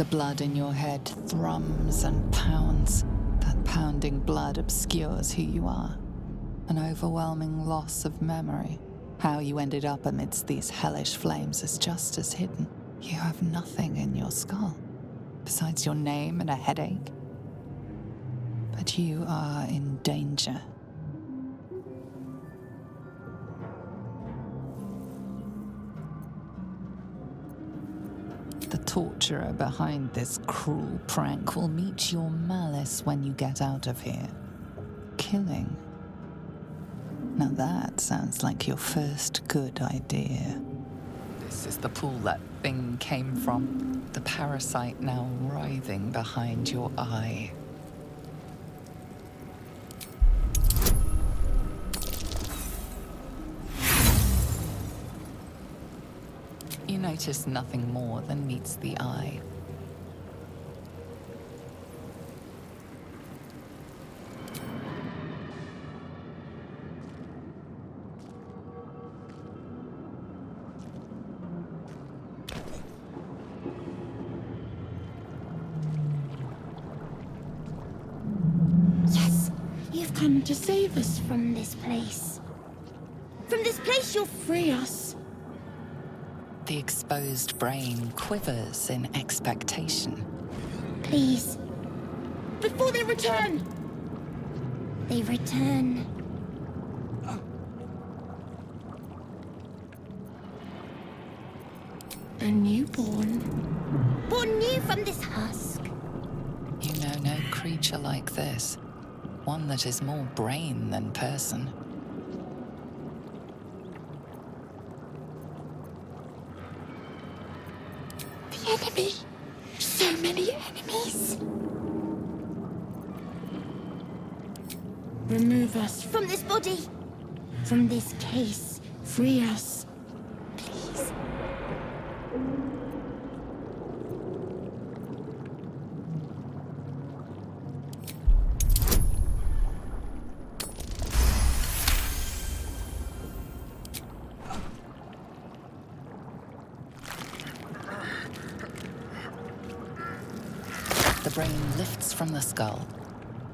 The blood in your head thrums and pounds. That pounding blood obscures who you are. An overwhelming loss of memory. How you ended up amidst these hellish flames is just as hidden. You have nothing in your skull, besides your name and a headache. But you are in danger. The torturer behind this cruel prank will meet your malice when you get out of here. Killing. Now that sounds like your first good idea. This is the pool that thing came from. The parasite now writhing behind your eye. You notice nothing more than meets the eye. Yes, you've come to save us from this place. From this place you'll free us. The exposed brain quivers in expectation. Please. Before they return! They return. A newborn. Born new from this husk. You know no creature like this. One that is more brain than person. Enemy. So many enemies. Remove us from this body. From this case. Free us. Please. The brain lifts from the skull,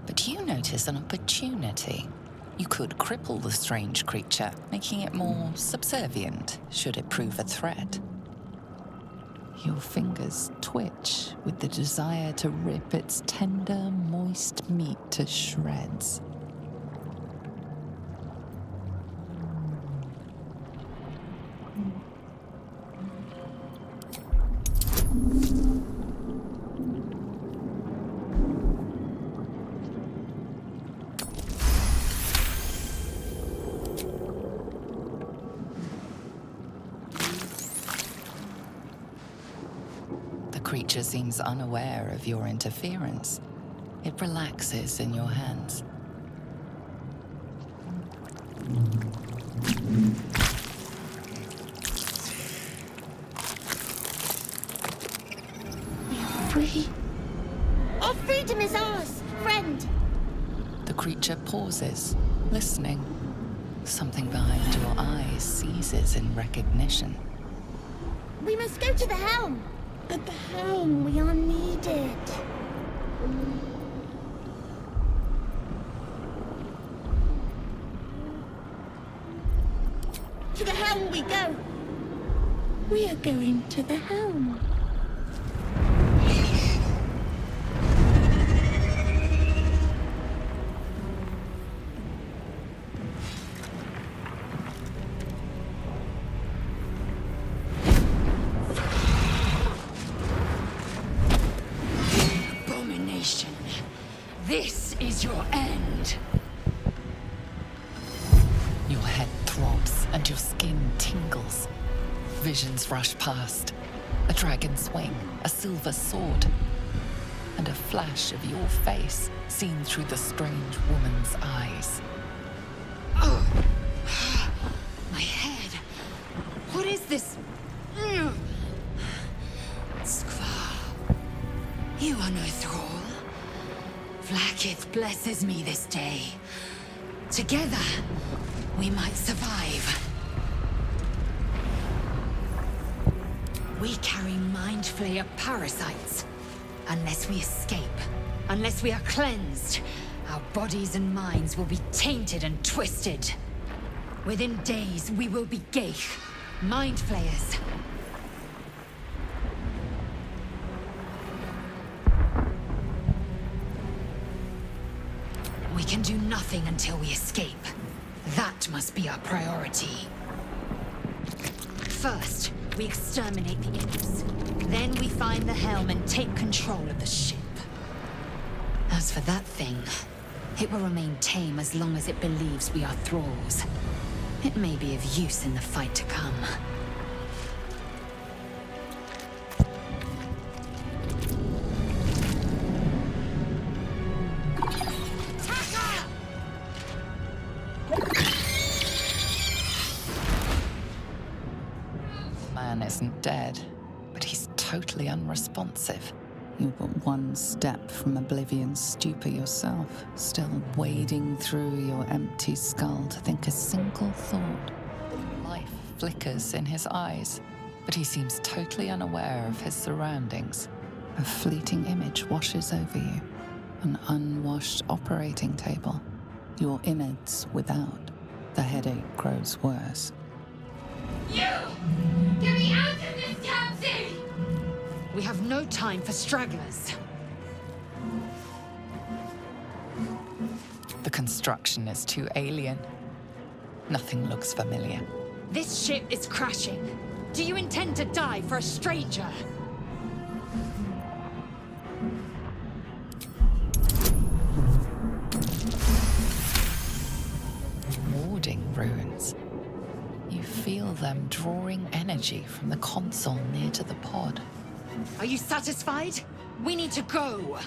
but you notice an opportunity. You could cripple the strange creature, making it more subservient, should it prove a threat. Your fingers twitch with the desire to rip its tender, moist meat to shreds. The creature seems unaware of your interference. It relaxes in your hands. We are free. Our freedom is ours, friend. The creature pauses, listening. Something behind your eyes seizes in recognition. We must go to the helm. At the helm, we are needed. To the helm we go. We are going to the helm. This is your end. Your head throbs and your skin tingles. Visions rush past. A dragon's wing, a silver sword, and a flash of your face seen through the strange woman's eyes. Oh, my head. What is this? Skvar, you are no thrall. Vlaakith blesses me this day. Together, we might survive. We carry mind flayer parasites. Unless we escape, unless we are cleansed, our bodies and minds will be tainted and twisted. Within days, we will be Ghaik, mind flayers. We can do nothing until we escape. That must be our priority. First, we exterminate the imps. Then we find the helm and take control of the ship. As for that thing, it will remain tame as long as it believes we are thralls. It may be of use in the fight to come. Man isn't dead, but he's totally unresponsive. You're but one step from oblivion's stupor yourself, still wading through your empty skull to think a single thought. Life flickers in his eyes, but he seems totally unaware of his surroundings. A fleeting image washes over you, an unwashed operating table, your innards without. The headache grows worse. You! Get me out of this taxi! We have no time for stragglers. The construction is too alien. Nothing looks familiar. This ship is crashing. Do you intend to die for a stranger? Warding runes. You feel them drawing energy from the console near to the pod. Are you satisfied? We need to go.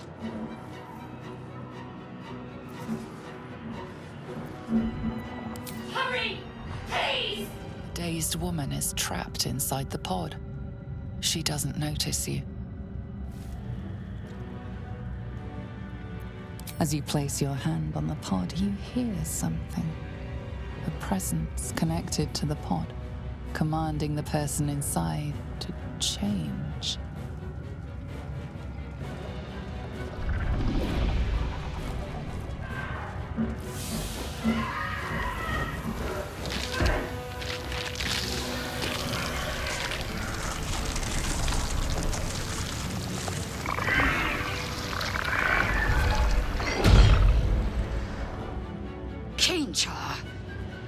Hurry! Please! A dazed woman is trapped inside the pod. She doesn't notice you. As you place your hand on the pod, you hear something. A presence connected to the pod, commanding the person inside to change.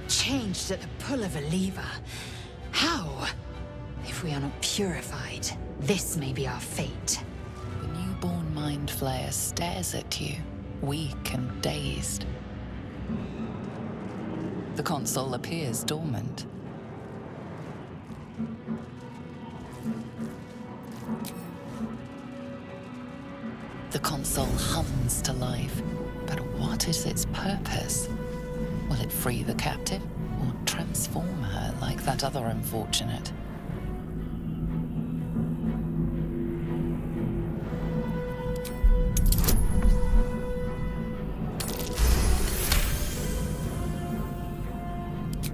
Changed at the pull of a lever. How? If we are not purified, this may be our fate. The newborn mind flayer stares at you, weak and dazed. The console appears dormant. The console hums to life, but what is its purpose? Will it free the captive, or transform her like that other unfortunate?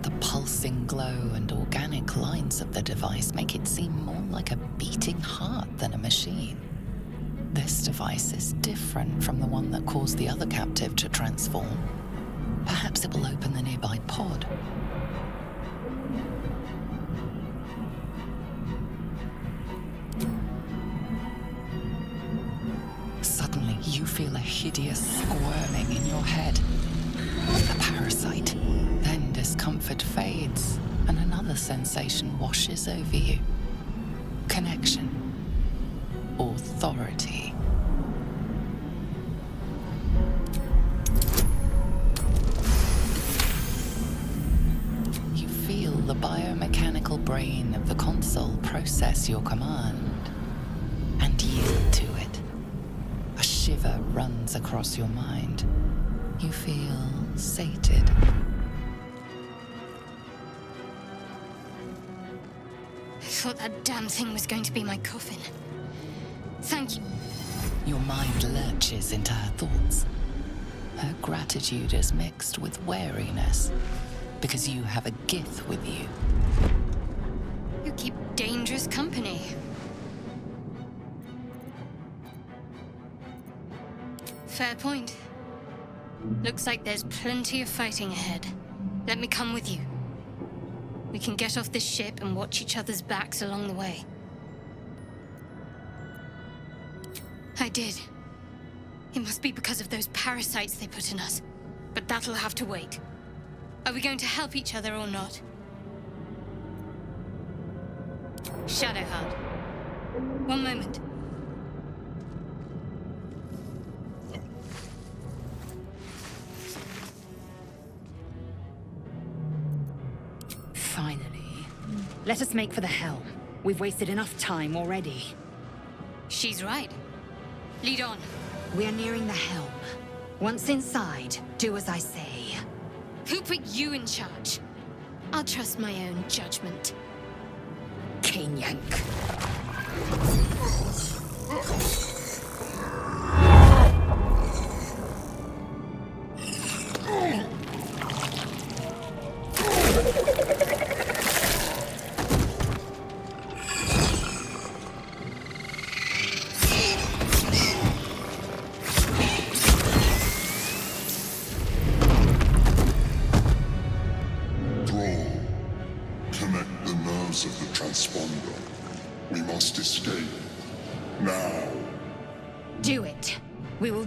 The pulsing glow and organic lines of the device make it seem more like a beating heart than a machine. This device is different from the one that caused the other captive to transform. Perhaps it will open the nearby pod. Suddenly, you feel a hideous squirming in your head. A parasite. Then discomfort fades, and another sensation washes over you. Connection. Authority. The biomechanical brain of the console process your command and yield to it. A shiver runs across your mind. You feel sated. I thought that damn thing was going to be my coffin. Thank you. Your mind lurches into her thoughts. Her gratitude is mixed with wariness, because you have a Gith with you. You keep dangerous company. Fair point. Looks like there's plenty of fighting ahead. Let me come with you. We can get off this ship and watch each other's backs along the way. I did. It must be because of those parasites they put in us. But that'll have to wait. Are we going to help each other or not? Shadowheart. One moment. Finally. Let us make for the helm. We've wasted enough time already. She's right. Lead on. We are nearing the helm. Once inside, do as I say. Who put you in charge? I'll trust my own judgment. Yank.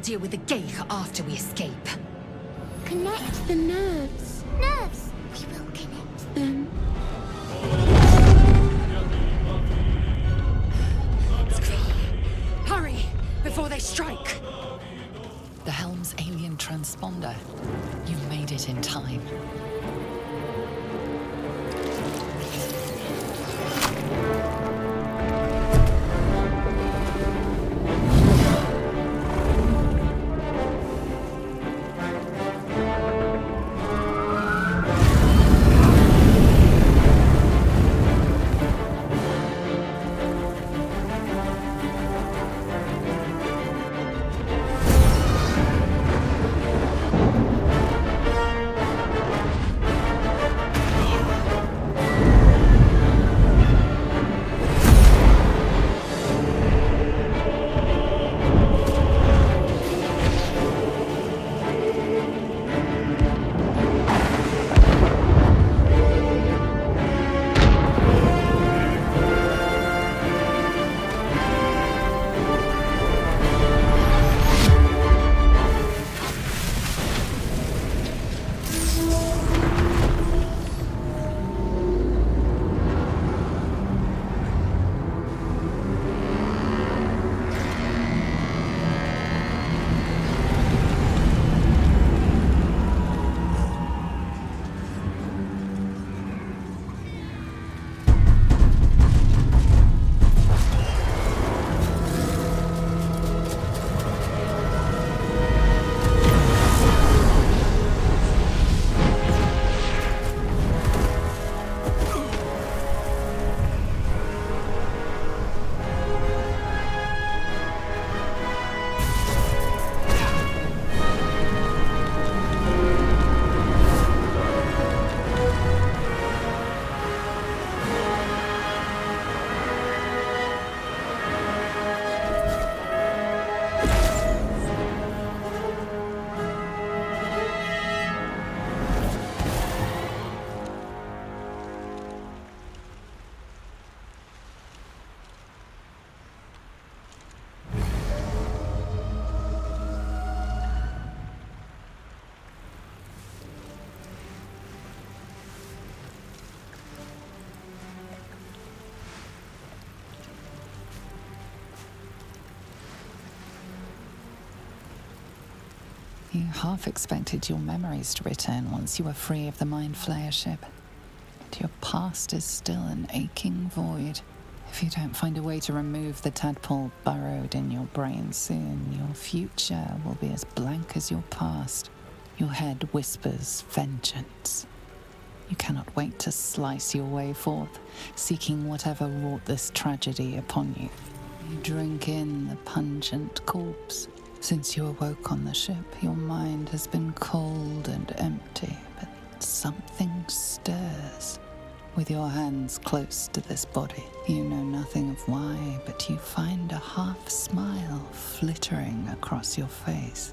Deal with the Gale after we escape. Connect the nerves. Nerves! We will connect them. Hurry! Before they strike! The helm's alien transponder. You've made it in time. You half expected your memories to return once you were free of the Mind Flayer ship. But your past is still an aching void. If you don't find a way to remove the tadpole burrowed in your brain soon, your future will be as blank as your past. Your head whispers vengeance. You cannot wait to slice your way forth, seeking whatever wrought this tragedy upon you. You drink in the pungent corpse. Since you awoke on the ship, your mind has been cold and empty, but something stirs. With your hands close to this body, you know nothing of why, but you find a half smile flittering across your face.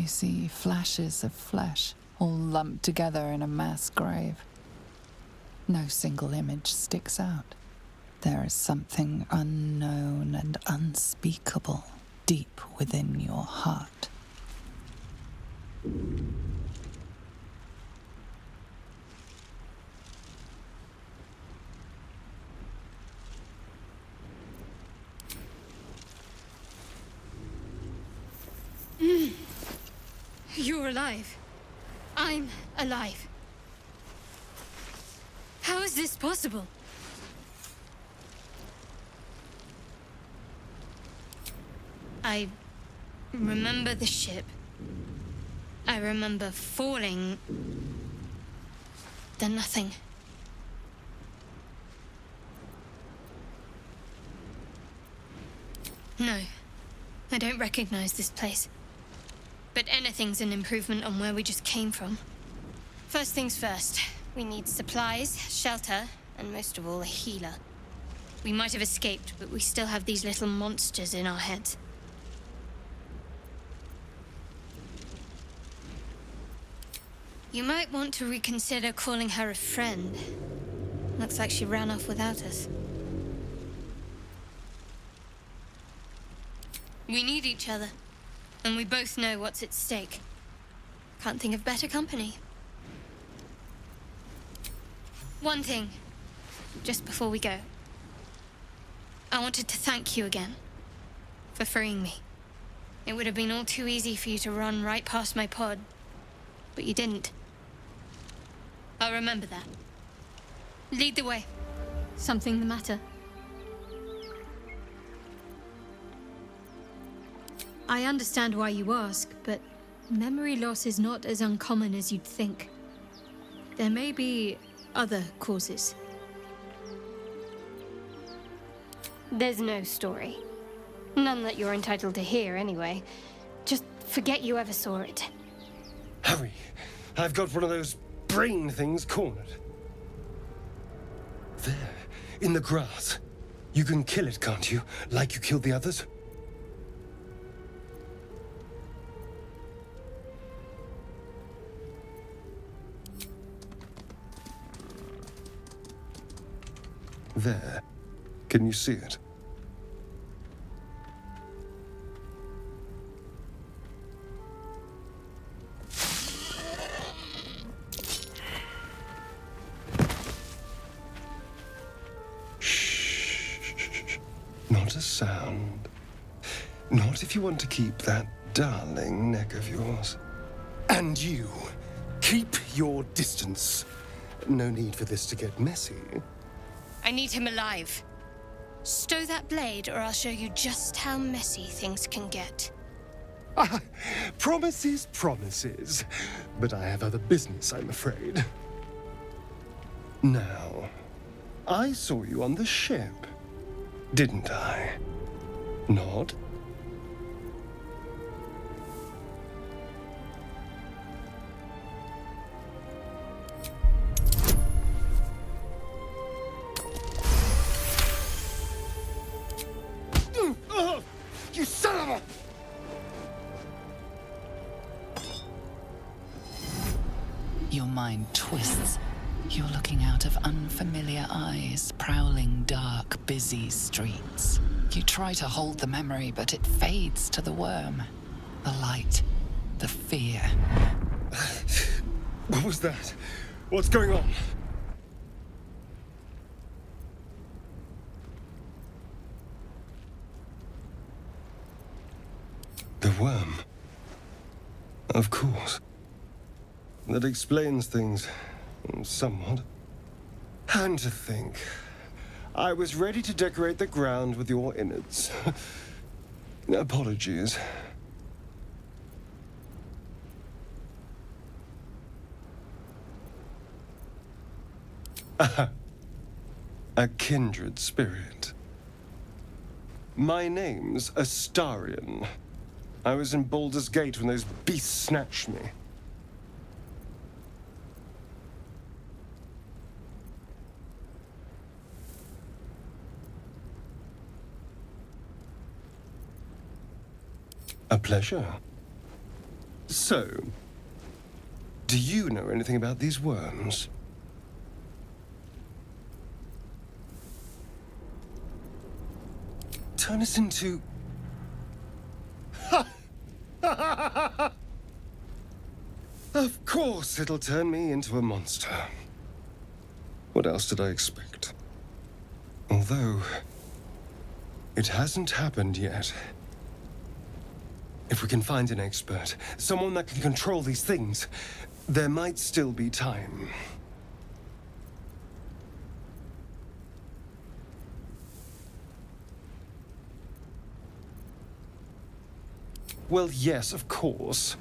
see flashes of flesh, all lumped together in a mass grave. No single image sticks out. There is something unknown and unspeakable deep within your heart. You're alive. I'm alive. How is this possible? I remember the ship. I remember falling. Then nothing. No, I don't recognize this place. But anything's an improvement on where we just came from. First things first, we need supplies, shelter, and most of all, a healer. We might have escaped, but we still have these little monsters in our heads. You might want to reconsider calling her a friend. Looks like she ran off without us. We need each other, and we both know what's at stake. Can't think of better company. One thing, just before we go. I wanted to thank you again for freeing me. It would have been all too easy for you to run right past my pod, but you didn't. I'll remember that. Lead the way. Something the matter? I understand why you ask, but memory loss is not as uncommon as you'd think. There may be other causes. There's no story. None that you're entitled to hear, anyway. Just forget you ever saw it. Hurry! I've got one of those brain things cornered. There, in the grass. You can kill it, can't you? Like you killed the others? There. Can you see it? Shh. Not a sound. Not if you want to keep that darling neck of yours. And you, keep your distance. No need for this to get messy. I need him alive. Stow that blade, or I'll show you just how messy things can get. Promises, promises. But I have other business, I'm afraid. Now, I saw you on the ship, didn't I? Nod? You son of a... Your mind twists. You're looking out of unfamiliar eyes, prowling dark, busy streets. You try to hold the memory, but it fades to the worm. The light, the fear. What was that? What's going on? The worm. Of course. That explains things, somewhat. And to think, I was ready to decorate the ground with your innards. Apologies. A kindred spirit. My name's Astarion. I was in Baldur's Gate when those beasts snatched me. A pleasure. So, do you know anything about these worms? Turn us into... Of course it'll turn me into a monster. What else did I expect? Although, it hasn't happened yet. If we can find an expert, someone that can control these things, there might still be time. Well, yes, of course.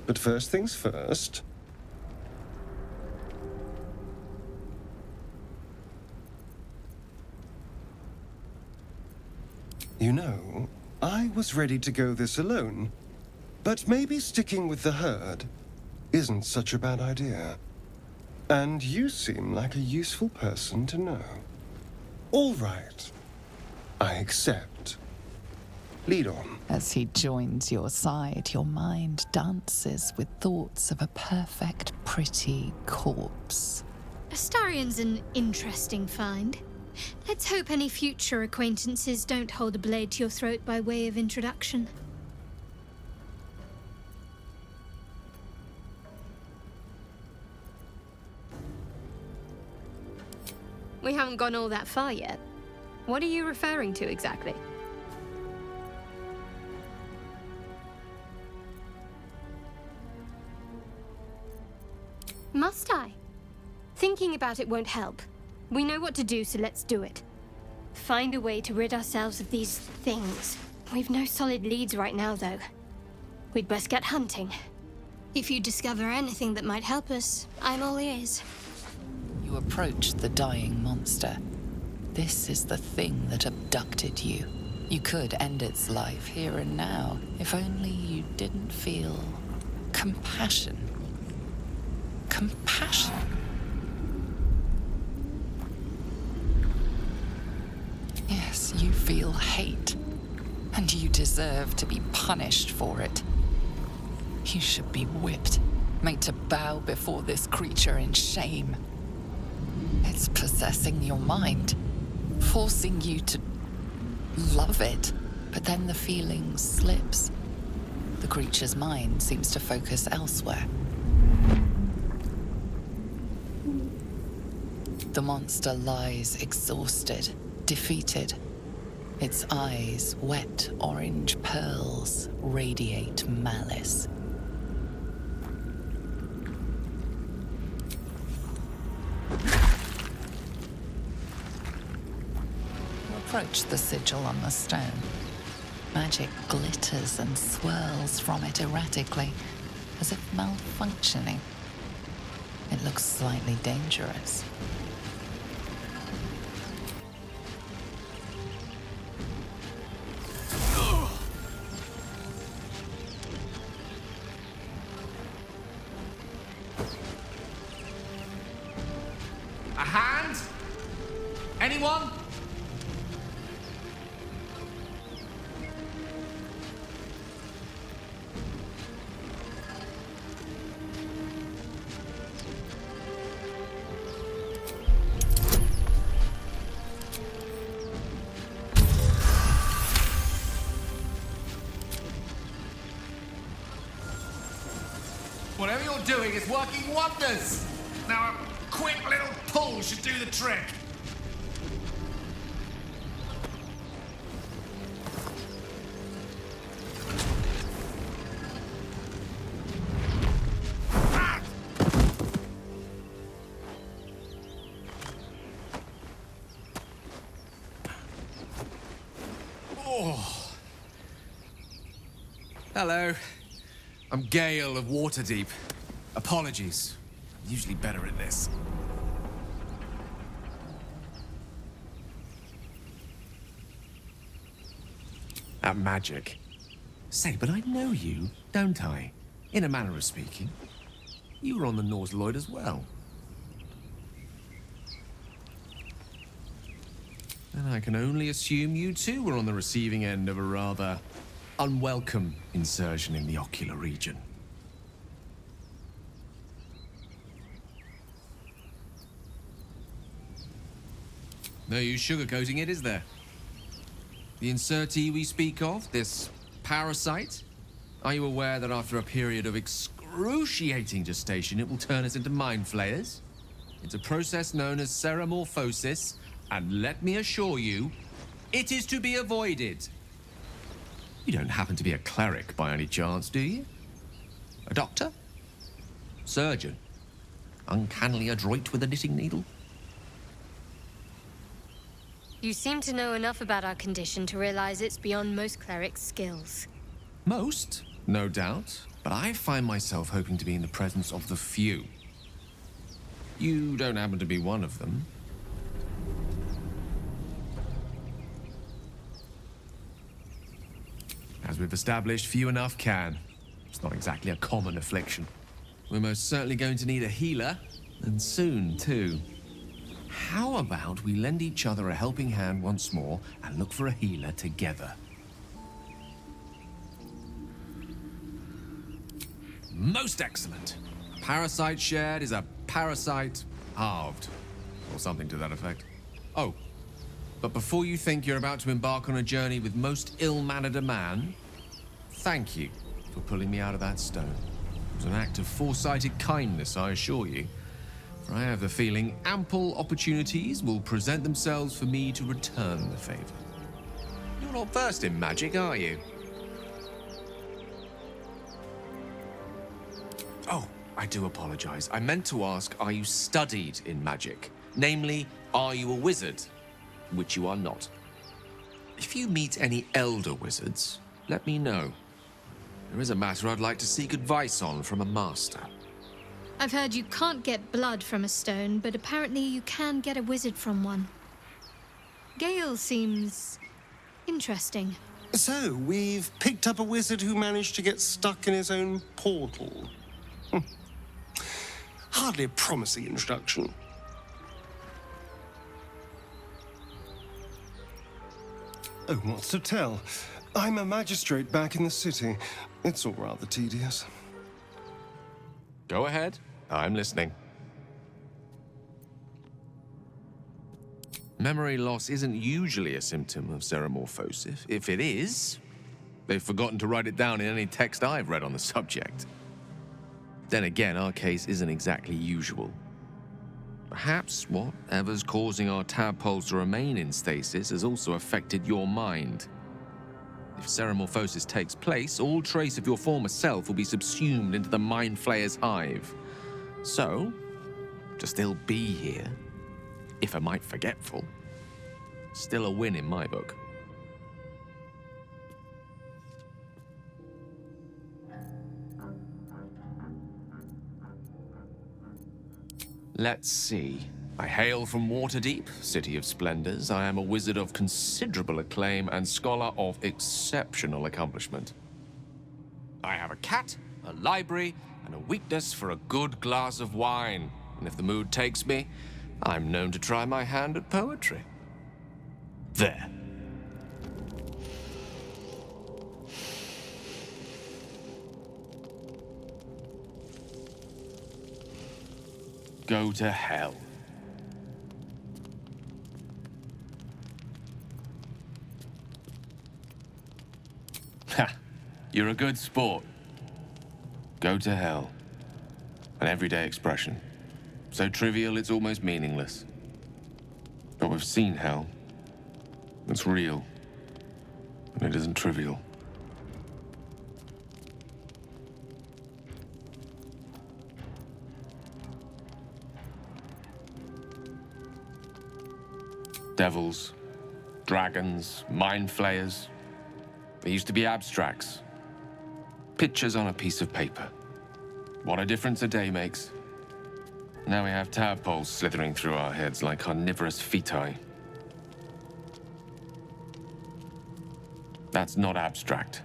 But first things first. You know, I was ready to go this alone, but maybe sticking with the herd isn't such a bad idea. And you seem like a useful person to know. All right. I accept. Lead on. As he joins your side, your mind dances with thoughts of a perfect, pretty corpse. Astarion's an interesting find. Let's hope any future acquaintances don't hold a blade to your throat by way of introduction. We haven't gone all that far yet. What are you referring to exactly? Must I? Thinking about it won't help. We know what to do, so let's do it. Find a way to rid ourselves of these things. We've no solid leads right now, though. We'd best get hunting. If you discover anything that might help us, I'm all ears. You approach the dying monster. This is the thing that abducted you. You could end its life here and now, if only you didn't feel compassion. Compassion. Yes, you feel hate, and you deserve to be punished for it. You should be whipped, made to bow before this creature in shame. It's possessing your mind, forcing you to love it, but then the feeling slips. The creature's mind seems to focus elsewhere. The monster lies exhausted, defeated. Its eyes, wet orange pearls, radiate malice. You approach the sigil on the stone. Magic glitters and swirls from it erratically, as if malfunctioning. It looks slightly dangerous. A hand? Anyone? Whatever you're doing is working wonders. Now a quick little pull should do the trick. Oh. Hello. I'm Gale of Waterdeep. Apologies. I'm usually better at this. At magic. Say, but I know you, don't I? In a manner of speaking. You were on the Nautiloid as well. And I can only assume you too were on the receiving end of a rather unwelcome insertion in the ocular region. No use sugarcoating it, is there? The insertee we speak of, this parasite, are you aware that after a period of excruciating gestation, it will turn us into mind flayers? It's a process known as ceramorphosis, and let me assure you, it is to be avoided. You don't happen to be a cleric by any chance, do you? A doctor? Surgeon? Uncannily adroit with a knitting needle? You seem to know enough about our condition to realize it's beyond most clerics' skills. Most, no doubt, but I find myself hoping to be in the presence of the few. You don't happen to be one of them. As we've established, few enough can. It's not exactly a common affliction. We're most certainly going to need a healer, and soon, too. How about we lend each other a helping hand once more and look for a healer together? Most excellent. A parasite shared is a parasite halved, or something to that effect. Oh, but before you think you're about to embark on a journey with most ill-mannered a man, thank you for pulling me out of that stone. It was an act of foresighted kindness, I assure you. For I have the feeling ample opportunities will present themselves for me to return the favor. You're not versed in magic, are you? Oh, I do apologize. I meant to ask, are you studied in magic? Namely, are you a wizard? Which you are not. If you meet any elder wizards, let me know. There is a matter I'd like to seek advice on from a master. I've heard you can't get blood from a stone, but apparently you can get a wizard from one. Gale seems interesting. So, we've picked up a wizard who managed to get stuck in his own portal. Hardly a promising introduction. Oh, what's to tell? I'm a magistrate back in the city. It's all rather tedious. Go ahead. I'm listening. Memory loss isn't usually a symptom of ceramorphosis. If it is, they've forgotten to write it down in any text I've read on the subject. Then again, our case isn't exactly usual. Perhaps whatever's causing our tadpoles to remain in stasis has also affected your mind. If ceramorphosis takes place, all trace of your former self will be subsumed into the Mind Flayer's hive. So, to still be here, if a mite forgetful, still a win in my book. Let's see. I hail from Waterdeep, City of Splendors. I am a wizard of considerable acclaim and scholar of exceptional accomplishment. I have a cat, a library, and a weakness for a good glass of wine. And if the mood takes me, I'm known to try my hand at poetry. There. Go to hell. Ha! You're a good sport. Go to hell. An everyday expression. So trivial it's almost meaningless. But we've seen hell. It's real. And it isn't trivial. Devils, dragons, mind flayers. They used to be abstracts. Pictures on a piece of paper. What a difference a day makes. Now we have tadpoles slithering through our heads like carnivorous feti. That's not abstract.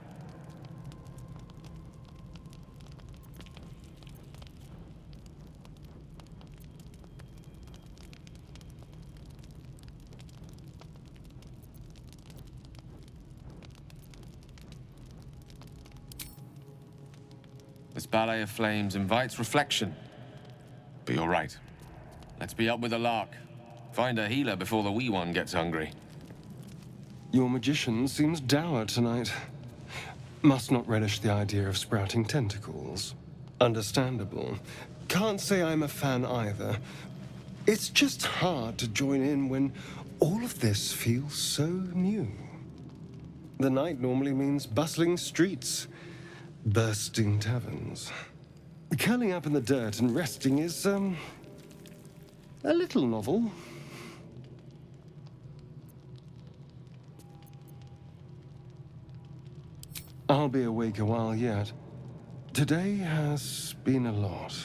This ballet of flames invites reflection. But you're right. Let's be up with the lark. Find a healer before the wee one gets hungry. Your magician seems dour tonight. Must not relish the idea of sprouting tentacles. Understandable. Can't say I'm a fan either. It's just hard to join in when all of this feels so new. The night normally means bustling streets, bursting taverns. Curling up in the dirt and resting is, a little novel. I'll be awake a while yet. Today has been a lot.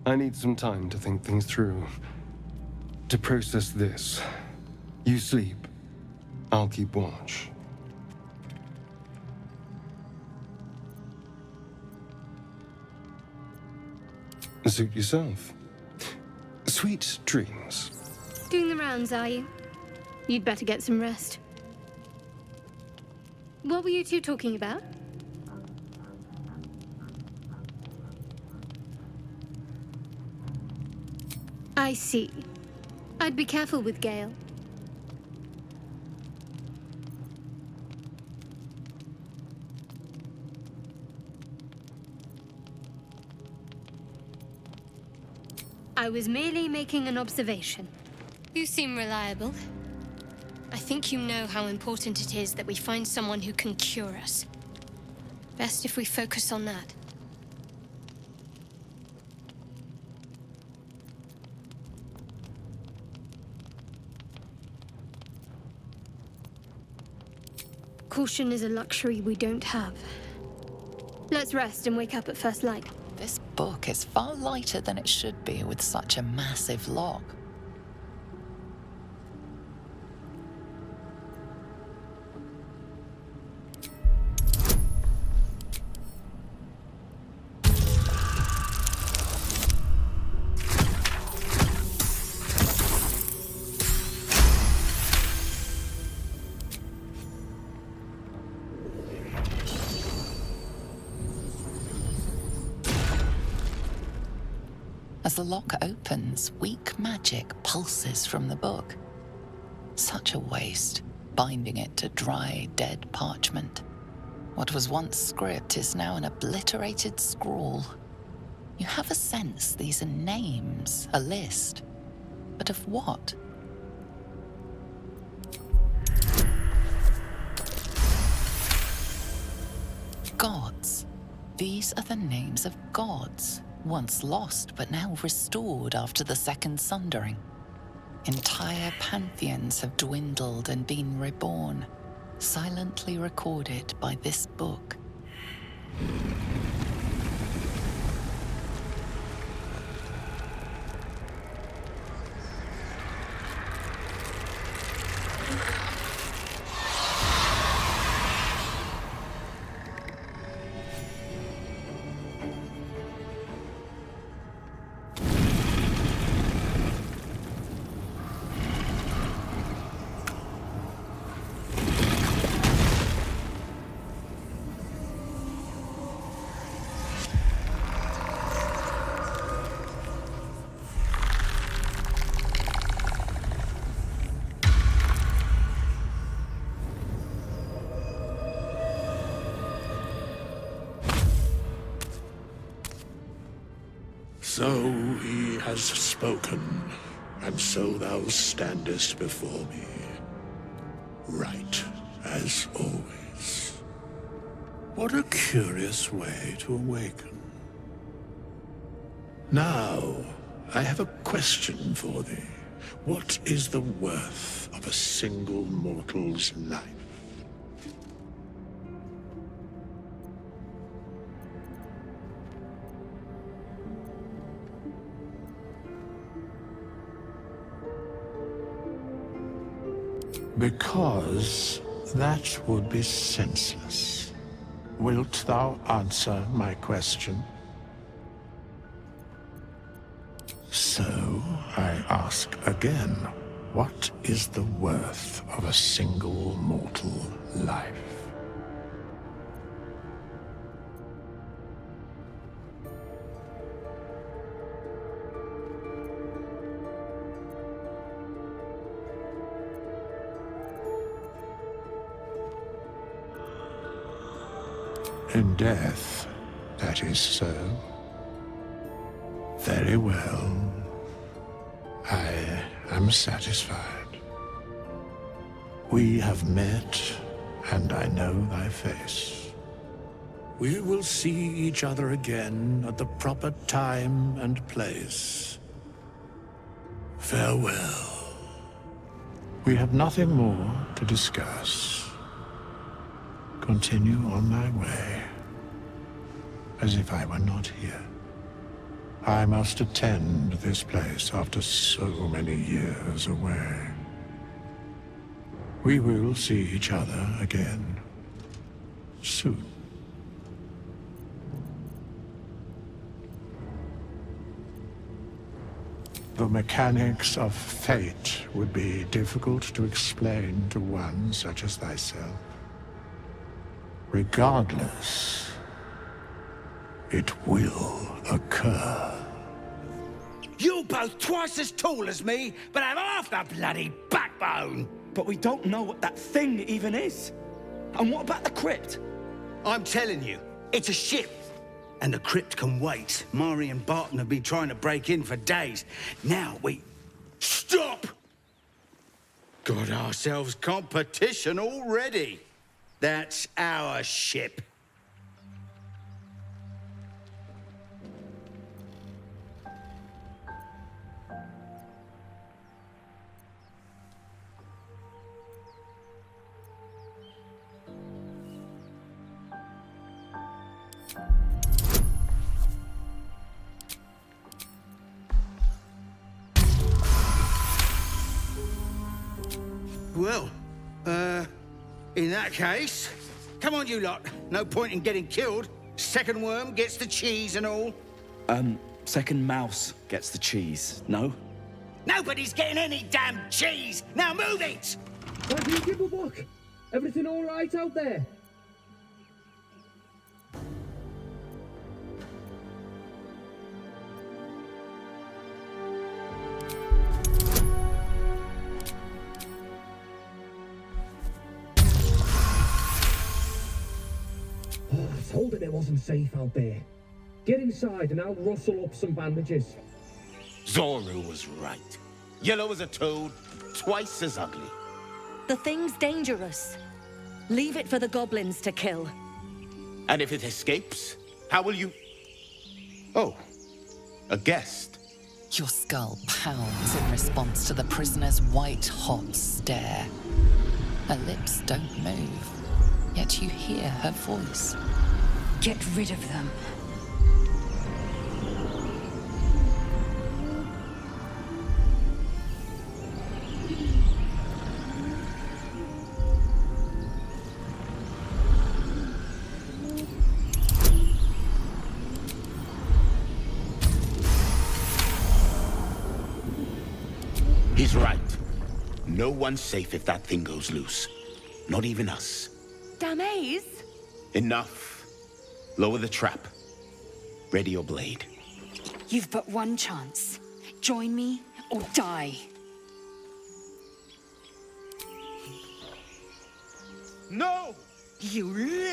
I need some time to think things through. To process this. You sleep. I'll keep watch. Suit yourself. Sweet dreams. Doing the rounds, are you? You'd better get some rest. What were you two talking about? I see. I'd be careful with Gale. I was merely making an observation. You seem reliable. I think you know how important it is that we find someone who can cure us. Best if we focus on that. Caution is a luxury we don't have. Let's rest and wake up at first light. This book is far lighter than it should be with such a massive log. As the lock opens, weak magic pulses from the book. Such a waste, binding it to dry, dead parchment. What was once script is now an obliterated scrawl. You have a sense these are names, a list. But of what? Gods. These are the names of gods. Once lost, but now restored after the Second Sundering. Entire pantheons have dwindled and been reborn, silently recorded by this book. So he has spoken, and so thou standest before me, right as always. What a curious way to awaken. Now, I have a question for thee. What is the worth of a single mortal's life? Because that would be senseless. Wilt thou answer my question? So, I ask again, what is the worth of a single mortal life? In death, that is so. Very well. I am satisfied. We have met, and I know thy face. We will see each other again at the proper time and place. Farewell. We have nothing more to discuss. Continue on thy way, as if I were not here. I must attend this place after so many years away. We will see each other again soon. The mechanics of fate would be difficult to explain to one such as thyself. Regardless, it will occur. You're both twice as tall as me, but have half the bloody backbone! But we don't know what that thing even is. And what about the crypt? I'm telling you, it's a ship. And the crypt can wait. Mari and Barton have been trying to break in for days. Now we... Stop! Got ourselves competition already. That's our ship. Well, in that case, come on you lot. No point in getting killed. Second worm gets the cheese and all. Second mouse gets the cheese, no? Nobody's getting any damn cheese! Now move it! Why do you give a look? Everything all right out there? I told him it wasn't safe out there. Get inside and I'll rustle up some bandages. Zoru was right. Yellow as a toad, twice as ugly. The thing's dangerous. Leave it for the goblins to kill. And if it escapes, how will you... Oh, a guest. Your skull pounds in response to the prisoner's white-hot stare. Her lips don't move, yet you hear her voice. Get rid of them. He's right. No one's safe if that thing goes loose. Not even us. Damaze? Enough. Lower the trap. Ready your blade. You've but one chance. Join me or die. No! You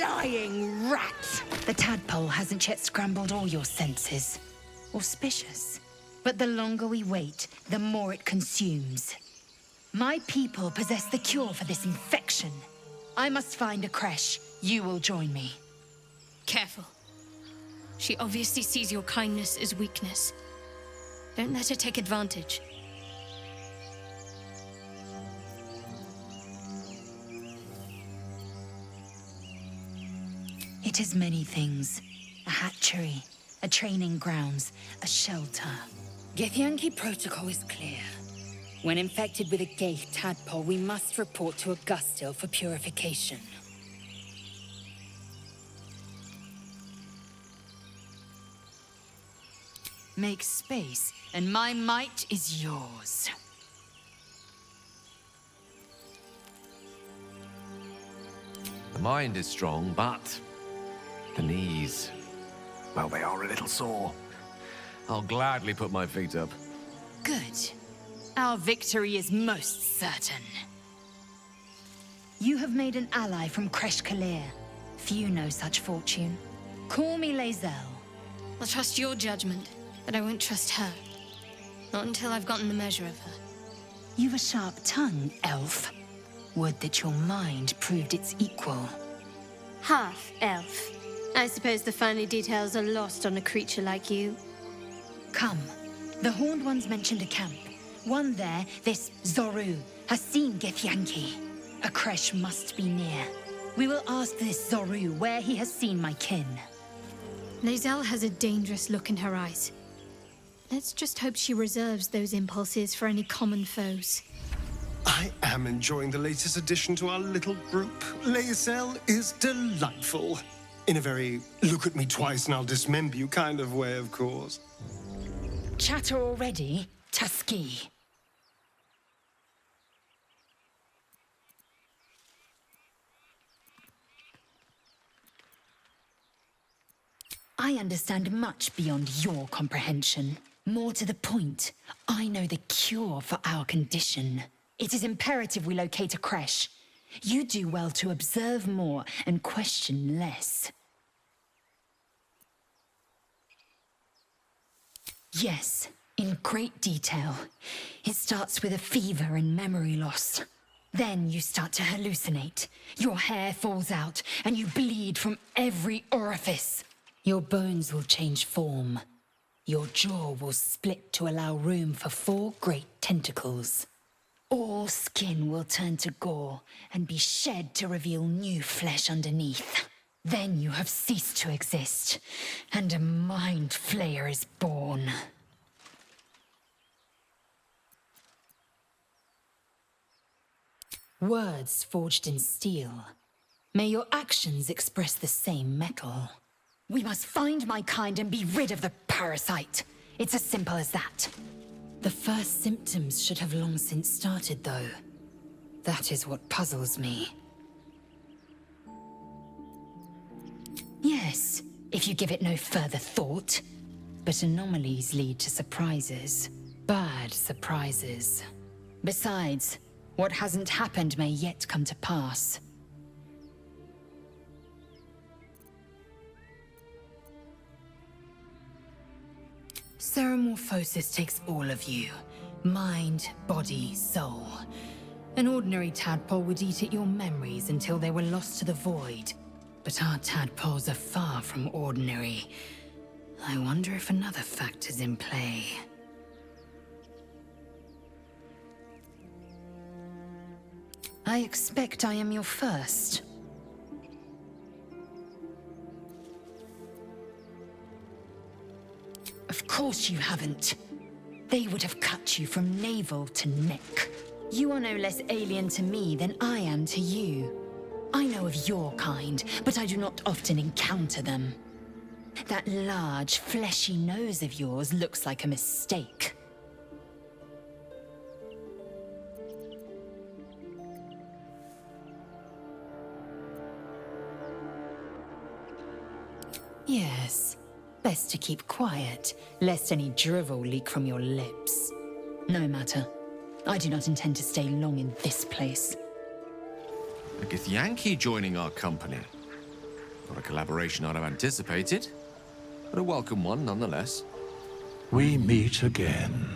lying rat! The tadpole hasn't yet scrambled all your senses. Auspicious. But the longer we wait, the more it consumes. My people possess the cure for this infection. I must find a Creche. You will join me. Careful. She obviously sees your kindness as weakness. Don't let her take advantage. It is many things. A hatchery, a training grounds, a shelter. Githyanki protocol is clear. When infected with a gay tadpole, we must report to Augustil for purification. Make space, and my might is yours. The mind is strong, but the knees, well, they are a little sore. I'll gladly put my feet up. Good. Our victory is most certain. You have made an ally from Creche. Few know such fortune. Call me Lae'zel. I'll trust your judgment, but I won't trust her. Not until I've gotten the measure of her. You've a sharp tongue, elf. Would that your mind proved its equal. Half elf. I suppose the finer details are lost on a creature like you. Come. The Horned Ones mentioned a camp. One there, this Zoru, has seen Githyanki. A Creche must be near. We will ask this Zoru where he has seen my kin. Lae'zel has a dangerous look in her eyes. Let's just hope she reserves those impulses for any common foes. I am enjoying the latest addition to our little group. Lae'zel is delightful. In a very look at me twice and I'll dismember you kind of way, of course. Chatter already, Tusky. I understand much beyond your comprehension. More to the point, I know the cure for our condition. It is imperative we locate a Creche. You do well to observe more and question less. Yes, in great detail. It starts with a fever and memory loss. Then you start to hallucinate. Your hair falls out and you bleed from every orifice. Your bones will change form. Your jaw will split to allow room for 4 great tentacles. All skin will turn to gore and be shed to reveal new flesh underneath. Then you have ceased to exist, and a mind flayer is born. Words forged in steel. May your actions express the same metal. We must find my kind and be rid of the parasite. It's as simple as that. The first symptoms should have long since started, though. That is what puzzles me. Yes, if you give it no further thought. But anomalies lead to surprises. Bad surprises. Besides, what hasn't happened may yet come to pass. Ceremorphosis takes all of you. Mind, body, soul. An ordinary tadpole would eat at your memories until they were lost to the void. But our tadpoles are far from ordinary. I wonder if another factor's in play. I expect I am your first. Of course you haven't. They would have cut you from navel to neck. You are no less alien to me than I am to you. I know of your kind, but I do not often encounter them. That large, fleshy nose of yours looks like a mistake. Yes. Best to keep quiet, lest any drivel leak from your lips. No matter. I do not intend to stay long in this place. A Githyanki joining our company. Not a collaboration I'd have anticipated, but a welcome one nonetheless. We meet again,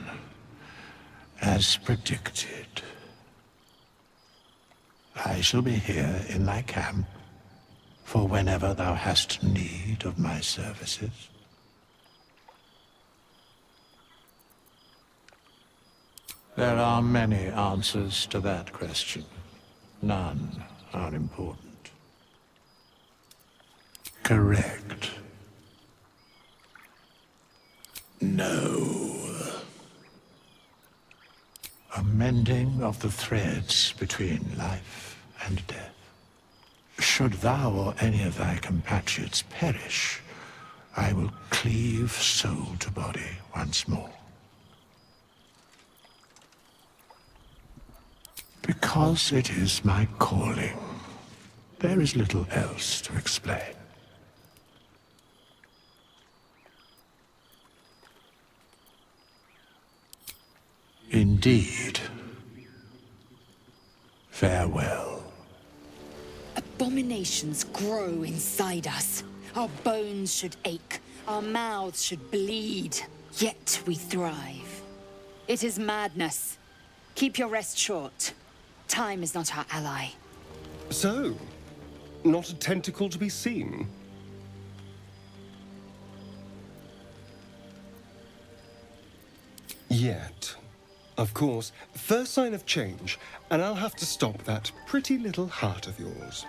as predicted. I shall be here in thy camp, for whenever thou hast need of my services. There are many answers to that question. None are important. Correct. No. A mending of the threads between life and death. Should thou or any of thy compatriots perish, I will cleave soul to body once more. Because it is my calling, there is little else to explain. Indeed. Farewell. Abominable. abominations grow inside us. Our bones should ache, our mouths should bleed, yet we thrive. It is madness. Keep your rest short. Time is not our ally. So, not a tentacle to be seen? Yet. Of course, first sign of change, and I'll have to stop that pretty little heart of yours.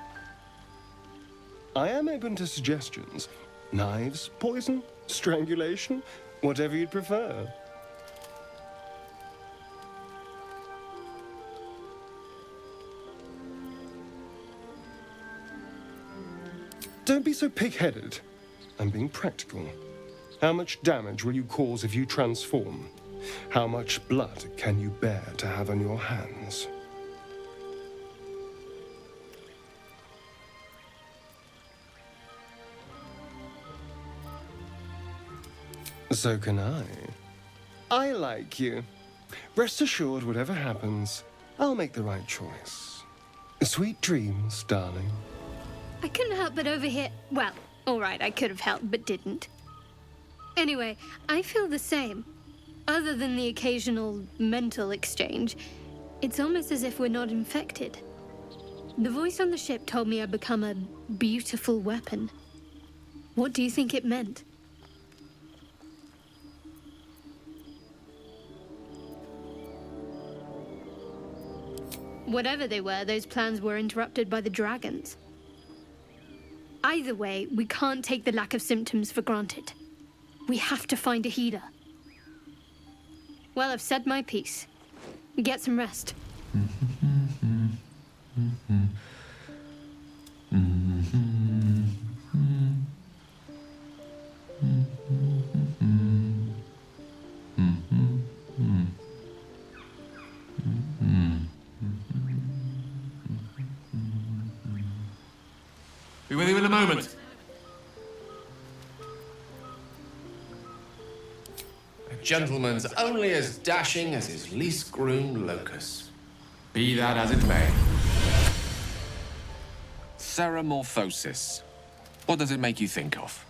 I am open to suggestions. Knives, poison, strangulation, whatever you'd prefer. Don't be so pig-headed. I'm being practical. How much damage will you cause if you transform? How much blood can you bear to have on your hands? So can I. I like you. Rest assured, whatever happens, I'll make the right choice. Sweet dreams, darling. I couldn't help but overhear. Well, alright, I could have helped, but didn't. Anyway, I feel the same. Other than the occasional mental exchange, it's almost as if we're not infected. The voice on the ship told me I'd become a beautiful weapon. What do you think it meant? Whatever they were, those plans were interrupted by the dragons. Either way, we can't take the lack of symptoms for granted. We have to find a healer. Well, I've said my piece. Get some rest. Be with you in a moment. A gentleman's only as dashing as his least groomed locus. Be that as it may. Ceramorphosis. What does it make you think of?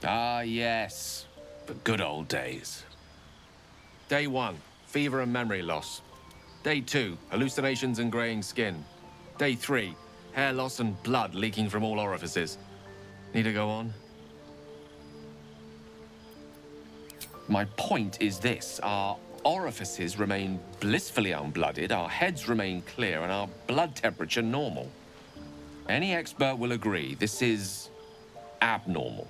Ah, yes. The good old days. Day 1, fever and memory loss. Day 2, hallucinations and graying skin. Day 3, hair loss and blood leaking from all orifices. Need to go on? My point is this. Our orifices remain blissfully unblooded, our heads remain clear, and our blood temperature normal. Any expert will agree this is abnormal.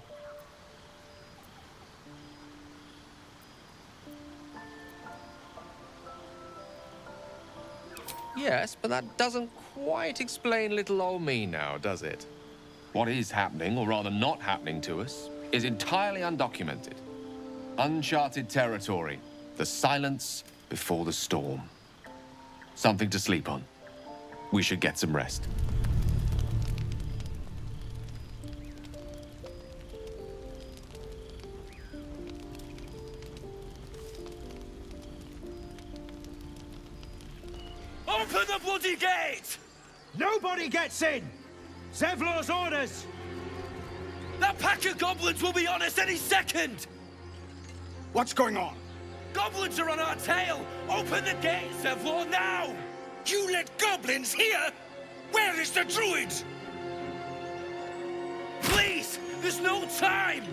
Yes, but that doesn't quite explain little old me now, does it? What is happening, or rather not happening to us, is entirely undocumented. Uncharted territory. The silence before the storm. Something to sleep on. We should get some rest. Open the bloody gate! Nobody gets in! Zevlor's orders! That pack of goblins will be on us any second! What's going on? Goblins are on our tail! Open the gate, Zevlor, now! You let goblins here? Where is the druid? Please! There's no time!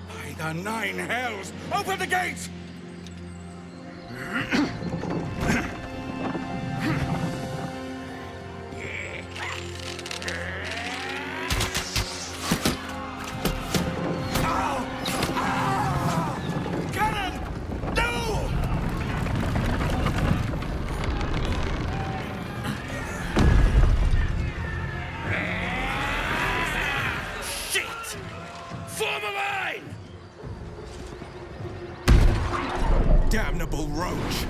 By the 9 hells! Open the gate! Damnable roach!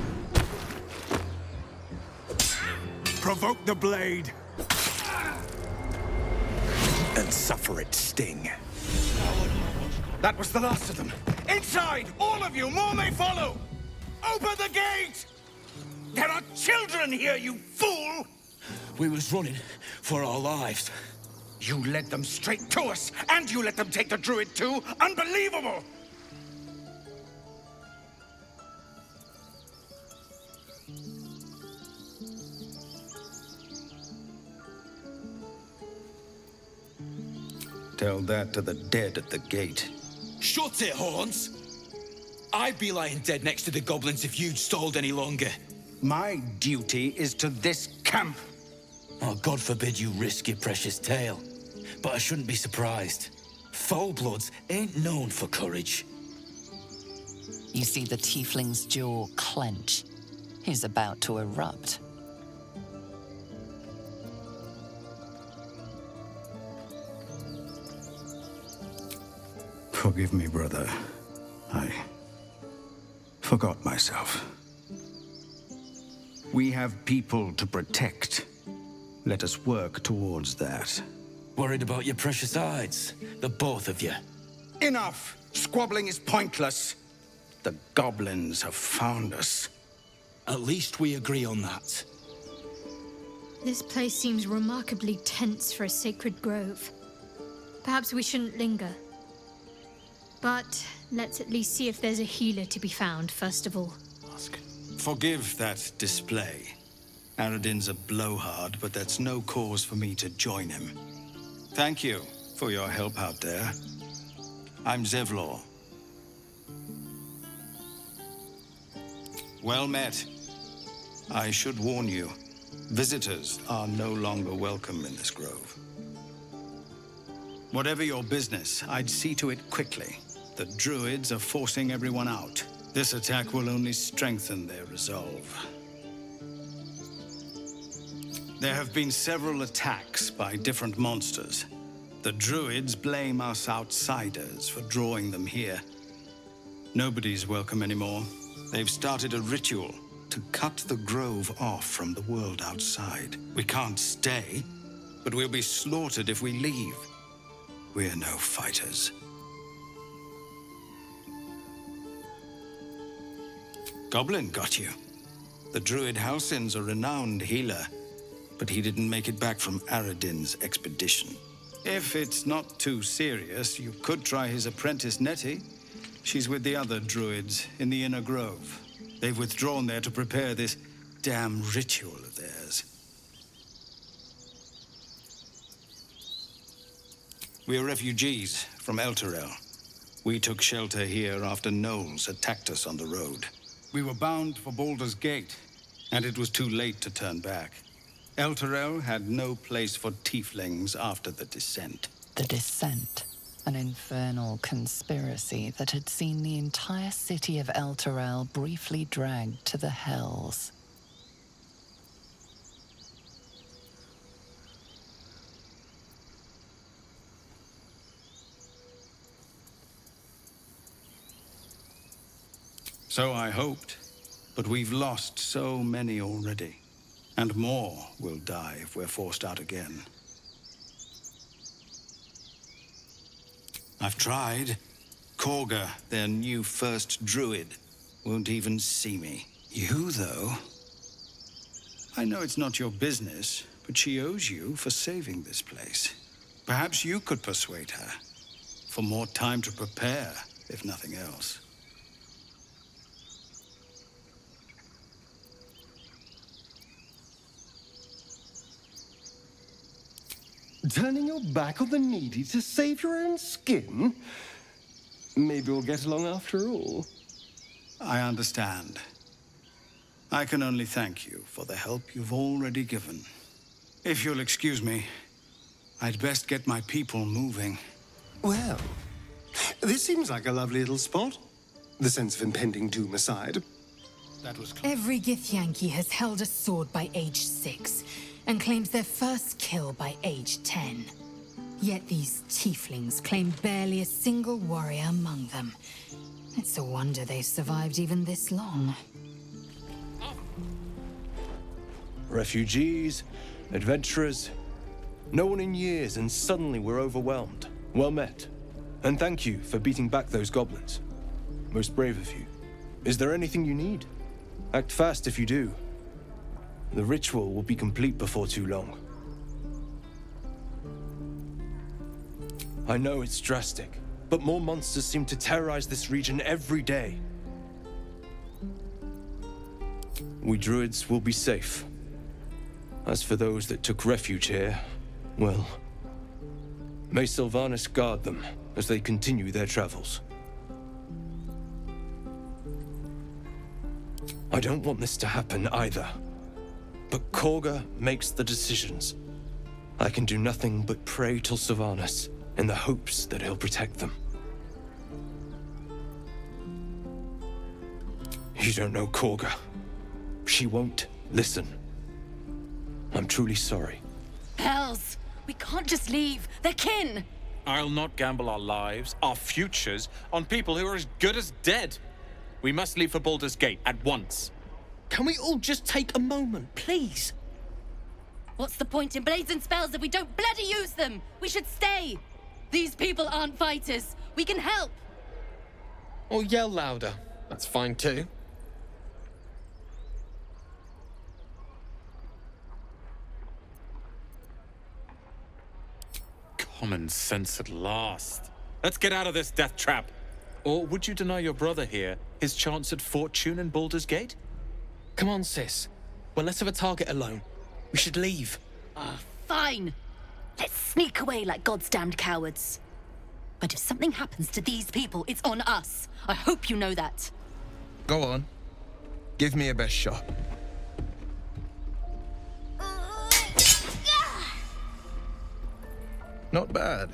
Provoke the blade! and suffer its sting. That was the last of them. Inside! All of you! More may follow! Open the gate! There are children here, you fool! We was running for our lives. You led them straight to us, and you let them take the druid too? Unbelievable! Tell that to the dead at the gate. Shut it, Horns! I'd be lying dead next to the goblins if you'd stalled any longer. My duty is to this camp. Oh, God forbid you risk your precious tail. But I shouldn't be surprised. Foulbloods ain't known for courage. You see the tiefling's jaw clench. He's about to erupt. Forgive me, brother. I forgot myself. We have people to protect. Let us work towards that. Worried about your precious hides, the both of you. Enough! Squabbling is pointless. The goblins have found us. At least we agree on that. This place seems remarkably tense for a sacred grove. Perhaps we shouldn't linger. But let's at least see if there's a healer to be found, first of all. Forgive that display. Aradin's a blowhard, but that's no cause for me to join him. Thank you for your help out there. I'm Zevlor. Well met. I should warn you, visitors are no longer welcome in this grove. Whatever your business, I'd see to it quickly. The druids are forcing everyone out. This attack will only strengthen their resolve. There have been several attacks by different monsters. The druids blame us outsiders for drawing them here. Nobody's welcome anymore. They've started a ritual to cut the grove off from the world outside. We can't stay, but we'll be slaughtered if we leave. We're no fighters. Goblin got you. The druid Halsin's a renowned healer, but he didn't make it back from Aradin's expedition. If it's not too serious, you could try his apprentice Nettie. She's with the other druids in the inner grove. They've withdrawn there to prepare this damn ritual of theirs. We're refugees from Elturel. We took shelter here after gnolls attacked us on the road. We were bound for Baldur's Gate, and it was too late to turn back. Elturel had no place for tieflings after the Descent. The Descent, an infernal conspiracy that had seen the entire city of Elturel briefly dragged to the Hells. So I hoped, but we've lost so many already. And more will die if we're forced out again. I've tried. Korga, their new first druid, won't even see me. You, though? I know it's not your business, but she owes you for saving this place. Perhaps you could persuade her. For more time to prepare, if nothing else. Turning your back on the needy to save your own skin? Maybe we'll get along after all. I understand. I can only thank you for the help you've already given. If you'll excuse me, I'd best get my people moving. Well, this seems like a lovely little spot. The sense of impending doom aside. That was close. Every Githyanki has held a sword by age 6 and claims their first kill by age 10. Yet these tieflings claim barely a single warrior among them. It's a wonder they've survived even this long. Refugees, adventurers, No one in years, and suddenly we're overwhelmed. Well met. And thank you for beating back those goblins. Most brave of you. Is there anything you need? Act fast if you do. The ritual will be complete before too long. I know it's drastic, but more monsters seem to terrorize this region every day. We druids will be safe. As for those that took refuge here, well, may Sylvanas guard them as they continue their travels. I don't want this to happen either, but Korga makes the decisions. I can do nothing but pray to Sylvanas in the hopes that he'll protect them. You don't know Korga. She won't listen. I'm truly sorry. Hells! We can't just leave. They're kin! I'll not gamble our lives, our futures, on people who are as good as dead. We must leave for Baldur's Gate at once. Can we all just take a moment, please? What's the point in blazing spells if we don't bloody use them? We should stay! These people aren't fighters. We can help! Or yell louder. That's fine too. Common sense at last. Let's get out of this death trap. Or would you deny your brother here his chance at fortune in Baldur's Gate? Come on, sis. We're less of a target alone. We should leave. Fine. Let's sneak away like God's damned cowards. But if something happens to these people, it's on us. I hope you know that. Go on. Give me a best shot. Not bad.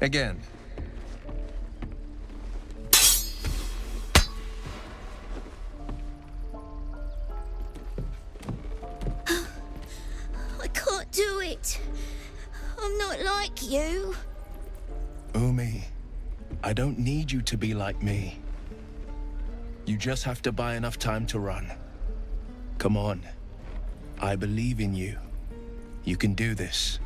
Again. I can't do it. I'm not like you. Umi, I don't need you to be like me. You just have to buy enough time to run. Come on. I believe in you. You can do this.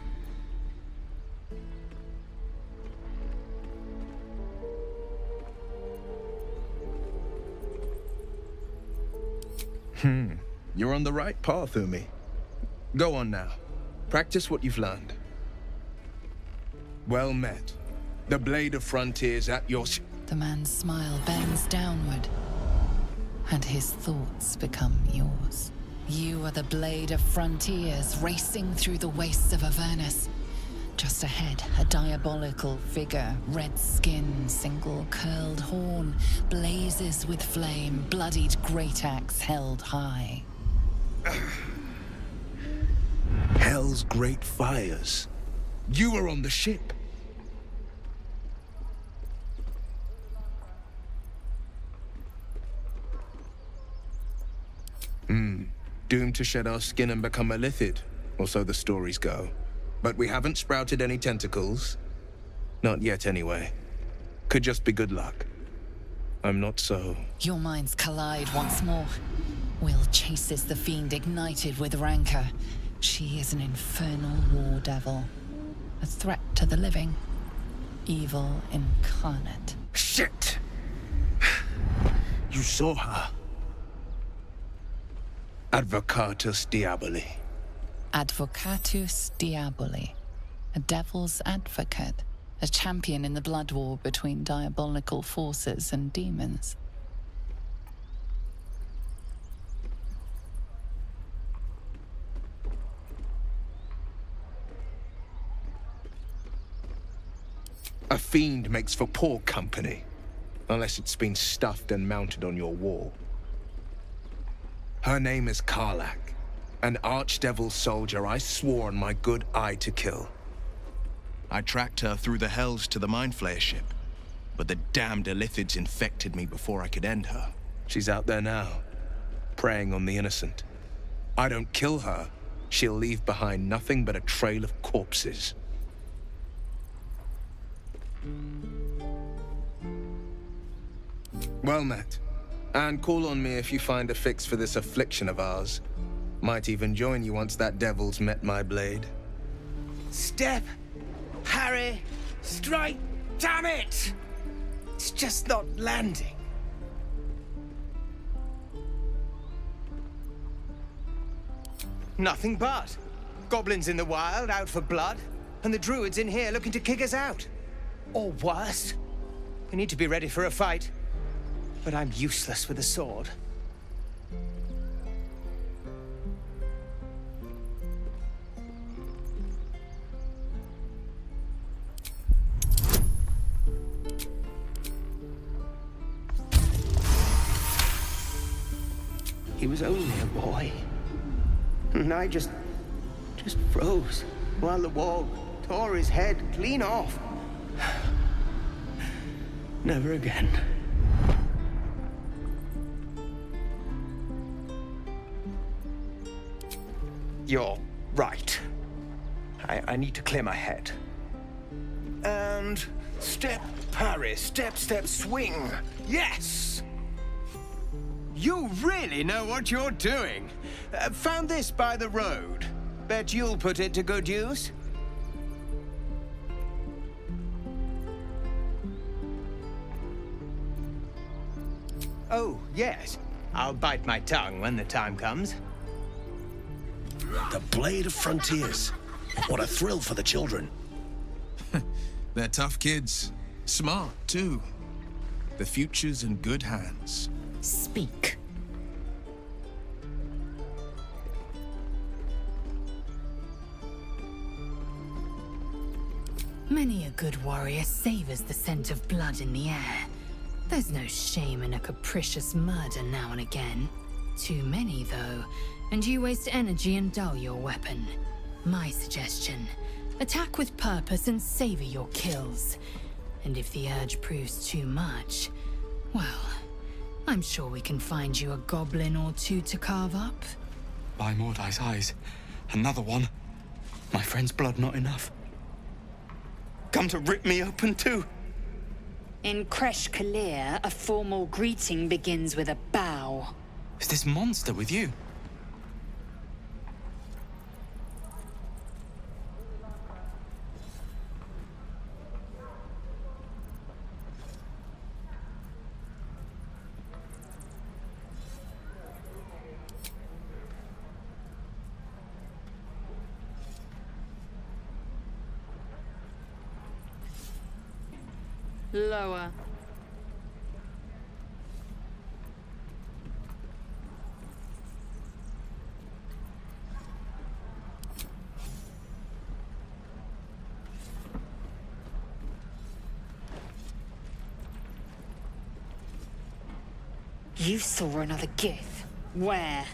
You're on the right path, Umi. Go on now. Practice what you've learned. Well met. The Blade of Frontiers at your... The man's smile bends downward, and his thoughts become yours. You are the Blade of Frontiers, racing through the wastes of Avernus. Just ahead, a diabolical figure, red skin, single curled horn, blazes with flame, bloodied great axe held high. Hell's great fires. You were on the ship. Doomed to shed our skin and become a lithid, or so the stories go. But we haven't sprouted any tentacles. Not yet, anyway. Could just be good luck. I'm not so... Your minds collide once more. Will chases the fiend ignited with rancor. She is an infernal war devil. A threat to the living. Evil incarnate. Shit! You saw her. Advocatus Diaboli. Advocatus Diaboli. A devil's advocate. A champion in the blood war between diabolical forces and demons. A fiend makes for poor company, unless it's been stuffed and mounted on your wall. Her name is Karlach, an archdevil soldier I swore on my good eye to kill. I tracked her through the hells to the Mindflayer ship, but the damned Illithids infected me before I could end her. She's out there now, preying on the innocent. I don't kill her, she'll leave behind nothing but a trail of corpses. Well met. And call on me if you find a fix for this affliction of ours. Might even join you once that devil's met my blade. Step, parry, strike, damn it! It's just not landing. Nothing but. Goblins in the wild, out for blood, and the druids in here looking to kick us out. Or worse. We need to be ready for a fight, but I'm useless with a sword. He was only a boy. And I just froze while the wall tore his head clean off. Never again. You're right. I need to clear my head. And step, parry, step, swing. Yes! You really know what you're doing. Found this by the road. Bet you'll put it to good use. Oh, yes. I'll bite my tongue when the time comes. The Blade of Frontiers. What a thrill for the children. They're tough kids. Smart, too. The future's in good hands. Speak. Many a good warrior savors the scent of blood in the air. There's no shame in a capricious murder now and again. Too many, though, and you waste energy and dull your weapon. My suggestion, attack with purpose and savor your kills. And if the urge proves too much, well, I'm sure we can find you a goblin or two to carve up. By Mordai's eyes, another one. My friend's blood not enough. Come to rip me open too. In Creche, a formal greeting begins with a bow. Is this monster with you? Lower. You saw another Gith. Where?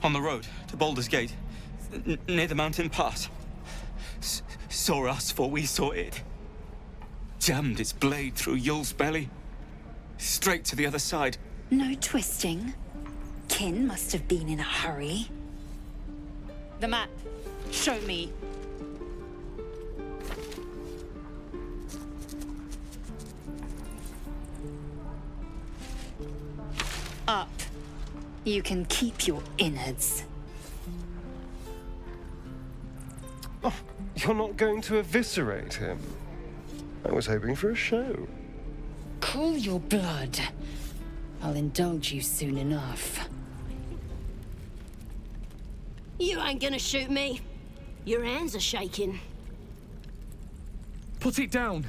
On the road to Baldur's Gate, near the mountain pass. Saw us before we saw it. Jammed its blade through Yul's belly. Straight to the other side. No twisting. Kin must have been in a hurry. The map. Show me. Up. You can keep your innards. Oh, you're not going to eviscerate him? I was hoping for a show. Cool your blood. I'll indulge you soon enough. You ain't gonna shoot me. Your hands are shaking. Put it down.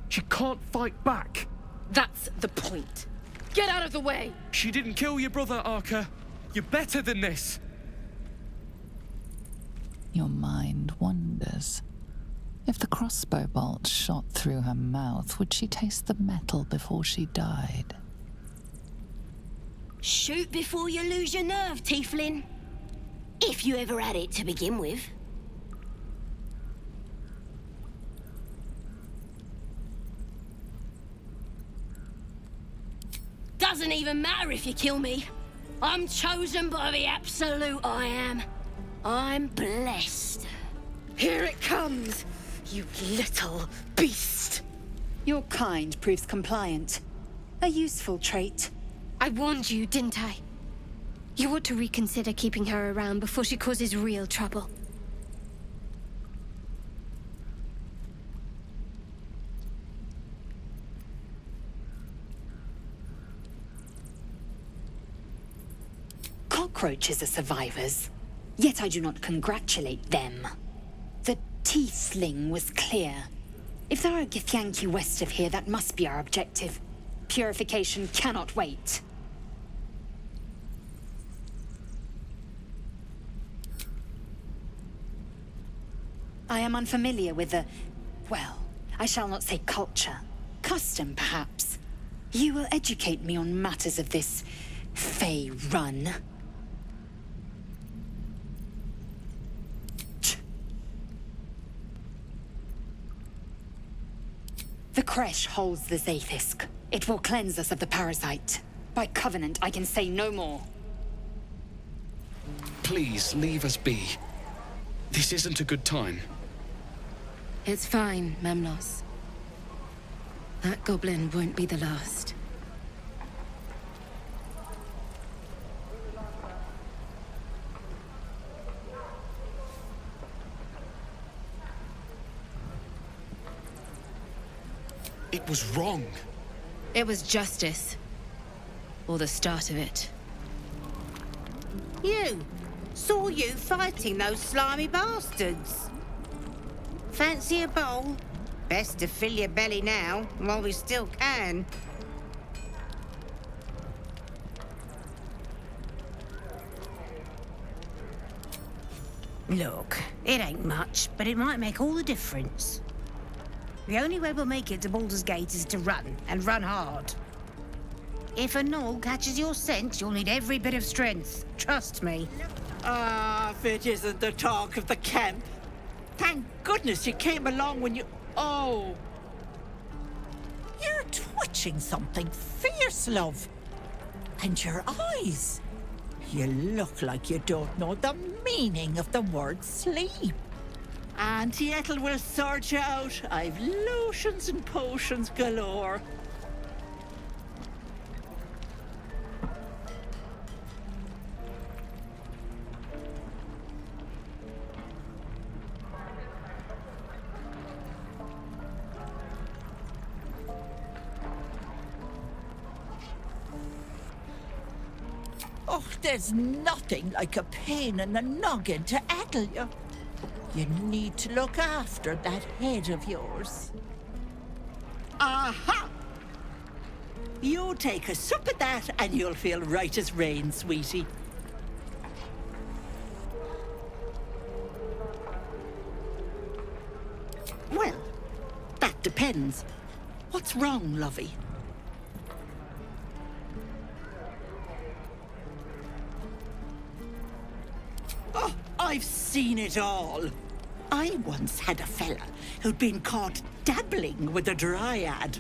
She can't fight back. That's the point. Get out of the way! She didn't kill your brother, Arca. You're better than this. Your mind wanders. If the crossbow bolt shot through her mouth, would she taste the metal before she died? Shoot before you lose your nerve, Tiefling. If you ever had it to begin with. Doesn't even matter if you kill me. I'm chosen by the Absolute, I am. I'm blessed. Here it comes, you little beast. Your kind proves compliant. A useful trait. I warned you, didn't I? You ought to reconsider keeping her around before she causes real trouble. cockroaches are survivors. Yet I do not congratulate them. The tiefling was clear. If there are Githyanki west of here, that must be our objective. Purification cannot wait. I am unfamiliar with the... well, I shall not say culture. Custom, perhaps. You will educate me on matters of this... Fey run. The Creche holds the Zaithisk. It will cleanse us of the parasite. By covenant, I can say no more. Please, leave us be. This isn't a good time. It's fine, Memlos. That goblin won't be the last. It was wrong. It was justice. Or the start of it. You! Saw you fighting those slimy bastards. Fancy a bowl? Best to fill your belly now, while we still can. Look, it ain't much, but it might make all the difference. The only way we'll make it to Baldur's Gate is to run, and run hard. If a gnoll catches your scent, you'll need every bit of strength. Trust me. Ah, if it isn't the talk of the camp. Thank goodness you came along when you... Oh. You're twitching something fierce, love. And your eyes. You look like you don't know the meaning of the word sleep. Auntie Ethel will sort you out. I've lotions and potions galore. Oh, there's nothing like a pain in the noggin to addle you. You need to look after that head of yours. Aha! You take a sup at that and you'll feel right as rain, sweetie. Well, that depends. What's wrong, lovey? Oh, I've seen it all. I once had a fella who'd been caught dabbling with a dryad.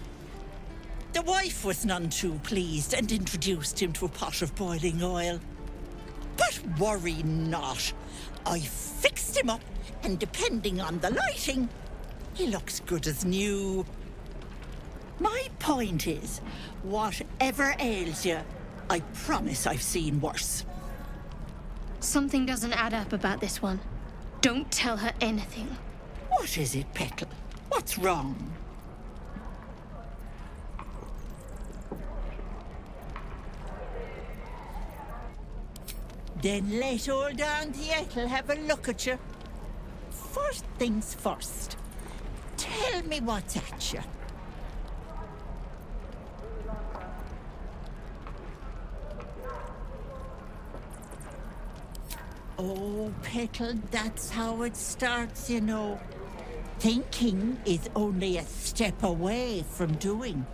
The wife was none too pleased and introduced him to a pot of boiling oil. But worry not. I fixed him up, and depending on the lighting, he looks good as new. My point is, whatever ails you, I promise I've seen worse. Something doesn't add up about this one. Don't tell her anything. What is it, Petal? What's wrong? Then let old Auntie Ethel have a look at you. First things first. Tell me what's at you. Oh, Petal, that's how it starts, you know. Thinking is only a step away from doing.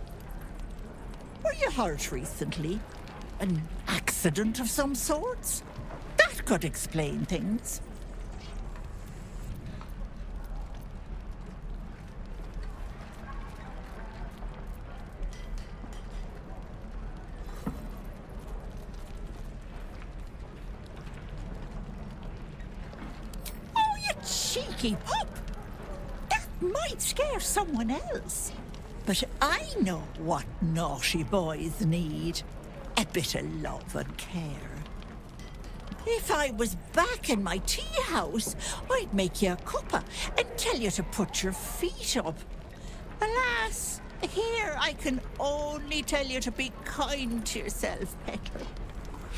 Were you hurt recently? An accident of some sorts? That could explain things. Oh, you cheeky pup! That might scare someone else. But I know what naughty boys need. A bit of love and care. If I was back in my tea house, I'd make you a cuppa and tell you to put your feet up. Alas, here I can only tell you to be kind to yourself, Petal.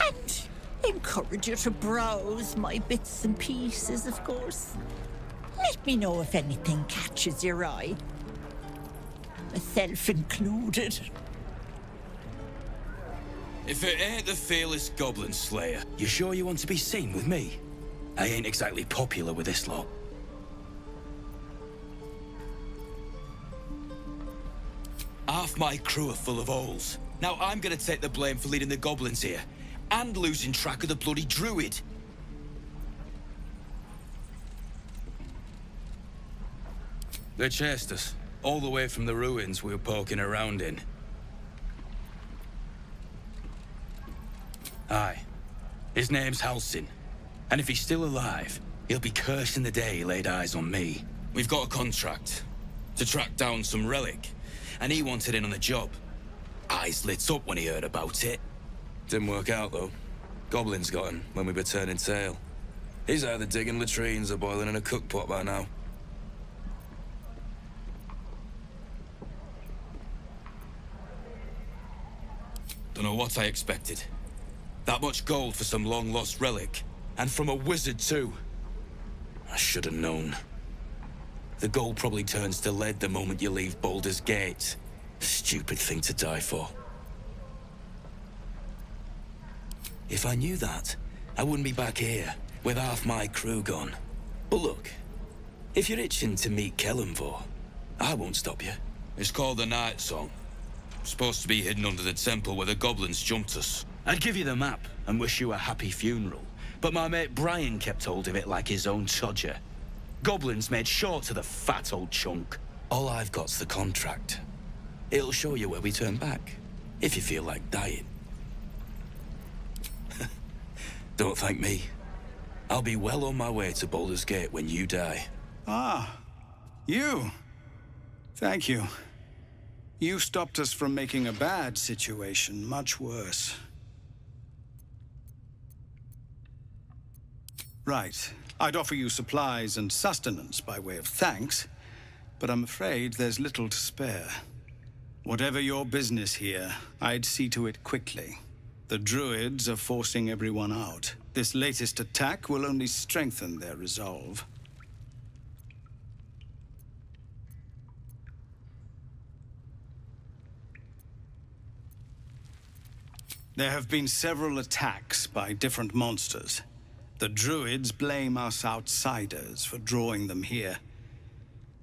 And Encourage you to browse my bits and pieces, of course. Let me know if anything catches your eye. Myself included. If it ain't the fearless Goblin Slayer, you sure you want to be seen with me? I ain't exactly popular with this lot. Half my crew are full of holes. Now I'm gonna take the blame for leading the goblins here, and losing track of the bloody druid. They chased us, all the way from the ruins we were poking around in. Aye. His name's Halsin. And if he's still alive, he'll be cursing the day he laid eyes on me. We've got a contract to track down some relic, and he wanted in on the job. Eyes lit up when he heard about it. Didn't work out, though. Goblins got him when we were turning tail. He's either digging latrines or boiling in a cookpot by now. Don't know what I expected. That much gold for some long-lost relic. And from a wizard, too. I should have known. The gold probably turns to lead the moment you leave Baldur's Gate. Stupid thing to die for. If I knew that, I wouldn't be back here, with half my crew gone. But look, if you're itching to meet Kellenvor, I won't stop you. It's called the Night Song. Supposed to be hidden under the temple where the goblins jumped us. I'd give you the map and wish you a happy funeral, but my mate Brian kept hold of it like his own Todger. Goblins made sure to the fat old chunk. All I've got's the contract. It'll show you where we turn back, if you feel like dying. Don't thank me. I'll be well on my way to Baldur's Gate when you die. Ah, you. Thank you. You stopped us from making a bad situation much worse. Right. I'd offer you supplies and sustenance by way of thanks, but I'm afraid there's little to spare. Whatever your business here, I'd see to it quickly. The druids are forcing everyone out. This latest attack will only strengthen their resolve. There have been several attacks by different monsters. The druids blame us outsiders for drawing them here.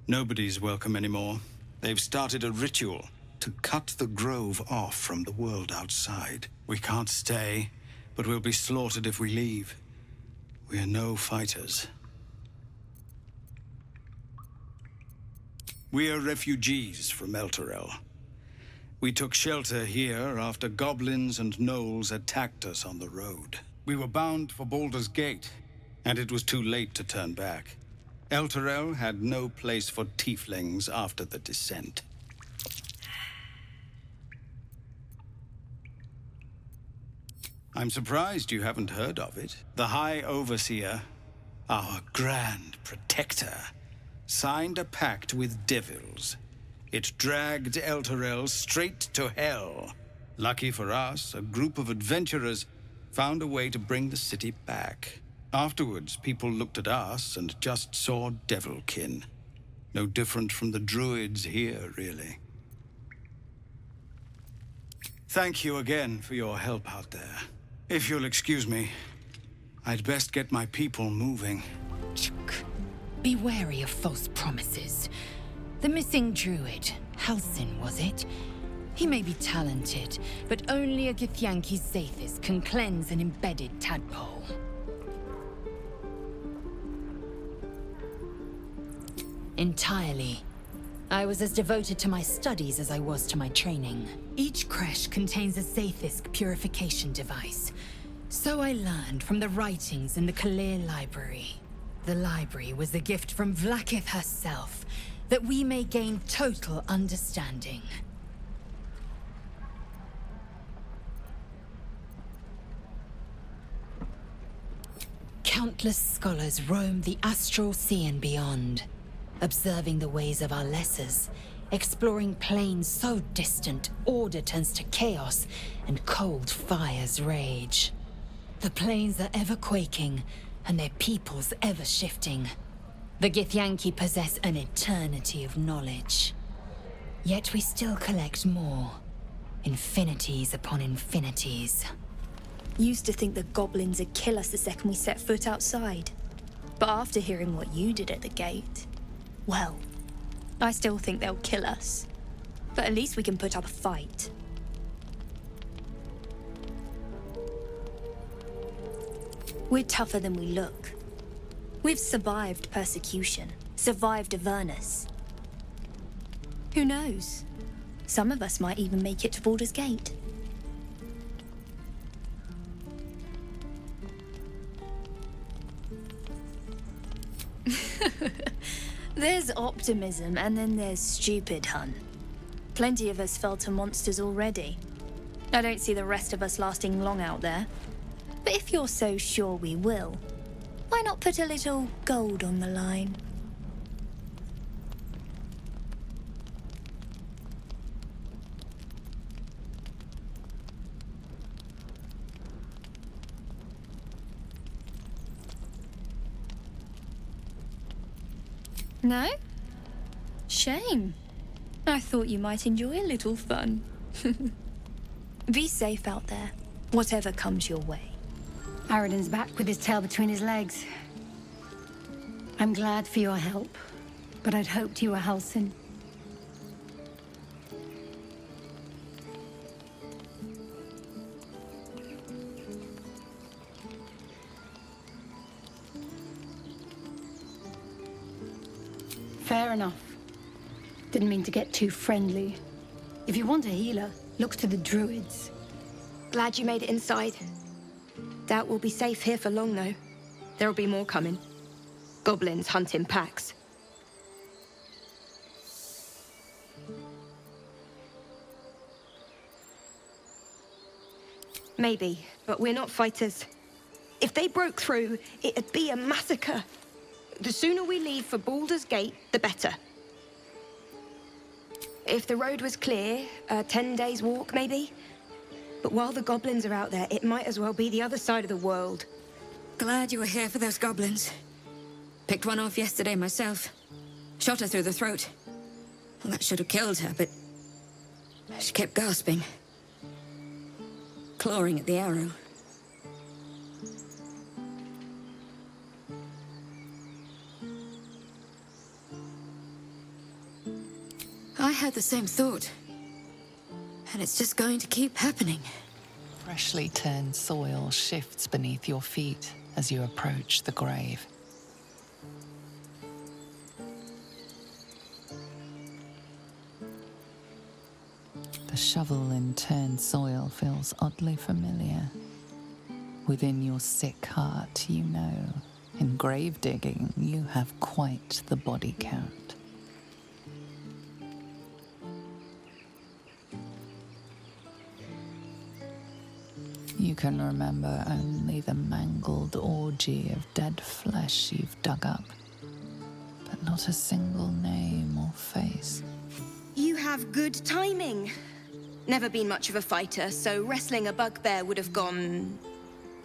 Nobody's welcome anymore. They've started a ritual to cut the grove off from the world outside. We can't stay, but we'll be slaughtered if we leave. We're no fighters. We're refugees from Elturel. We took shelter here after goblins and gnolls attacked us on the road. We were bound for Baldur's Gate, and it was too late to turn back. Elturel had no place for tieflings after the descent. I'm surprised you haven't heard of it. The High Overseer, our Grand Protector, signed a pact with devils. It dragged Elturel straight to hell. Lucky for us, a group of adventurers found a way to bring the city back. Afterwards, people looked at us and just saw devilkin. No different from the druids here, really. Thank you again for your help out there. If you'll excuse me, I'd best get my people moving. Be wary of false promises. The missing druid, Halsin, was it? He may be talented, but only a Githyanki Zathis can cleanse an embedded tadpole. Entirely. I was as devoted to my studies as I was to my training. Each Creche contains a Zathisk purification device. So I learned from the writings in the Kalir Library. The library was a gift from Vlaakith herself, that we may gain total understanding. Countless scholars roam the astral sea and beyond, observing the ways of our lessers, exploring planes so distant order turns to chaos and cold fires rage. The plains are ever quaking, and their peoples ever shifting. The Githyanki possess an eternity of knowledge. Yet we still collect more. Infinities upon infinities. Used to think the goblins would kill us the second we set foot outside. But after hearing what you did at the gate, well, I still think they'll kill us. But at least we can put up a fight. We're tougher than we look. We've survived persecution, survived Avernus. Who knows? Some of us might even make it to Baldur's Gate. There's optimism, and then there's stupid, hun. Plenty of us fell to monsters already. I don't see the rest of us lasting long out there. But if you're so sure we will, why not put a little gold on the line? No? Shame. I thought you might enjoy a little fun. Be safe out there, whatever comes your way. Aradin's back with his tail between his legs. I'm glad for your help, but I'd hoped you were Halsin. Fair enough. Didn't mean to get too friendly. If you want a healer, look to the druids. Glad you made it inside. Doubt we'll be safe here for long, though. There'll be more coming. Goblins hunt in packs. Maybe, but we're not fighters. If they broke through, it'd be a massacre. The sooner we leave for Baldur's Gate, the better. If the road was clear, a 10 days walk, maybe? But while the goblins are out there, it might as well be the other side of the world. Glad you were here for those goblins. Picked one off yesterday myself. Shot her through the throat. Well, that should have killed her, but she kept gasping. Clawing at the arrow. I had the same thought. And it's just going to keep happening. Freshly turned soil shifts beneath your feet as you approach the grave. The shovel in turned soil feels oddly familiar. Within your sick heart, you know, in grave digging, you have quite the body count. You can remember only the mangled orgy of dead flesh you've dug up, but not a single name or face. You have good timing. Never been much of a fighter, so wrestling a bugbear would have gone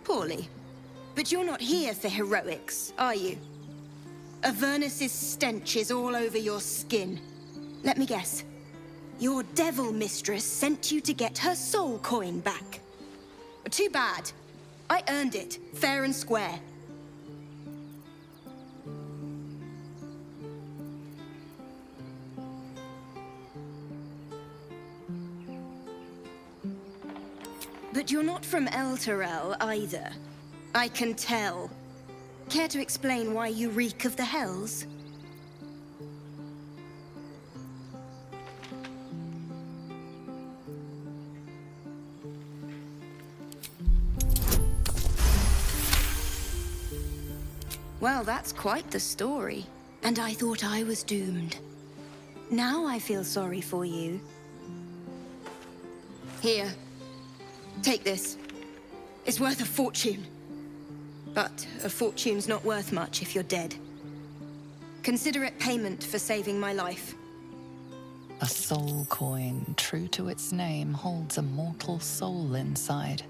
poorly. But you're not here for heroics, are you? Avernus's stench is all over your skin. Let me guess. Your devil mistress sent you to get her soul coin back. Too bad. I earned it, fair and square. But you're not from Elturel either. I can tell. Care to explain why you reek of the Hells? Well, that's quite the story. And I thought I was doomed. Now I feel sorry for you. Here. Take this. It's worth a fortune. But a fortune's not worth much if you're dead. Consider it payment for saving my life. A soul coin, true to its name, holds a mortal soul inside.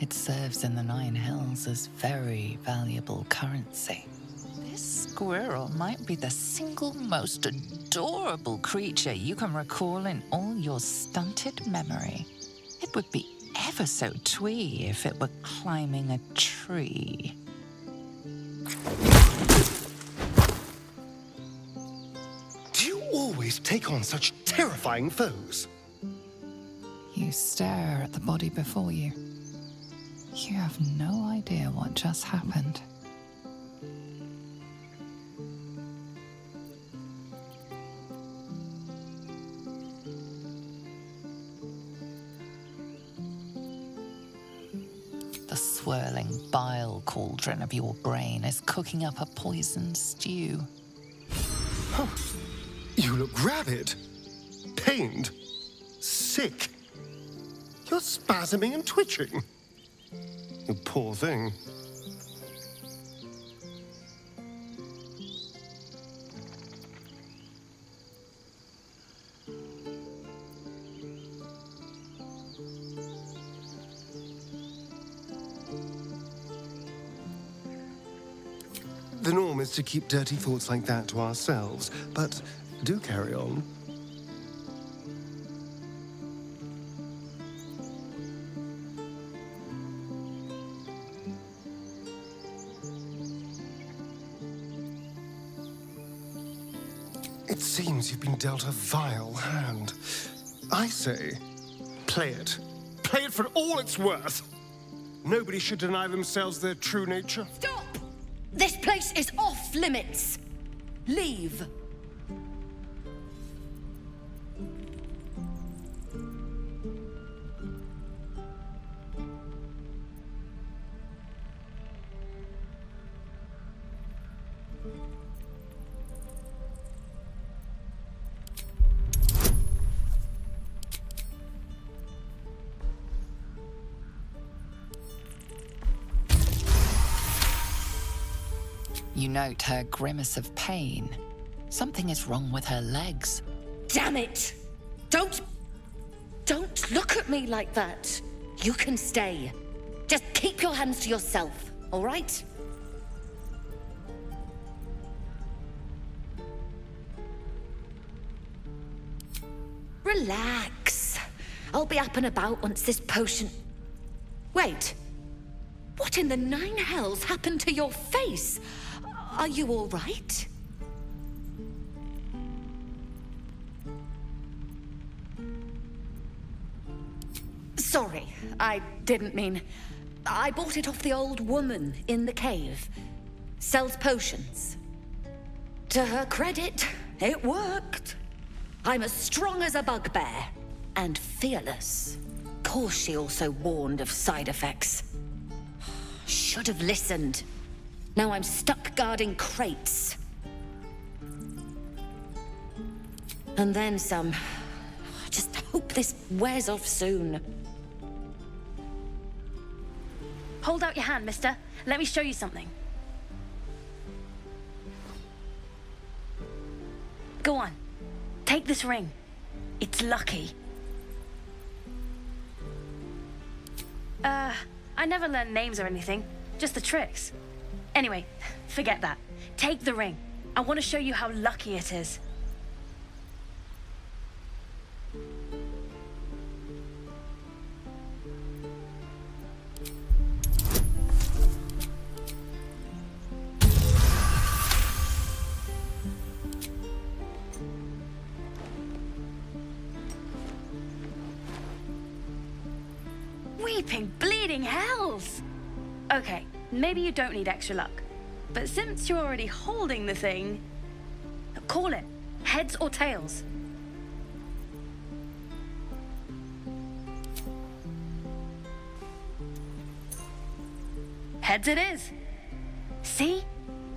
It serves in the Nine Hells as very valuable currency. This squirrel might be the single most adorable creature you can recall in all your stunted memory. It would be ever so twee if it were climbing a tree. Do you always take on such terrifying foes? You stare at the body before you. You have no idea what just happened. The swirling bile cauldron of your brain is cooking up a poisoned stew. Huh. You look rabid, pained, sick. You're spasming and twitching. You poor thing. The norm is to keep dirty thoughts like that to ourselves, but do carry on. It seems you've been dealt a vile hand. I say, play it. Play it for all it's worth. Nobody should deny themselves their true nature. Stop! This place is off limits. Leave. You note her grimace of pain. Something is wrong with her legs. Damn it! Don't look at me like that. You can stay. Just keep your hands to yourself, all right? Relax. I'll be up and about once this potion... Wait. What in the nine hells happened to your face? Are you all right? Sorry, I didn't mean... I bought it off the old woman in the cave. Sells potions. To her credit, it worked. I'm as strong as a bugbear. And fearless. Course she also warned of side effects. Should have listened. Now I'm stuck guarding crates. And then some. I just hope this wears off soon. Hold out your hand, mister. Let me show you something. Go on. Take this ring. It's lucky. I never learned names or anything. Just the tricks. Anyway, forget that. Take the ring. I want to show you how lucky it is. Weeping, bleeding hells! Okay, maybe you don't need extra luck. But since you're already holding the thing... Call it. Heads or tails. Heads it is. See?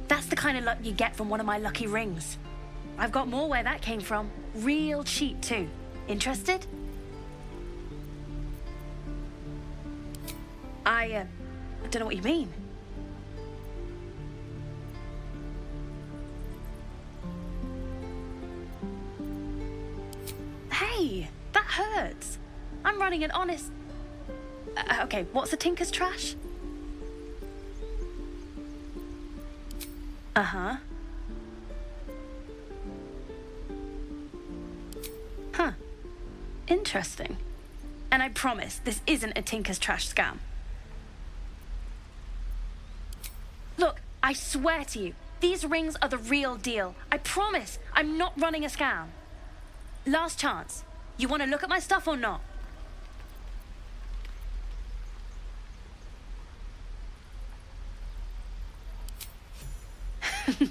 That's the kind of luck you get from one of my lucky rings. I've got more where that came from. Real cheap, too. Interested? I don't know what you mean. Hey, that hurts. I'm running an honest... Okay, what's a tinker's trash? Uh-huh. Huh. Interesting. And I promise, this isn't a tinker's trash scam. Look, I swear to you, these rings are the real deal. I promise, I'm not running a scam. Last chance. You want to look at my stuff or not?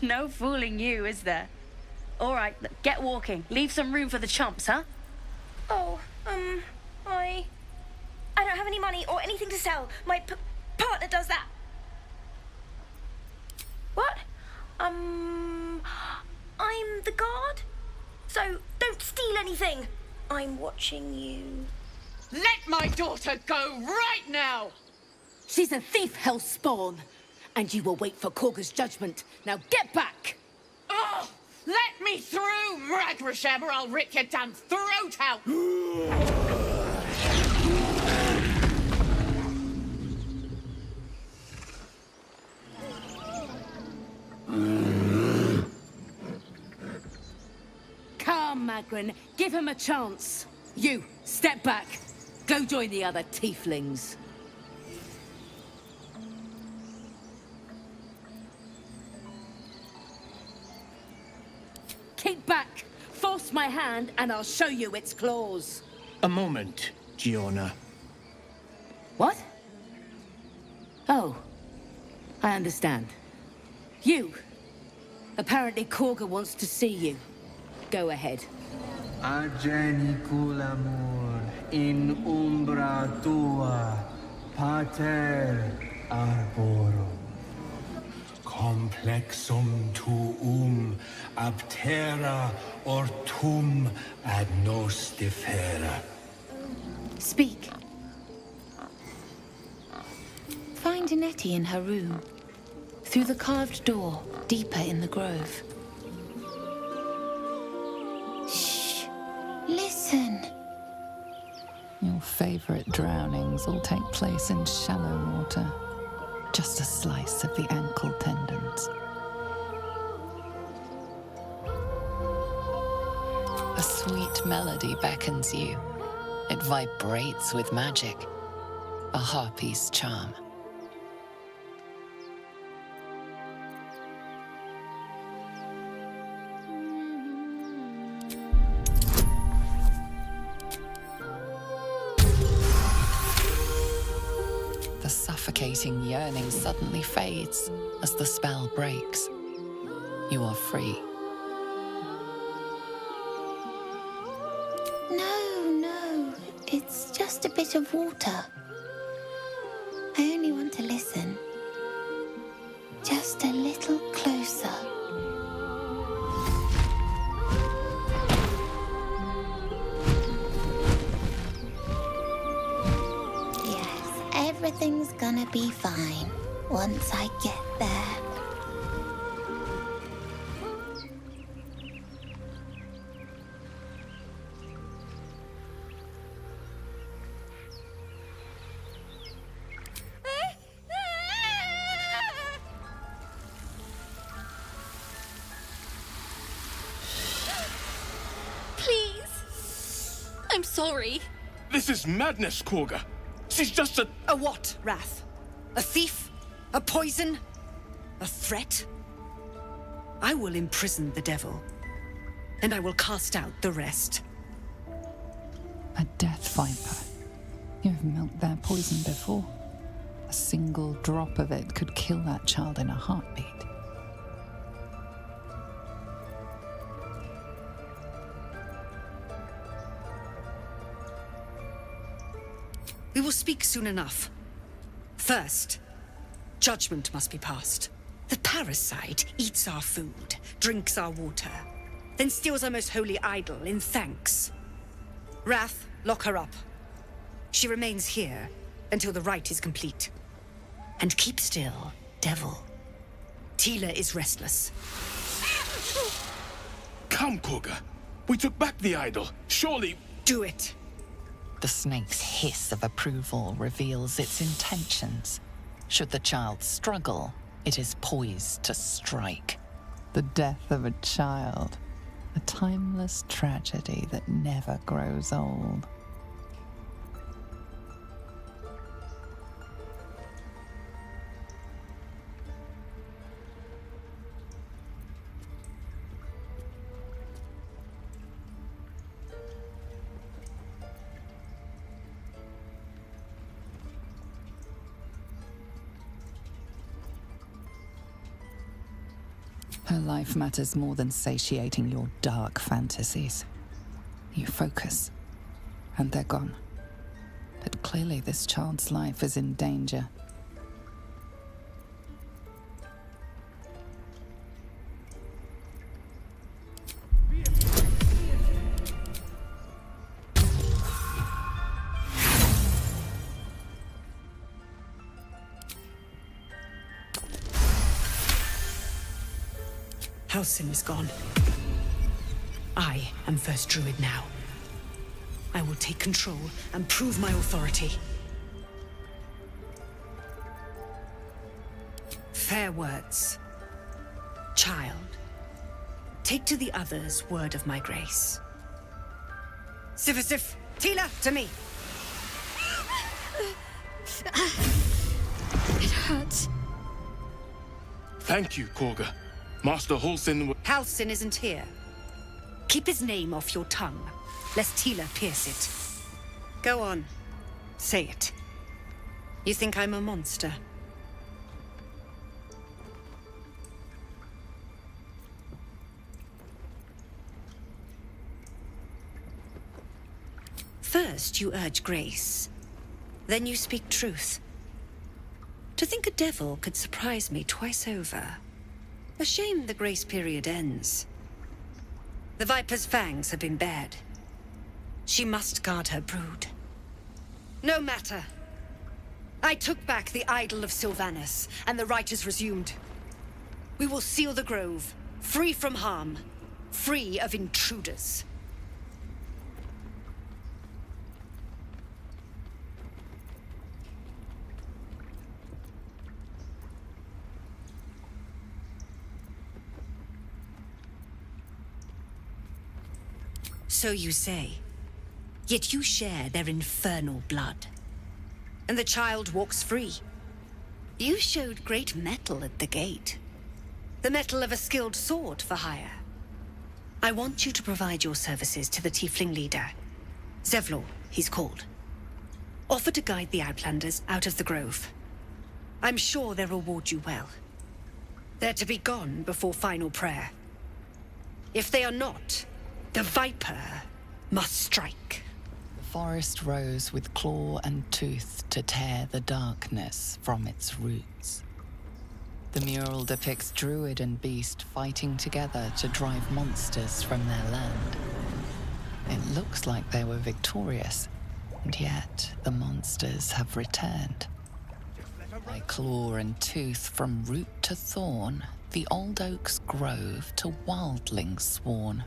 No fooling you, is there? All right, get walking. Leave some room for the chumps, huh? Oh, I don't have any money or anything to sell. My partner does that. What? I'm the guard. So don't steal anything. I'm watching you. Let my daughter go right now! She's a thief, hellspawn. And you will wait for Korga's judgment. Now get back! Oh! Let me through, Mragrasham, or I'll rip your damn throat out! Come, Magrin. Give him a chance. You, step back. Go join the other tieflings. Keep back. Force my hand and I'll show you its claws. A moment, Giona. What? Oh. I understand. You. Apparently Korga wants to see you. Go ahead. Agenicul amor in umbra tua, pater arborum. Complexum tuum aptera ortum ad nos defera. Speak. Find Nettie in her room. Through the carved door, deeper in the grove. Shh. Listen. Your favorite drownings all take place in shallow water. Just a slice of the ankle tendons. A sweet melody beckons you. It vibrates with magic. A harpy's charm. The suffocating yearning suddenly fades as the spell breaks. You are free. No. It's just a bit of water. I only want to listen. Just a little closer. Yes, everything's gonna be fine once I get there. Please. I'm sorry. This is madness, Korga. She's just a... A what, Wrath? A thief? A poison? A threat? I will imprison the devil, and I will cast out the rest. A death viper. You have milked their poison before. A single drop of it could kill that child in a heartbeat. We will speak soon enough. First, judgment must be passed. The parasite eats our food, drinks our water, then steals our most holy idol in thanks. Wrath, lock her up. She remains here until the rite is complete. And keep still, devil. Tila is restless. Come, Korga. We took back the idol. Surely... Do it. The snake's hiss of approval reveals its intentions. Should the child struggle, it is poised to strike. The death of a child, a timeless tragedy that never grows old. Her life matters more than satiating your dark fantasies. You focus, and they're gone. But clearly this child's life is in danger. Halsin is gone. I am first druid now. I will take control and prove my authority. Fair words. Child, take to the others word of my grace. Sif, Tila, to me! It hurts. Thank you, Korga. Master Halsin... Halsin isn't here. Keep his name off your tongue, lest Tila pierce it. Go on. Say it. You think I'm a monster? First, you urge grace. Then you speak truth. To think a devil could surprise me twice over. A shame the grace period ends. The Viper's fangs have been bared. She must guard her brood. No matter. I took back the idol of Sylvanas, and the rite is resumed. We will seal the grove, free from harm, free of intruders. So you say. Yet you share their infernal blood. And the child walks free. You showed great mettle at the gate. The mettle of a skilled sword for hire. I want you to provide your services to the tiefling leader. Zevlor, he's called. Offer to guide the Outlanders out of the grove. I'm sure they'll reward you well. They're to be gone before final prayer. If they are not, the Viper must strike. The forest rose with claw and tooth to tear the darkness from its roots. The mural depicts druid and beast fighting together to drive monsters from their land. It looks like they were victorious, and yet the monsters have returned. By claw and tooth from root to thorn, the old oak's grove to wildlings sworn.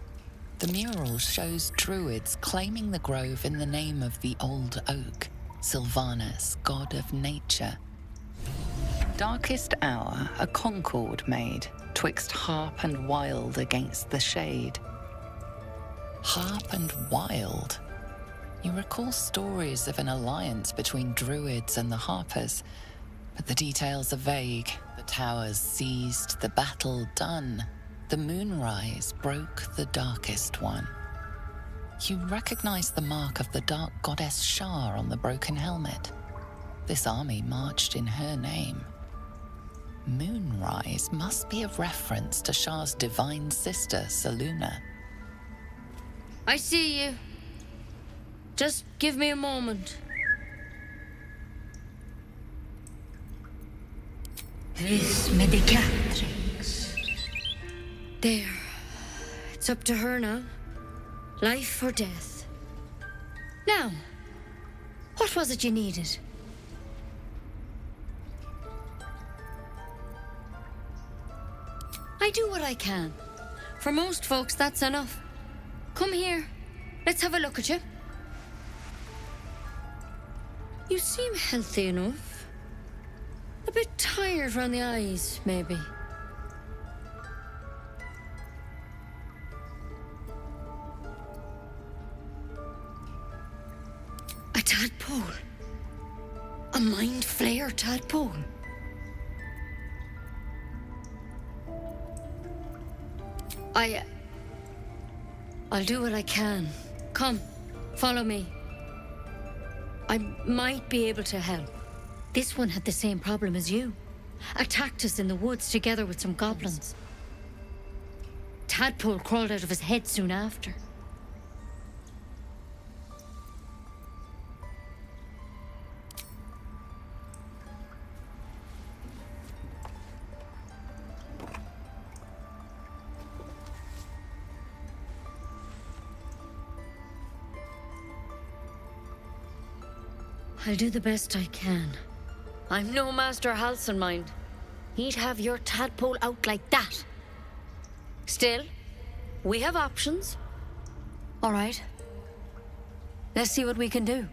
The mural shows druids claiming the grove in the name of the old oak, Sylvanas, god of nature. Darkest hour, a concord made, twixt harp and wild against the shade. Harp and wild? You recall stories of an alliance between druids and the harpers, but the details are vague. The towers seized, the battle done. The moonrise broke the darkest one. You recognize the mark of the dark goddess Shar on the broken helmet. This army marched in her name. Moonrise must be a reference to Shar's divine sister, Selûne. I see you. Just give me a moment. Vis medicatrix. There. It's up to her now. Life or death. Now, what was it you needed? I do what I can. For most folks, that's enough. Come here. Let's have a look at you. You seem healthy enough. A bit tired round the eyes, maybe. A tadpole. A mind flayer tadpole. I'll do what I can. Come, follow me. I might be able to help. This one had the same problem as you. Attacked us in the woods together with some goblins. Tadpole crawled out of his head soon after. I'll do the best I can. I'm no Master Halsin, mind. He'd have your tadpole out like that. Still, we have options. All right. Let's see what we can do.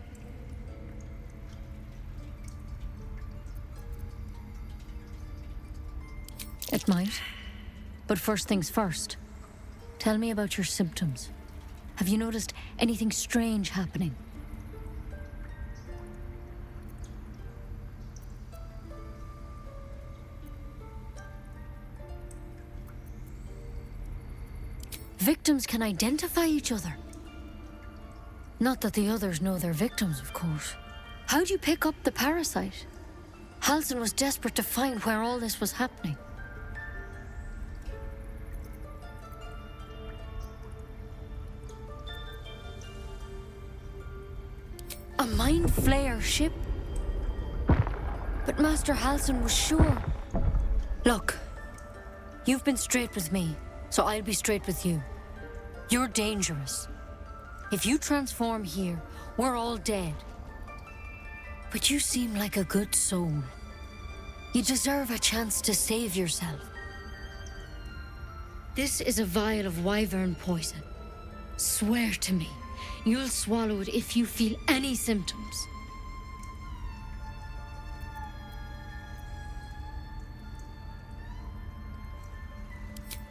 It might. But first things first. Tell me about your symptoms. Have you noticed anything strange happening? Victims can identify each other. Not that the others know they're victims, of course. How'd you pick up the parasite? Halsin was desperate to find where all this was happening. A mind flayer ship? But Master Halsin was sure. Look, you've been straight with me, so I'll be straight with you. You're dangerous. If you transform here, we're all dead. But you seem like a good soul. You deserve a chance to save yourself. This is a vial of wyvern poison. Swear to me, you'll swallow it if you feel any symptoms.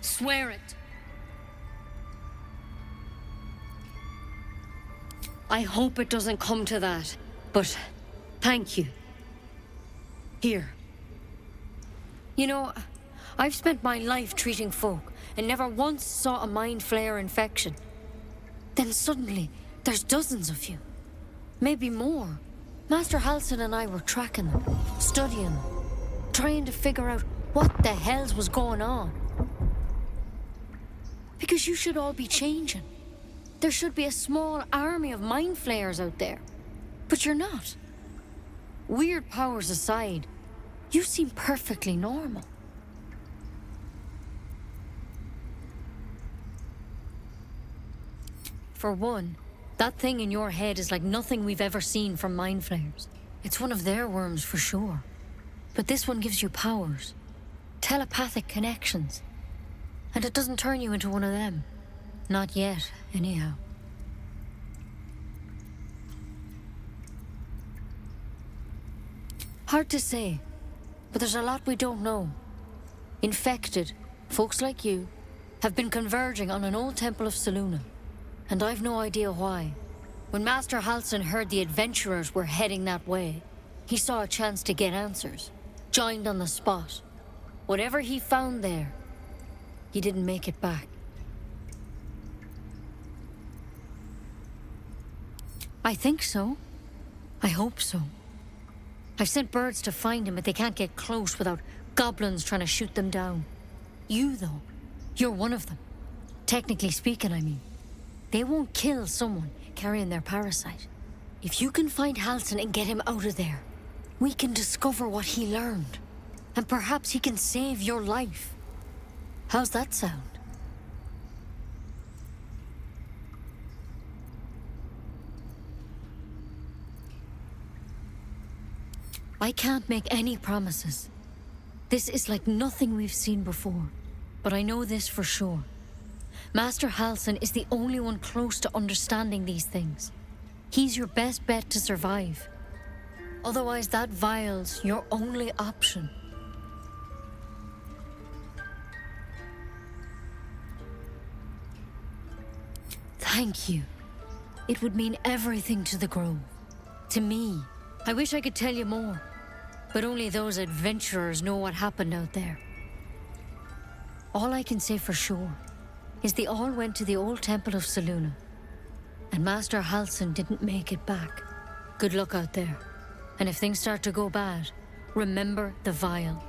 Swear it. I hope it doesn't come to that, but thank you. Here. You know, I've spent my life treating folk and never once saw a mind flayer infection. Then suddenly, there's dozens of you. Maybe more. Master Halsin and I were tracking them, studying them, trying to figure out what the hells was going on. Because you should all be changing. There should be a small army of mind flayers out there. But you're not. Weird powers aside, you seem perfectly normal. For one, that thing in your head is like nothing we've ever seen from mind flayers. It's one of their worms for sure. But this one gives you powers. Telepathic connections. And it doesn't turn you into one of them. Not yet, anyhow. Hard to say, but there's a lot we don't know. Infected, folks like you, have been converging on an old temple of Selûne, and I've no idea why. When Master Halsin heard the adventurers were heading that way, he saw a chance to get answers, joined on the spot. Whatever he found there, he didn't make it back. I think so. I hope so. I've sent birds to find him, but they can't get close without goblins trying to shoot them down. You, though, you're one of them. Technically speaking, I mean. They won't kill someone carrying their parasite. If you can find Halsin and get him out of there, we can discover what he learned. And perhaps he can save your life. How's that sound? I can't make any promises. This is like nothing we've seen before. But I know this for sure. Master Halsin is the only one close to understanding these things. He's your best bet to survive. Otherwise, that vial's your only option. Thank you. It would mean everything to the Grove. To me. I wish I could tell you more, but only those adventurers know what happened out there. All I can say for sure is they all went to the old temple of Selûne, and Master Halsin didn't make it back. Good luck out there. And if things start to go bad, remember the vial.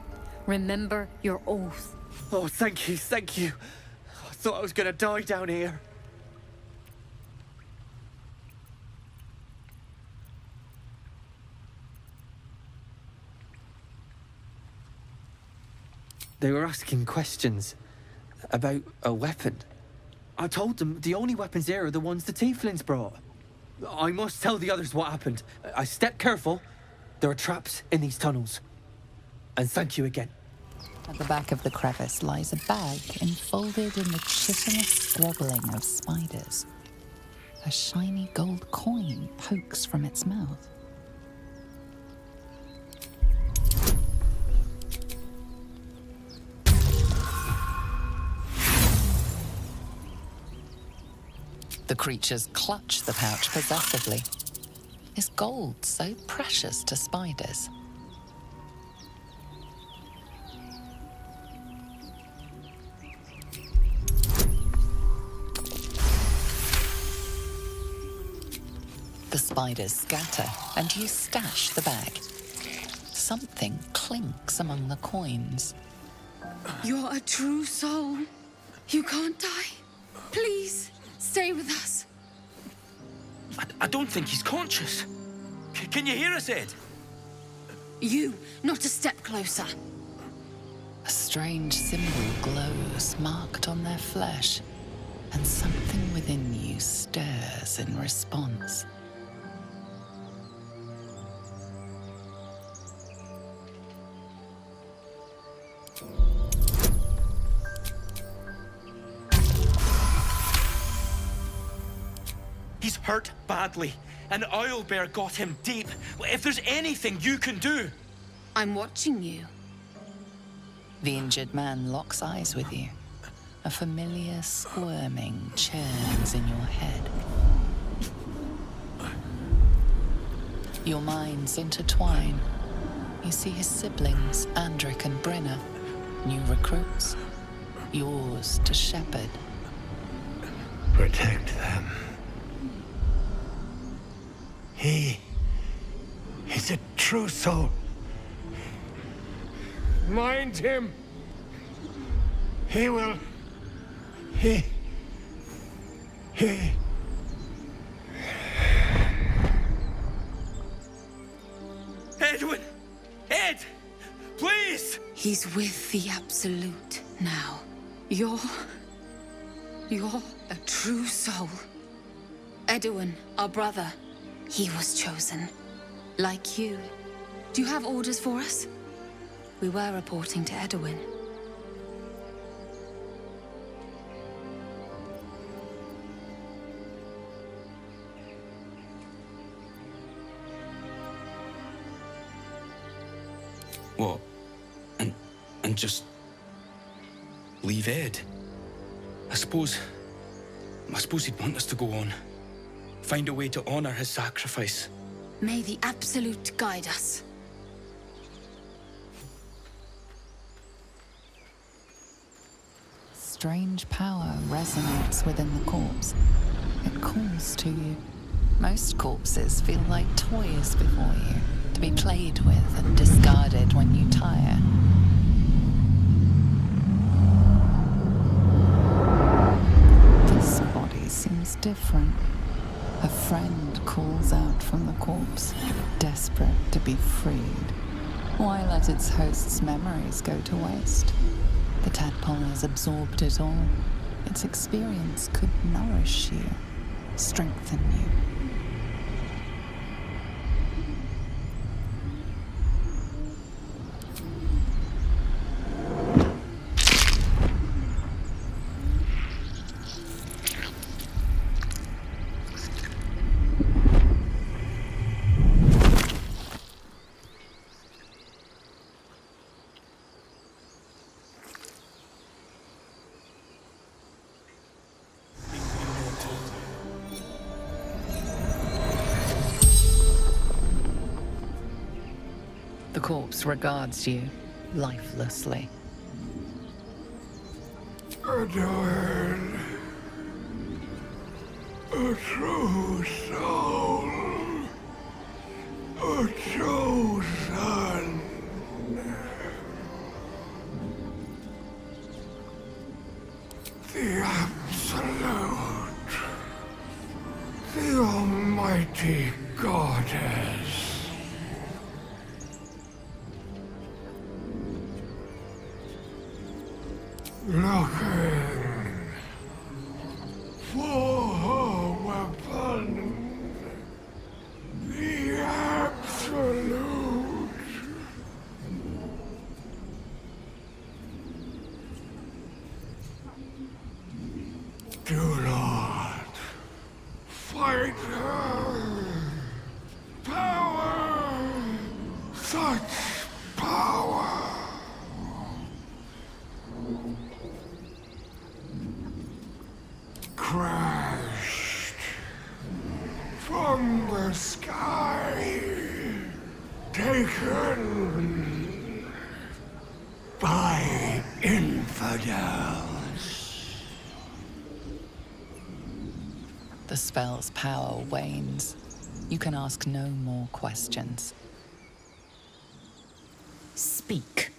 Remember your oath. Oh, thank you, thank you. I thought I was gonna die down here. They were asking questions about a weapon. I told them the only weapons here are the ones the Tieflings brought. I must tell the others what happened. I stepped careful. There are traps in these tunnels. And thank you again. At the back of the crevice lies a bag enfolded in the chitinous squabbling of spiders. A shiny gold coin pokes from its mouth. The creatures clutch the pouch possessively. Is gold so precious to spiders? The spiders scatter, and you stash the bag. Something clinks among the coins. You're a true soul. You can't die. Please, stay with us. I don't think he's conscious. Can you hear us, Ed? You, not a step closer. A strange symbol glows, marked on their flesh, and something within you stirs in response. He's hurt badly. An owlbear got him deep. If there's anything you can do... I'm watching you. The injured man locks eyes with you. A familiar squirming churns in your head. Your minds intertwine. You see his siblings, Andric and Brenna, new recruits. Yours to shepherd. Protect them. He's a true soul. Mind him. He will. He. Edwin! Ed! Please! He's with the Absolute now. You're a true soul. Edwin, our brother, he was chosen. Like you. Do you have orders for us? We were reporting to Edwin. What? And just... leave Ed? I suppose he'd want us to go on. Find a way to honor his sacrifice. May the Absolute guide us. Strange power resonates within the corpse. It calls to you. Most corpses feel like toys before you, to be played with and discarded when you tire. This body seems different. A friend calls out from the corpse, desperate to be freed. Why let its host's memories go to waste? The tadpole has absorbed it all. Its experience could nourish you, strengthen you. corpse regards you, lifelessly. Adored. A true soul. A chosen. The Absolute. The Almighty Goddess. Looking for her weapon. The Absolute. Do not fight her. Power. Such power. Crashed from the sky, taken by infidels. The spell's power wanes. You can ask no more questions. Speak.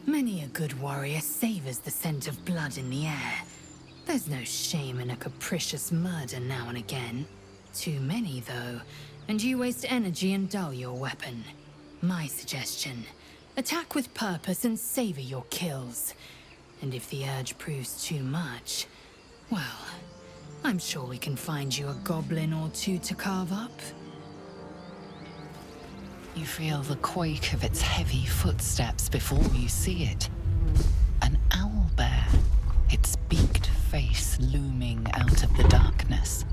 Many a good warrior savors the scent of blood in the air. There's no shame in a capricious murder now and again. Too many, though, and you waste energy and dull your weapon. My suggestion, attack with purpose and savor your kills. And if the urge proves too much, well, I'm sure we can find you a goblin or two to carve up. You feel the quake of its heavy footsteps before you see it. An owlbear, its beaked face looming out of the darkness.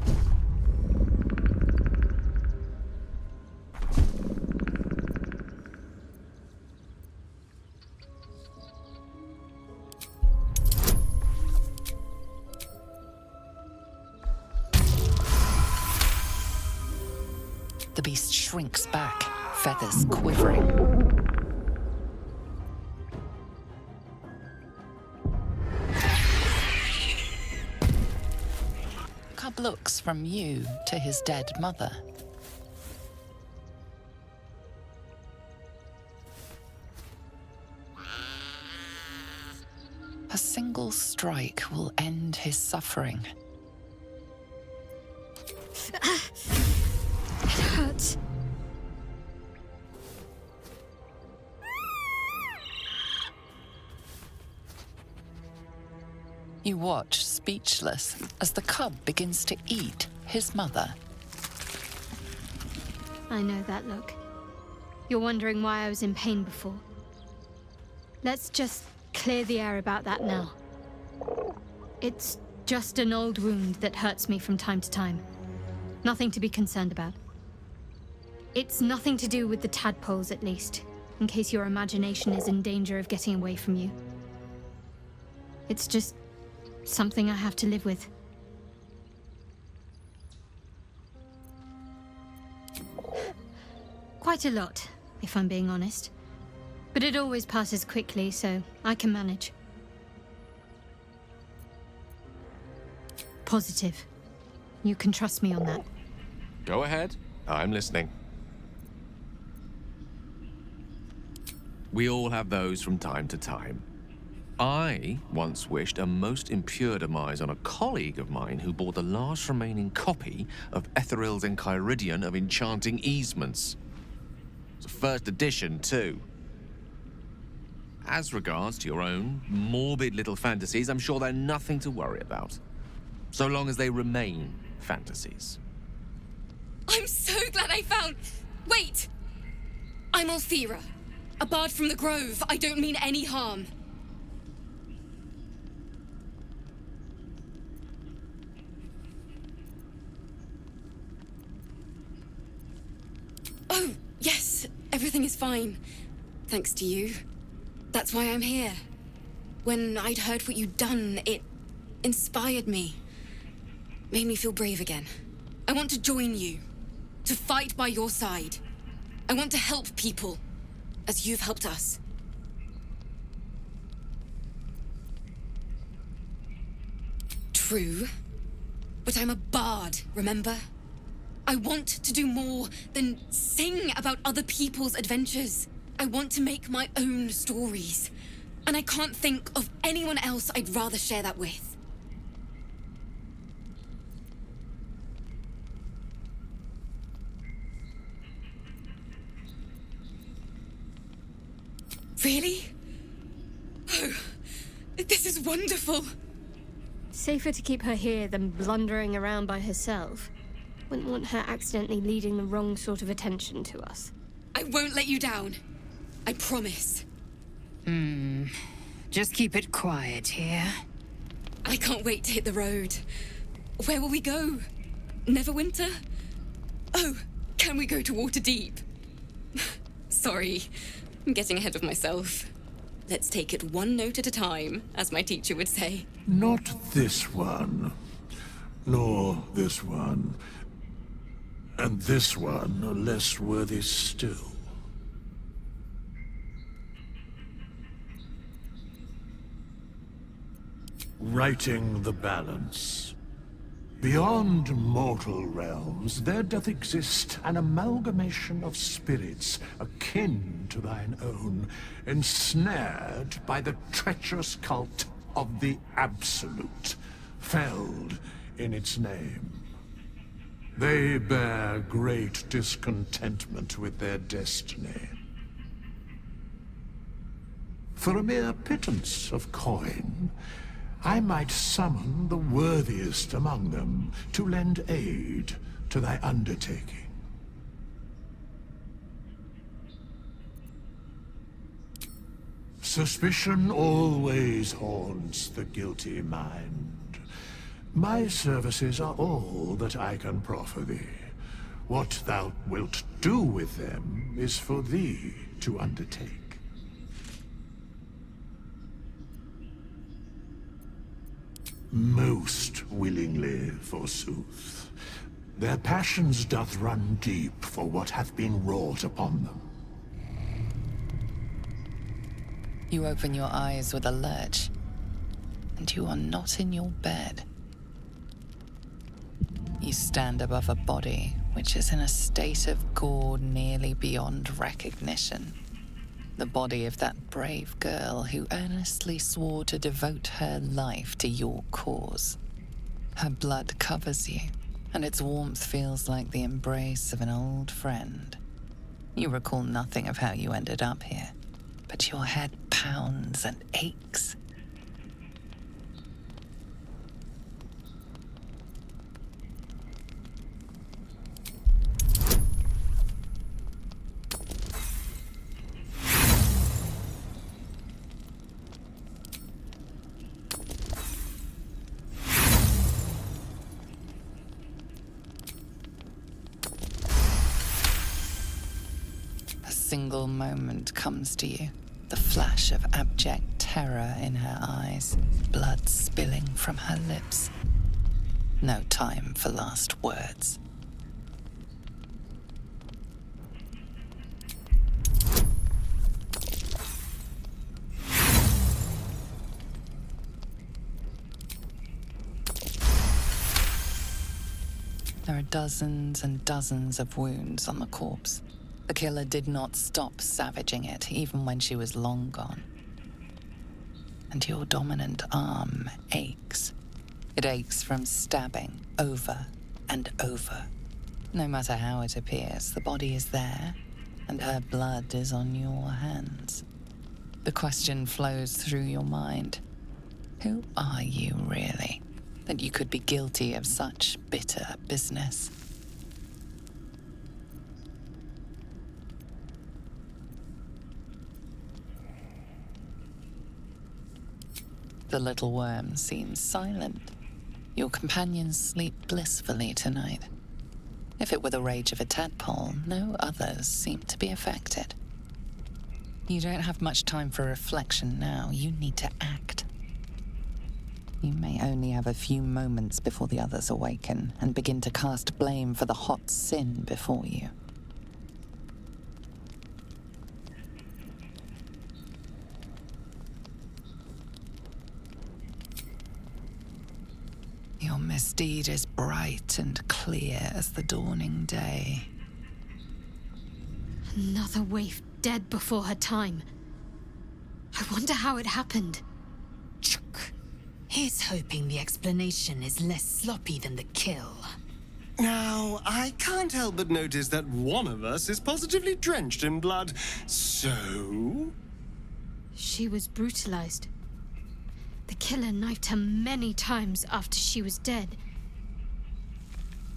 The beast shrinks back, feathers quivering. Cub looks from you to his dead mother. A single strike will end his suffering. It hurts. You watch, speechless, as the cub begins to eat his mother. I know that look. You're wondering why I was in pain before. Let's just clear the air about that now. It's just an old wound that hurts me from time to time. Nothing to be concerned about. It's nothing to do with the tadpoles, at least, in case your imagination is in danger of getting away from you. It's just something I have to live with. Quite a lot, if I'm being honest. But it always passes quickly, so I can manage. Positive. You can trust me on that. Go ahead. I'm listening. We all have those from time to time. I once wished a most impure demise on a colleague of mine who bought the last remaining copy of Etheril's Enchiridion of Enchanting Easements. It's a first edition, too. As regards to your own morbid little fantasies, I'm sure they're nothing to worry about. So long as they remain fantasies. I'm so glad I found... Wait! I'm Althera, a bard from the Grove. I don't mean any harm. Oh, yes, everything is fine. Thanks to you. That's why I'm here. When I'd heard what you'd done, it inspired me. Made me feel brave again. I want to join you, to fight by your side. I want to help people, as you've helped us. True, but I'm a bard, remember? I want to do more than sing about other people's adventures. I want to make my own stories, and I can't think of anyone else I'd rather share that with. Really? Oh, this is wonderful. Safer to keep her here than blundering around by herself. Wouldn't want her accidentally leading the wrong sort of attention to us. I won't let you down. I promise. Just keep it quiet here. I can't wait to hit the road. Where will we go? Neverwinter? Oh, can we go to Waterdeep? Sorry, I'm getting ahead of myself. Let's take it one note at a time, as my teacher would say. Not this one. Nor this one. And this one are less worthy still. Righting the balance. Beyond mortal realms, there doth exist an amalgamation of spirits akin to thine own, ensnared by the treacherous cult of the Absolute, felled in its name. They bear great discontentment with their destiny. For a mere pittance of coin, I might summon the worthiest among them to lend aid to thy undertaking. Suspicion always haunts the guilty mind. My services are all that I can proffer thee. What thou wilt do with them is for thee to undertake. Most willingly, forsooth. Their passions doth run deep for what hath been wrought upon them. You open your eyes with a lurch, and you are not in your bed. You stand above a body which is in a state of gore nearly beyond recognition. The body of that brave girl who earnestly swore to devote her life to your cause. Her blood covers you, and its warmth feels like the embrace of an old friend. You recall nothing of how you ended up here, but your head pounds and aches. Single moment comes to you, the flash of abject terror in her eyes, blood spilling from her lips. No time for last words. There are dozens and dozens of wounds on the corpse. The killer did not stop savaging it, even when she was long gone. And your dominant arm aches. It aches from stabbing over and over. No matter how it appears, the body is there, and her blood is on your hands. The question flows through your mind. Who are you, really, that you could be guilty of such bitter business? The little worm seems silent. Your companions sleep blissfully tonight. If it were the rage of a tadpole, no others seem to be affected. You don't have much time for reflection now. You need to act. You may only have a few moments before the others awaken and begin to cast blame for the hot sin before you. Your misdeed is bright and clear as the dawning day. Another waif dead before her time. I wonder how it happened. Here's hoping the explanation is less sloppy than the kill. Now, I can't help but notice that one of us is positively drenched in blood, so... She was brutalized. The killer knifed her many times after she was dead.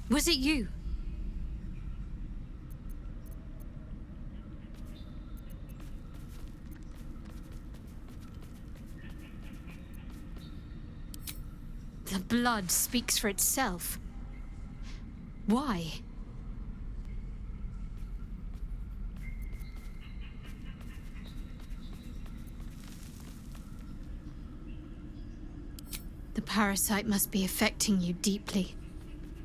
Was it you? The blood speaks for itself. Why? The parasite must be affecting you deeply.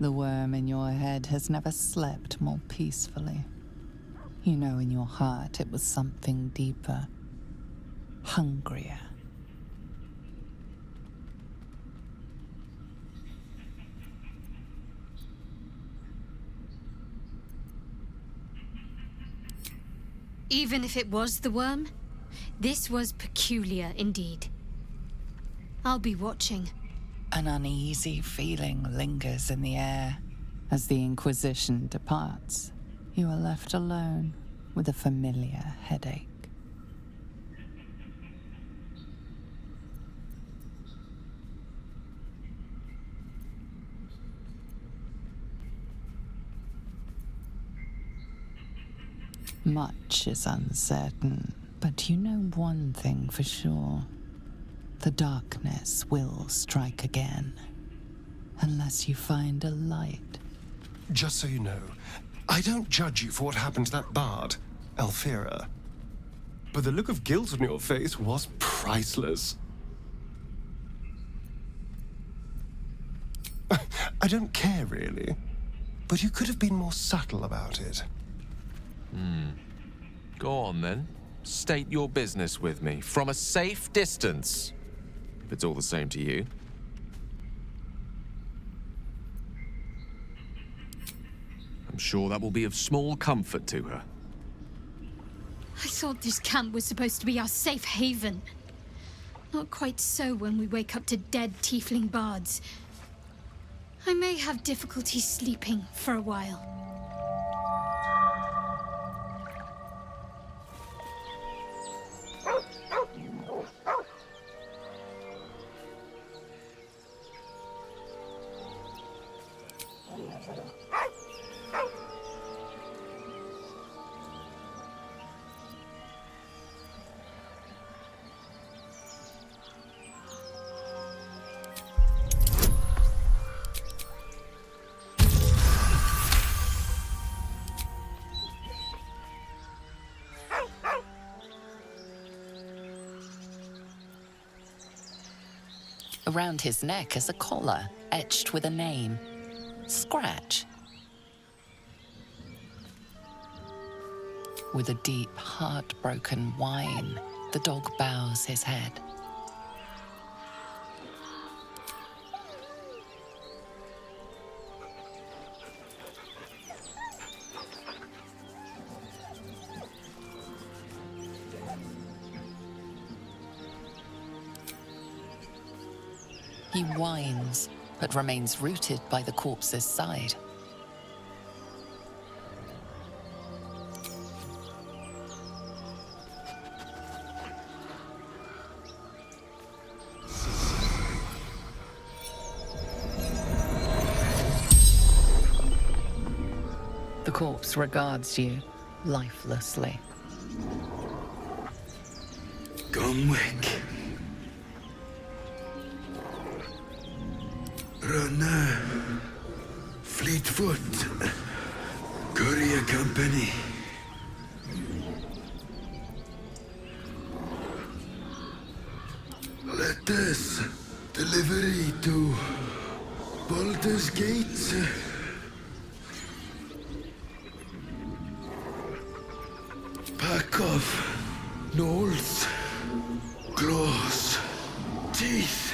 The worm in your head has never slept more peacefully. You know in your heart it was something deeper, hungrier. Even if it was the worm, this was peculiar indeed. I'll be watching. An uneasy feeling lingers in the air. As the Inquisition departs, you are left alone with a familiar headache. Much is uncertain, but you know one thing for sure. The darkness will strike again, unless you find a light. Just so you know, I don't judge you for what happened to that bard, Alfira. But the look of guilt on your face was priceless. I don't care, really. But you could have been more subtle about it. Go on, then. State your business with me, from a safe distance. If it's all the same to you. I'm sure that will be of small comfort to her. I thought this camp was supposed to be our safe haven. Not quite so when we wake up to dead tiefling bards. I may have difficulty sleeping for a while. Around his neck is a collar, etched with a name. Scratch. With a deep, heartbroken whine, the dog bows his head. He whines, but remains rooted by the corpse's side. The corpse regards you lifelessly. Gonwick. Runner. Fleetfoot. Courier Company. Letters. Delivery to Baldur's Gate. Pack of gnolls, claws, teeth.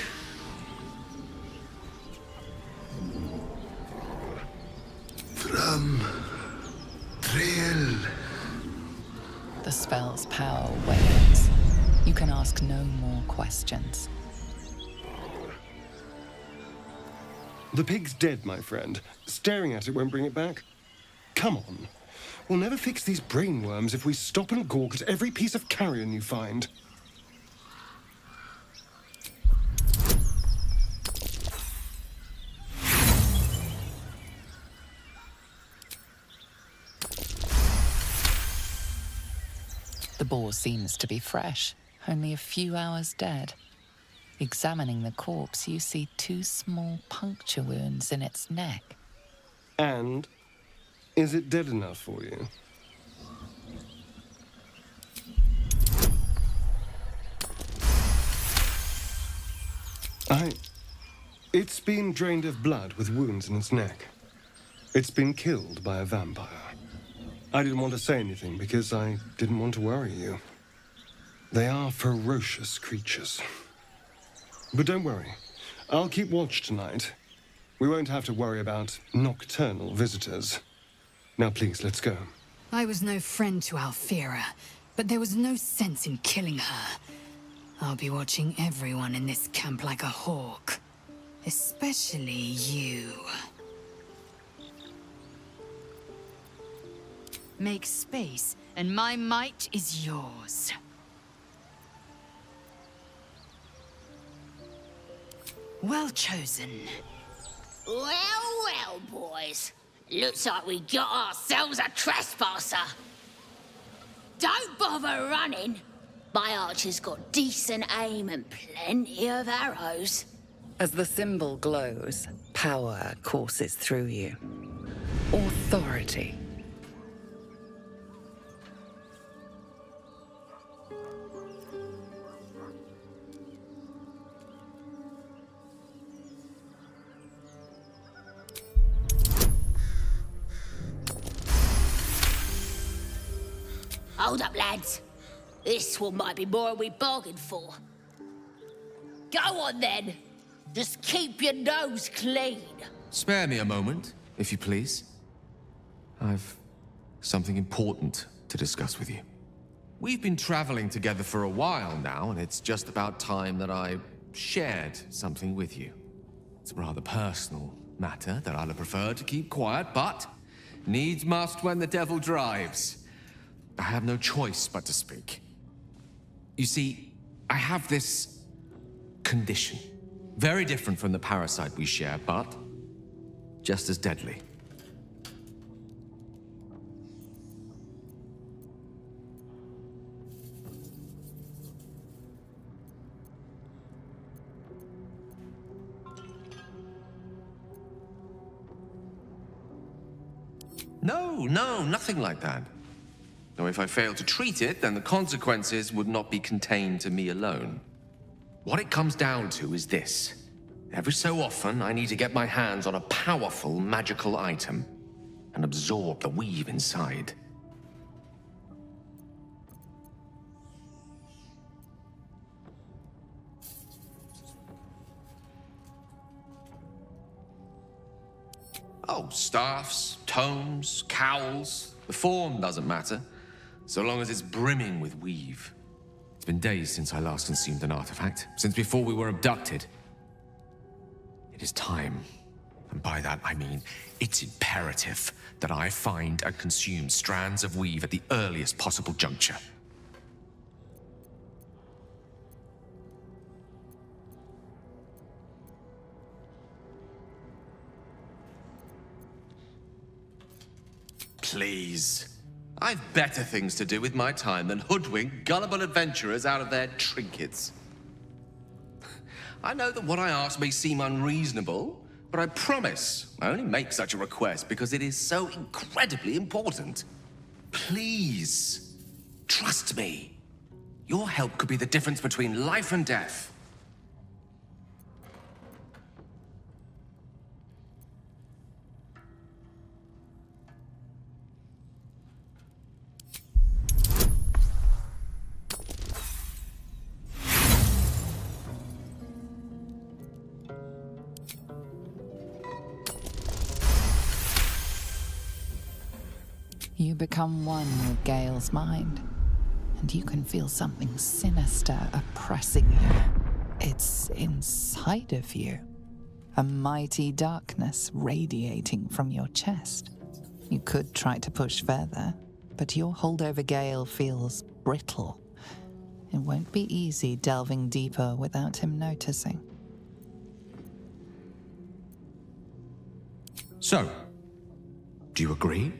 From trail. The spell's power wanes. You can ask no more questions. The pig's dead, my friend. Staring at it won't bring it back. Come on. We'll never fix these brainworms if we stop and gawk at every piece of carrion you find. The boar seems to be fresh, only a few hours dead. Examining the corpse, you see 2 small puncture wounds in its neck. And is it dead enough for you? It's been drained of blood with wounds in its neck. It's been killed by a vampire. I didn't want to say anything because I didn't want to worry you. They are ferocious creatures. But don't worry. I'll keep watch tonight. We won't have to worry about nocturnal visitors. Now please, let's go. I was no friend to Alfira, but there was no sense in killing her. I'll be watching everyone in this camp like a hawk. Especially you. Make space, and my might is yours. Well chosen. Well, boys. Looks like we got ourselves a trespasser. Don't bother running. My archer's got decent aim and plenty of arrows. As the symbol glows, power courses through you. Authority. Hold up, lads. This one might be more than we bargained for. Go on, then. Just keep your nose clean. Spare me a moment, if you please. I've something important to discuss with you. We've been traveling together for a while now, and it's just about time that I shared something with you. It's a rather personal matter that I'd have preferred to keep quiet, but needs must when the devil drives. I have no choice but to speak. You see, I have this condition. Very different from the parasite we share, but just as deadly. No, nothing like that. Now, if I fail to treat it, then the consequences would not be contained to me alone. What it comes down to is this. Every so often, I need to get my hands on a powerful magical item and absorb the weave inside. Oh, staffs, tomes, cowls. The form doesn't matter, so long as it's brimming with weave. It's been days since I last consumed an artifact, since before we were abducted. It is time, and by that I mean it's imperative that I find and consume strands of weave at the earliest possible juncture. Please. I've better things to do with my time than hoodwink gullible adventurers out of their trinkets. I know that what I ask may seem unreasonable, but I promise I only make such a request because it is so incredibly important. Please, trust me. Your help could be the difference between life and death. You become one with Gale's mind, and you can feel something sinister oppressing you. It's inside of you, a mighty darkness radiating from your chest. You could try to push further, but your hold over Gale feels brittle. It won't be easy delving deeper without him noticing. So, do you agree?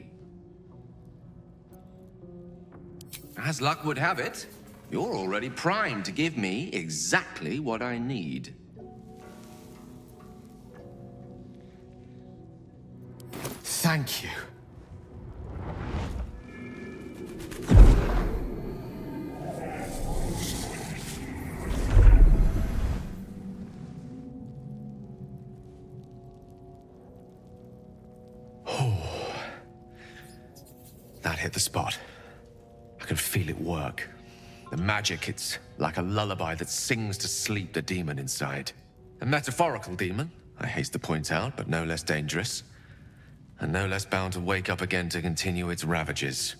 As luck would have it, you're already primed to give me exactly what I need. Thank you. That hit the spot. I can feel it work. The magic, it's like a lullaby that sings to sleep the demon inside. A metaphorical demon, I haste to point out, but no less dangerous. And no less bound to wake up again to continue its ravages.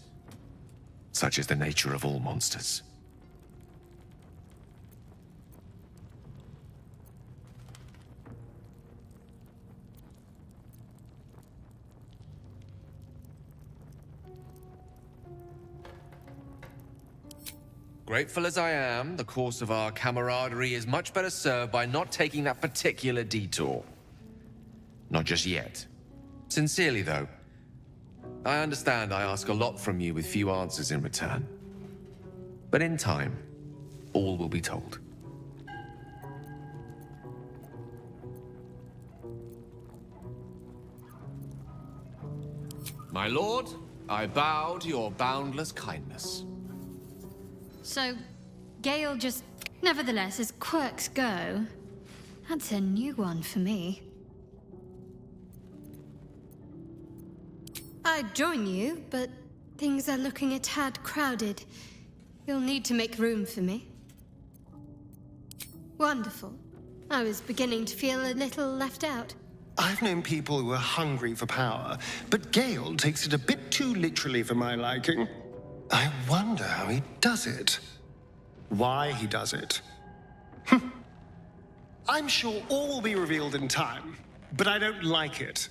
Such is the nature of all monsters. Grateful as I am, the course of our camaraderie is much better served by not taking that particular detour. Not just yet. Sincerely, though, I understand I ask a lot from you with few answers in return. But in time, all will be told. My lord, I bow to your boundless kindness. So, Gale just... Nevertheless, as quirks go, that's a new one for me. I'd join you, but things are looking a tad crowded. You'll need to make room for me. Wonderful. I was beginning to feel a little left out. I've known people who are hungry for power, but Gale takes it a bit too literally for my liking. I wonder how he does it. Why he does it. I'm sure all will be revealed in time, but I don't like it.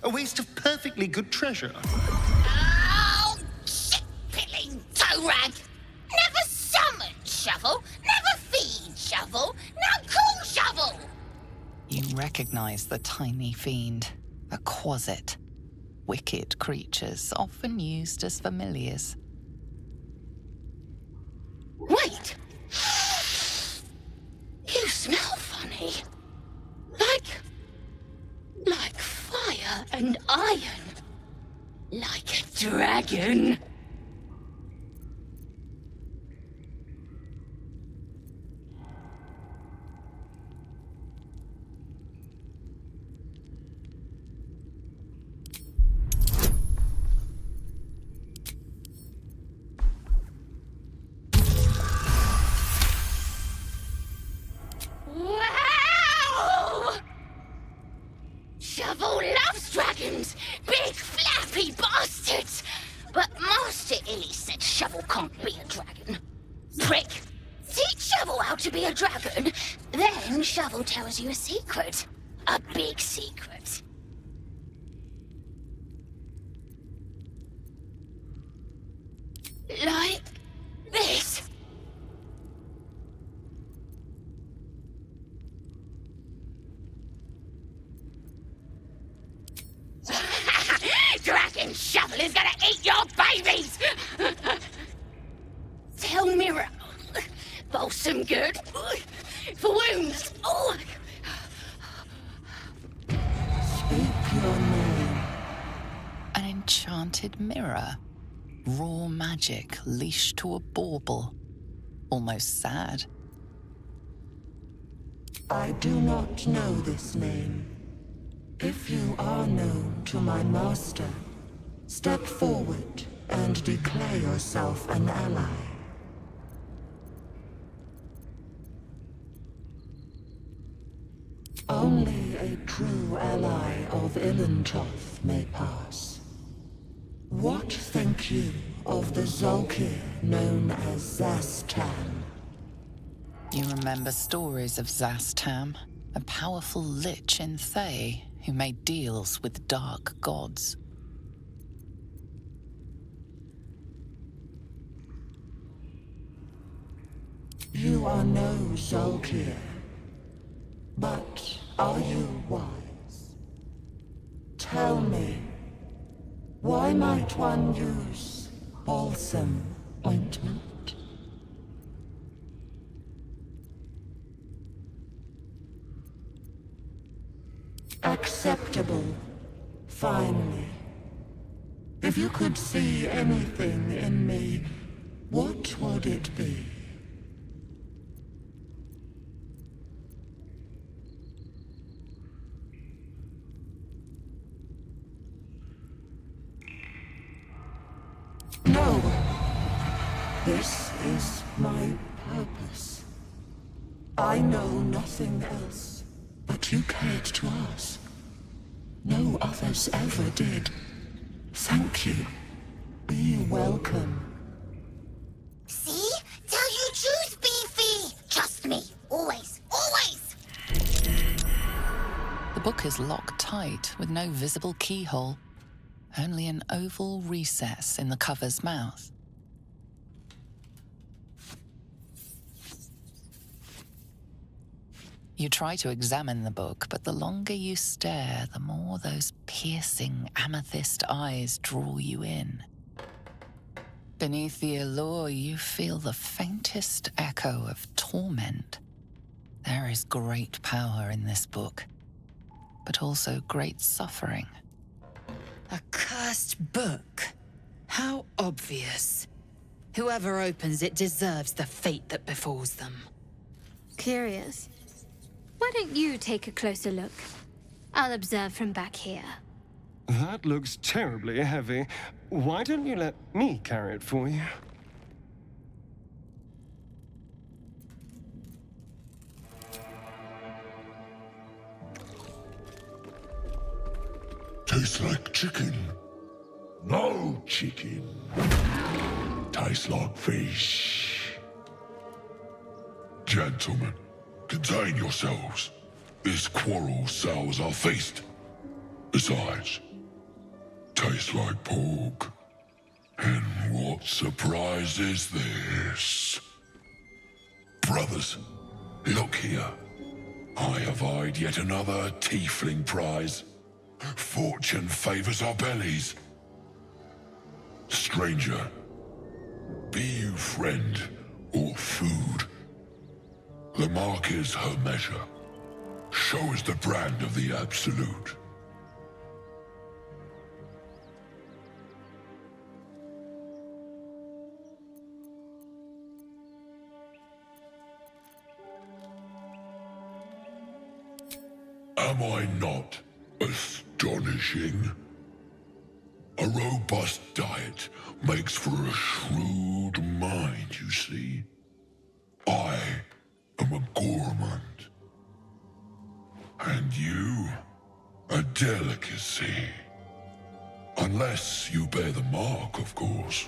A waste of perfectly good treasure. Oh, shit-pilling toe-rag! Never summon shovel, never feed shovel, now call shovel! You recognize the tiny fiend, a quasit. Wicked creatures, often used as familiars. Wait! You smell funny. Like fire and iron. Like a dragon. Wow! Shovel loves dragons, big flappy bastards. But Master Illy said Shovel can't be a dragon. Prick! Teach Shovel how to be a dragon, then Shovel tells you a secret. A big secret. Like this. Dragon Shovel is gonna eat your babies! Tell Mirror. Balsam good. For wounds. Oh. An enchanted mirror. Raw magic leashed to a bauble. Almost sad. I do not know this name. If you are known to my master, step forward and declare yourself an ally. Only a true ally of Ilintoth may pass. What think you of the Zolkir known as Zastan? You remember stories of Zastam, a powerful lich in Thay who made deals with dark gods. You are no Zolkir, but are you wise? Tell me, why might one use balsam ointment? Acceptable, finally. If you could see anything in me, what would it be? No. This is my purpose. I know nothing else, but you cared to ask. No others ever did. Thank you. Be welcome. See? Tell you truth, Beefy! Trust me. Always. Always! The book is locked tight with no visible keyhole, only an oval recess in the cover's mouth. You try to examine the book, but the longer you stare, the more those piercing amethyst eyes draw you in. Beneath the allure, you feel the faintest echo of torment. There is great power in this book, but also great suffering. A cursed book? How obvious. Whoever opens it deserves the fate that befalls them. Curious. Why don't you take a closer look? I'll observe from back here. That looks terribly heavy. Why don't you let me carry it for you? Tastes like chicken. No chicken. Tastes like fish. Gentlemen, contain yourselves. This quarrel sours our feast. Besides, tastes like pork. And what surprise is this? Brothers, look here. I have eyed yet another tiefling prize. Fortune favors our bellies. Stranger, be you friend or food. The mark is her measure. Show us the brand of the absolute. Am I not astonishing? A robust diet makes for a shrewd mind, you see. I am a gourmand. And you, a delicacy. Unless you bear the mark, of course.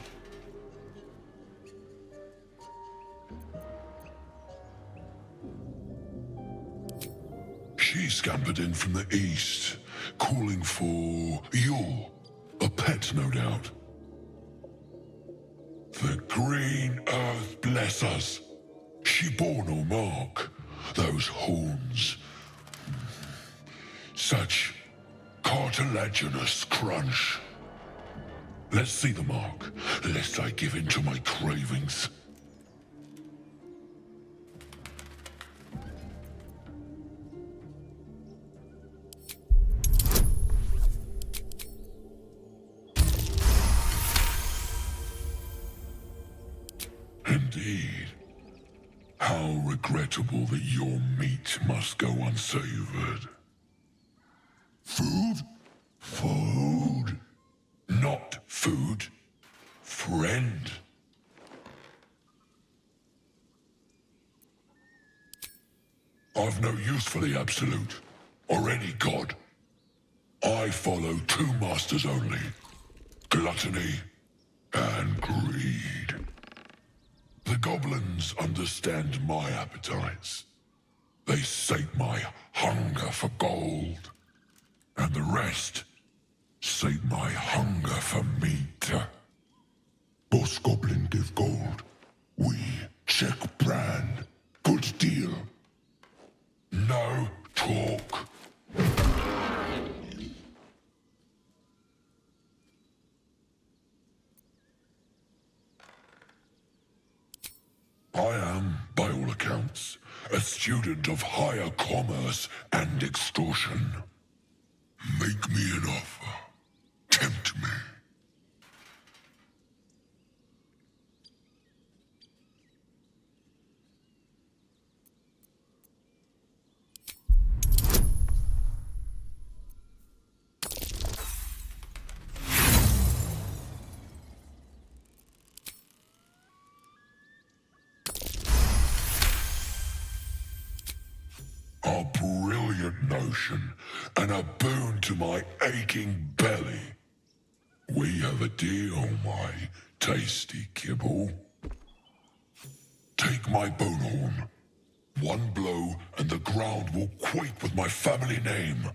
She scampered in from the east, calling for Yule, a pet, no doubt. The green earth bless us. She bore no mark, those horns. Such cartilaginous crunch. Let's see the mark, lest I give in to my cravings. Indeed. How regrettable that your meat must go unsavored. Food? Food. Not food. Friend. I've no use for the Absolute, or any god. I follow two masters only. gluttony, and greed. The goblins understand my appetites. They sate my hunger for gold. And the rest sate my hunger for meat. Boss Goblin give gold. We check brand. Good deal. No talk. I am, by all accounts, a student of higher commerce and extortion. Make me an offer. Tempt me. A brilliant notion, and a boon to my aching belly. We have a deal, my tasty kibble. Take my bone horn. One blow, and the ground will quake with my family name.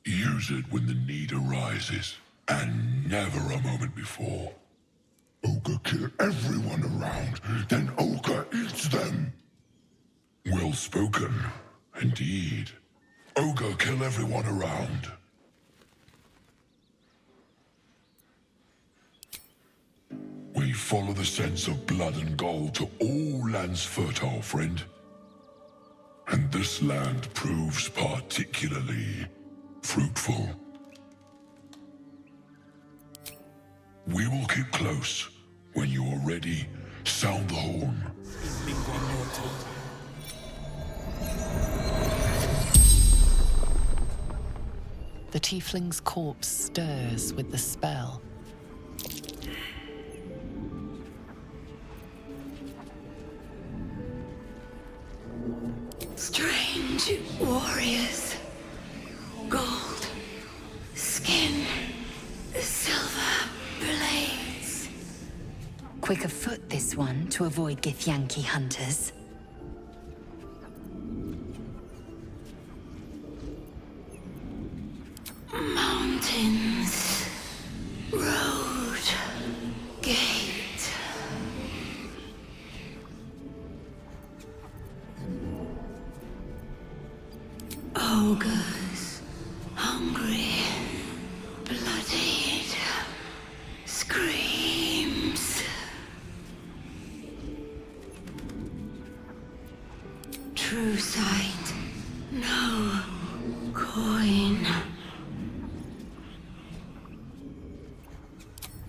Use it when the need arises, and never a moment before. Ogre kill everyone around, then Ogre eats them. Well spoken, indeed. Ogre kill everyone around. We follow the scents of blood and gold to all lands fertile, friend. And this land proves particularly fruitful. We will keep close. When you are ready, sound the horn. The tiefling's corpse stirs with the spell. Strange warriors. Gold skin. Silver blades. Quick of foot, this one, to avoid Githyanki hunters. Mountains. Road. Gate. Ogres. Hungry. Bloodied. Screams. True sight. No coin.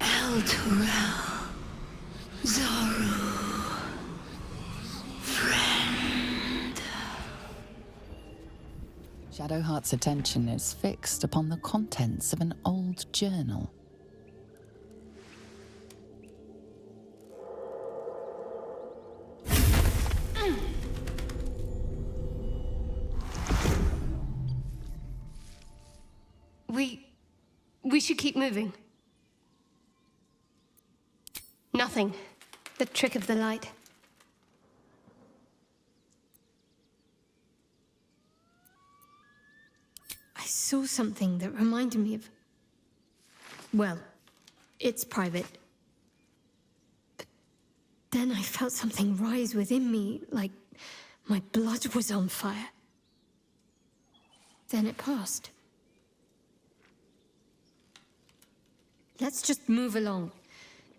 Elturel. Zoru. Friend. Shadowheart's attention is fixed upon the contents of an old journal. We should keep moving. Nothing. The trick of the light. I saw something that reminded me of... Well, it's private. But then I felt something rise within me, like my blood was on fire. Then it passed. Let's just move along.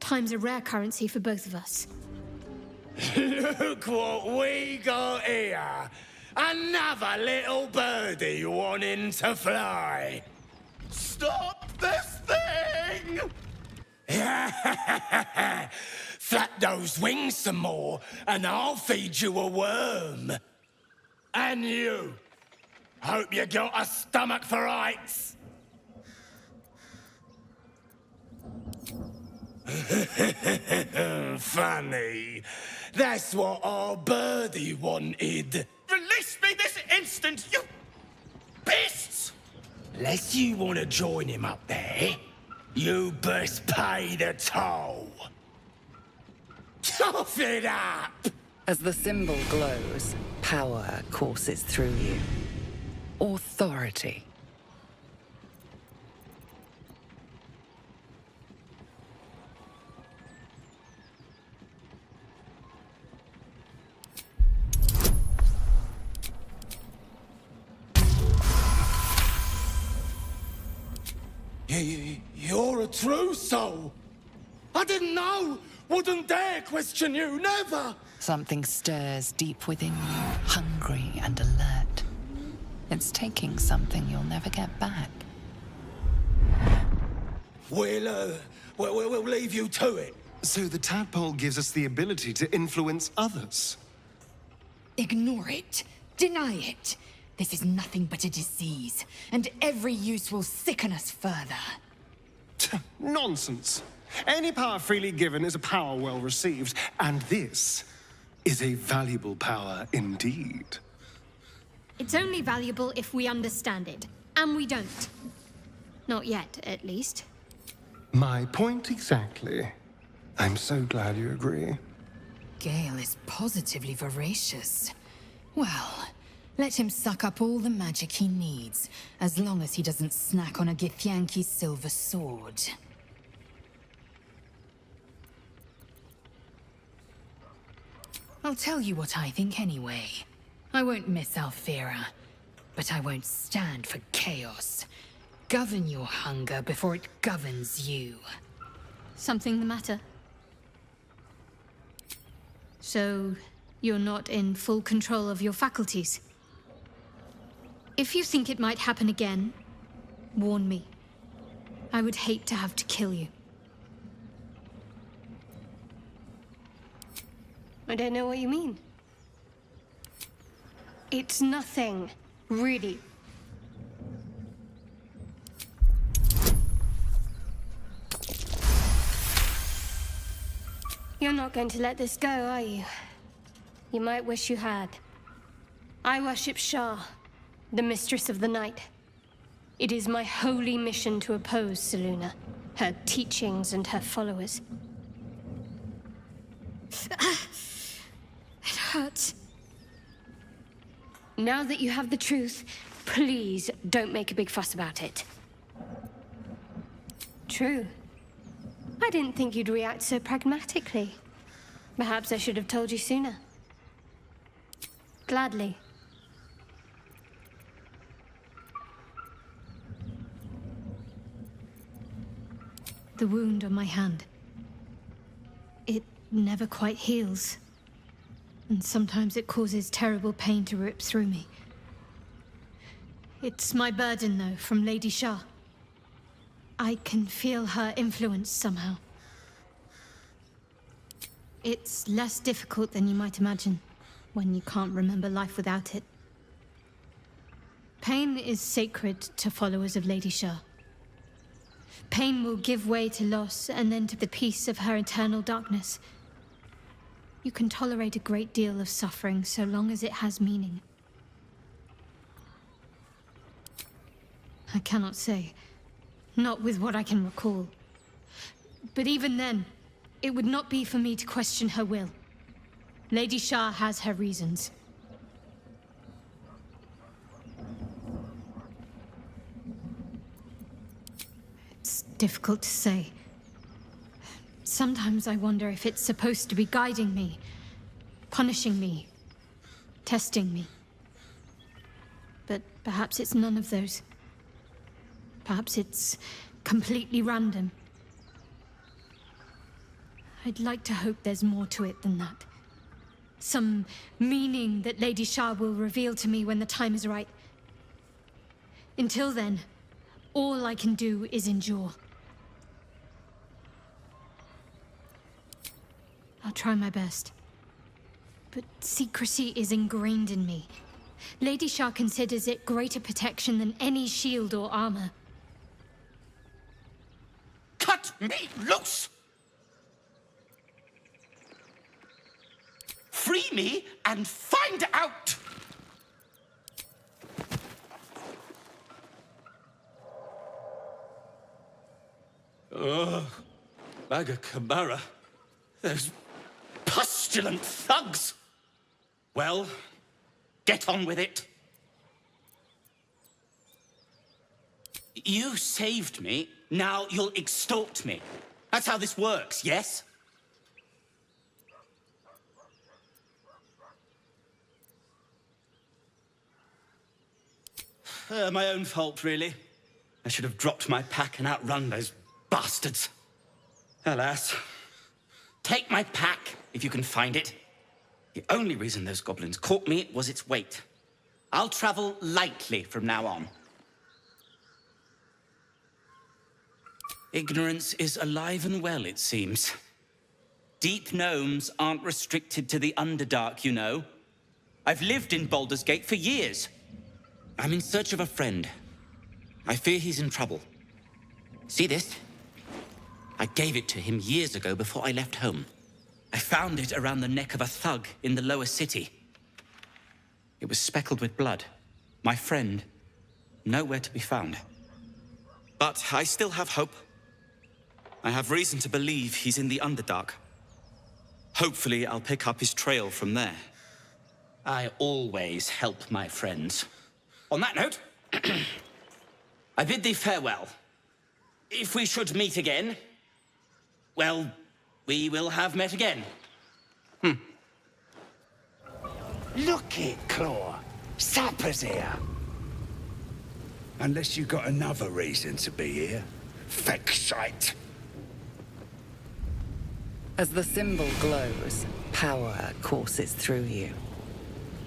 Time's a rare currency for both of us. Look what we got here! Another little birdie wanting to fly! Stop this thing! Flap those wings some more, and I'll feed you a worm. And you! Hope you got a stomach for heights! Funny. That's what our birdie wanted. Release me this instant, you beasts! Unless you want to join him up there, You best pay the toll. Tough it up! As the symbol glows, power courses through you. Authority. You're a true soul. I didn't know. Wouldn't dare question you, never. Something stirs deep within you, hungry and alert. It's taking something you'll never get back. We'll leave you to it. So the tadpole gives us the ability to influence others. Ignore it. Deny it. This is nothing but a disease, and every use will sicken us further. Nonsense. Any power freely given is a power well received, and this is a valuable power indeed. It's only valuable if we understand it, and we don't. Not yet, at least. My point exactly. I'm so glad you agree. Gale is positively voracious. Well, let him suck up all the magic he needs, as long as he doesn't snack on a Githyanki silver sword. I'll tell you what I think anyway. I won't miss Alfira, but I won't stand for chaos. Govern your hunger before it governs you. Something the matter? So, you're not in full control of your faculties? If you think it might happen again, warn me. I would hate to have to kill you. I don't know what you mean. It's nothing, really. You're not going to let this go, are you? You might wish you had. I worship Shah, the Mistress of the Night. It is my holy mission to oppose Selûne, her teachings and her followers. It hurts. Now that you have the truth, please don't make a big fuss about it. True. I didn't think you'd react so pragmatically. Perhaps I should have told you sooner. Gladly. The wound on my hand. It never quite heals. And sometimes it causes terrible pain to rip through me. It's my burden, though, from Lady Shah. I can feel her influence somehow. It's less difficult than you might imagine, when you can't remember life without it. Pain is sacred to followers of Lady Shah. Pain will give way to loss, and then to the peace of her eternal darkness. You can tolerate a great deal of suffering so long as it has meaning. I cannot say. Not with what I can recall. But even then, it would not be for me to question her will. Lady Shah has her reasons. It's difficult to say. Sometimes I wonder if it's supposed to be guiding me, punishing me, testing me. But perhaps it's none of those. Perhaps it's completely random. I'd like to hope there's more to it than that. Some meaning that Lady Shah will reveal to me when the time is right. Until then, all I can do is endure. I'll try my best. But secrecy is ingrained in me. Lady Shah considers it greater protection than any shield or armor. Cut me loose! Free me and find out! Ugh. Bag of Camara. Those pestilent thugs. Well, get on with it. You saved me, now you'll extort me. That's how this works, yes? My own fault, really. I should have dropped my pack and outrun those bastards. Alas. Take my pack, if you can find it. The only reason those goblins caught me was its weight. I'll travel lightly from now on. Ignorance is alive and well, it seems. Deep gnomes aren't restricted to the Underdark, you know. I've lived in Baldur's Gate for years. I'm in search of a friend. I fear he's in trouble. See this? I gave it to him years ago before I left home. I found it around the neck of a thug in the lower city. It was speckled with blood. My friend, nowhere to be found. But I still have hope. I have reason to believe he's in the Underdark. Hopefully, I'll pick up his trail from there. I always help my friends. On that note, I bid thee farewell. If we should meet again, well, we will have met again. Look it, Claw. Sapper's here. Unless you got another reason to be here. Feck shite. As the symbol glows, power courses through you.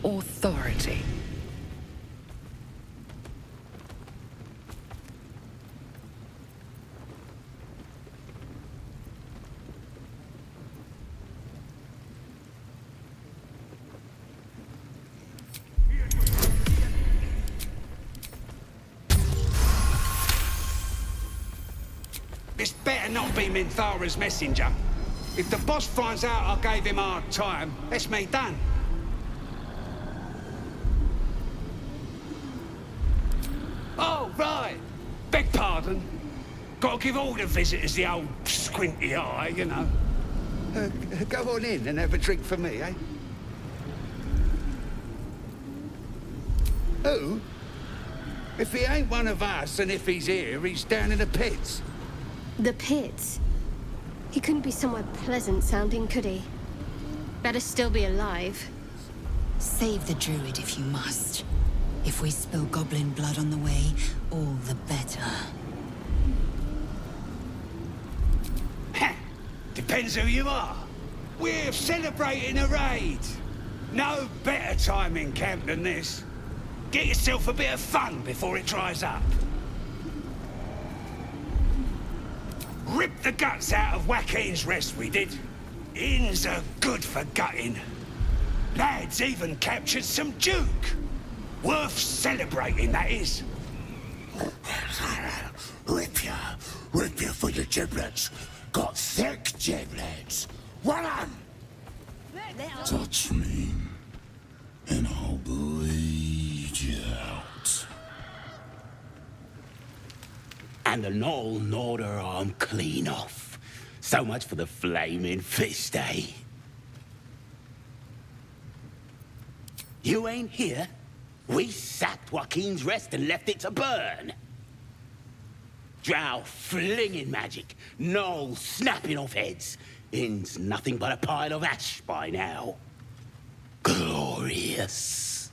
Authority. This better not be Minthara's messenger. If the boss finds out I gave him hard time, that's me done. Oh, right. Beg pardon. Gotta give all the visitors the old squinty eye, you know. Go on in and have a drink for me, eh? Who? If he ain't one of us, and if he's here, he's down in the pits. The pits? He couldn't be somewhere pleasant sounding, could he? Better still be alive. Save the druid if you must. If we spill goblin blood on the way, all the better. Depends who you are. We're celebrating a raid. No better time in camp than this. Get yourself a bit of fun before it dries up. Ripped the guts out of Joaquin's rest, we did. Inns are good for gutting. Lads even captured some Duke. Worth celebrating, that is. Rip you for your giblets. Got thick giblets. One on. Touch me, and I'll bleed you out. And the Knoll gnawed her arm clean off. So much for the flaming fist, eh? You ain't here? We sacked Joaquin's rest and left it to burn. Drow flinging magic, Knoll snapping off heads. Inn's nothing but a pile of ash by now. Glorious.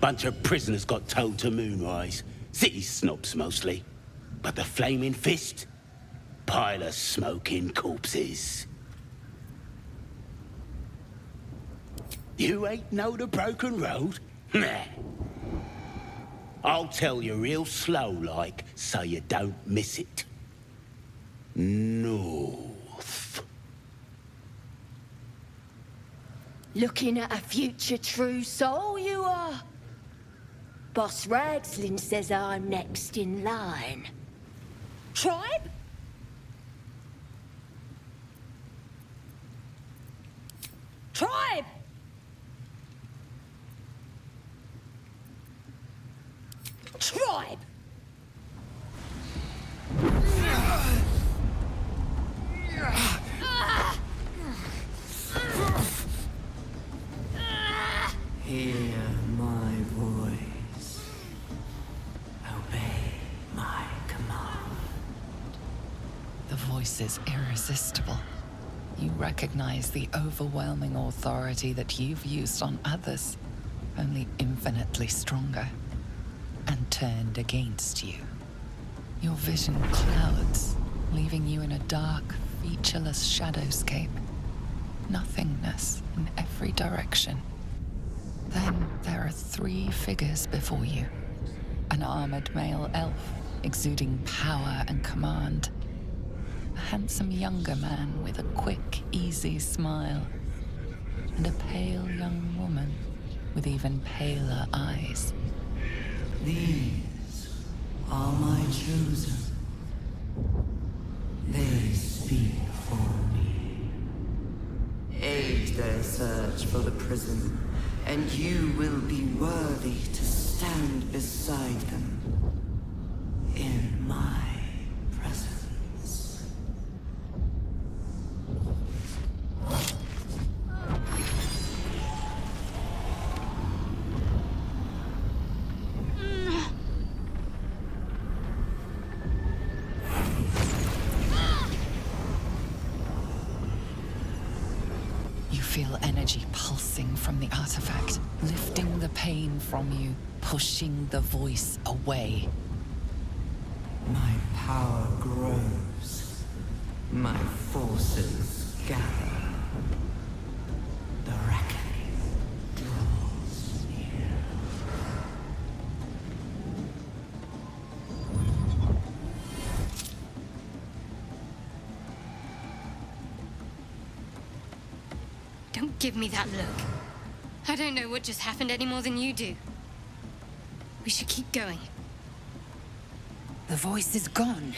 Bunch of prisoners got towed to Moonrise. City snobs mostly. But the Flaming Fist? Pile of smoking corpses. You ain't know the broken road? Nah. I'll tell you real slow-like, so you don't miss it. North. Looking at a future true soul, you are. Boss Ragslin says I'm next in line. Tribe? Tribe! Tribe! is irresistible. You recognize the overwhelming authority that you've used on others, only infinitely stronger, and turned against you. Your vision clouds, leaving you in a dark, featureless shadowscape. Nothingness in every direction. Then there are 3 figures before you. An armored male elf, exuding power and command. A handsome younger man with a quick, easy smile. And a pale young woman with even paler eyes. These are my chosen. They speak for me. Aid their search for the prison, and you will be worthy to stand beside them in my presence. You feel energy pulsing from the artifact, lifting the pain from you, pushing the voice away. My power grows. My forces gather. The reckoning draws near. Don't give me that look. I don't know what just happened any more than you do. We should keep going. The voice is gone,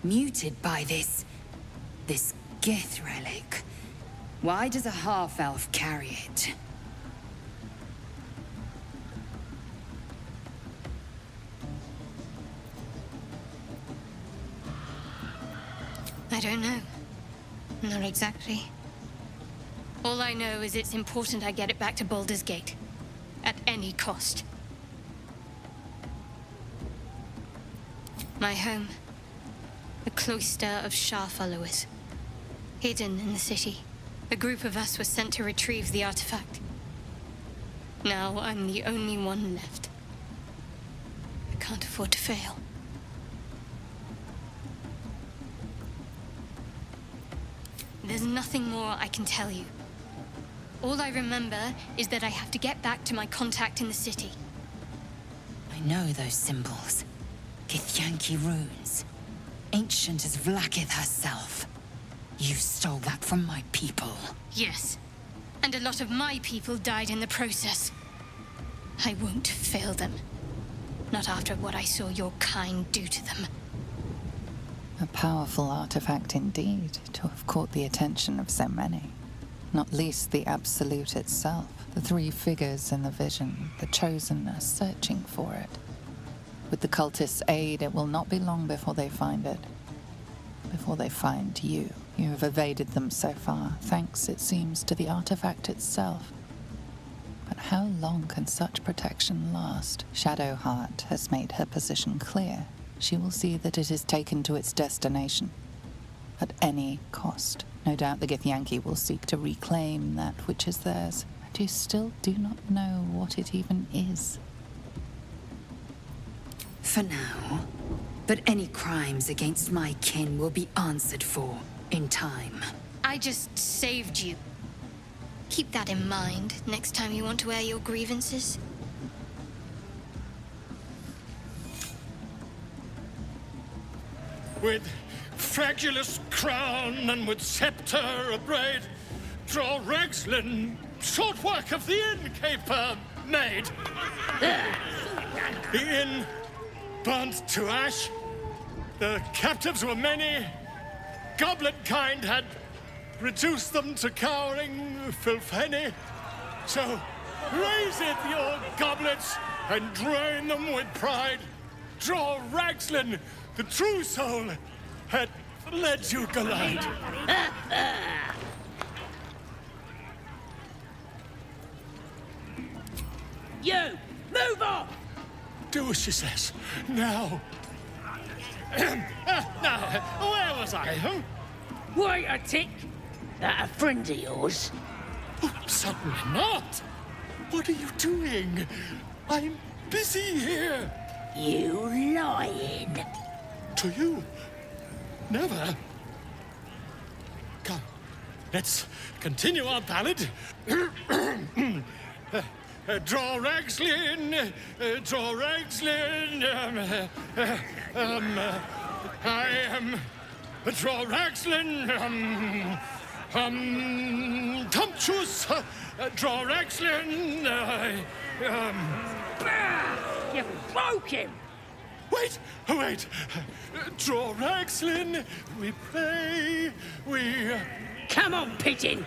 muted by this Gith relic. Why does a half-elf carry it? I don't know. Not exactly. All I know is it's important I get it back to Baldur's Gate. At any cost. My home. The cloister of Shah followers. Hidden in the city. A group of us was sent to retrieve the artifact. Now I'm the only one left. I can't afford to fail. There's nothing more I can tell you. All I remember is that I have to get back to my contact in the city. I know those symbols. Githyanki runes. Ancient as Vlaakith herself. You stole that from my people. Yes. And a lot of my people died in the process. I won't fail them. Not after what I saw your kind do to them. A powerful artifact indeed, to have caught the attention of so many. Not least the Absolute itself. The 3 figures in the vision, the Chosen, are searching for it. With the cultists' aid, it will not be long before they find it. Before they find you. You have evaded them so far, thanks, it seems, to the artifact itself. But how long can such protection last? Shadowheart has made her position clear. She will see that it is taken to its destination. At any cost. No doubt the Githyanki will seek to reclaim that which is theirs. But you still do not know what it even is. For now. But any crimes against my kin will be answered for in time. I just saved you. Keep that in mind next time you want to air your grievances. With fragulous crown and with scepter abraid, draw Ragslin, short work of the innkeeper made. The inn burnt to ash. The captives were many. Goblin kind had reduced them to cowering filtheny. So raise it, your goblets, and drain them with pride. Draw Ragslin, the true soul, had led you gallant. You! Move on! Do as she says. Now. Now, where was I? Huh? Wait a tick. That a friend of yours? Oh, certainly not. What are you doing? I'm busy here. You lying. To you? Never. Come, let's continue our ballad. Draw Ragslin, draw Ragslin. I am draw Ragslin. Tumptuous, draw Ragslin. You broke him. Wait, wait. Draw Ragslin. We play. We. Come on, Pigeon.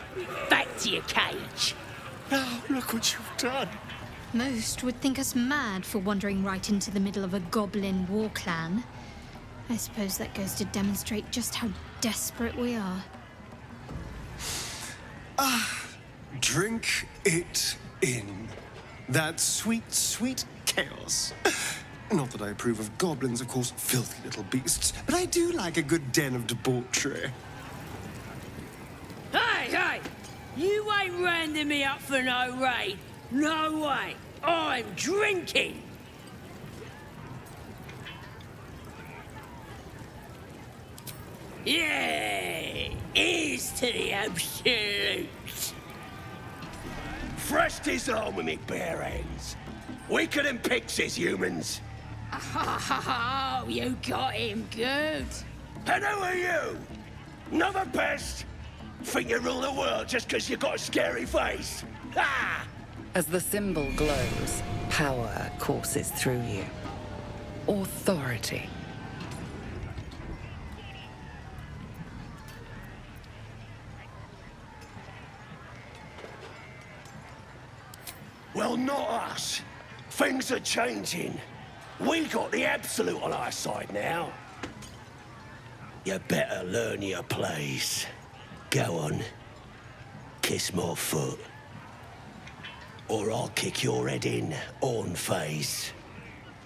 Back to your cage. Now, look what you've done. Most would think us mad for wandering right into the middle of a goblin war clan. I suppose that goes to demonstrate just how desperate we are. Drink it in. That sweet, sweet chaos. Not that I approve of goblins, of course, filthy little beasts, but I do like a good den of debauchery. Hey! You ain't rounding me up for no raid. No way. I'm drinking. Yeah! Here's to the absolute. Fresh disarm with me bare hands. Weaker than pixies, humans. Oh, you got him good. And who are you? Another pest? Think you rule the world just because you got a scary face? Ha! As the symbol glows, power courses through you. Authority. Well, not us. Things are changing. We got the absolute on our side now. You better learn your place. Go on. Kiss my foot. Or I'll kick your head in, on face.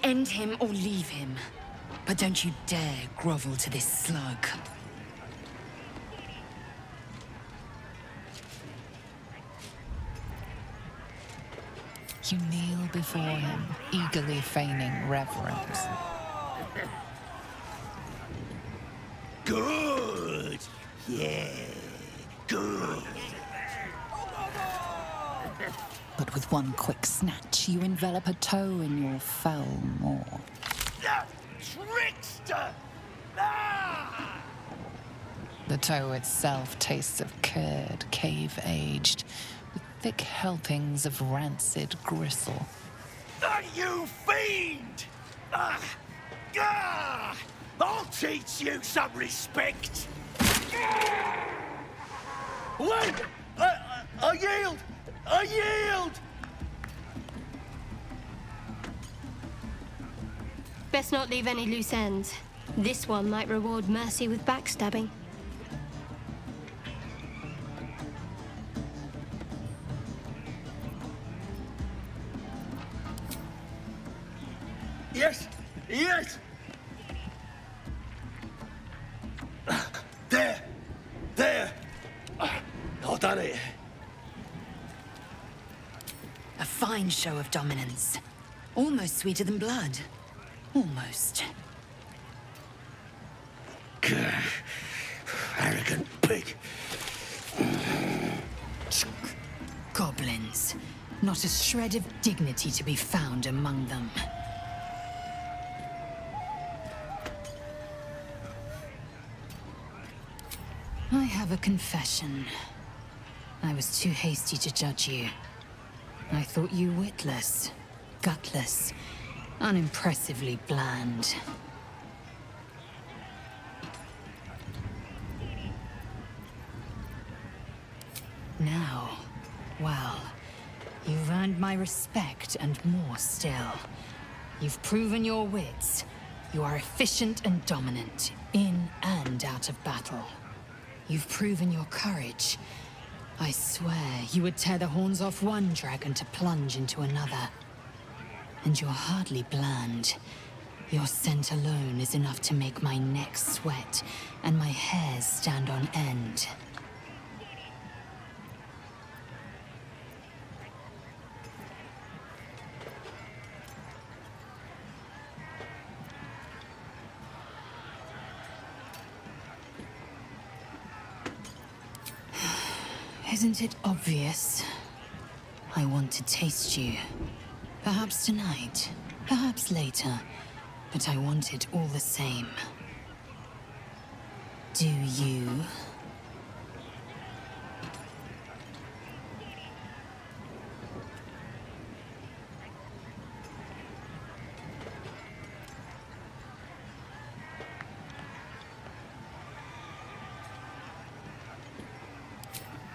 End him or leave him. But don't you dare grovel to this slug. You kneel before him, eagerly feigning reverence. Good! Yeah, good. But with one quick snatch, you envelop a toe in your foul maw. Trickster! Ah! The toe itself tastes of curd, cave-aged, with thick helpings of rancid gristle. You fiend! I'll teach you some respect. Wait! I yield! I yield! Best not leave any loose ends. This one might reward mercy with backstabbing. Yes! Yes! There! There! I've done it. A fine show of dominance. Almost sweeter than blood. Almost. Arrogant pig. Goblins. Not a shred of dignity to be found among them. I have a confession. I was too hasty to judge you. I thought you witless, gutless, unimpressively bland. Now, well, you've earned my respect and more still. You've proven your wits. You are efficient and dominant, in and out of battle. You've proven your courage. I swear you would tear the horns off one dragon to plunge into another. And you're hardly bland. Your scent alone is enough to make my neck sweat and my hairs stand on end. Isn't it obvious? I want to taste you. Perhaps tonight, perhaps later, but I want it all the same. Do you?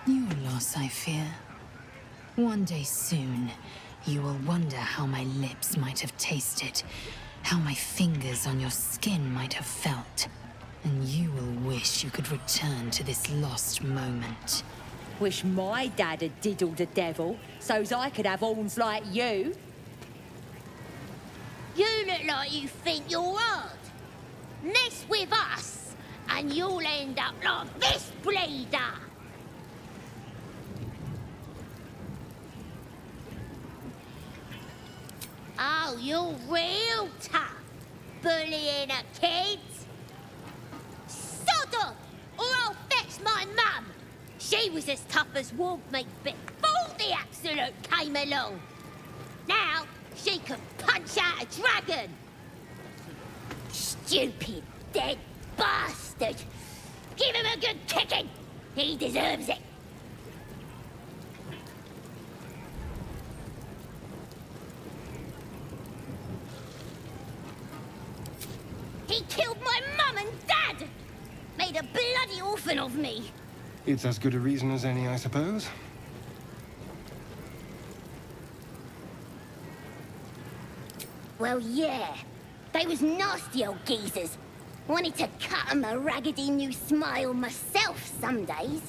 Your loss, I fear. One day soon, you will wonder how my lips might have tasted, how my fingers on your skin might have felt, and you will wish you could return to this lost moment. Wish my dad had diddled the devil, so's I could have horns like you. You look like you think you're hard. Mess with us, and you'll end up like this bleeder. Oh, you're real tough, bullying a kid. Sod off, or I'll fetch my mum. She was as tough as wolf meat before the Absolute came along. Now, she can punch out a dragon. Stupid, dead bastard. Give him a good kicking. He deserves it. He killed my mum and dad! Made a bloody orphan of me. It's as good a reason as any, I suppose. Well, yeah. They was nasty old geezers. Wanted to cut 'em a raggedy new smile myself some days.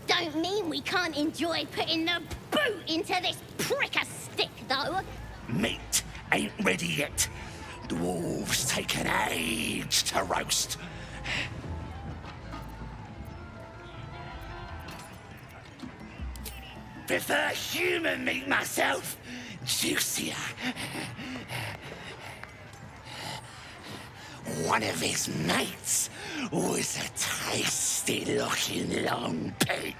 Don't mean we can't enjoy putting the boot into this prick a stick, though. Meat ain't ready yet. Dwarves take an age to roast. Prefer human meat myself. Juicier. One of his mates was a tasty-looking long pig,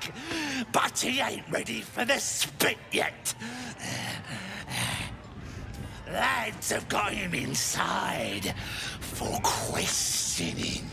but he ain't ready for the spit yet. Lads have got him inside for questioning.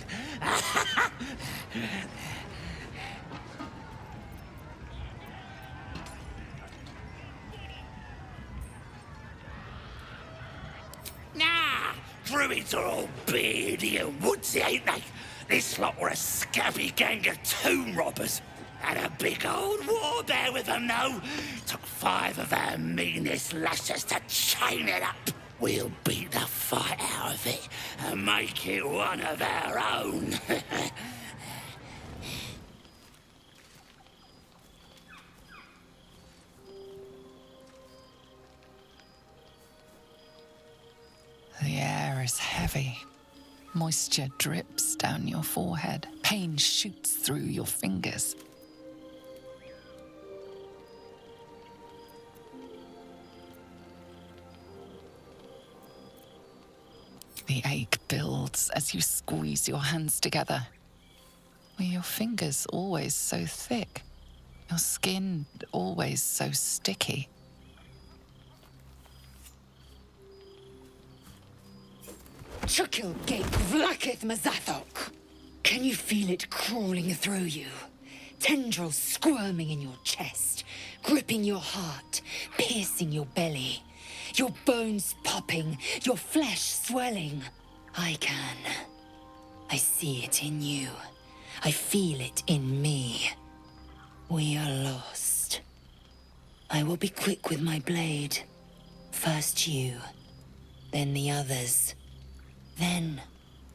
Nah, druids are all beardy and woodsy, ain't they? This lot were a scabby gang of tomb robbers. Had a big old war bear with them, though. Took 5 of our meanest lashes to chain it up. We'll beat the fight out of it and make it one of our own. The air is heavy. Moisture drips down your forehead. Pain shoots through your fingers. The ache builds as you squeeze your hands together. Were your fingers always so thick? Your skin always so sticky? Chukil gate vlaketh mazathok. Can you feel it crawling through you? Tendrils squirming in your chest, gripping your heart, piercing your belly. Your bones popping, your flesh swelling. I can. I see it in you. I feel it in me. We are lost. I will be quick with my blade. First you, then the others, then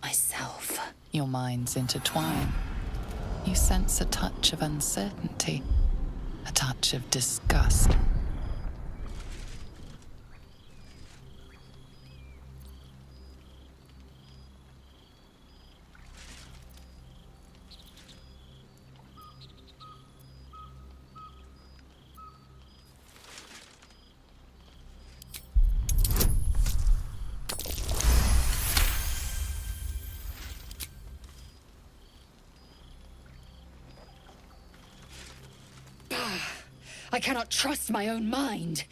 myself. Your minds intertwine. You sense a touch of uncertainty, a touch of disgust. I cannot trust my own mind.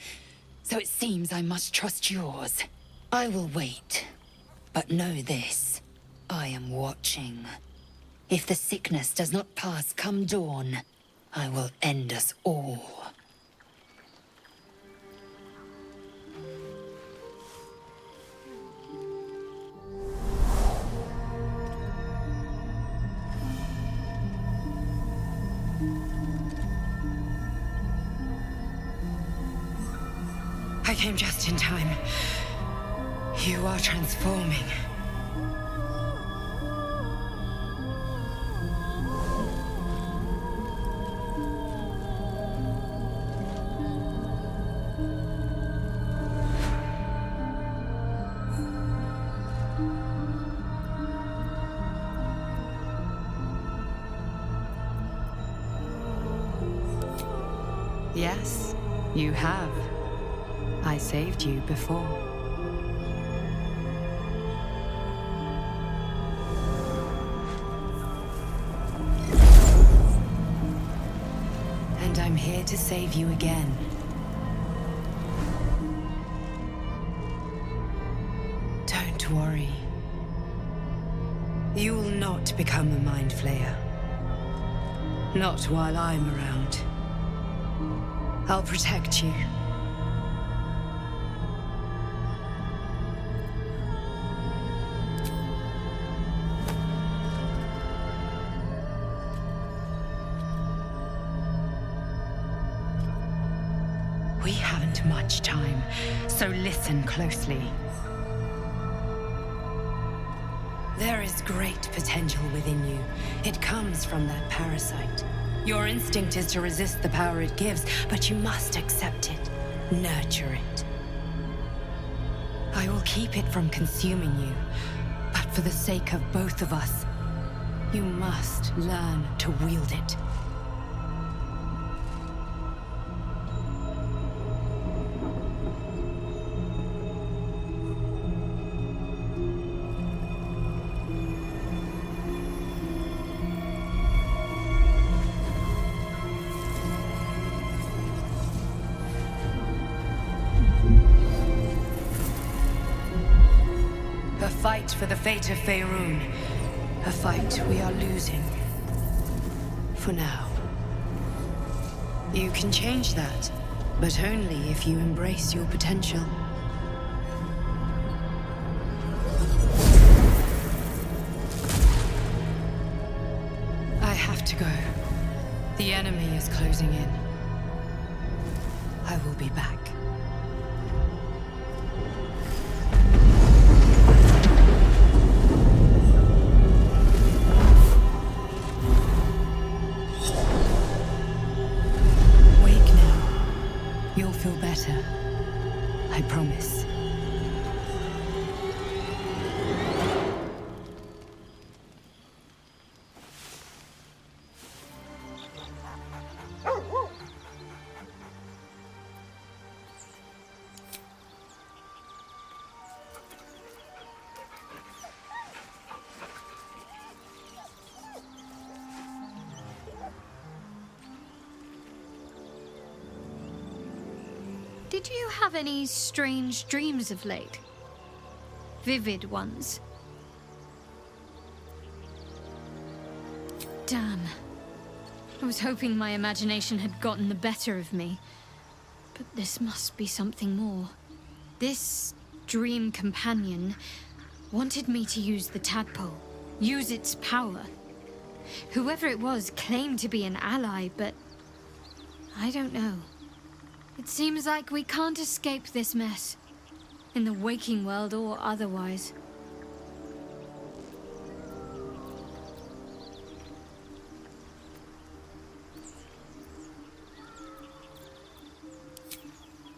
So it seems I must trust yours. I will wait. But know this. I am watching. If the sickness does not pass come dawn, I will end us all. I came just in time. You are transforming. Yes, you have. I saved you before. And I'm here to save you again. Don't worry. You will not become a mind flayer. Not while I'm around. I'll protect you. We haven't much time, so listen closely. There is great potential within you. It comes from that parasite. Your instinct is to resist the power it gives, but you must accept it, nurture it. I will keep it from consuming you, but for the sake of both of us, you must learn to wield it. For the fate of Faerun. A fight we are losing. For now. You can change that, but only if you embrace your potential. I have to go. The enemy is closing in. I will be back. Feel better. I promise. Did you have any strange dreams of late? Vivid ones? Damn. I was hoping my imagination had gotten the better of me. But this must be something more. This dream companion wanted me to use the tadpole, use its power. Whoever it was claimed to be an ally, but I don't know. It seems like we can't escape this mess, in the waking world or otherwise.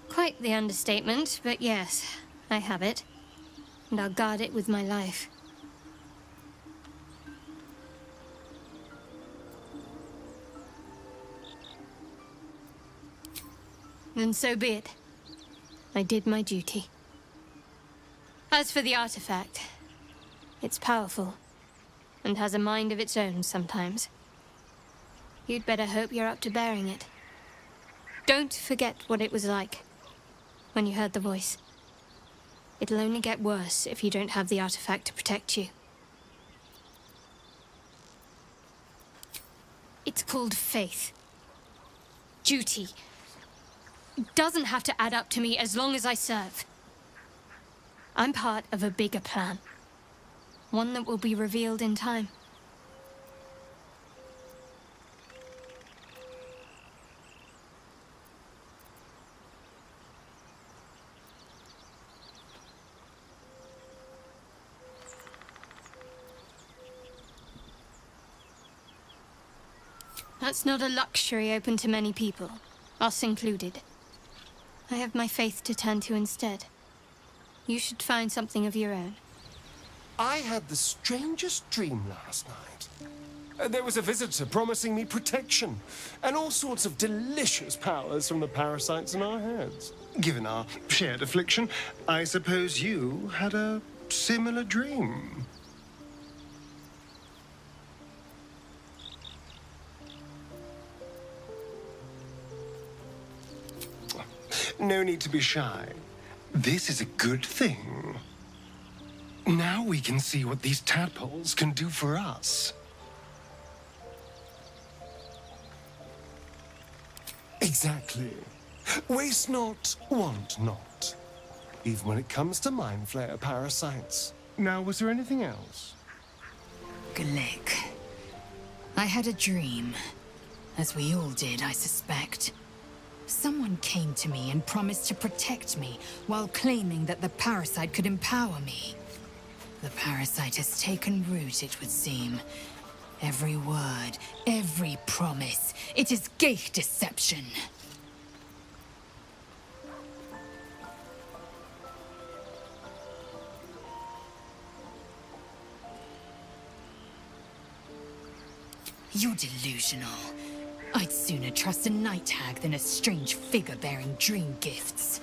Quite the understatement, but yes, I have it. And I'll guard it with my life. Then so be it. I did my duty. As for the artifact, it's powerful, and has a mind of its own sometimes. You'd better hope you're up to bearing it. Don't forget what it was like when you heard the voice. It'll only get worse if you don't have the artifact to protect you. It's called faith. Duty. It doesn't have to add up to me as long as I serve. I'm part of a bigger plan. One that will be revealed in time. That's not a luxury open to many people, us included. I have my faith to turn to instead. You should find something of your own. I had the strangest dream last night. There was a visitor promising me protection and all sorts of delicious powers from the parasites in our heads. Given our shared affliction, I suppose you had a similar dream. No need to be shy. This is a good thing. Now we can see what these tadpoles can do for us. Exactly. Waste not, want not. Even when it comes to mind flayer parasites. Now, was there anything else? Glick. I had a dream. As we all did, I suspect. Someone came to me and promised to protect me, while claiming that the parasite could empower me. The parasite has taken root, it would seem. Every word, every promise, it is gate deception. You're delusional. I'd sooner trust a night hag than a strange figure bearing dream gifts.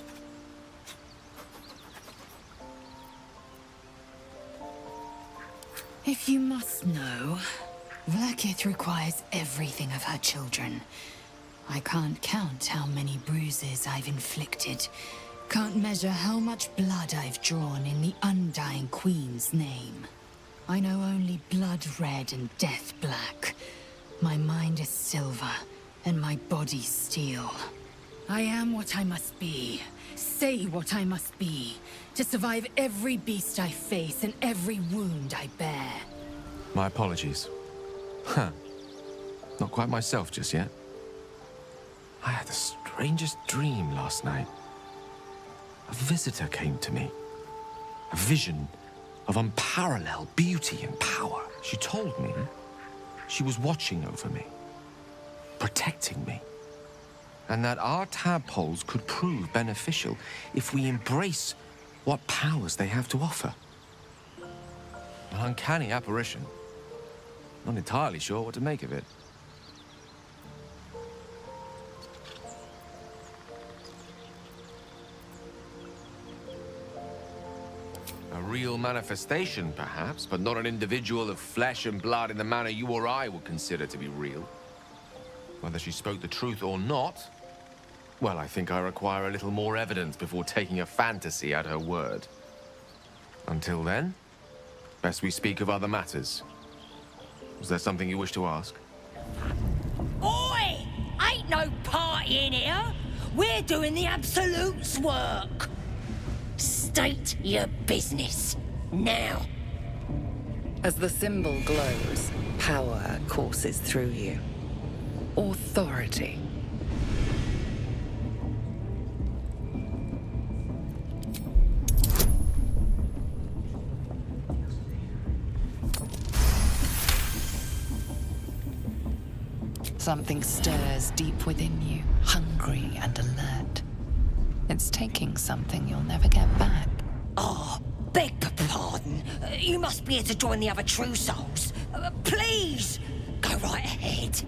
If you must know, Vlaakith requires everything of her children. I can't count how many bruises I've inflicted. Can't measure how much blood I've drawn in the Undying Queen's name. I know only blood red and death black. My mind is silver, and my body steel. I am what I must be, say what I must be, to survive every beast I face and every wound I bear. My apologies. Not quite myself just yet. I had the strangest dream last night. A visitor came to me. A vision of unparalleled beauty and power. She told me she was watching over me, protecting me, and that our tadpoles could prove beneficial if we embrace what powers they have to offer. An uncanny apparition. Not entirely sure what to make of it. A real manifestation, perhaps, but not an individual of flesh and blood in the manner you or I would consider to be real. Whether she spoke the truth or not, well, I think I require a little more evidence before taking a fantasy at her word. Until then, best we speak of other matters. Was there something you wish to ask? Oi! Ain't no party in here! We're doing the Absolute's work! State your business, now. As the symbol glows, power courses through you. Authority. Something stirs deep within you, hungry and alert. It's taking something you'll never get back. Oh, beg pardon. You must be here to join the other true souls. Please, go right ahead.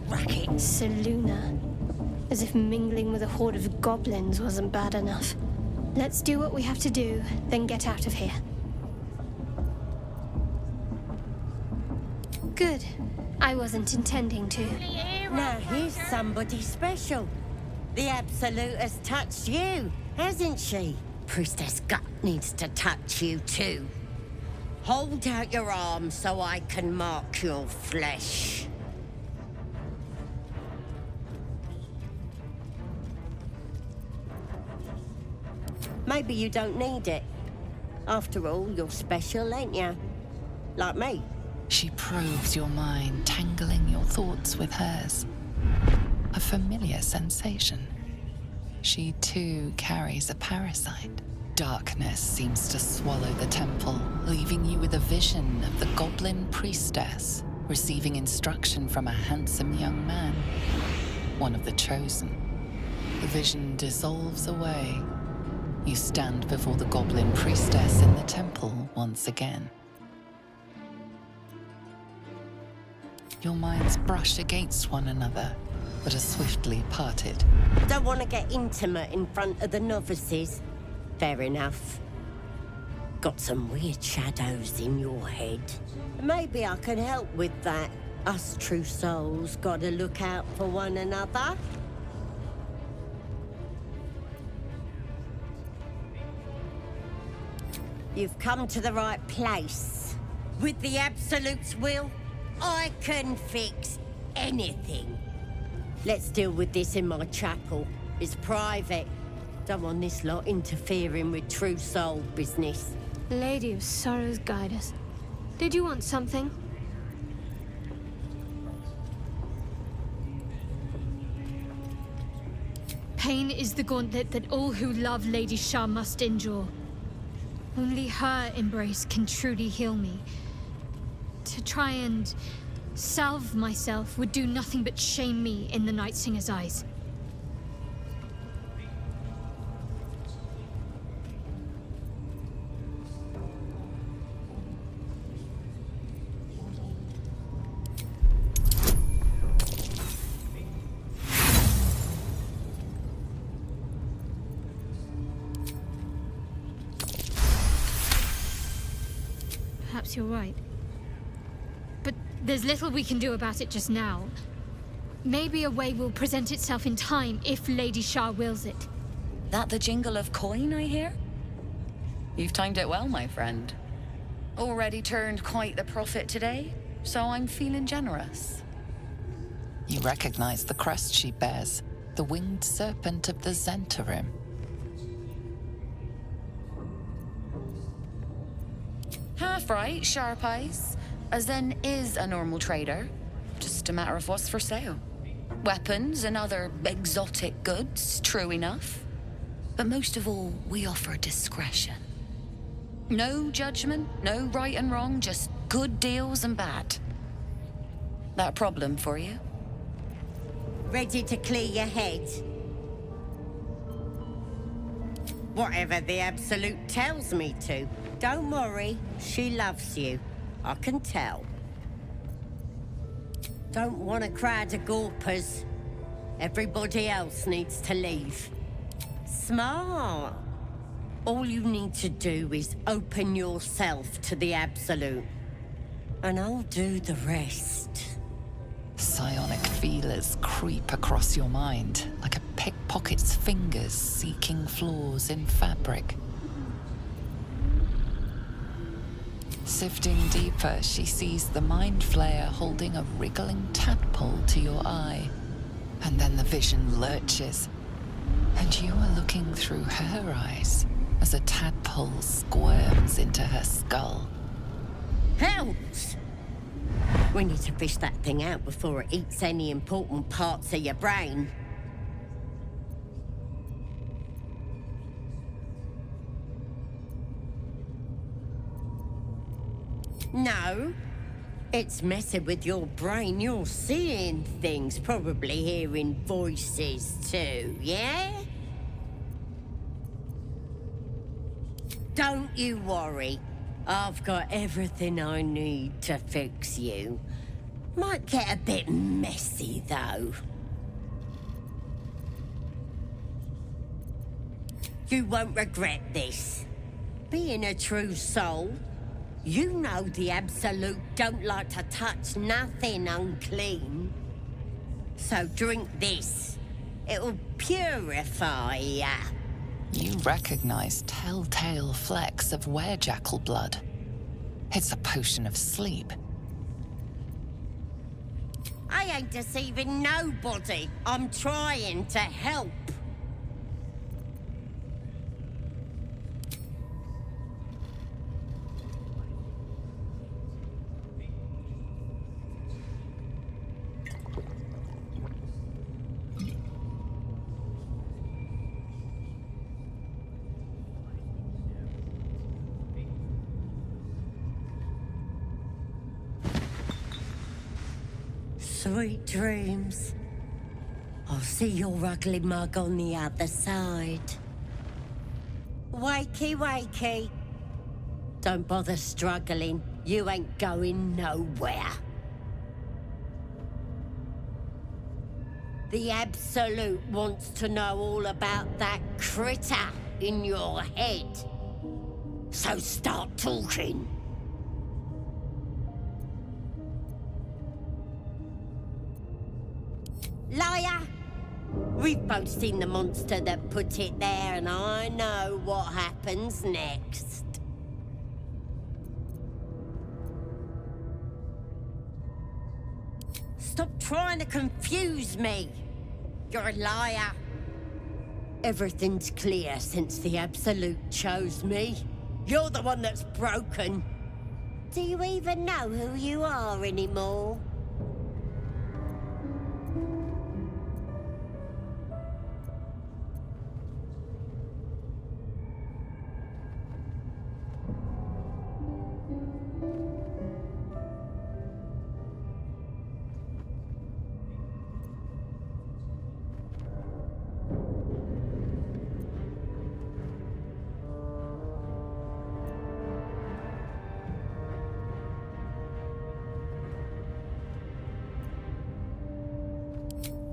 Racket. Seluna. As if mingling with a horde of goblins wasn't bad enough. Let's do what we have to do, then get out of here. Good. I wasn't intending to. Now here's somebody special. The Absolute has touched you, hasn't she? Priestess Gut needs to touch you too. Hold out your arm so I can mark your flesh. Maybe you don't need it. After all, you're special, ain't you? Like me. She probes your mind, tangling your thoughts with hers. A familiar sensation. She too carries a parasite. Darkness seems to swallow the temple, leaving you with a vision of the Goblin priestess receiving instruction from a handsome young man, one of the chosen. The vision dissolves away. You stand before the Goblin priestess in the temple once again. Your minds brush against one another, but are swiftly parted. Don't want to get intimate in front of the novices. Fair enough. Got some weird shadows in your head. Maybe I can help with that. Us true souls gotta look out for one another. You've come to the right place. With the Absolute's will, I can fix anything. Let's deal with this in my chapel. It's private. Don't want this lot interfering with true soul business. Lady of Sorrows, guide us. Did you want something? Pain is the gauntlet that all who love Lady Shah must endure. Only her embrace can truly heal me. To try and salve myself would do nothing but shame me in the Night Singer's eyes. Perhaps you're right. But there's little we can do about it just now. Maybe a way will present itself in time if Lady Shah wills it. That the jingle of coin I hear? You've timed it well, my friend. Already turned quite the profit today, so I'm feeling generous. You recognize the crest she bears, the winged serpent of the Zentarim. Half right, sharp eyes. Zen is a normal trader. Just a matter of what's for sale. Weapons and other exotic goods, true enough. But most of all, we offer discretion. No judgment, no right and wrong, just good deals and bad. That a problem for you? Ready to clear your head? Whatever the Absolute tells me to. Don't worry, she loves you. I can tell. Don't want a crowd of gawpers. Everybody else needs to leave. Smart. All you need to do is open yourself to the Absolute. And I'll do the rest. Psionic feelers creep across your mind, like a pickpocket's fingers seeking flaws in fabric. Sifting deeper, she sees the Mind Flayer holding a wriggling tadpole to your eye. And then the vision lurches, and you are looking through her eyes as a tadpole squirms into her skull. Helps! We need to fish that thing out before it eats any important parts of your brain. No. It's messing with your brain. You're seeing things, probably hearing voices too, yeah? Don't you worry. I've got everything I need to fix you. Might get a bit messy, though. You won't regret this. Being a true soul, you know the Absolute don't like to touch nothing unclean. So drink this. It'll purify ya. You recognize telltale flecks of werejackal blood. It's a potion of sleep. I ain't deceiving nobody. I'm trying to help. Sweet dreams. I'll see your ugly mug on the other side. Wakey, wakey. Don't bother struggling. You ain't going nowhere. The Absolute wants to know all about that critter in your head. So start talking. Liar! We've both seen the monster that put it there, and I know what happens next. Stop trying to confuse me. You're a liar. Everything's clear since the Absolute chose me. You're the one that's broken. Do you even know who you are anymore?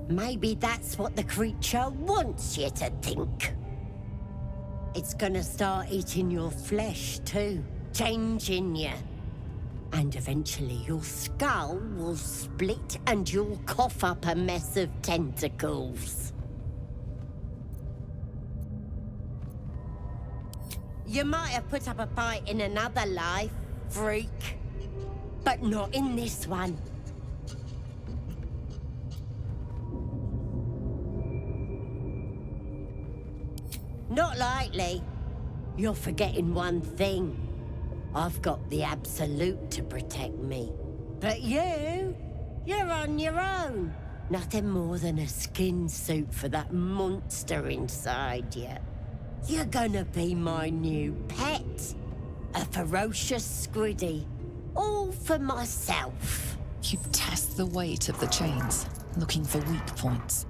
Maybe that's what the creature wants you to think. It's gonna start eating your flesh too, changing you. And eventually your skull will split and you'll cough up a mess of tentacles. You might have put up a fight in another life, freak. But not in this one. Not likely. You're forgetting one thing. I've got the Absolute to protect me. But you're on your own. Nothing more than a skin suit for that monster inside you. You're gonna be my new pet. A ferocious squiddy. All for myself. You test the weight of the chains, looking for weak points.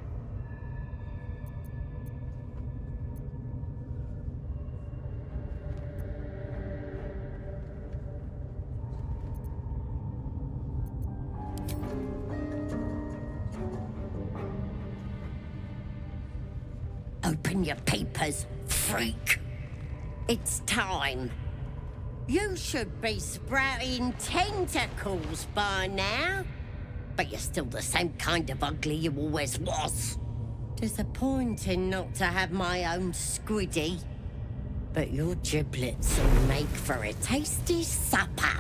Open your papers, freak. It's time. You should be sprouting tentacles by now. But you're still the same kind of ugly you always was. Disappointing not to have my own squiddy. But your giblets will make for a tasty supper.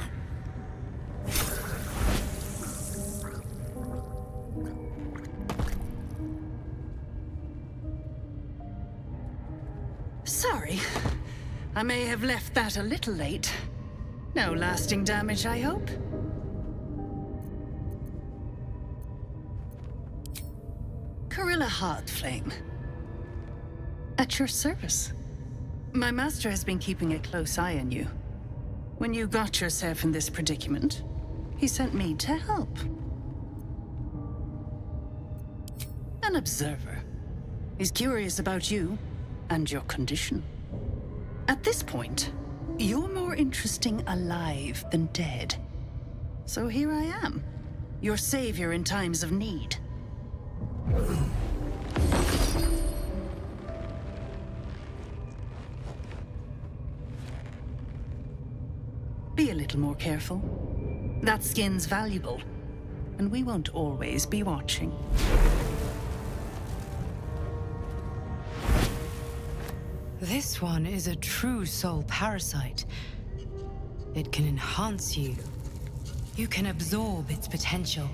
Sorry. I may have left that a little late. No lasting damage, I hope? Corilla Heartflame. At your service. My master has been keeping a close eye on you. When you got yourself in this predicament, he sent me to help. An observer. He's curious about you and your condition. At this point, you're more interesting alive than dead. So here I am, your savior in times of need. Be a little more careful. That skin's valuable, and we won't always be watching. This one is a true soul parasite. It can enhance you. You can absorb its potential.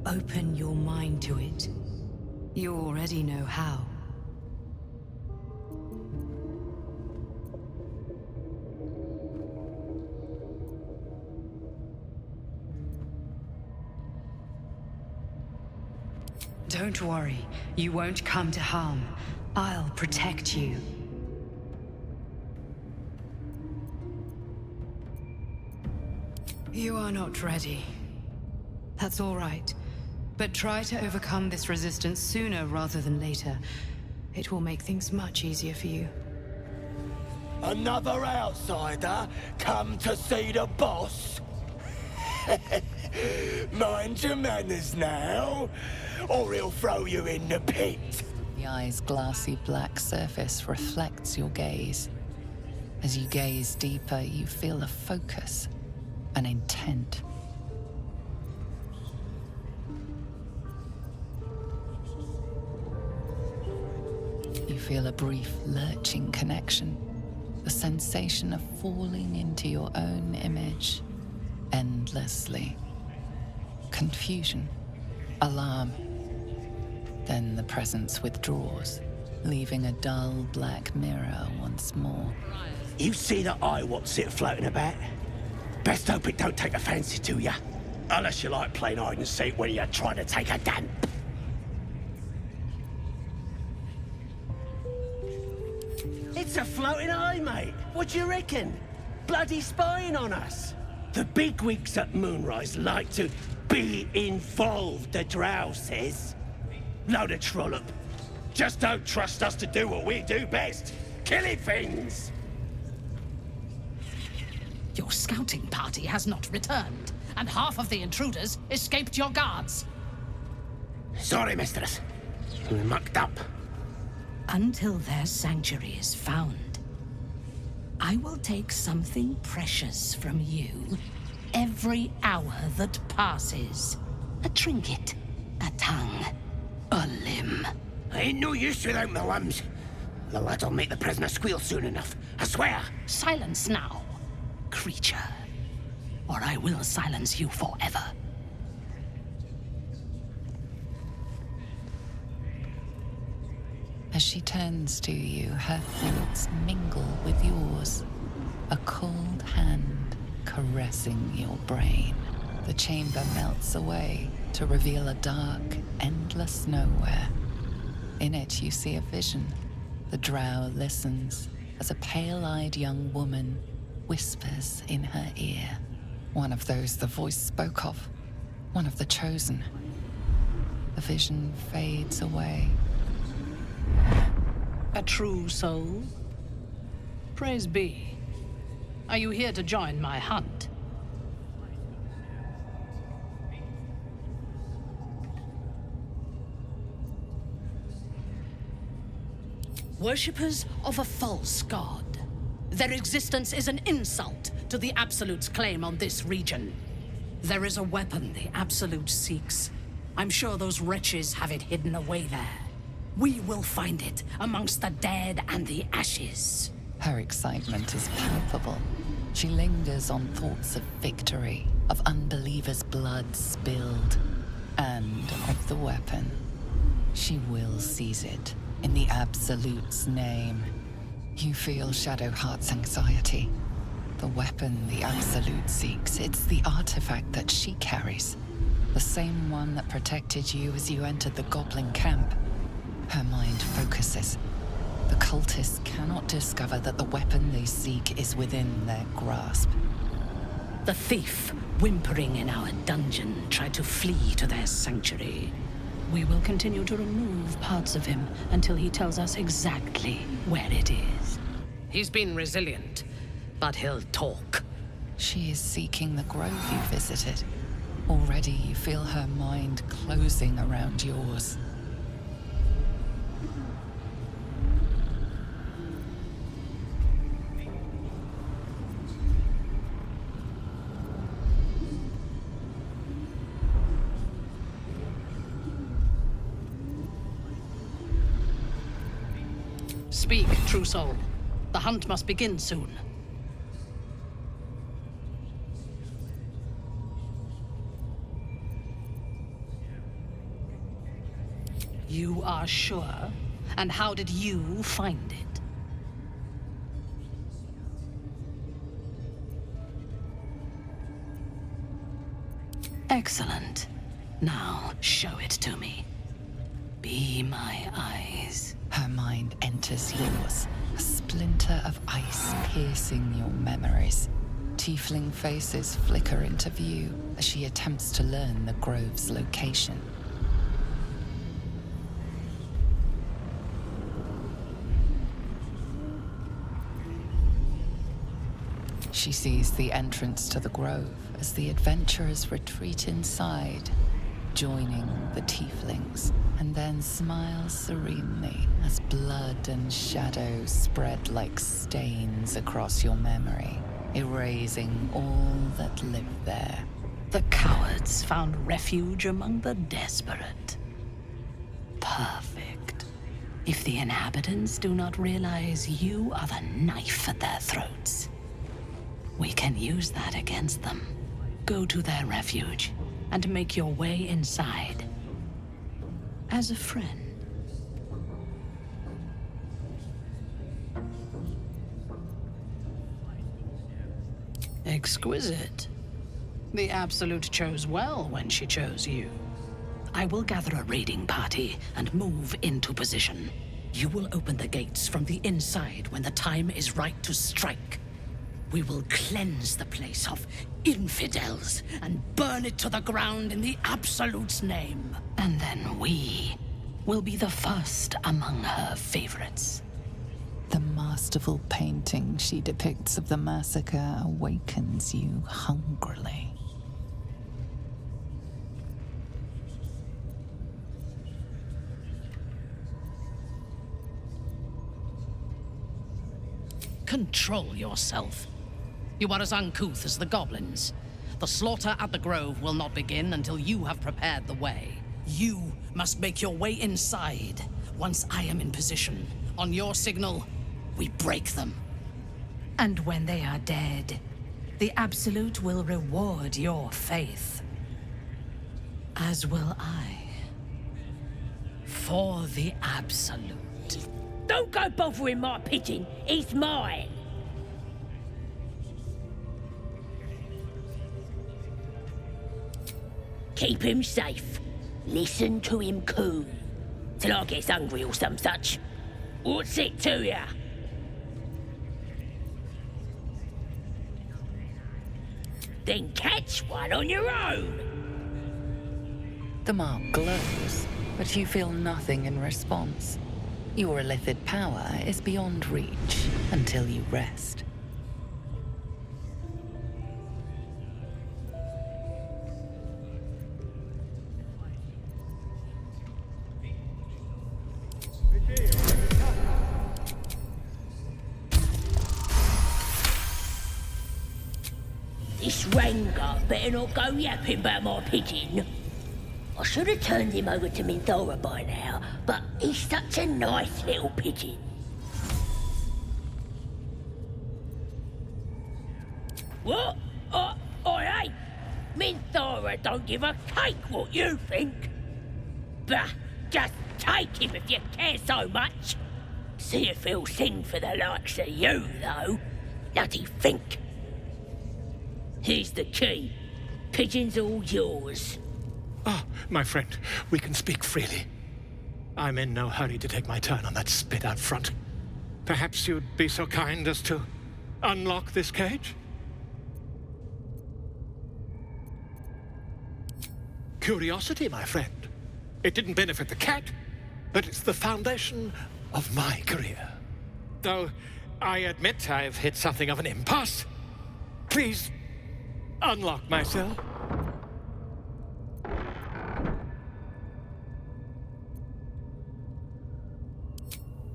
Open your mind to it. You already know how. Don't worry, you won't come to harm. I'll protect you. You are not ready. That's all right. But try to overcome this resistance sooner rather than later. It will make things much easier for you. Another outsider come to see the boss? Mind your manners now, or he'll throw you in the pit. The eye's glassy black surface reflects your gaze. As you gaze deeper, you feel a focus, an intent. You feel a brief, lurching connection, the sensation of falling into your own image endlessly. Confusion, alarm. Then the presence withdraws, leaving a dull black mirror once more. You see that eye what's it floating about? Best hope it don't take a fancy to ya. Unless you like playing hide and seek when you're trying to take a damp. It's a floating eye, mate. What do you reckon? Bloody spying on us. The bigwigs at Moonrise like to be involved, the drow says. Load of trollop. Just don't trust us to do what we do best. Killing things. Your scouting party has not returned, and half of the intruders escaped your guards. Sorry, mistress. We mucked up. Until their sanctuary is found, I will take something precious from you every hour that passes. A trinket, a tongue, a limb. I ain't no use without my limbs. The lad'll make the prisoner squeal soon enough, I swear. Silence now, creature, or I will silence you forever. As she turns to you, her thoughts mingle with yours. A cold hand caressing your brain. The chamber melts away to reveal a dark, endless nowhere. In it, you see a vision. The drow listens as a pale-eyed young woman whispers in her ear. One of those the voice spoke of. One of the chosen. The vision fades away. A true soul? Praise be. Are you here to join my hunt? Worshippers of a false god. Their existence is an insult to the Absolute's claim on this region. There is a weapon the Absolute seeks. I'm sure those wretches have it hidden away there. We will find it amongst the dead and the ashes. Her excitement is palpable. She lingers on thoughts of victory, of unbelievers' blood spilled, and of the weapon. She will seize it, in the Absolute's name. You feel Shadowheart's anxiety. The weapon the Absolute seeks, it's the artifact that she carries. The same one that protected you as you entered the Goblin camp. Her mind focuses. The cultists cannot discover that the weapon they seek is within their grasp. The thief, whimpering in our dungeon, tried to flee to their sanctuary. We will continue to remove parts of him until he tells us exactly where it is. He's been resilient, but he'll talk. She is seeking the grove you visited. Already you feel her mind closing around yours. Speak, true soul. The hunt must begin soon. You are sure? And how did you find it? Excellent. Now, show it to me. Be my eyes. Her mind enters yours, a splinter of ice piercing your memories. Tiefling faces flicker into view as she attempts to learn the grove's location. She sees the entrance to the grove as the adventurers retreat inside, joining the tieflings, and then smiles serenely as blood and shadow spread like stains across your memory, erasing all that lived there. The cowards found refuge among the desperate. Perfect. If the inhabitants do not realize you are the knife at their throats, we can use that against them. Go to their refuge and make your way inside. As a friend. Exquisite. The Absolute chose well when she chose you. I will gather a raiding party and move into position. You will open the gates from the inside when the time is right to strike. We will cleanse the place of infidels and burn it to the ground in the Absolute's name. And then we will be the first among her favorites. The masterful painting she depicts of the massacre awakens you hungrily. Control yourself. You are as uncouth as the goblins. The slaughter at the grove will not begin until you have prepared the way. You must make your way inside. Once I am in position, on your signal, we break them. And when they are dead, the Absolute will reward your faith. As will I. For the Absolute. Don't go bothering my pigeon. It's mine. Keep him safe. Listen to him coo. Till I gets hungry or some such. What's it to ya? Then catch one on your own. The mark glows, but you feel nothing in response. Your illithid power is beyond reach until you rest. This Ranger better not go yapping about my pigeon. I should have turned him over to Minthara by now, but he's such a nice little pigeon. What? I ain't. Minthara don't give a cake what you think. Bah, just take him if you care so much. See if he'll sing for the likes of you, though. Bloody think. Here's the key. Pigeon's all yours. Ah, my friend, we can speak freely. I'm in no hurry to take my turn on that spit out front. Perhaps you'd be so kind as to unlock this cage? Curiosity, my friend. It didn't benefit the cat, but it's the foundation of my career. Though I admit I've hit something of an impasse. Please, unlock my cell.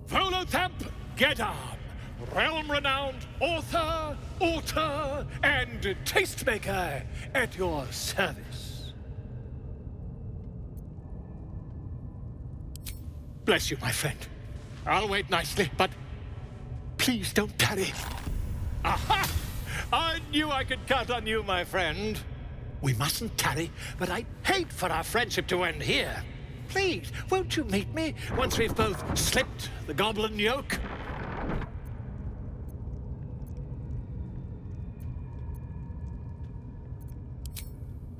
Volothamp Gedam, realm-renowned author, auteur, and tastemaker at your service. Bless you, my friend. I'll wait nicely, but please don't tarry. Aha! I knew I could count on you, my friend. We mustn't tarry, but I'd hate for our friendship to end here. Please, won't you meet me once we've both slipped the goblin yoke?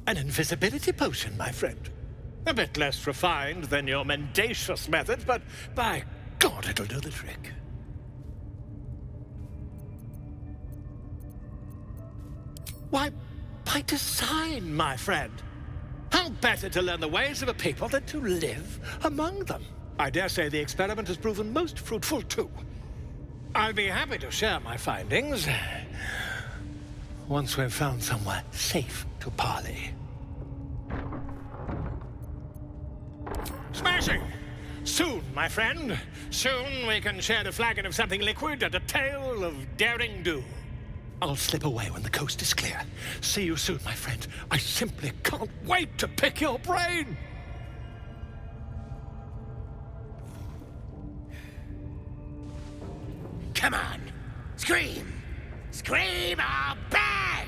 An invisibility potion, my friend. A bit less refined than your mendacious methods, but by God, it'll do the trick. Why, by design, my friend. How better to learn the ways of a people than to live among them? I dare say the experiment has proven most fruitful, too. I'll be happy to share my findings once we've found somewhere safe to parley. Smashing! Soon, my friend. Soon we can share a flagon of something liquid and a tale of daring do. I'll slip away when the coast is clear. See you soon, my friend. I simply can't wait to pick your brain! Come on! Scream! Scream or bag!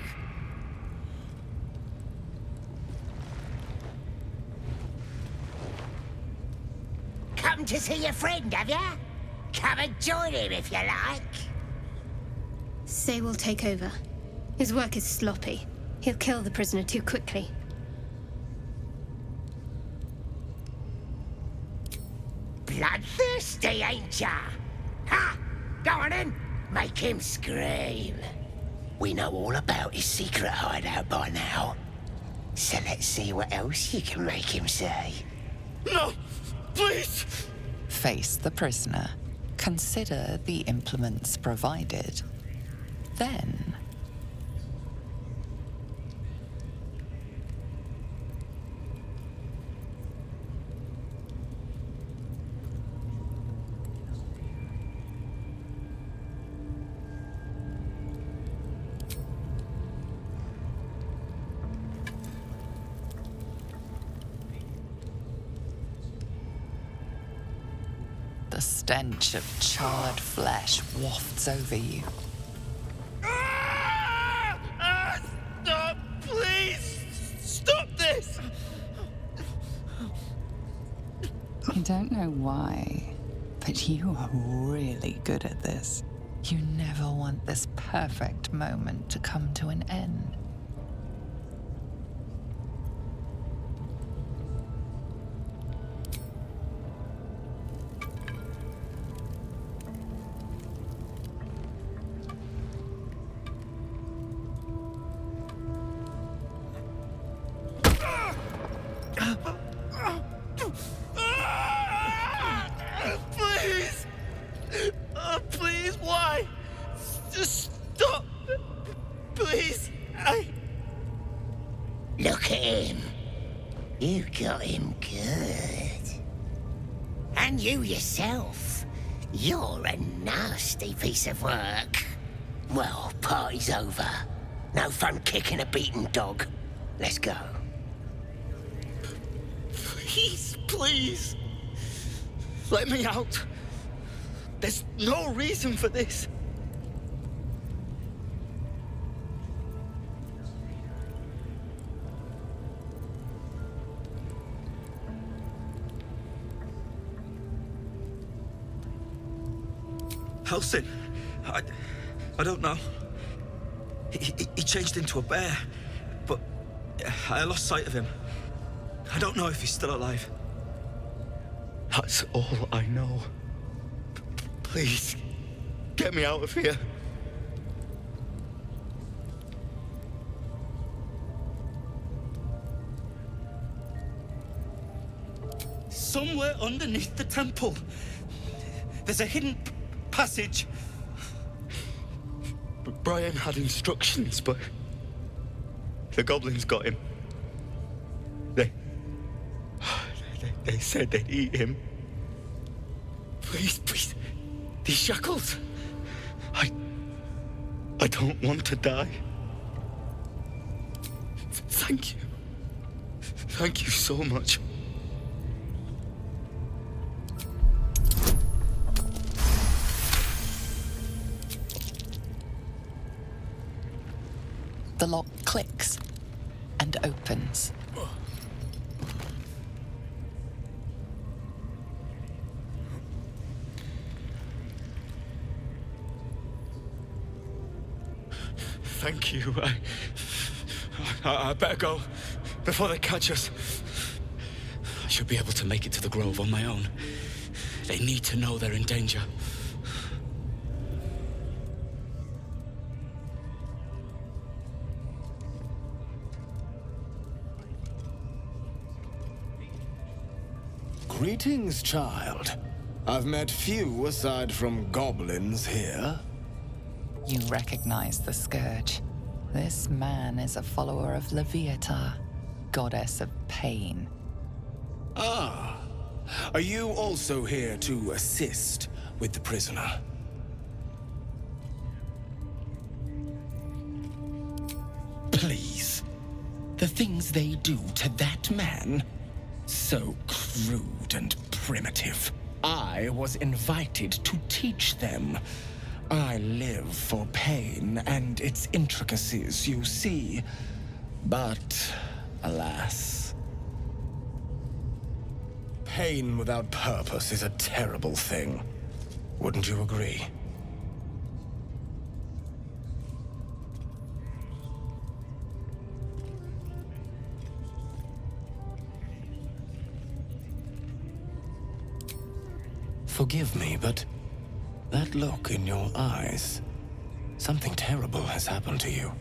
Come to see your friend, have ya? Come and join him if you like. Say will take over. His work is sloppy. He'll kill the prisoner too quickly. Bloodthirsty, ain't ya? Ha! Go on in. Make him scream. We know all about his secret hideout by now. So let's see what else you can make him say. No! Please! Face the prisoner. Consider the implements provided. Then... the stench of charred flesh wafts over you. Stop! Please! Stop this! I don't know why, but you are really good at this. You never want this perfect moment to come to an end. Please! Please, why? Just stop! Please, Look at him. You got him good. And you yourself. You're a nasty piece of work. Well, party's over. No fun kicking a beaten dog. Let's go. Please, please. Let me out. There's no reason for this. Halsin, I don't know. He changed into a bear, but I lost sight of him. I don't know if he's still alive. That's all I know. Please, get me out of here. Somewhere underneath the temple, there's a hidden passage. Brian had instructions, but the goblins got him. They said they'd eat him. Please, please, these shackles. I don't want to die. Thank you. Thank you so much. The lock clicks and opens. Thank you. I better go before they catch us. I should be able to make it to the Grove on my own. They need to know they're in danger. Greetings, child. I've met few aside from goblins here. You recognize the Scourge. This man is a follower of Leviatha, goddess of pain. Ah, are you also here to assist with the prisoner? Please. The things they do to that man? So crude and primitive. I was invited to teach them. I live for pain and its intricacies, you see. But, alas. Pain without purpose is a terrible thing. Wouldn't you agree? Forgive me, but that look in your eyes, something terrible has happened to you.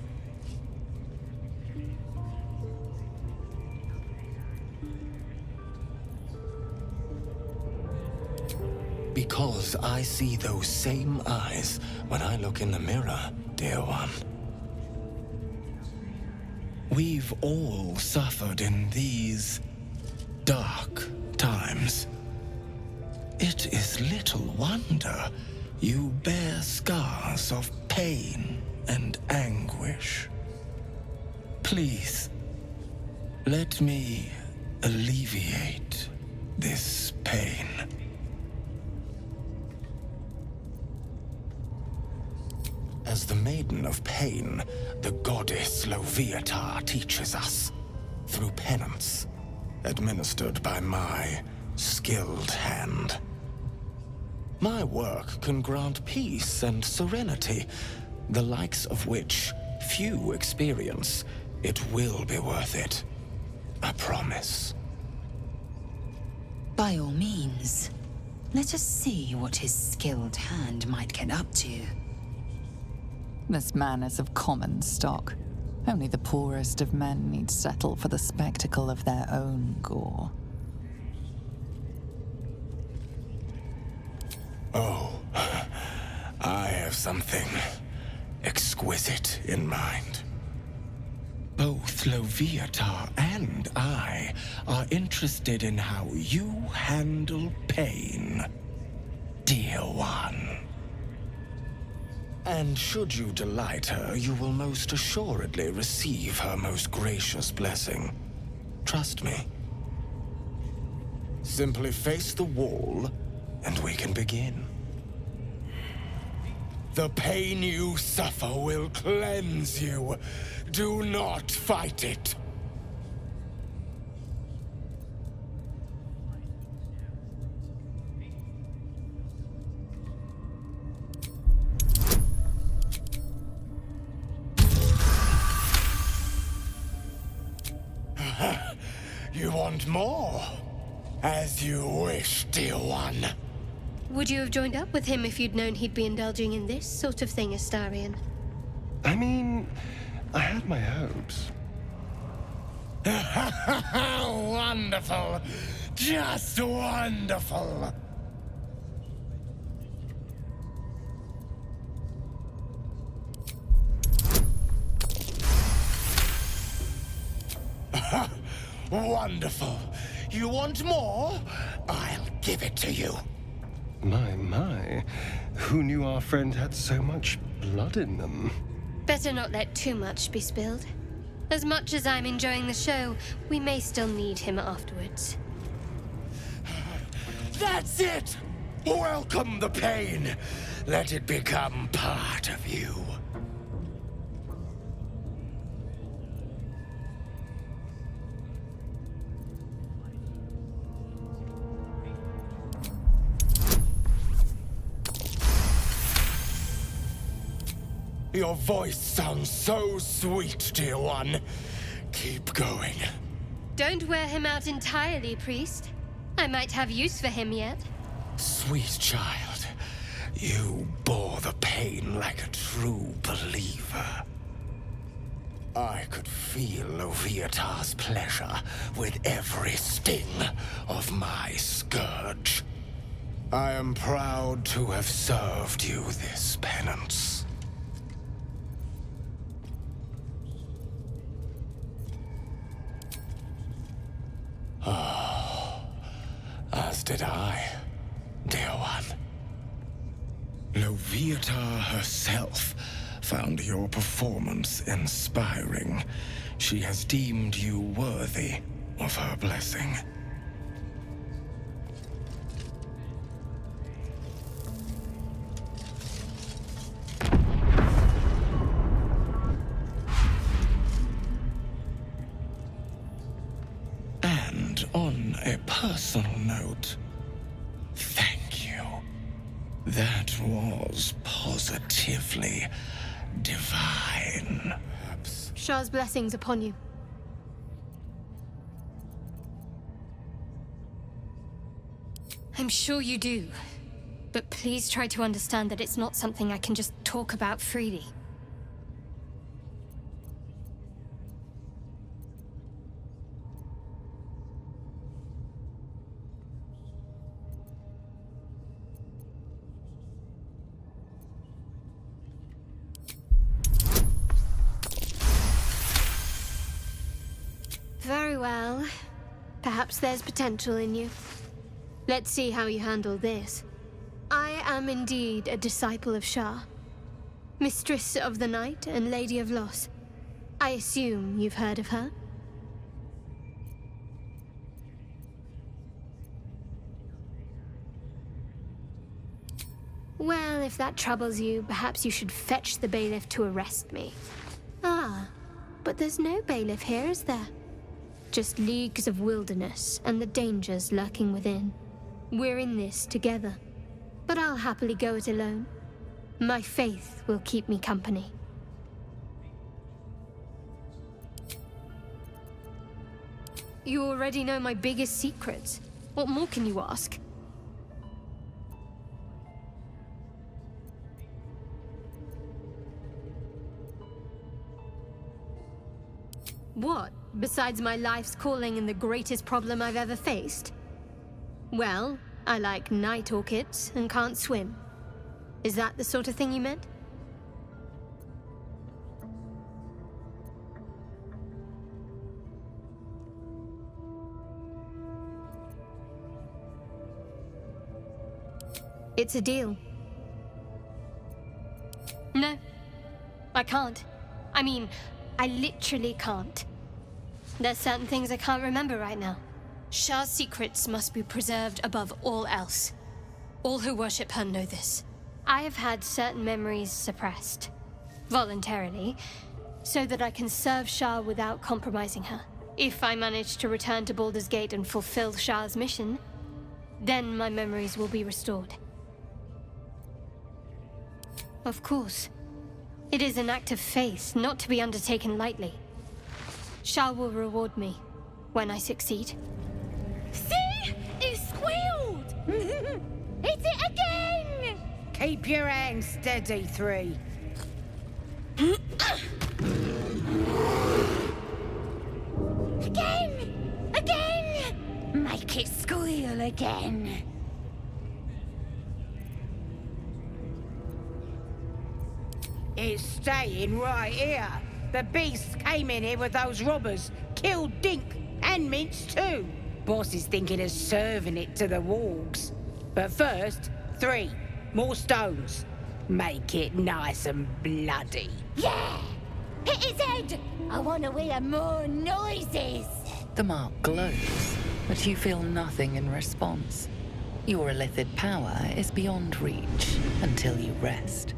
Because I see those same eyes when I look in the mirror, dear one. We've all suffered in these dark times. It is little wonder you bear scars of pain and anguish. Please, let me alleviate this pain. As the Maiden of Pain, the goddess Leviatha teaches us, through penance, administered by my skilled hand. My work can grant peace and serenity, the likes of which few experience. It will be worth it. I promise. By all means, let us see what his skilled hand might get up to. This man is of common stock. Only the poorest of men need settle for the spectacle of their own gore. Oh, I have something exquisite in mind. Both Leviatha and I are interested in how you handle pain, dear one. And should you delight her, you will most assuredly receive her most gracious blessing. Trust me. Simply face the wall, and we can begin. The pain you suffer will cleanse you. Do not fight it. You want more? As you wish, dear one. Would you have joined up with him if you'd known he'd be indulging in this sort of thing, Astarion? I mean, I had my hopes. Wonderful! Just wonderful! Wonderful! You want more? I'll give it to you. My. Who knew our friend had so much blood in them? Better not let too much be spilled. As much as I'm enjoying the show, we may still need him afterwards. That's it! Welcome the pain! Let it become part of you. Your voice sounds so sweet, dear one. Keep going. Don't wear him out entirely, priest. I might have use for him yet. Sweet child, you bore the pain like a true believer. I could feel Loviatar's pleasure with every sting of my scourge. I am proud to have served you this penance. Oh, as did I, dear one. Loviatar herself found your performance inspiring. She has deemed you worthy of her blessing. And on a personal note, thank you. That was positively divine. Perhaps. Shah's blessings upon you. I'm sure you do. But please try to understand that it's not something I can just talk about freely. Very well. Perhaps there's potential in you. Let's see how you handle this. I am indeed a disciple of Shah, Mistress of the Night and Lady of Loss. I assume you've heard of her? Well, if that troubles you, perhaps you should fetch the bailiff to arrest me. Ah, but there's no bailiff here, is there? Just leagues of wilderness and the dangers lurking within. We're in this together, but I'll happily go it alone. My faith will keep me company. You already know my biggest secrets. What more can you ask? What, besides my life's calling and the greatest problem I've ever faced? Well, I like night orchids and can't swim. Is that the sort of thing you meant? It's a deal. No, I can't. I mean, I literally can't. There's certain things I can't remember right now. Shah's secrets must be preserved above all else. All who worship her know this. I have had certain memories suppressed, voluntarily, so that I can serve Shah without compromising her. If I manage to return to Baldur's Gate and fulfill Shah's mission, then my memories will be restored. Of course. It is an act of faith, not to be undertaken lightly. Shah will reward me when I succeed. See? It squealed! Hit it again! Keep your hands steady, 3. Again! Again! Make it squeal again. It's staying right here. The beasts came in here with those robbers, killed Dink and Minch too. Boss is thinking of serving it to the wargs. But first, 3 more stones. Make it nice and bloody. Yeah! Hit his head! I want to hear more noises! The mark glows, but you feel nothing in response. Your illithid power is beyond reach until you rest.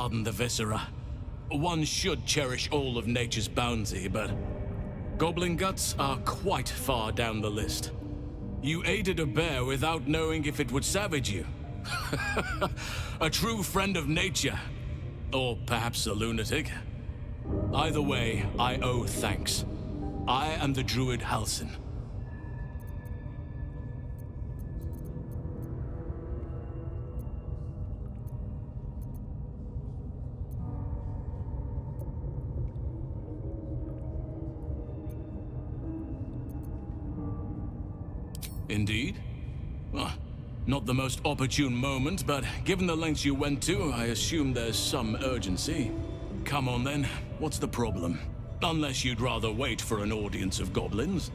Pardon the viscera. One should cherish all of nature's bounty, but goblin guts are quite far down the list. You aided a bear without knowing if it would savage you. A true friend of nature. Or perhaps a lunatic. Either way, I owe thanks. I am the druid Halsin. Indeed? Well, not the most opportune moment, but given the lengths you went to, I assume there's some urgency. Come on then, what's the problem? Unless you'd rather wait for an audience of goblins.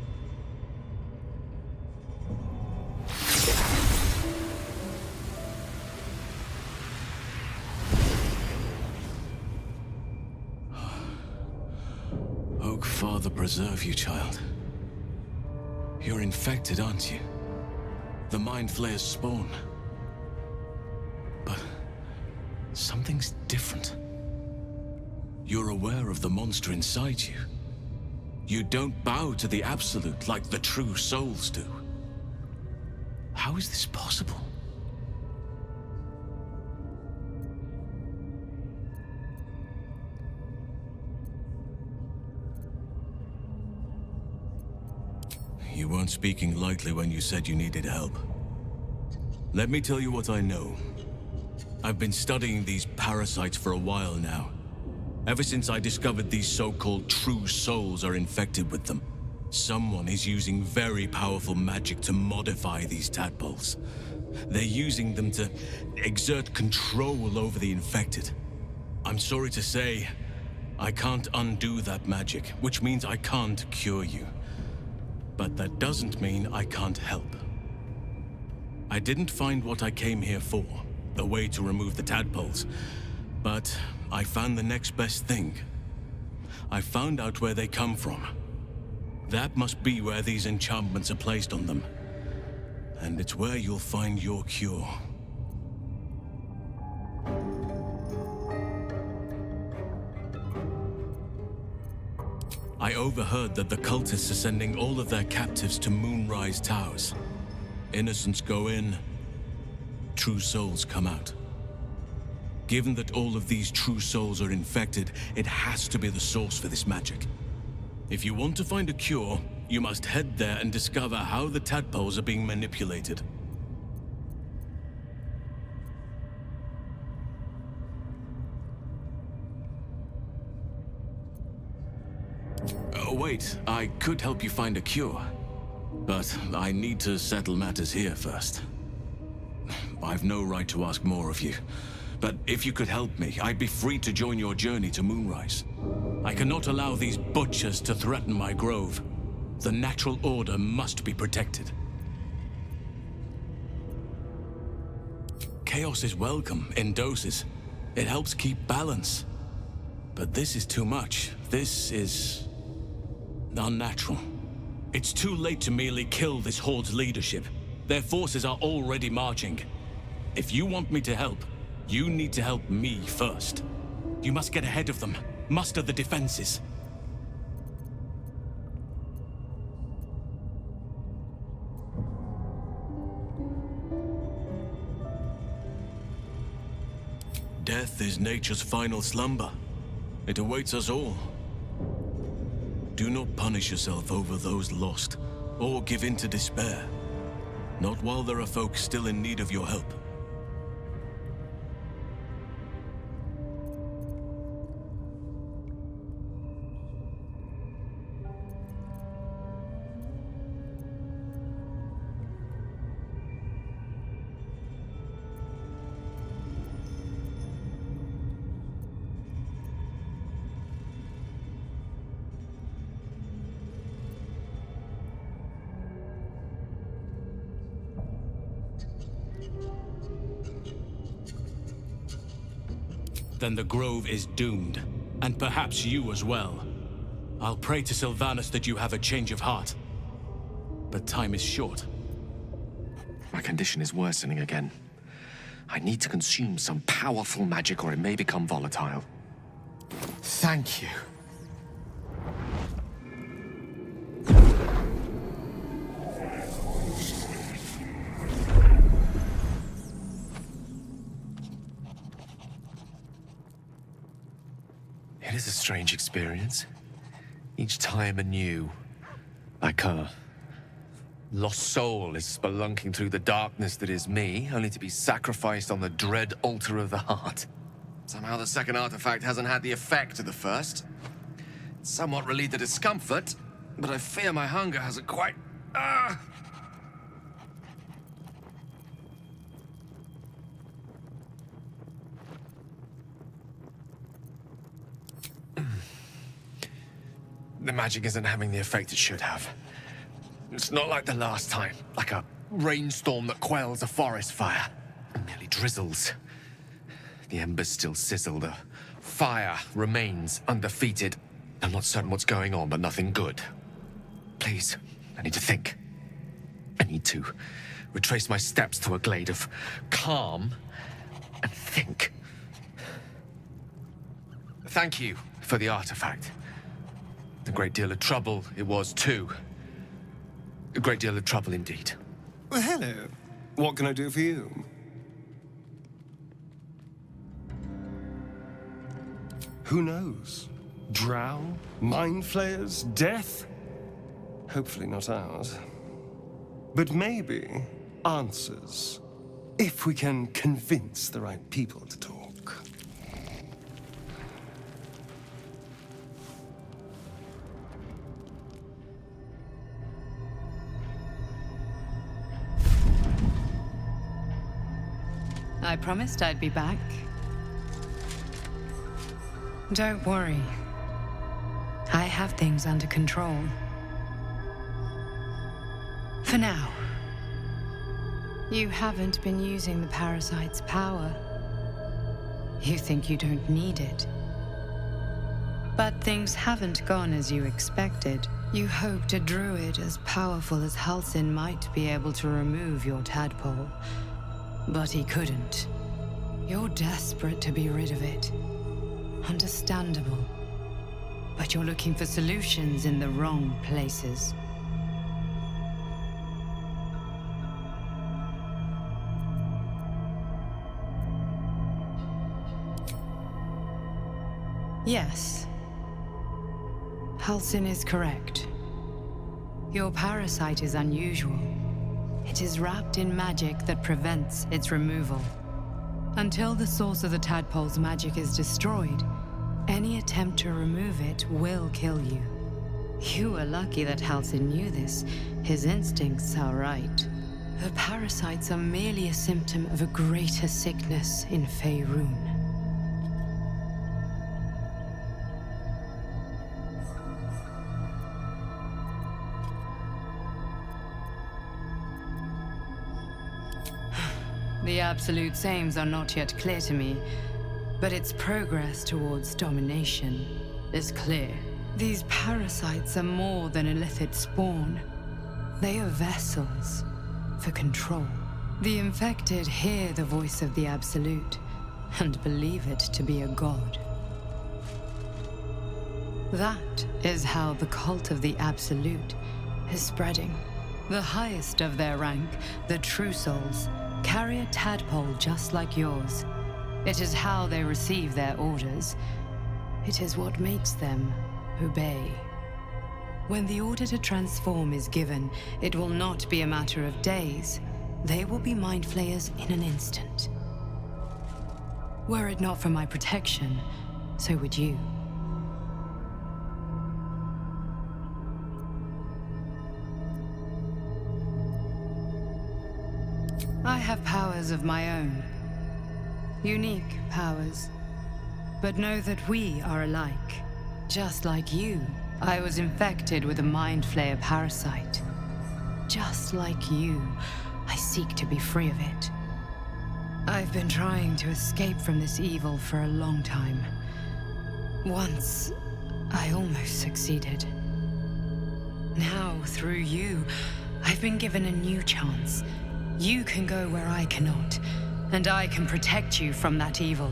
Oak Father preserve you, child. You're infected, aren't you? The Mind Flayer's spawn. But something's different. You're aware of the monster inside you. You don't bow to the Absolute like the true souls do. How is this possible? You weren't speaking lightly when you said you needed help. Let me tell you what I know. I've been studying these parasites for a while now. Ever since I discovered these so-called true souls are infected with them. Someone is using very powerful magic to modify these tadpoles. They're using them to exert control over the infected. I'm sorry to say, I can't undo that magic, which means I can't cure you. But that doesn't mean I can't help. I didn't find what I came here for, the way to remove the tadpoles, but I found the next best thing. I found out where they come from. That must be where these enchantments are placed on them. And it's where you'll find your cure. I overheard that the cultists are sending all of their captives to Moonrise Towers. Innocents go in, true souls come out. Given that all of these true souls are infected, it has to be the source for this magic. If you want to find a cure, you must head there and discover how the tadpoles are being manipulated. Wait, I could help you find a cure. But I need to settle matters here first. I've no right to ask more of you. But if you could help me, I'd be free to join your journey to Moonrise. I cannot allow these butchers to threaten my grove. The natural order must be protected. Chaos is welcome in doses. It helps keep balance. But this is too much. This is unnatural. It's too late to merely kill this Horde's leadership. Their forces are already marching. If you want me to help, you need to help me first. You must get ahead of them, muster the defenses. Death is nature's final slumber. It awaits us all. Do not punish yourself over those lost, or give in to despair. Not while there are folk still in need of your help. Then the Grove is doomed, and perhaps you as well. I'll pray to Sylvanas that you have a change of heart. But time is short. My condition is worsening again. I need to consume some powerful magic or it may become volatile. Thank you. It is a strange experience. Each time anew, like a lost soul is spelunking through the darkness that is me, only to be sacrificed on the dread altar of the heart. Somehow the second artifact hasn't had the effect of the first. It's somewhat relieved the discomfort, but I fear my hunger hasn't quite... The magic isn't having the effect it should have. It's not like the last time, like a rainstorm that quells a forest fire. It merely drizzles. The embers still sizzle, the fire remains undefeated. I'm not certain what's going on, but nothing good. Please, I need to think. I need to retrace my steps to a glade of calm and think. Thank you for the artifact. A great deal of trouble it was, too. A great deal of trouble indeed. Well, hello. What can I do for you? Who knows? Drow? Mind flayers? Death? Hopefully not ours. But maybe answers. If we can convince the right people to talk. I promised I'd be back. Don't worry. I have things under control. For now. You haven't been using the parasite's power. You think you don't need it. But things haven't gone as you expected. You hoped a druid as powerful as Halsin might be able to remove your tadpole. But he couldn't. You're desperate to be rid of it. Understandable. But you're looking for solutions in the wrong places. Yes. Halsin is correct. Your parasite is unusual. It is wrapped in magic that prevents its removal. Until the source of the tadpole's magic is destroyed, any attempt to remove it will kill you. You were lucky that Halsin knew this. His instincts are right. The parasites are merely a symptom of a greater sickness in Faerun. The Absolute's aims are not yet clear to me, but its progress towards domination is clear. These parasites are more than illithid spawn. They are vessels for control. The infected hear the voice of the Absolute and believe it to be a god. That is how the cult of the Absolute is spreading. The highest of their rank, the True Souls, carry a tadpole just like yours. It is how they receive their orders. It is what makes them obey. When the order to transform is given, it will not be a matter of days. They will be mind flayers in an instant. Were it not for my protection, so would you. I have powers of my own. Unique powers. But know that we are alike. Just like you, I was infected with a Mind Flayer parasite. Just like you, I seek to be free of it. I've been trying to escape from this evil for a long time. Once, I almost succeeded. Now, through you, I've been given a new chance. You can go where I cannot, And I can protect you from that evil.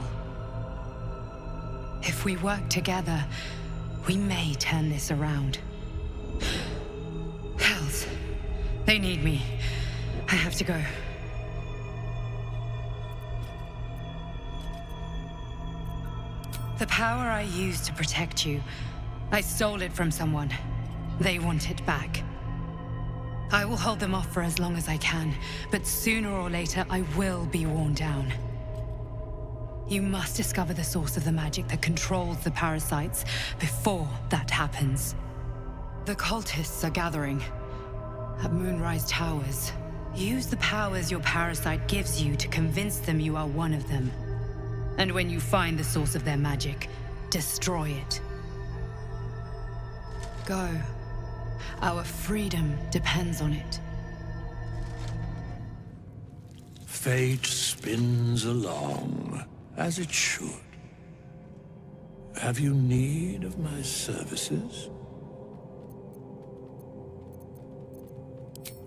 If we work together, we may turn this around. Hells. They need me. I have to go. The power I used to protect you, I stole it from someone. They want it back. I will hold them off for as long as I can, but sooner or later I will be worn down. You must discover the source of the magic that controls the parasites before that happens. The cultists are gathering at Moonrise Towers. Use the powers your parasite gives you to convince them you are one of them. And when you find the source of their magic, destroy it. Go. Our freedom depends on it. Fate spins along, as it should. Have you need of my services?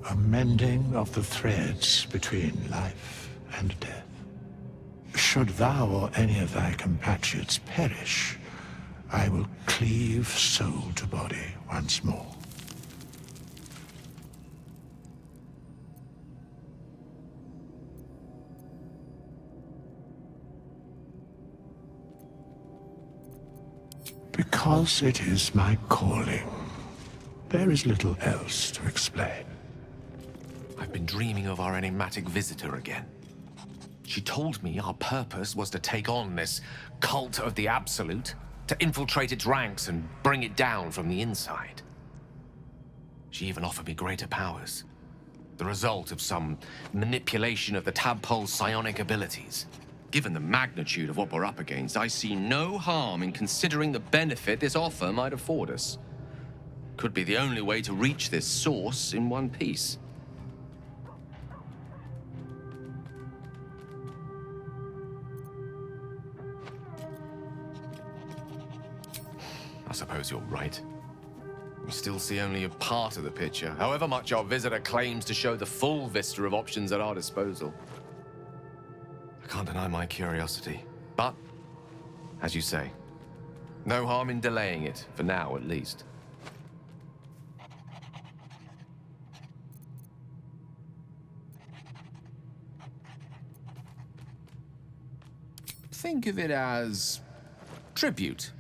A mending of the threads between life and death. Should thou or any of thy compatriots perish, I will cleave soul to body once more. Because it is my calling. There is little else to explain. I've been dreaming of our enigmatic visitor again. She told me our purpose was to take on this cult of the Absolute, to infiltrate its ranks and bring it down from the inside. She even offered me greater powers, the result of some manipulation of the tadpole's psionic abilities. Given the magnitude of what we're up against, I see no harm in considering the benefit this offer might afford us. Could be the only way to reach this source in one piece. I suppose you're right. We still see only a part of the picture, however much our visitor claims to show the full vista of options at our disposal. I can't deny my curiosity, but, as you say, no harm in delaying it, for now at least. Think of it as tribute.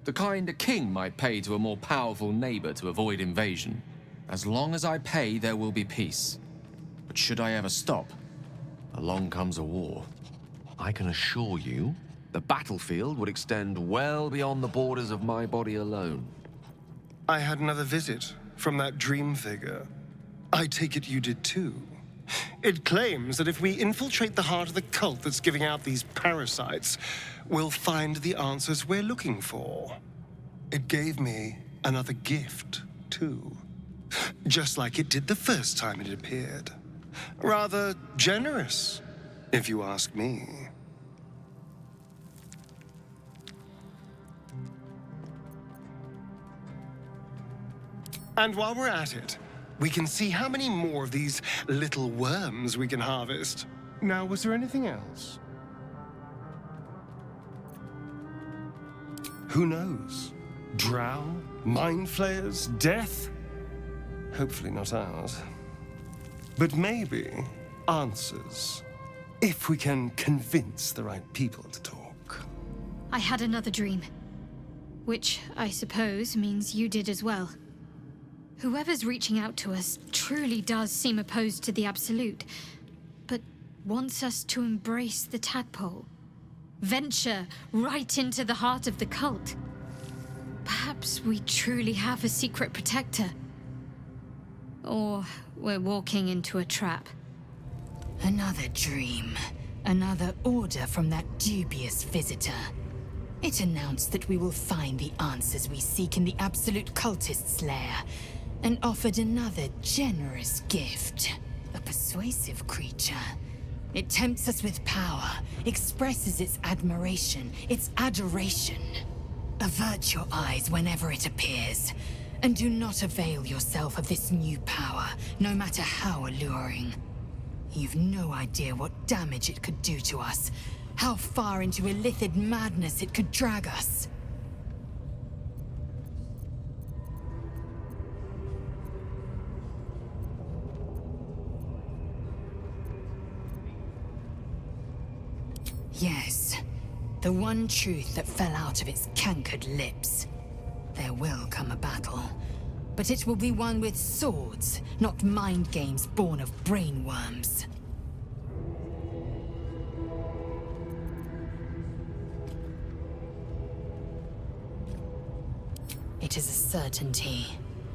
The kind a king might pay to a more powerful neighbor to avoid invasion. As long as I pay, there will be peace. But should I ever stop, along comes a war. I can assure you, the battlefield would extend well beyond the borders of my body alone. I had another visit from that dream figure. I take it you did too. It claims that if we infiltrate the heart of the cult that's giving out these parasites, we'll find the answers we're looking for. It gave me another gift, too. Just like it did the first time it appeared. Rather generous, if you ask me. And while we're at it, we can see how many more of these little worms we can harvest. Now, was there anything else? Who knows? Drow? Mind flayers? Death? Hopefully not ours. But maybe answers. If we can convince the right people to talk. I had another dream. Which, I suppose, means you did as well. Whoever's reaching out to us truly does seem opposed to the Absolute, but wants us to embrace the tadpole. Venture right into the heart of the cult. Perhaps we truly have a secret protector. Or we're walking into a trap. Another dream. Another order from that dubious visitor. It announced that we will find the answers we seek in the Absolute Cultist's lair, and offered another generous gift. A persuasive creature. It tempts us with power, expresses its admiration, its adoration. Avert your eyes whenever it appears, and do not avail yourself of this new power, no matter how alluring. You've no idea what damage it could do to us. How far into illithid madness it could drag us. Yes, the one truth that fell out of its cankered lips. There will come a battle, but it will be won with swords, not mind games born of brainworms. It is a certainty.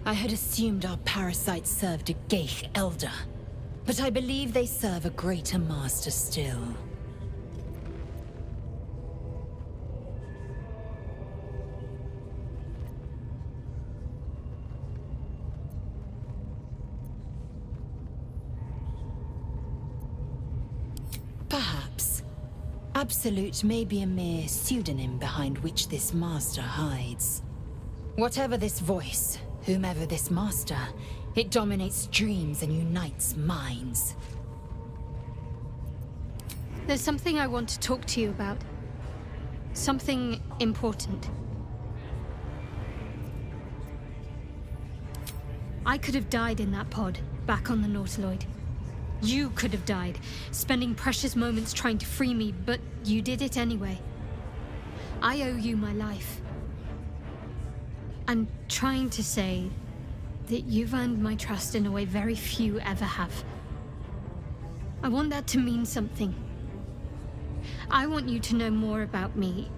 I had assumed our parasites served a Geich elder, but I believe they serve a greater master still. Perhaps. Absolute may be a mere pseudonym behind which this master hides. Whatever this voice, whomever this master, it dominates dreams and unites minds. There's something I want to talk to you about. Something important. I could have died in that pod, back on the Nautiloid. You could have died, spending precious moments trying to free me, but you did it anyway. I owe you my life. I'm trying to say that you've earned my trust in a way very few ever have. I want that to mean something. I want you to know more about me,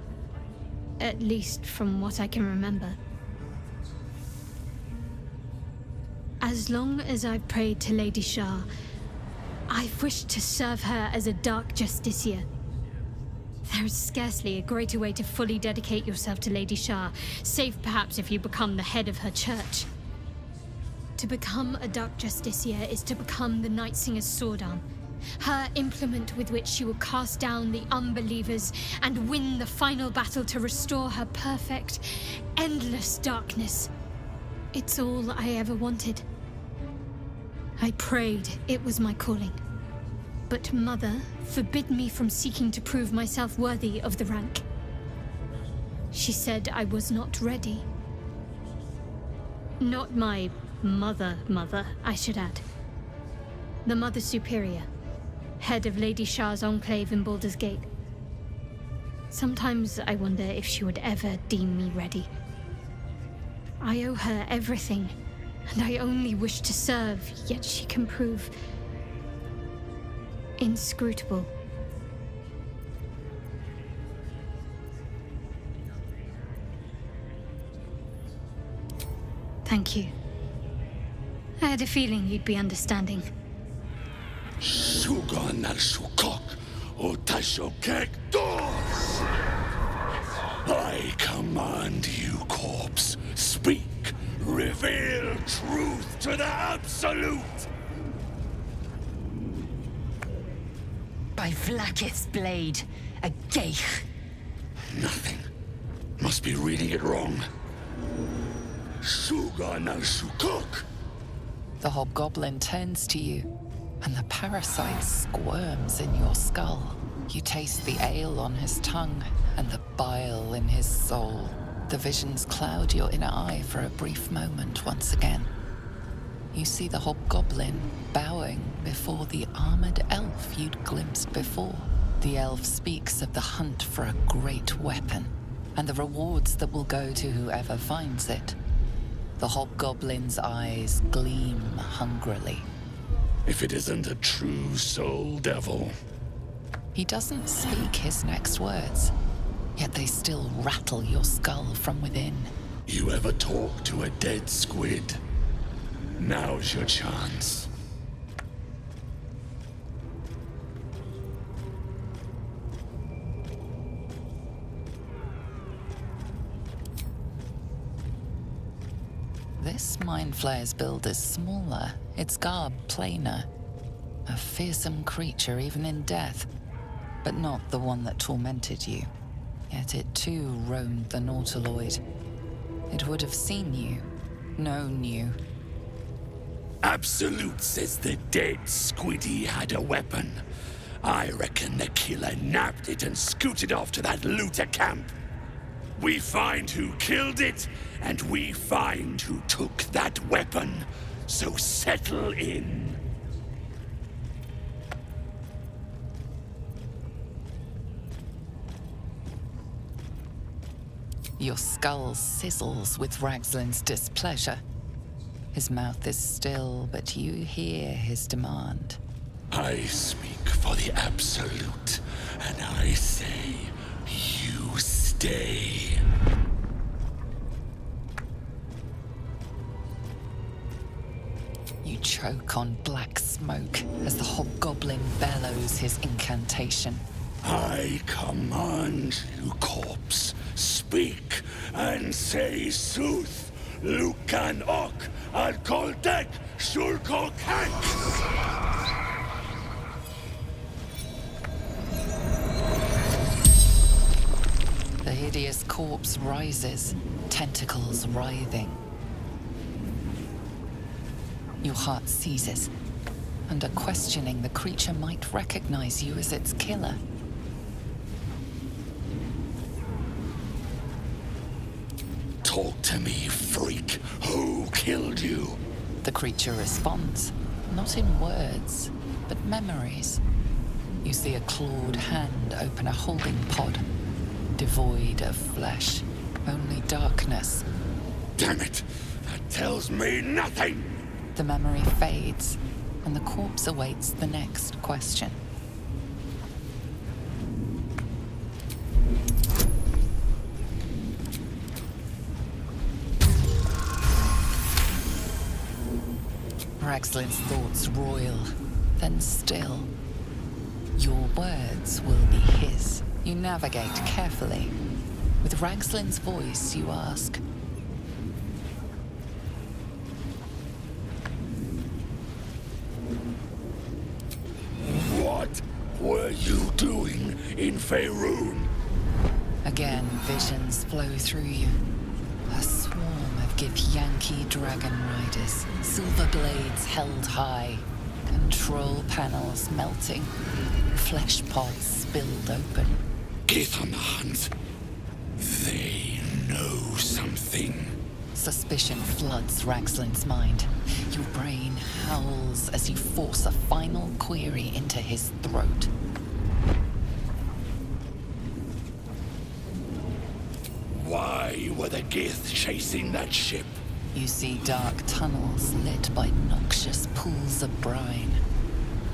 at least from what I can remember. As long as I've prayed to Lady Shah, I've wished to serve her as a Dark Justiciar. There is scarcely a greater way to fully dedicate yourself to Lady Shah, save perhaps if you become the head of her church. To become a Dark Justiciar is to become the Night Singer's sword arm, her implement with which she will cast down the unbelievers and win the final battle to restore her perfect, endless darkness. It's all I ever wanted. I prayed it was my calling. But Mother forbid me from seeking to prove myself worthy of the rank. She said I was not ready. Not my mother, I should add. The Mother Superior, head of Lady Shah's enclave in Baldur's Gate. Sometimes I wonder if she would ever deem me ready. I owe her everything, and I only wish to serve, yet she can prove inscrutable. Thank you. I had a feeling you'd be understanding. Sugan al Sukok, Otashokek Dos! I command you, corpse. Speak. Reveal truth to the Absolute! By Vlaakith's blade, a Geich. Nothing. Must be reading it wrong. Sugan al Sukok! The hobgoblin turns to you, and the parasite squirms in your skull. You taste the ale on his tongue, and the bile in his soul. The visions cloud your inner eye for a brief moment once again. You see the hobgoblin bowing before the armored elf you'd glimpsed before. The elf speaks of the hunt for a great weapon, and the rewards that will go to whoever finds it. The hobgoblin's eyes gleam hungrily. If it isn't a true soul devil. He doesn't speak his next words, yet they still rattle your skull from within. You ever talk to a dead squid? Now's your chance. This Mind Flayer's build is smaller, its garb plainer. A fearsome creature even in death, but not the one that tormented you. Yet it too roamed the Nautiloid. It would have seen you, known you. Absolute says the dead Squiddy had a weapon. I reckon the killer nabbed it and scooted off to that looter camp. We find who killed it, and we find who took that weapon. So settle in. Your skull sizzles with Ragslin's displeasure. His mouth is still, but you hear his demand. I speak for the Absolute, and I say, you stay. You choke on black smoke as the hobgoblin bellows his incantation. I command you, corpse, speak and say sooth. Lucan ok, al koldek, shulko kank. The hideous corpse rises, tentacles writhing. Your heart seizes. Under questioning, the creature might recognize you as its killer. Talk to me, freak. Who killed you? The creature responds, not in words, but memories. You see a clawed hand open a holding pod, devoid of flesh, only darkness. Damn it! That tells me nothing! The memory fades, and the corpse awaits the next question. Ragslin's thoughts roil, then still. Your words will be his. You navigate carefully. With Ragslin's voice, you ask, What were you doing in Faerun? Again, visions flow through you. A swarm of Githyanki dragon riders, silver blades held high, control panels melting, flesh pods spilled open. Get on the hunt. They know something. Suspicion floods Ragslin's mind. Your brain howls as you force a final query into his throat. Why were the Gith chasing that ship? You see dark tunnels lit by noxious pools of brine.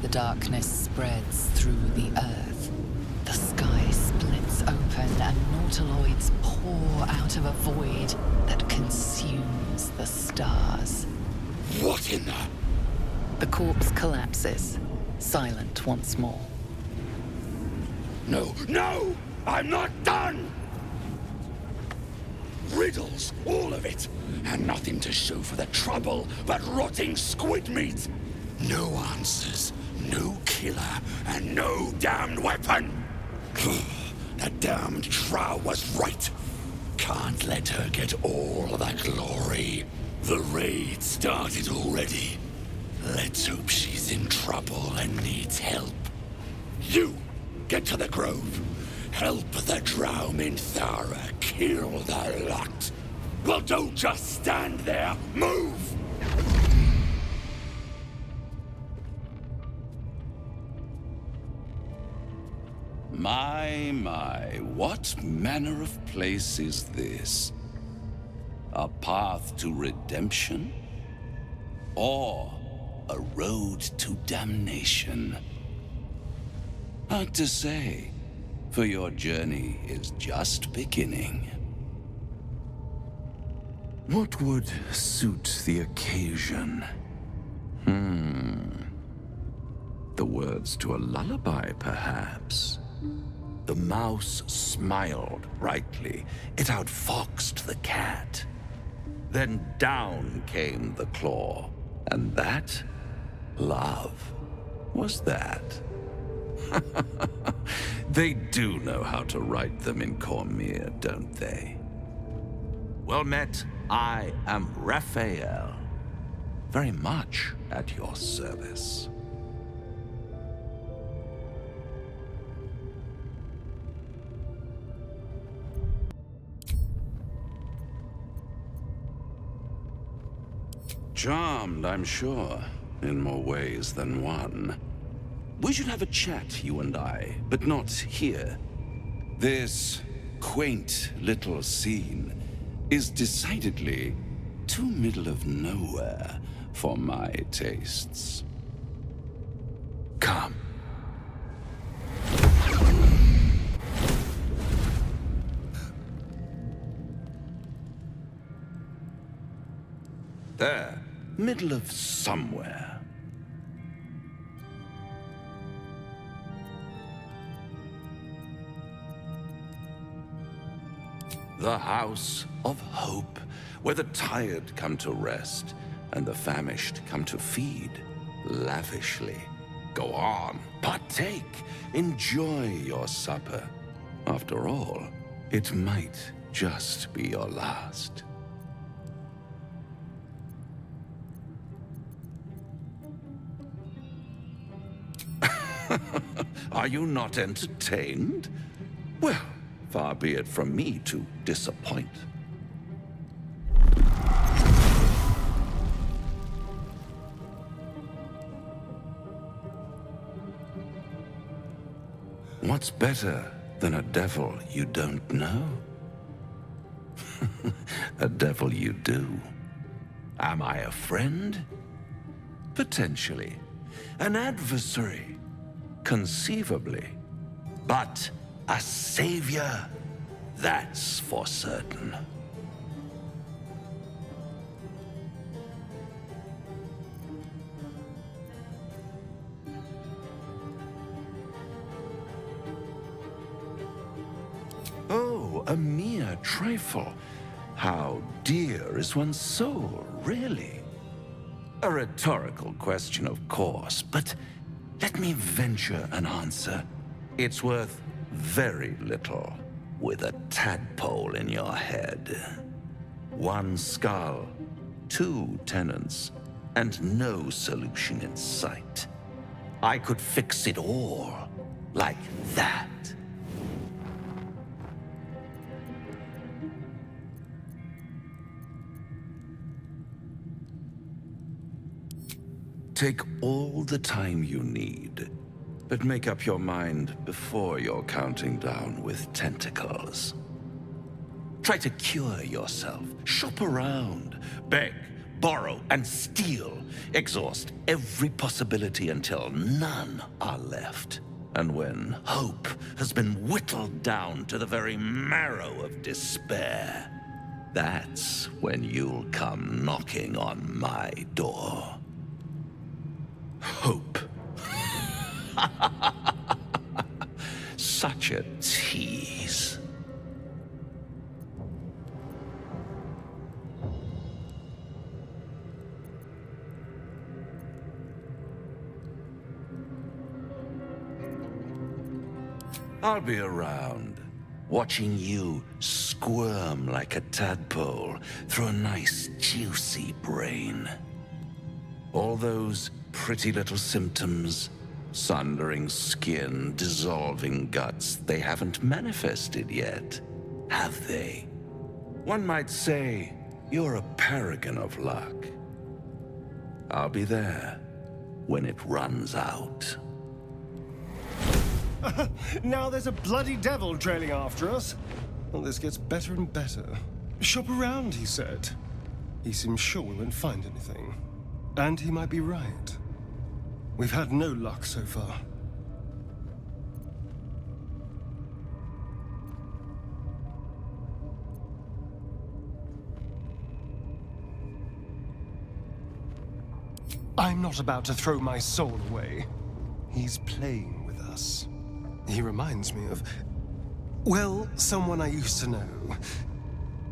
The darkness spreads through the earth. The sky splits open and Nautiloids pour out of a void that consumes the stars. What in the... The corpse collapses, silent once more. No, no! I'm not done! Riddles, all of it, and nothing to show for the trouble but rotting squid meat. No answers, no killer, and no damned weapon. That damned Drow was right. Can't let her get all the glory. The raid started already. Let's hope she's in trouble and needs help. You, get to the grove. Help the Drow Minthara kill the lot. Well, don't just stand there. Move! My, what manner of place is this? A path to redemption? Or a road to damnation? Hard to say, for your journey is just beginning. What would suit the occasion? The words to a lullaby, perhaps? The mouse smiled brightly. It outfoxed the cat. Then down came the claw. And that, love, was that. They do know how to write them in Cormyr, don't they? Well met, I am Raphael. very much at your service. Charmed, I'm sure, in more ways than one. We should have a chat, you and I, but not here. This quaint little scene is decidedly too middle of nowhere for my tastes. Come. There, middle of somewhere. The House of Hope, where the tired come to rest and the famished come to feed lavishly. Go on, partake, enjoy your supper. After all, it might just be your last. Are you not entertained? Well, far be it from me to disappoint. What's better than a devil you don't know? A devil you do. Am I a friend? Potentially. An adversary? Conceivably. But a savior? That's for certain. Oh, a mere trifle. How dear is one's soul, really? A rhetorical question, of course, but let me venture an answer. It's worth very little with a tadpole in your head. One skull, 2 tenants, and no solution in sight. I could fix it all like that. Take all the time you need, but make up your mind before you're counting down with tentacles. Try to cure yourself, shop around, beg, borrow, and steal. Exhaust every possibility until none are left. And when hope has been whittled down to the very marrow of despair, that's when you'll come knocking on my door. Hope. Such a tease. I'll be around, watching you squirm like a tadpole through a nice, juicy brain. All those pretty little symptoms, sundering skin, dissolving guts, they haven't manifested yet, have they? One might say you're a paragon of luck. I'll be there when it runs out. Now there's a bloody devil trailing after us. Well, this gets better and better. Shop around, he said. He seems sure we won't find anything. And he might be right. We've had no luck so far. I'm not about to throw my soul away. He's playing with us. He reminds me of, well, someone I used to know.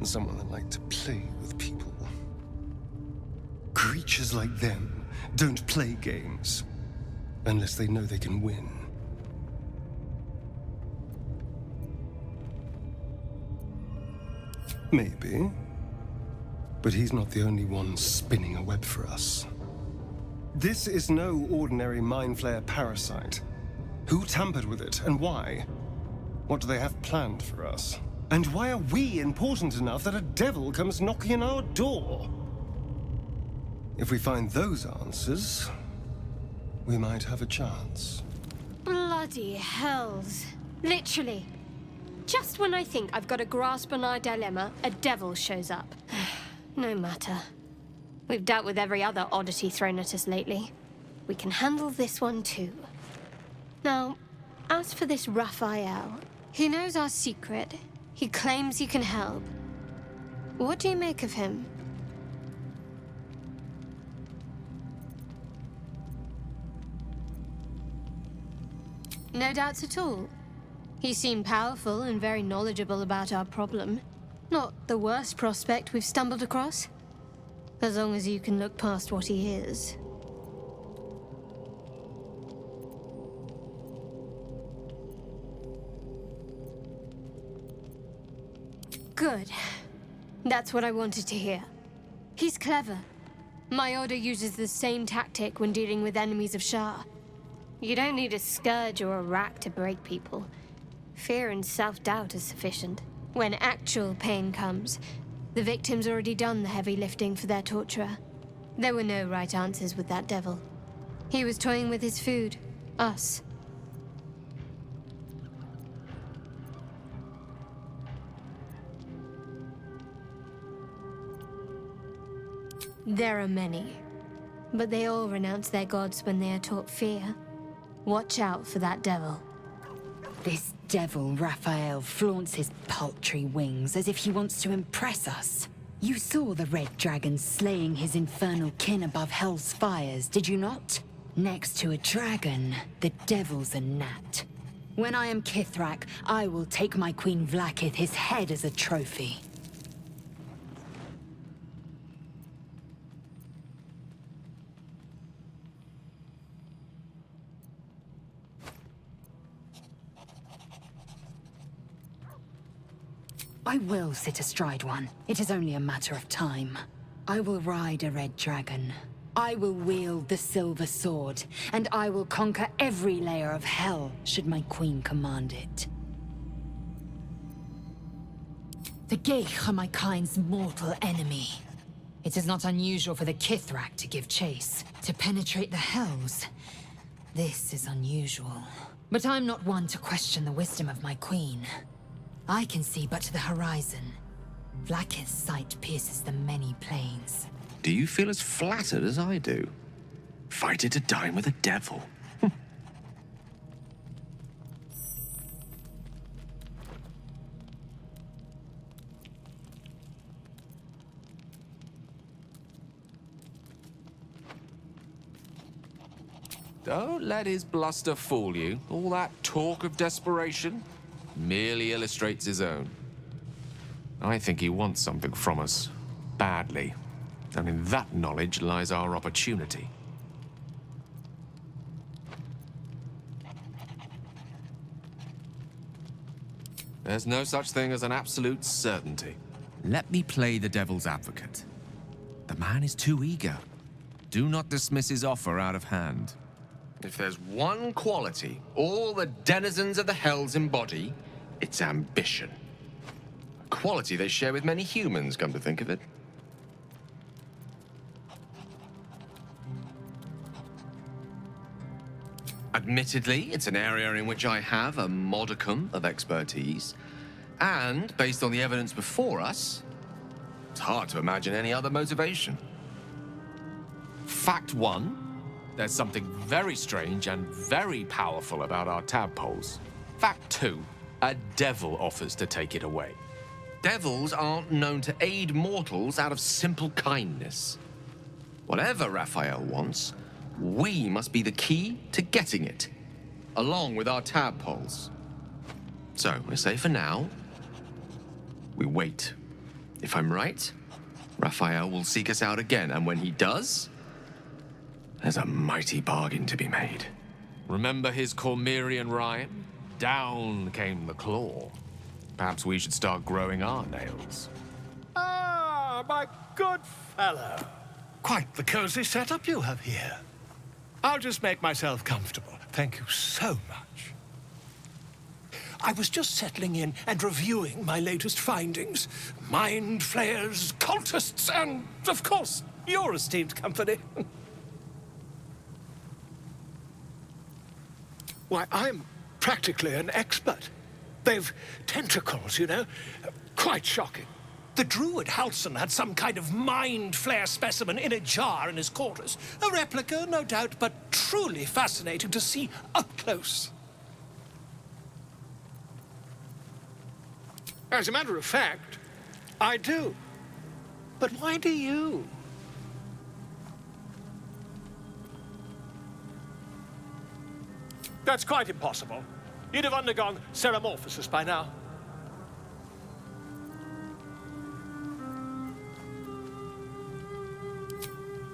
Someone that liked to play with people. Creatures like them don't play games unless they know they can win. Maybe. But he's not the only one spinning a web for us. This is no ordinary Mind Flayer parasite. Who tampered with it, and why? What do they have planned for us? And why are we important enough that a devil comes knocking on our door? If we find those answers, we might have a chance. Bloody hells. Literally. Just when I think I've got a grasp on our dilemma, a devil shows up. No matter. We've dealt with every other oddity thrown at us lately. We can handle this one too. Now, as for this Raphael, he knows our secret. He claims he can help. What do you make of him? No doubts at all. He seemed powerful and very knowledgeable about our problem. Not the worst prospect we've stumbled across. As long as you can look past what he is. Good. That's what I wanted to hear. He's clever. My order uses the same tactic when dealing with enemies of Shah. You don't need a scourge or a rack to break people. Fear and self-doubt is sufficient. When actual pain comes, the victim's already done the heavy lifting for their torturer. There were no right answers with that devil. He was toying with his food. Us. There are many, but they all renounce their gods when they are taught fear. Watch out for that devil. This devil, Raphael, flaunts his paltry wings as if he wants to impress us. You saw the red dragon slaying his infernal kin above hell's fires, did you not? Next to a dragon, the devil's a gnat. When I am Kithrak, I will take my Queen Vlaakith his head as a trophy. I will sit astride one. It is only a matter of time. I will ride a red dragon. I will wield the silver sword, and I will conquer every layer of hell, should my queen command it. The Geich are my kind's mortal enemy. It is not unusual for the Kithrak to give chase, to penetrate the hells. This is unusual. But I'm not one to question the wisdom of my queen. I can see but to the horizon. Vlaakith's sight pierces the many planes. Do you feel as flattered as I do? Fighting to dine with a devil. Don't let his bluster fool you. All that talk of desperation merely illustrates his own. I think he wants something from us, badly. And in that knowledge lies our opportunity. There's no such thing as an absolute certainty. Let me play the devil's advocate. The man is too eager. Do not dismiss his offer out of hand. If there's one quality all the denizens of the hells embody, it's ambition. A quality they share with many humans, come to think of it. Admittedly, it's an area in which I have a modicum of expertise, and based on the evidence before us, it's hard to imagine any other motivation. Fact one, there's something very strange and very powerful about our tadpoles. Fact two, a devil offers to take it away. Devils aren't known to aid mortals out of simple kindness. Whatever Raphael wants, we must be the key to getting it, along with our tadpoles. So, I say for now, we wait. If I'm right, Raphael will seek us out again, and when he does, there's a mighty bargain to be made. Remember his Cormyrean rhyme? Down came the claw. Perhaps we should start growing our nails. Ah, my good fellow. Quite the cozy setup you have here. I'll just make myself comfortable. Thank you so much. I was just settling in and reviewing my latest findings. Mind flayers, cultists, and, of course, your esteemed company. Why, I'm practically an expert. They've tentacles, you know. Quite shocking. The druid Halson had some kind of mind flare specimen in a jar in his quarters. A replica, no doubt, but truly fascinating to see up close. As a matter of fact, I do. But why do you? That's quite impossible. You'd have undergone ceramorphosis by now.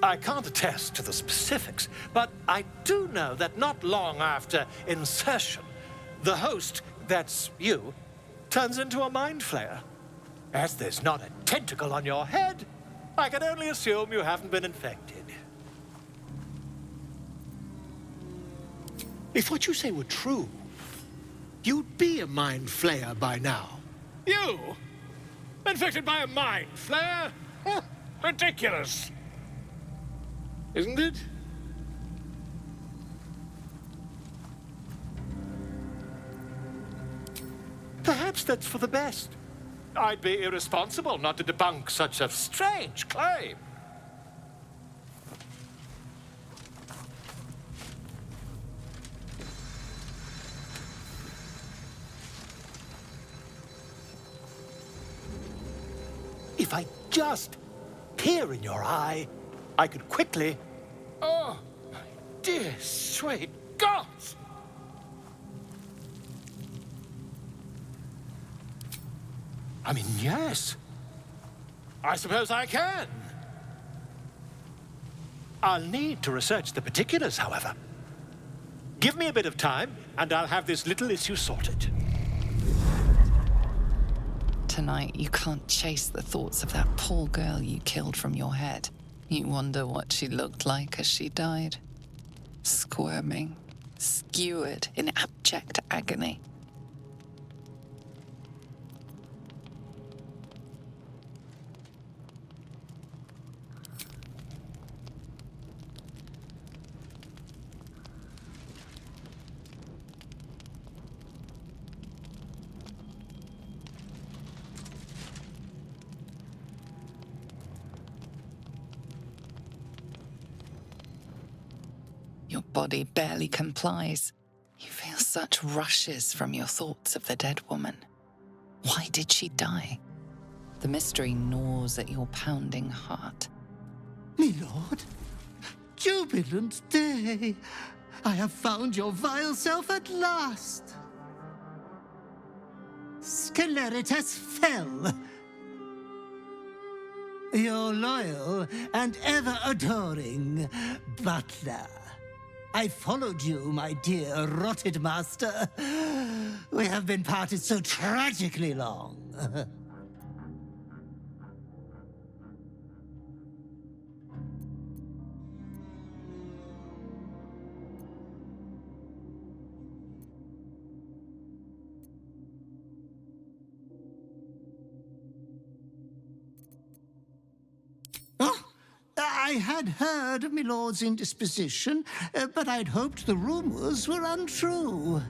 I can't attest to the specifics, but I do know that not long after insertion, the host, that's you, turns into a mind flayer. As there's not a tentacle on your head, I can only assume you haven't been infected. If what you say were true, you'd be a mind flayer by now. You? Infected by a mind flayer? Ridiculous. Isn't it? Perhaps that's for the best. I'd be irresponsible not to debunk such a strange claim. If I just peer in your eye, I could quickly... Oh, my dear, sweet gods! I mean, yes. I suppose I can. I'll need to research the particulars, however. Give me a bit of time, and I'll have this little issue sorted. Tonight, you can't chase the thoughts of that poor girl you killed from your head. You wonder what she looked like as she died. Squirming, skewered in abject agony. Your body barely complies. You feel such rushes from your thoughts of the dead woman. Why did she die? The mystery gnaws at your pounding heart. Me lord, jubilant day! I have found your vile self at last! Sceleritas fell. Your loyal and ever-adoring butler. I followed you, my dear rotted master. We have been parted so tragically long. I had heard of my lord's indisposition, but I'd hoped the rumors were untrue.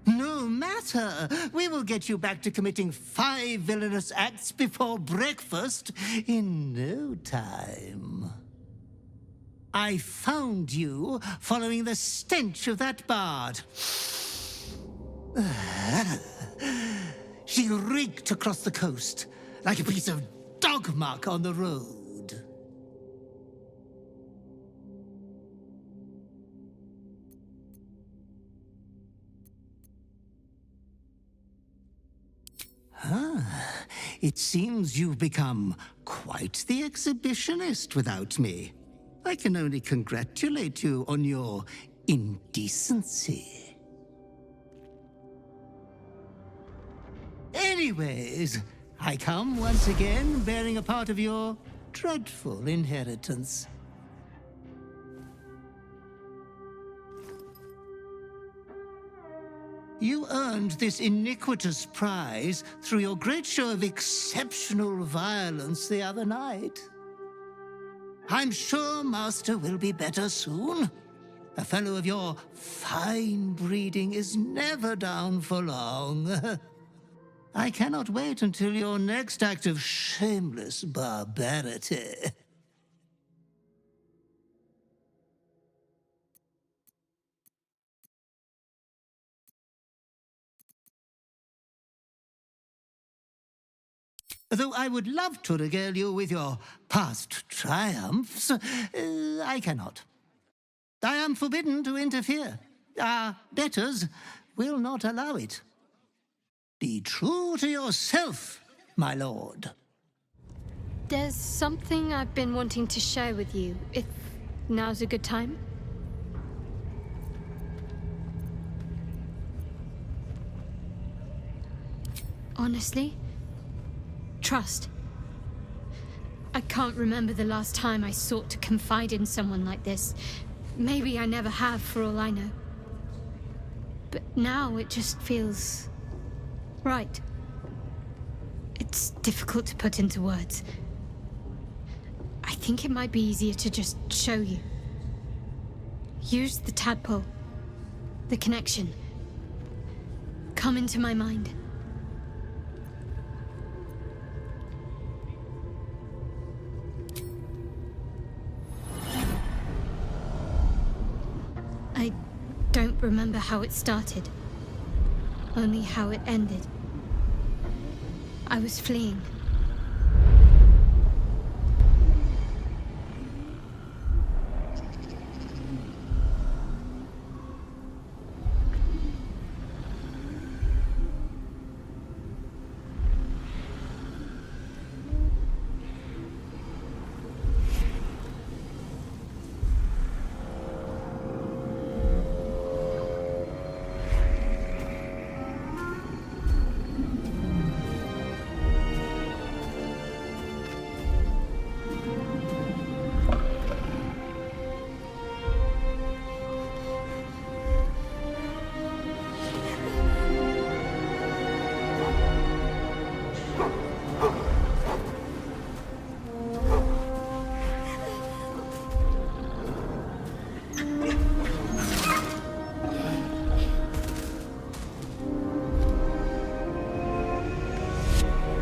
No matter. We will get you back to committing 5 villainous acts before breakfast in no time. I found you following the stench of that bard. She reeked across the coast like a piece of dog muck on the road. It seems you've become quite the exhibitionist without me. I can only congratulate you on your indecency. Anyways, I come once again bearing a part of your dreadful inheritance. You earned this iniquitous prize through your great show of exceptional violence the other night. I'm sure Master will be better soon. A fellow of your fine breeding is never down for long. I cannot wait until your next act of shameless barbarity. Though I would love to regale you with your past triumphs, I cannot. I am forbidden to interfere. Our betters will not allow it. Be true to yourself, my lord. There's something I've been wanting to share with you, if now's a good time. Honestly, trust. I can't remember the last time I sought to confide in someone like this. Maybe I never have, for all I know. But now it just feels right. It's difficult to put into words. I think it might be easier to just show you. Use the tadpole, the connection. Come into my mind. I don't remember how it started, only how it ended. I was fleeing.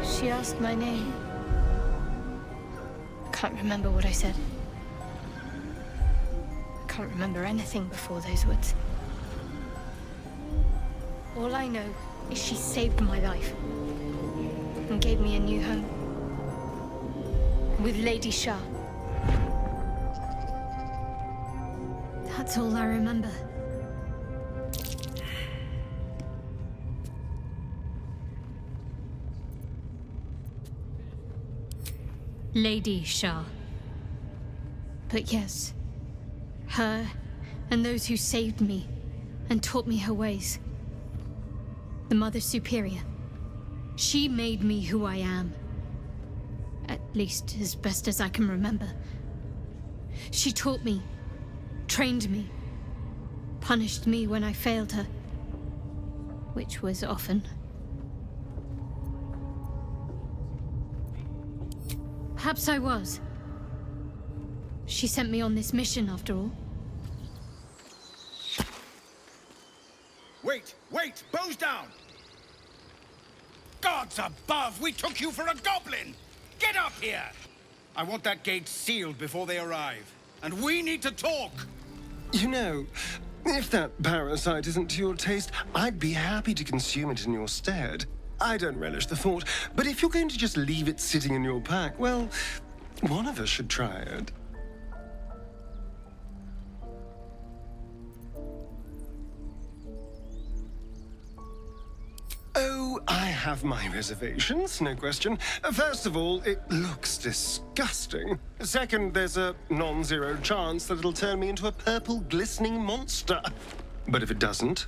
She asked my name. I can't remember what I said. I can't remember anything before those words. All I know is she saved my life and gave me a new home with Lady Shah. That's all I remember. Lady Shah. But yes, her and those who saved me and taught me her ways. The Mother Superior. She made me who I am. At least as best as I can remember. She taught me, trained me, punished me when I failed her, which was often. Perhaps I was. She sent me on this mission, after all. Wait! Bows down! Gods above! We took you for a goblin! Get up here! I want that gate sealed before they arrive. And we need to talk! You know, if that parasite isn't to your taste, I'd be happy to consume it in your stead. I don't relish the thought, but if you're going to just leave it sitting in your pack, well, one of us should try it. Oh, I have my reservations, no question. First of all, it looks disgusting. Second, there's a non-zero chance that it'll turn me into a purple glistening monster. But if it doesn't,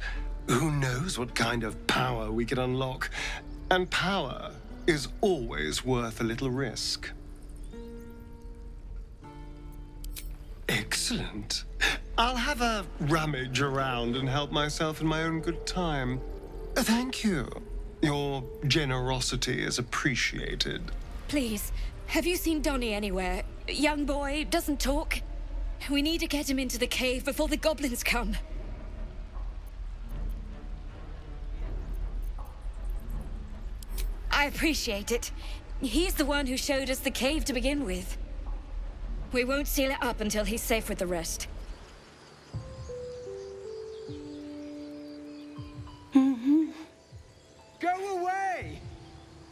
who knows what kind of power we could unlock? And power is always worth a little risk. Excellent. I'll have a rummage around and help myself in my own good time. Thank you. Your generosity is appreciated. Please, have you seen Donnie anywhere? Young boy, doesn't talk. We need to get him into the cave before the goblins come. I appreciate it. He's the one who showed us the cave to begin with. We won't seal it up until he's safe with the rest. Go away!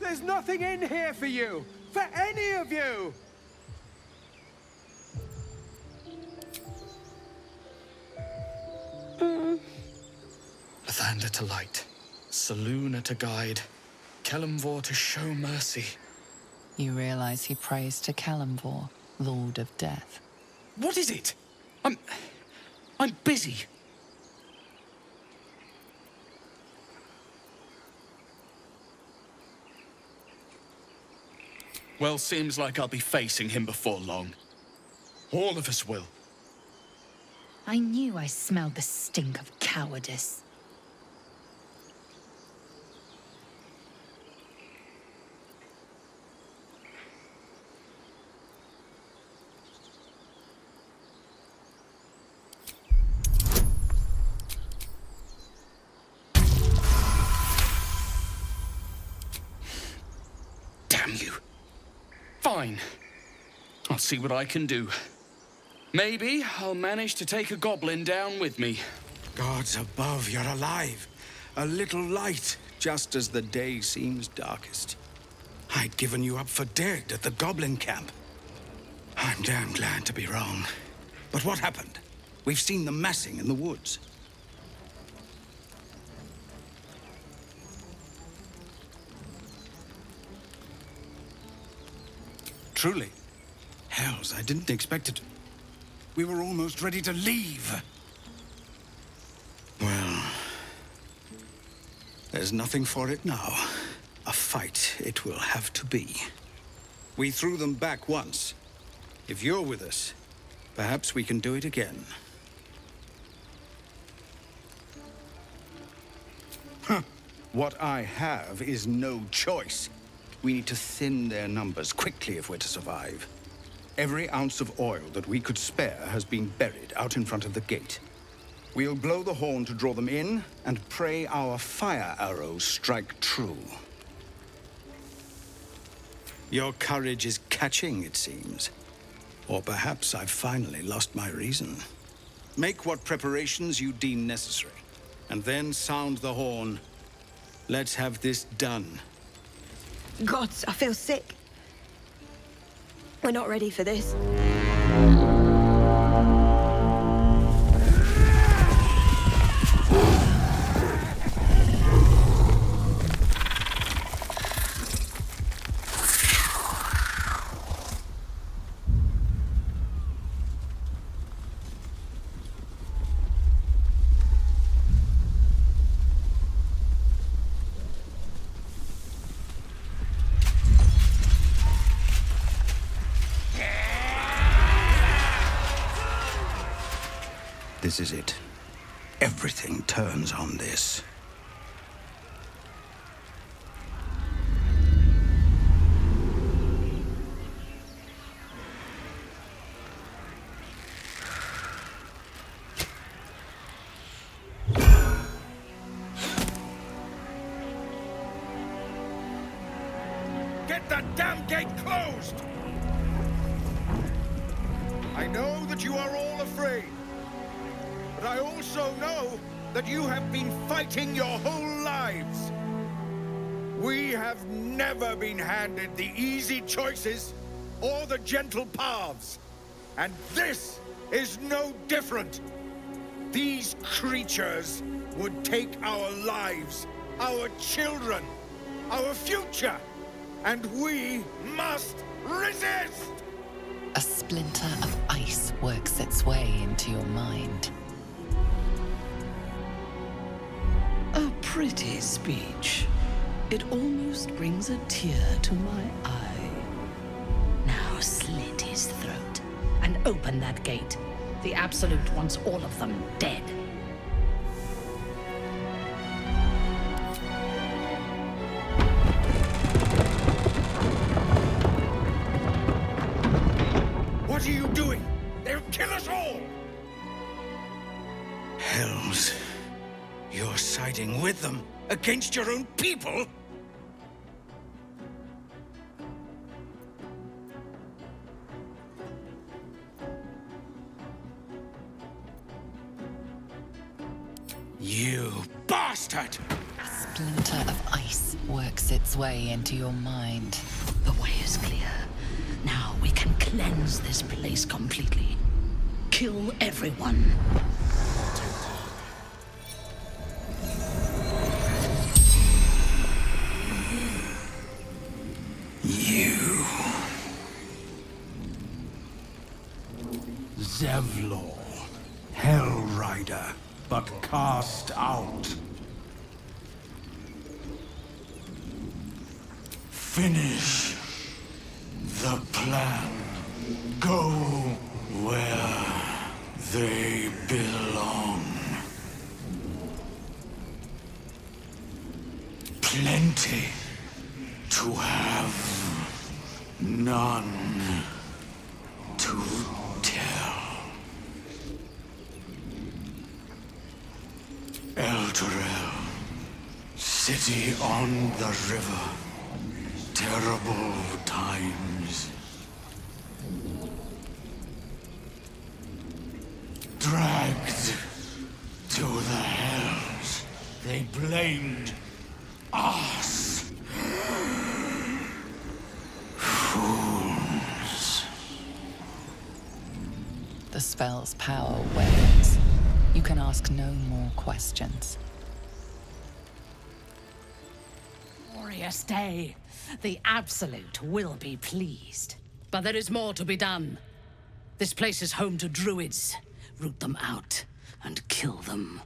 There's nothing in here for you! For any of you! Lathander to light, Selûne to guide, Kelemvor to show mercy. You realize he prays to Kelemvor, Lord of Death. What is it? I'm busy. Well, seems like I'll be facing him before long. All of us will. I knew I smelled the stink of cowardice. Damn you. Fine. I'll see what I can do. Maybe I'll manage to take a goblin down with me. Gods above, you're alive. A little light, just as the day seems darkest. I'd given you up for dead at the goblin camp. I'm damn glad to be wrong. But what happened? We've seen them massing in the woods. Truly. Hells, I didn't expect it. We were almost ready to leave. Well, there's nothing for it now. A fight it will have to be. We threw them back once. If you're with us, perhaps we can do it again. Huh. What I have is no choice. We need to thin their numbers quickly if we're to survive. Every ounce of oil that we could spare has been buried out in front of the gate. We'll blow the horn to draw them in, and pray our fire arrows strike true. Your courage is catching, it seems. Or perhaps I've finally lost my reason. Make what preparations you deem necessary, and then sound the horn. Let's have this done. Gods, I feel sick. We're not ready for this. This is it. Everything turns on this. Get that damn gate closed! I know that you are all afraid. But I also know that you have been fighting your whole lives. We have never been handed the easy choices or the gentle paths. And this is no different. These creatures would take our lives, our children, our future, and we must resist! A splinter of ice works its way into your mind. A pretty speech. It almost brings a tear to my eye. Now slit his throat and open that gate. The Absolute wants all of them dead. What are you doing? They'll kill us all! Hells. You're siding with them against your own people? You bastard! A splinter of ice works its way into your mind. The way is clear. Now we can cleanse this place completely. Kill everyone. You. Zevlor, Hell Rider, but cast out. Finish the plan. Go where they belong. Plenty to have, none to tell. Elturel, city on the river. Terrible times. Dragged to the hells. They blamed us. Fools. The spell's power wanes. You can ask no more questions. Warrior, stay. The Absolute will be pleased. But there is more to be done. This place is home to druids. Root them out and kill them.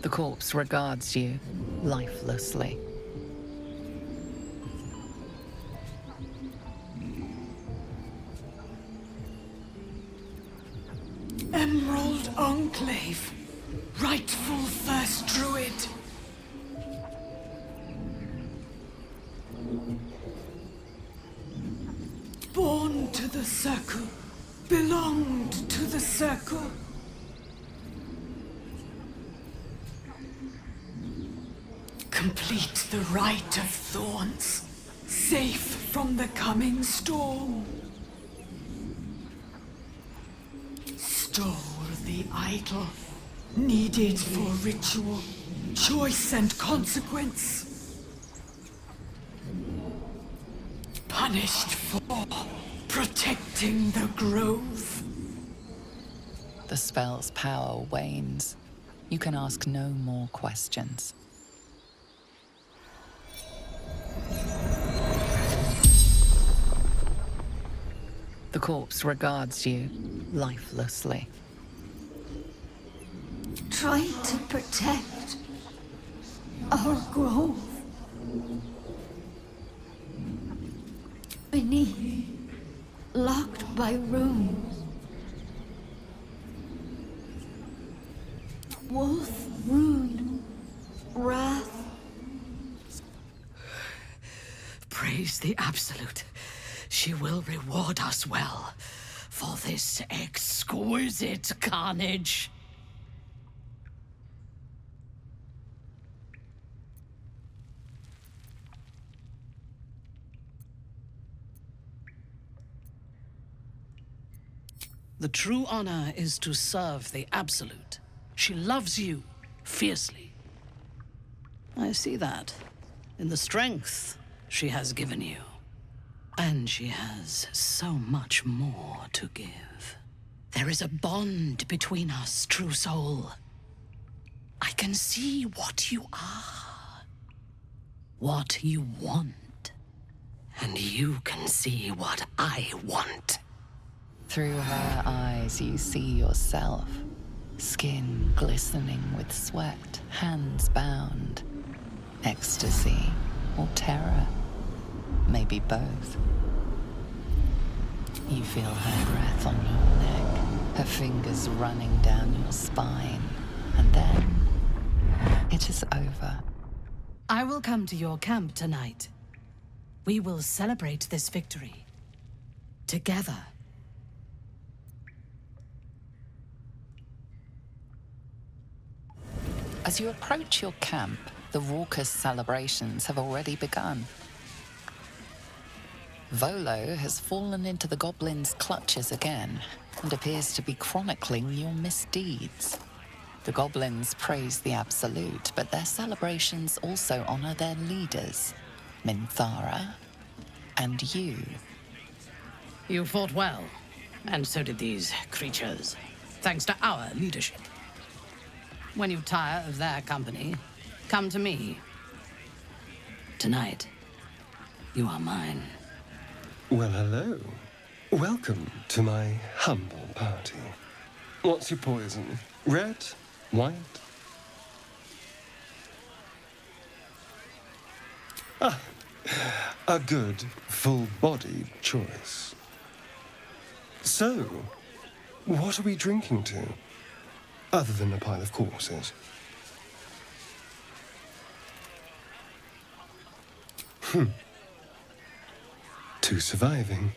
The corpse regards you lifelessly. Emerald Enclave. Rightful first druid. Born to the circle. Belonged to the circle. Complete the rite of thorns. Safe from the coming storm. Stole the idol. Needed for ritual, choice and consequence. Punished for protecting the grove. The spell's power wanes. You can ask no more questions. The corpse regards you lifelessly. Try to protect our grove. Beneath, locked by runes. Wolf rune, wrath. Praise the Absolute. She will reward us well for this exquisite carnage. The true honor is to serve the Absolute. She loves you fiercely. I see that in the strength she has given you. And she has so much more to give. There is a bond between us, true soul. I can see what you are, what you want, and you can see what I want. Through her eyes, you see yourself, Skin glistening with sweat, hands bound. Ecstasy or terror? Maybe both. You feel her breath on your neck, her fingers running down your spine, and then it is over. I will come to your camp tonight. We will celebrate this victory. Together. As you approach your camp, the raucous celebrations have already begun. Volo has fallen into the Goblin's clutches again, and appears to be chronicling your misdeeds. The Goblins praise the Absolute, but their celebrations also honor their leaders, Minthara and you. You fought well, and so did these creatures, thanks to our leadership. When you tire of their company, come to me. Tonight, you are mine. Well, hello. Welcome to my humble party. What's your poison? Red? White? Ah, a good, full-bodied choice. So, what are we drinking to? Other than a pile of corpses. To surviving.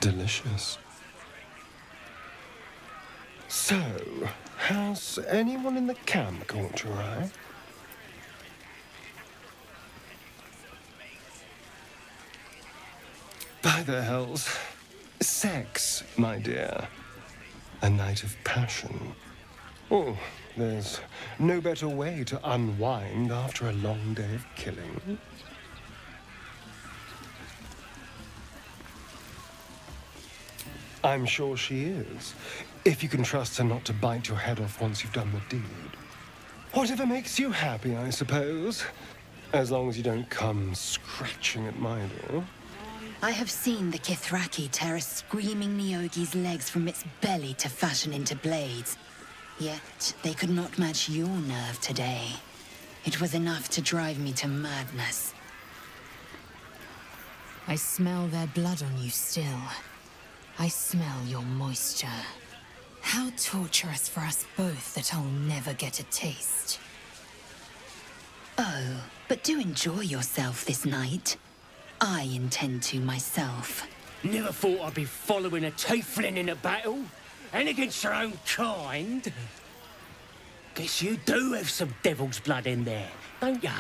Delicious. So, has anyone in the camp caught your eye? By the hells. Sex, my dear. A night of passion. Oh, there's no better way to unwind after a long day of killing. I'm sure she is, if you can trust her not to bite your head off once you've done the deed. Whatever makes you happy, I suppose. As long as you don't come scratching at my door. I have seen the Githyanki tear a screaming Neogi's legs from its belly to fashion into blades. Yet they could not match your nerve today. It was enough to drive me to madness. I smell their blood on you still. I smell your moisture. How torturous for us both that I'll never get a taste. Oh, but do enjoy yourself this night. I intend to myself. Never thought I'd be following a tiefling in a battle, and against your own kind. Guess you do have some devil's blood in there, don't ya?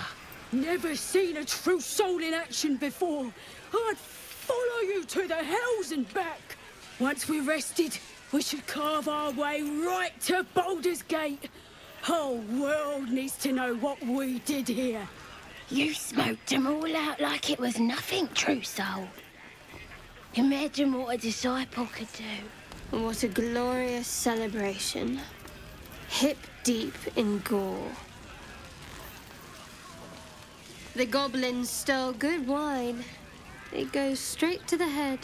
Never seen a true soul in action before. I'd follow you to the hells and back. Once we're rested, we should carve our way right to Baldur's Gate. Whole world needs to know what we did here. You smoked them all out like it was nothing, true soul. Imagine what a disciple could do. What a glorious celebration. Hip deep in gore. The goblins stole good wine. It goes straight to the head.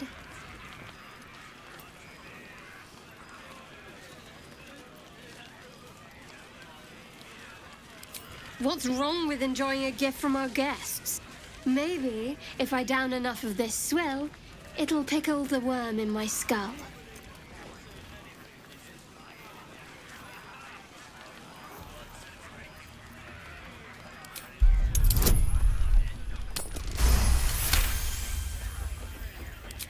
What's wrong with enjoying a gift from our guests? Maybe, if I down enough of this swill, it'll pickle the worm in my skull.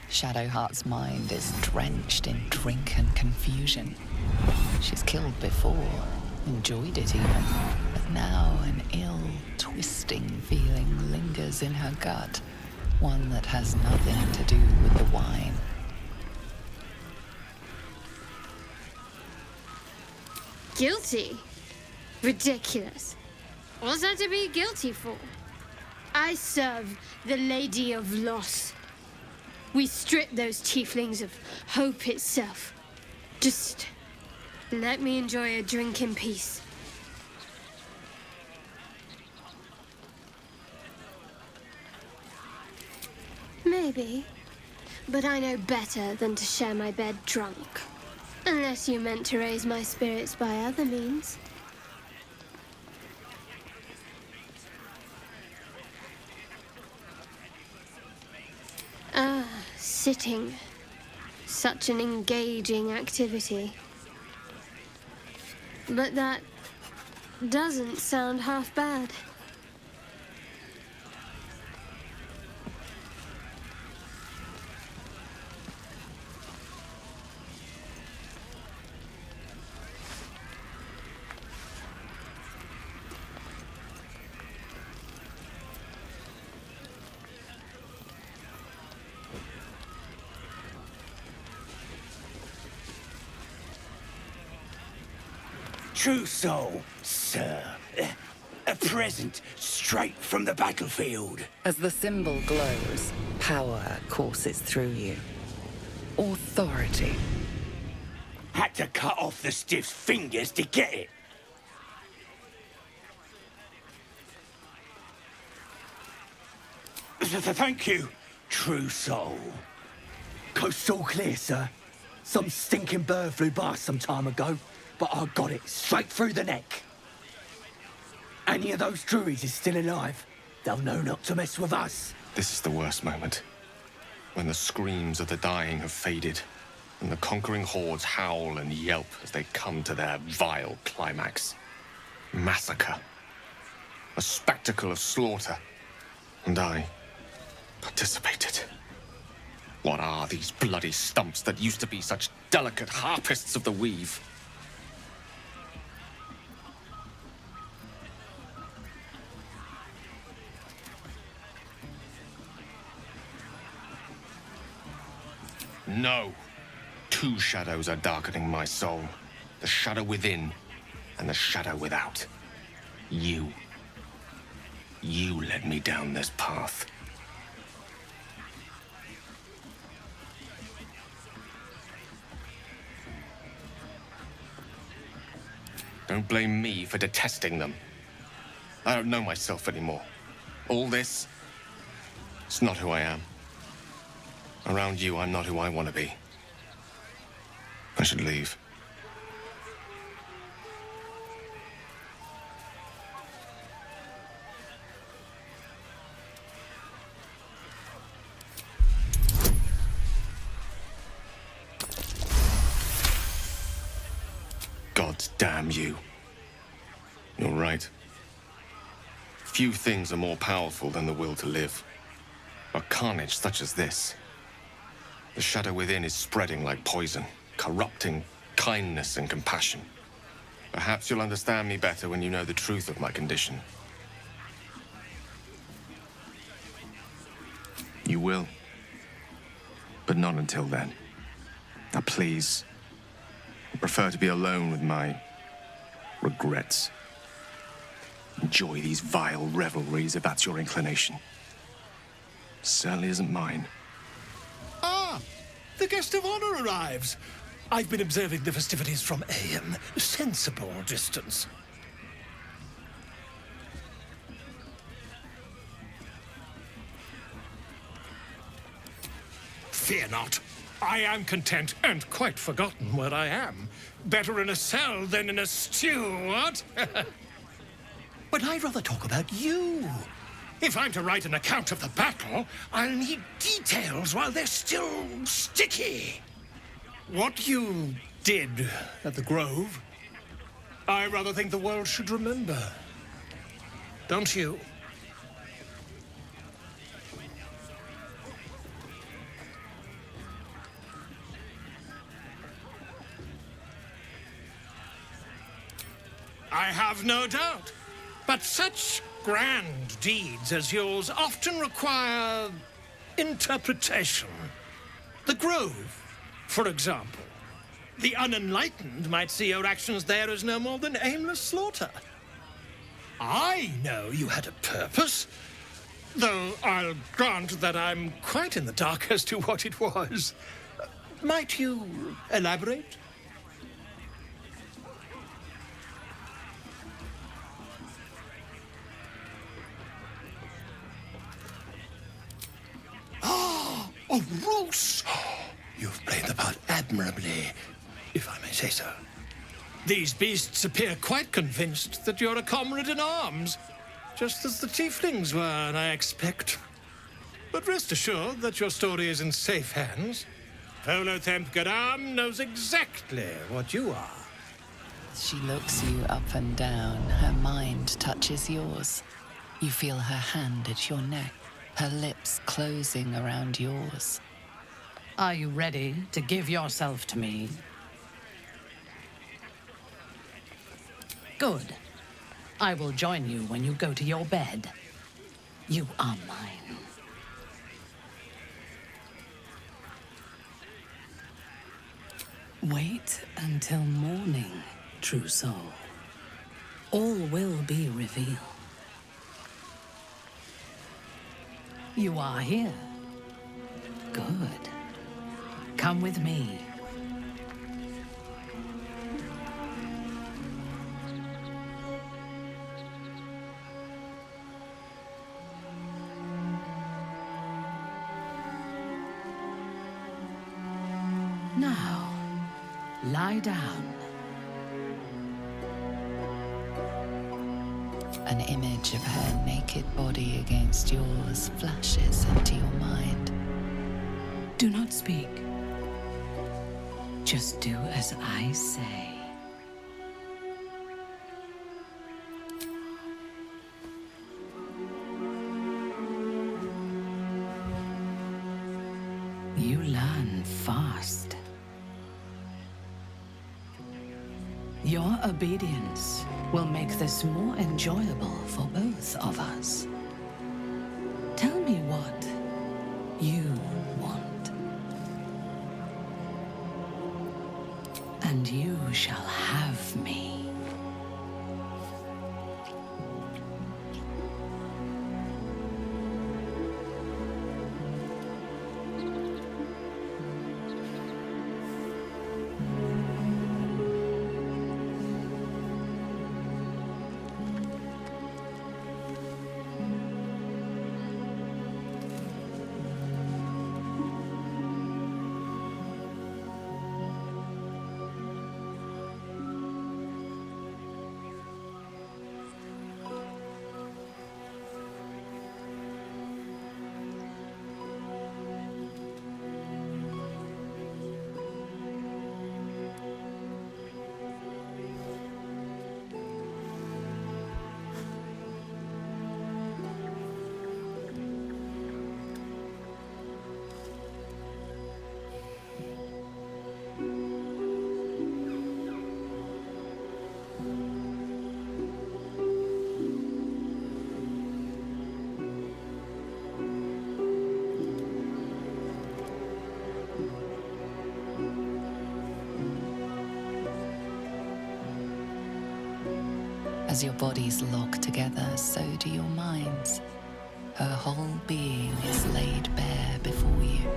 Shadowheart's mind is drenched in drink and confusion. She's killed before, enjoyed it even, but now an ill, twisting feeling lingers in her gut, one that has nothing to do with the wine. Guilty? Ridiculous. What's that to be guilty for? I serve the Lady of Loss. We strip those tieflings of hope itself. Just let me enjoy a drink in peace. Maybe. but I know better than to share my bed drunk. Unless you meant to raise my spirits by other means. Ah, sitting. Such an engaging activity. But that doesn't sound half bad. True soul, sir. A present straight from the battlefield. As the symbol glows, power courses through you. Authority. Had to cut off the stiff's fingers to get it. Thank you, true soul. Coast's all clear, sir. Some stinking bird flew by some time ago, but I got it straight through the neck. Any of those druids is still alive, they'll know not to mess with us. This is the worst moment. When the screams of the dying have faded, and the conquering hordes howl and yelp as they come to their vile climax. Massacre. A spectacle of slaughter. And I participated. What are these bloody stumps that used to be such delicate harpists of the weave? No. Two shadows are darkening my soul. The shadow within and the shadow without. You. You led me down this path. Don't blame me for detesting them. I don't know myself anymore. All this, it's not who I am. Around you, I'm not who I want to be. I should leave. God damn you. You're right. Few things are more powerful than the will to live. But carnage such as this. The shadow within is spreading like poison, corrupting kindness and compassion. Perhaps you'll understand me better when you know the truth of my condition. You will. But not until then. Now please, I prefer to be alone with my regrets. Enjoy these vile revelries if that's your inclination. Certainly isn't mine. Ah, the guest of honor arrives. I've been observing the festivities from a sensible distance. Fear not. I am content and quite forgotten where I am. Better in a cell than in a stew, what? But I'd rather talk about you. If I'm to write an account of the battle, I'll need details while they're still sticky. What you did at the Grove, I rather think the world should remember. Don't you? I have no doubt. But such grand deeds as yours often require interpretation. The Grove, for example. The unenlightened might see your actions there as no more than aimless slaughter. I know you had a purpose, though I'll grant that I'm quite in the dark as to what it was. Might you elaborate? Oh, Roos! You've played the part admirably, if I may say so. These beasts appear quite convinced that you're a comrade in arms, just as the tieflings were, I expect. But rest assured that your story is in safe hands. Volothamp Garam knows exactly what you are. She looks you up and down. Her mind touches yours. You feel her hand at your neck, her lips closing around yours. Are you ready to give yourself to me? Good. I will join you when you go to your bed. You are mine. Wait until morning, true soul. All will be revealed. You are here. Good. Come with me. Now, lie down. An image of her naked body against yours flashes into your mind. Do not speak. Just do as I say. You learn fast. Your obedience will make this more enjoyable for both of us. Tell me what you want, and you shall have me. As your bodies lock together, so do your minds. Her whole being is laid bare before you.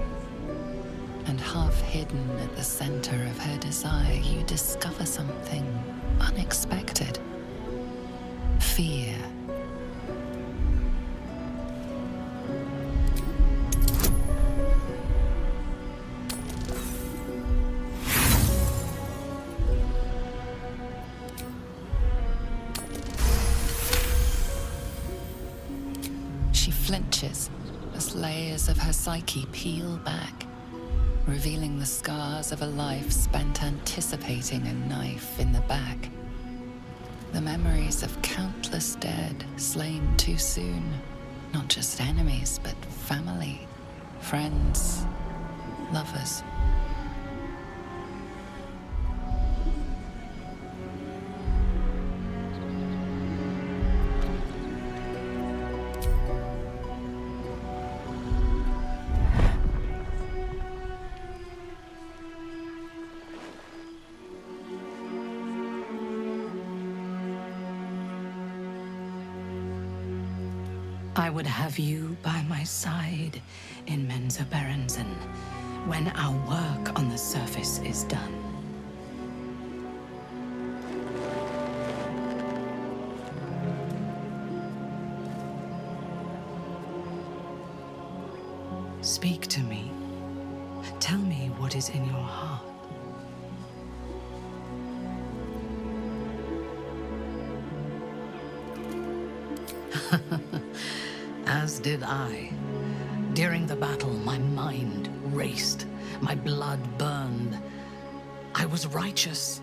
And half hidden at the center of her desire, you discover something unexpected. Fear. She flinches as layers of her psyche peel back, revealing the scars of a life spent anticipating a knife in the back. The memories of countless dead slain too soon. Not just enemies, but family, friends, lovers. I would have you by my side in Mensa Berensen when our work on the surface is done. Speak to me. Tell me what is in your heart. As did I. During the battle, my mind raced, my blood burned. I was righteous.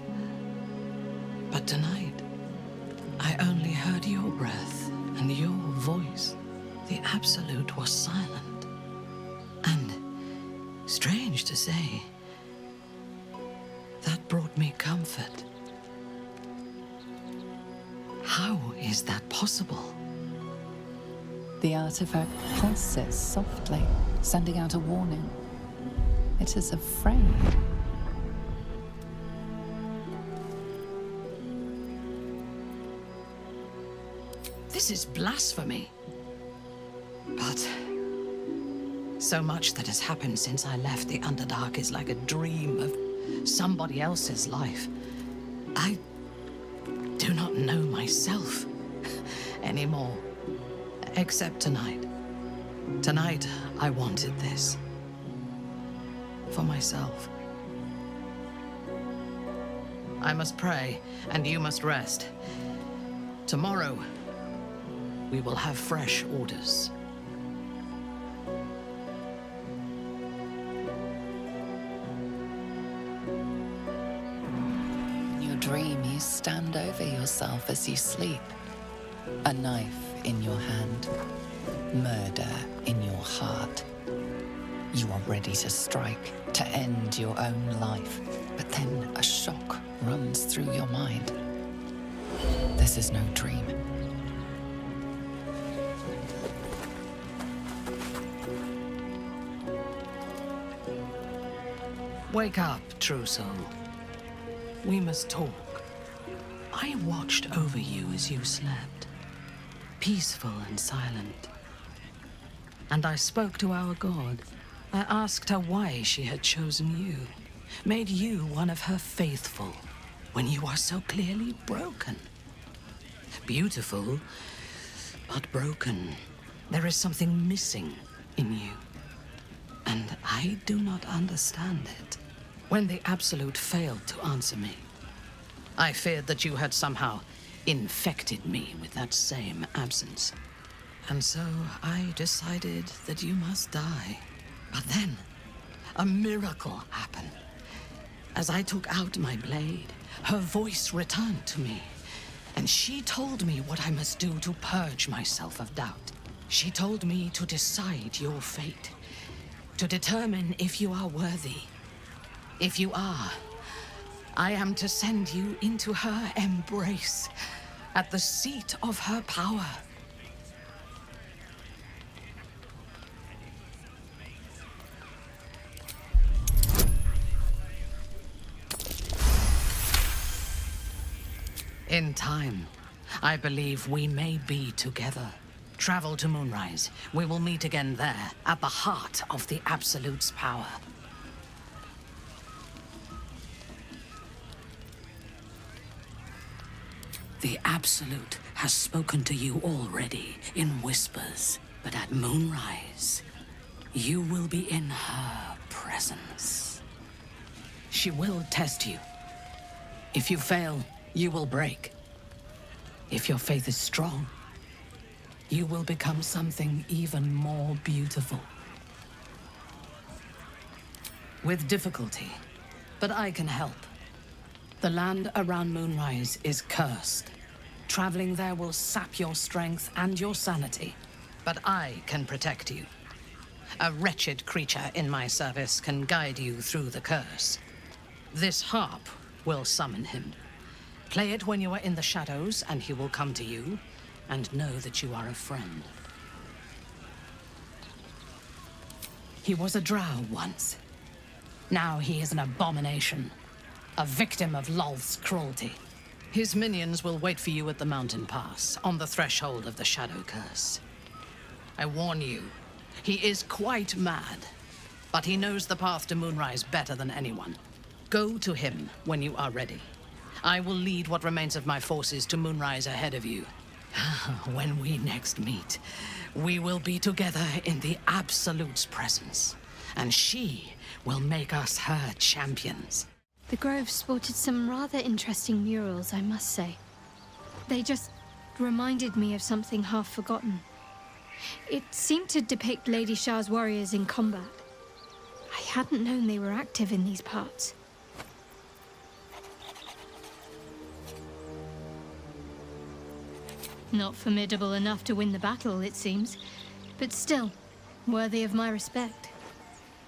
But tonight, I only heard your breath and your voice. The Absolute was silent. And, strange to say, that brought me comfort. How is that possible? The artifact pulses softly, sending out a warning. It is afraid. This is blasphemy. But so much that has happened since I left the Underdark is like a dream of somebody else's life. I do not know myself anymore. Except tonight. Tonight, I wanted this. For myself. I must pray, and you must rest. Tomorrow, we will have fresh orders. In your dream, you stand over yourself as you sleep. A knife in your hand, murder in your heart. You are ready to strike, to end your own life, but then a shock runs through your mind. This is no dream. Wake up, true soul. We must talk. I watched over you as you slept. Peaceful and silent. And I spoke to our god. I asked her why she had chosen you, made you one of her faithful, when you are so clearly broken. Beautiful, but broken. There is something missing in you. And I do not understand it. When the Absolute failed to answer me, I feared that you had somehow infected me with that same absence. And so I decided that you must die. But then, a miracle happened. As I took out my blade, her voice returned to me, and she told me what I must do to purge myself of doubt. She told me to decide your fate, to determine if you are worthy. If you are, I am to send you into her embrace, at the seat of her power. In time, I believe we may be together. Travel to Moonrise. We will meet again there, at the heart of the Absolute's power. The Absolute has spoken to you already in whispers, but at Moonrise, you will be in her presence. She will test you. If you fail, you will break. If your faith is strong, you will become something even more beautiful. With difficulty, but I can help. The land around Moonrise is cursed. Traveling there will sap your strength and your sanity, but I can protect you. A wretched creature in my service can guide you through the curse. This harp will summon him. Play it when you are in the shadows, and he will come to you, and know that you are a friend. He was a drow once. Now he is an abomination. A victim of Lolth's cruelty. His minions will wait for you at the mountain pass, on the threshold of the Shadow Curse. I warn you, he is quite mad, but he knows the path to Moonrise better than anyone. Go to him when you are ready. I will lead what remains of my forces to Moonrise ahead of you. When we next meet, we will be together in the Absolute's presence. and she will make us her champions. The Grove sported some rather interesting murals, I must say. They just reminded me of something half forgotten. It seemed to depict Lady Shah's warriors in combat. I hadn't known they were active in these parts. Not formidable enough to win the battle, it seems, but still, worthy of my respect.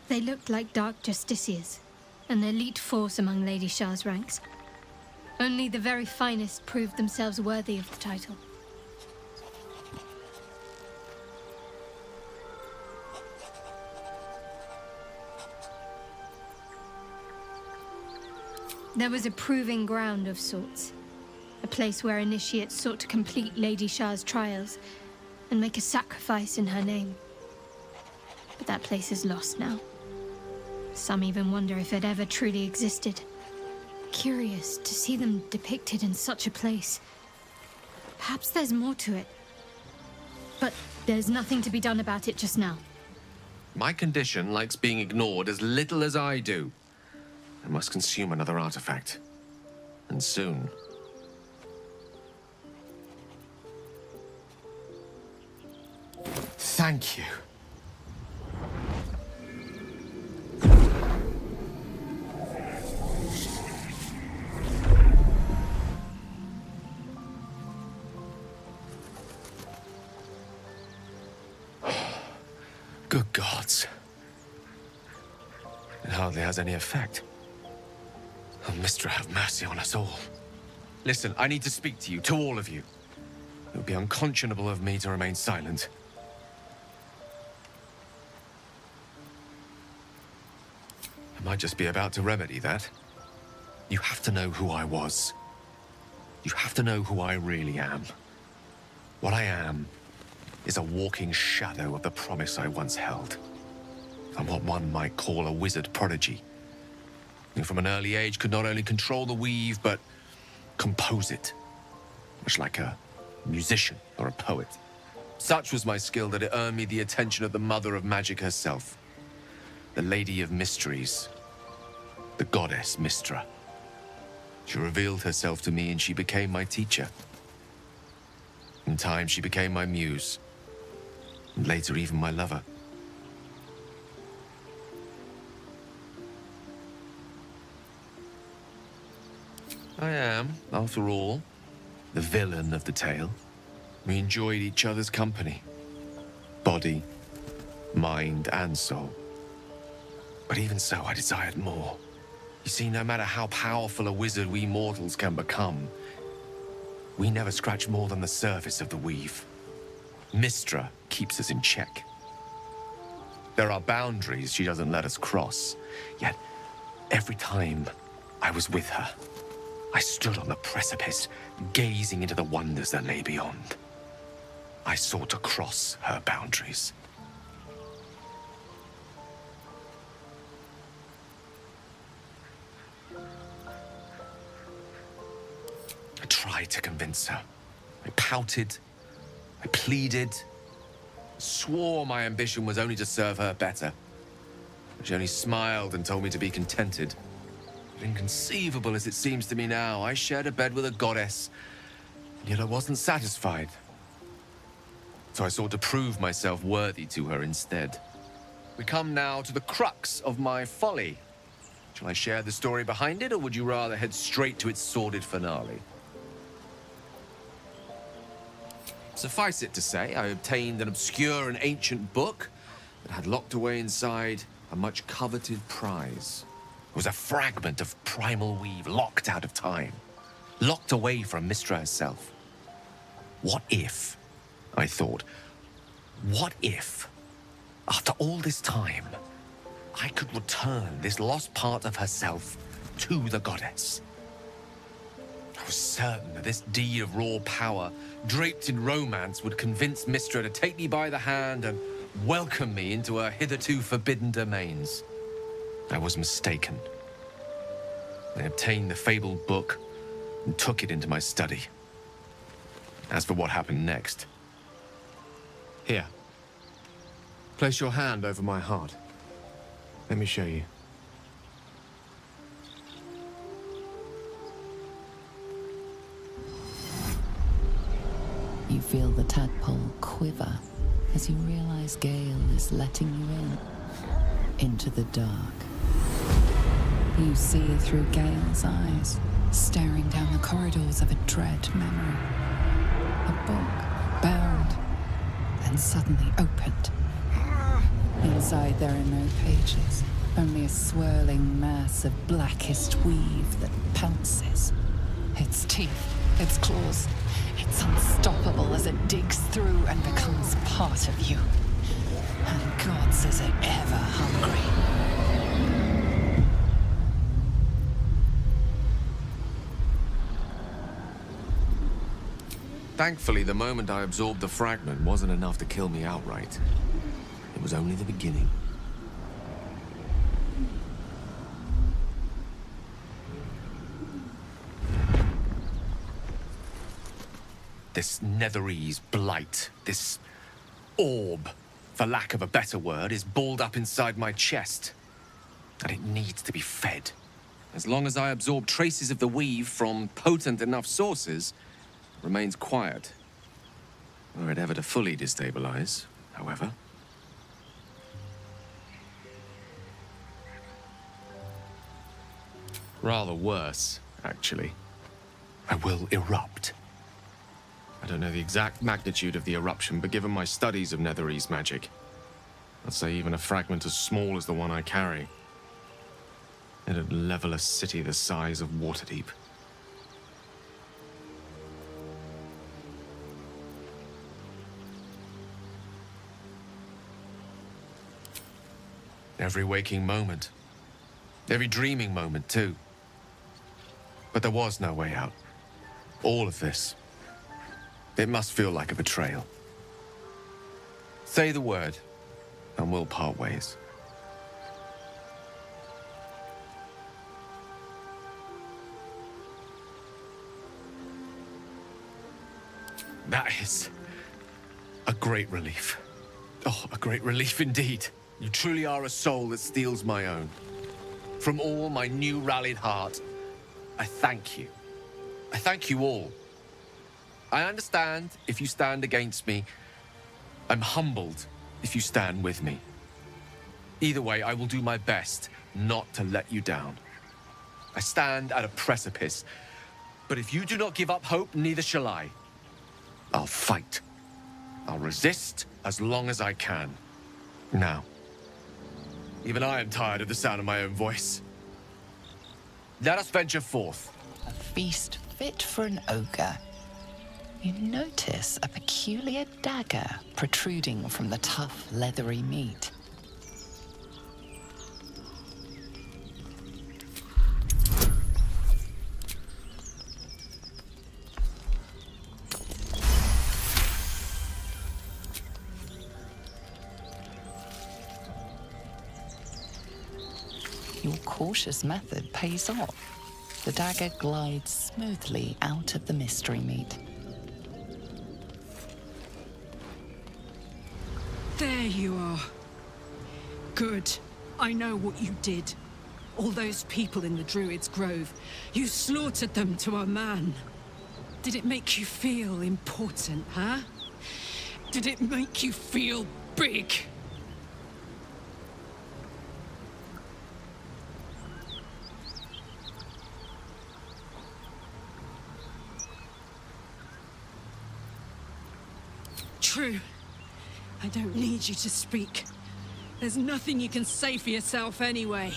They looked like dark justiciars, an elite force among Lady Shah's ranks. Only the very finest proved themselves worthy of the title. There was a proving ground of sorts. A place where initiates sought to complete Lady Shah's trials and make a sacrifice in her name. But that place is lost now. Some even wonder if it ever truly existed. Curious to see them depicted in such a place. Perhaps there's more to it. But there's nothing to be done about it just now. My condition likes being ignored as little as I do. I must consume another artifact. And soon. Thank you. Good gods. It hardly has any effect. Oh, Mystra, have mercy on us all. Listen, I need to speak to you, to all of you. It would be unconscionable of me to remain silent. I might just be about to remedy that. You have to know who I was. You have to know who I really am. What I am is a walking shadow of the promise I once held. I'm what one might call a wizard prodigy, who from an early age could not only control the weave, but compose it, much like a musician or a poet. Such was my skill that it earned me the attention of the mother of magic herself, the Lady of Mysteries, the goddess Mystra. She revealed herself to me and she became my teacher. In time, she became my muse, and later even my lover. I am, after all, the villain of the tale. We enjoyed each other's company. Body, mind, and soul. But even so, I desired more. You see, no matter how powerful a wizard we mortals can become, we never scratch more than the surface of the weave. Mystra keeps us in check. There are boundaries she doesn't let us cross, yet every time I was with her, I stood on the precipice, gazing into the wonders that lay beyond. I sought to cross her boundaries. I tried to convince her. I pouted. I pleaded. Swore my ambition was only to serve her better. She only smiled and told me to be contented. But inconceivable as it seems to me now, I shared a bed with a goddess, and yet I wasn't satisfied. So I sought to prove myself worthy to her instead. We come now to the crux of my folly. Shall I share the story behind it, or would you rather head straight to its sordid finale? Suffice it to say, I obtained an obscure and ancient book that had locked away inside a much coveted prize. It was a fragment of primal weave locked out of time, locked away from Mystra herself. What if, I thought, what if, after all this time, I could return this lost part of herself to the goddess? I was certain that this deed of raw power, draped in romance, would convince Mystra to take me by the hand and welcome me into her hitherto forbidden domains. I was mistaken. I obtained the fabled book and took it into my study. As for what happened next... Here. Place your hand over my heart. Let me show you. You feel the tadpole quiver as you realize Gale is letting you into the dark. You see through Gale's eyes, staring down the corridors of a dread memory. A book, bound, and suddenly opened. Inside there are no pages, only a swirling mass of blackest weave that pounces. Its teeth, its claws, it's unstoppable as it digs through and becomes part of you. And gods, is it ever hungry. Thankfully, the moment I absorbed the fragment wasn't enough to kill me outright. It was only the beginning. This Netherese blight, this orb, for lack of a better word, is balled up inside my chest. And it needs to be fed. As long as I absorb traces of the weave from potent enough sources, it remains quiet. Were it ever to fully destabilize, however. Rather worse, actually. I will erupt. I don't know the exact magnitude of the eruption, but given my studies of Netherese magic, I'd say even a fragment as small as the one I carry, it'd level a city the size of Waterdeep. Every waking moment. Every dreaming moment, too. But there was no way out. All of this. It must feel like a betrayal. Say the word, and we'll part ways. That is a great relief. Oh, a great relief indeed. You truly are a soul that steals my own. From all my new rallied heart, I thank you. I thank you all. I understand if you stand against me. I'm humbled if you stand with me. Either way, I will do my best not to let you down. I stand at a precipice, but if you do not give up hope, neither shall I. I'll fight. I'll resist as long as I can. Now, even I am tired of the sound of my own voice. Let us venture forth. A feast fit for an ogre. You notice a peculiar dagger protruding from the tough, leathery meat. Your cautious method pays off. The dagger glides smoothly out of the mystery meat. There you are. Good. I know what you did. All those people in the Druid's Grove. You slaughtered them to a man. Did it make you feel important, huh? Did it make you feel big? True. I don't need you to speak. There's nothing you can say for yourself anyway.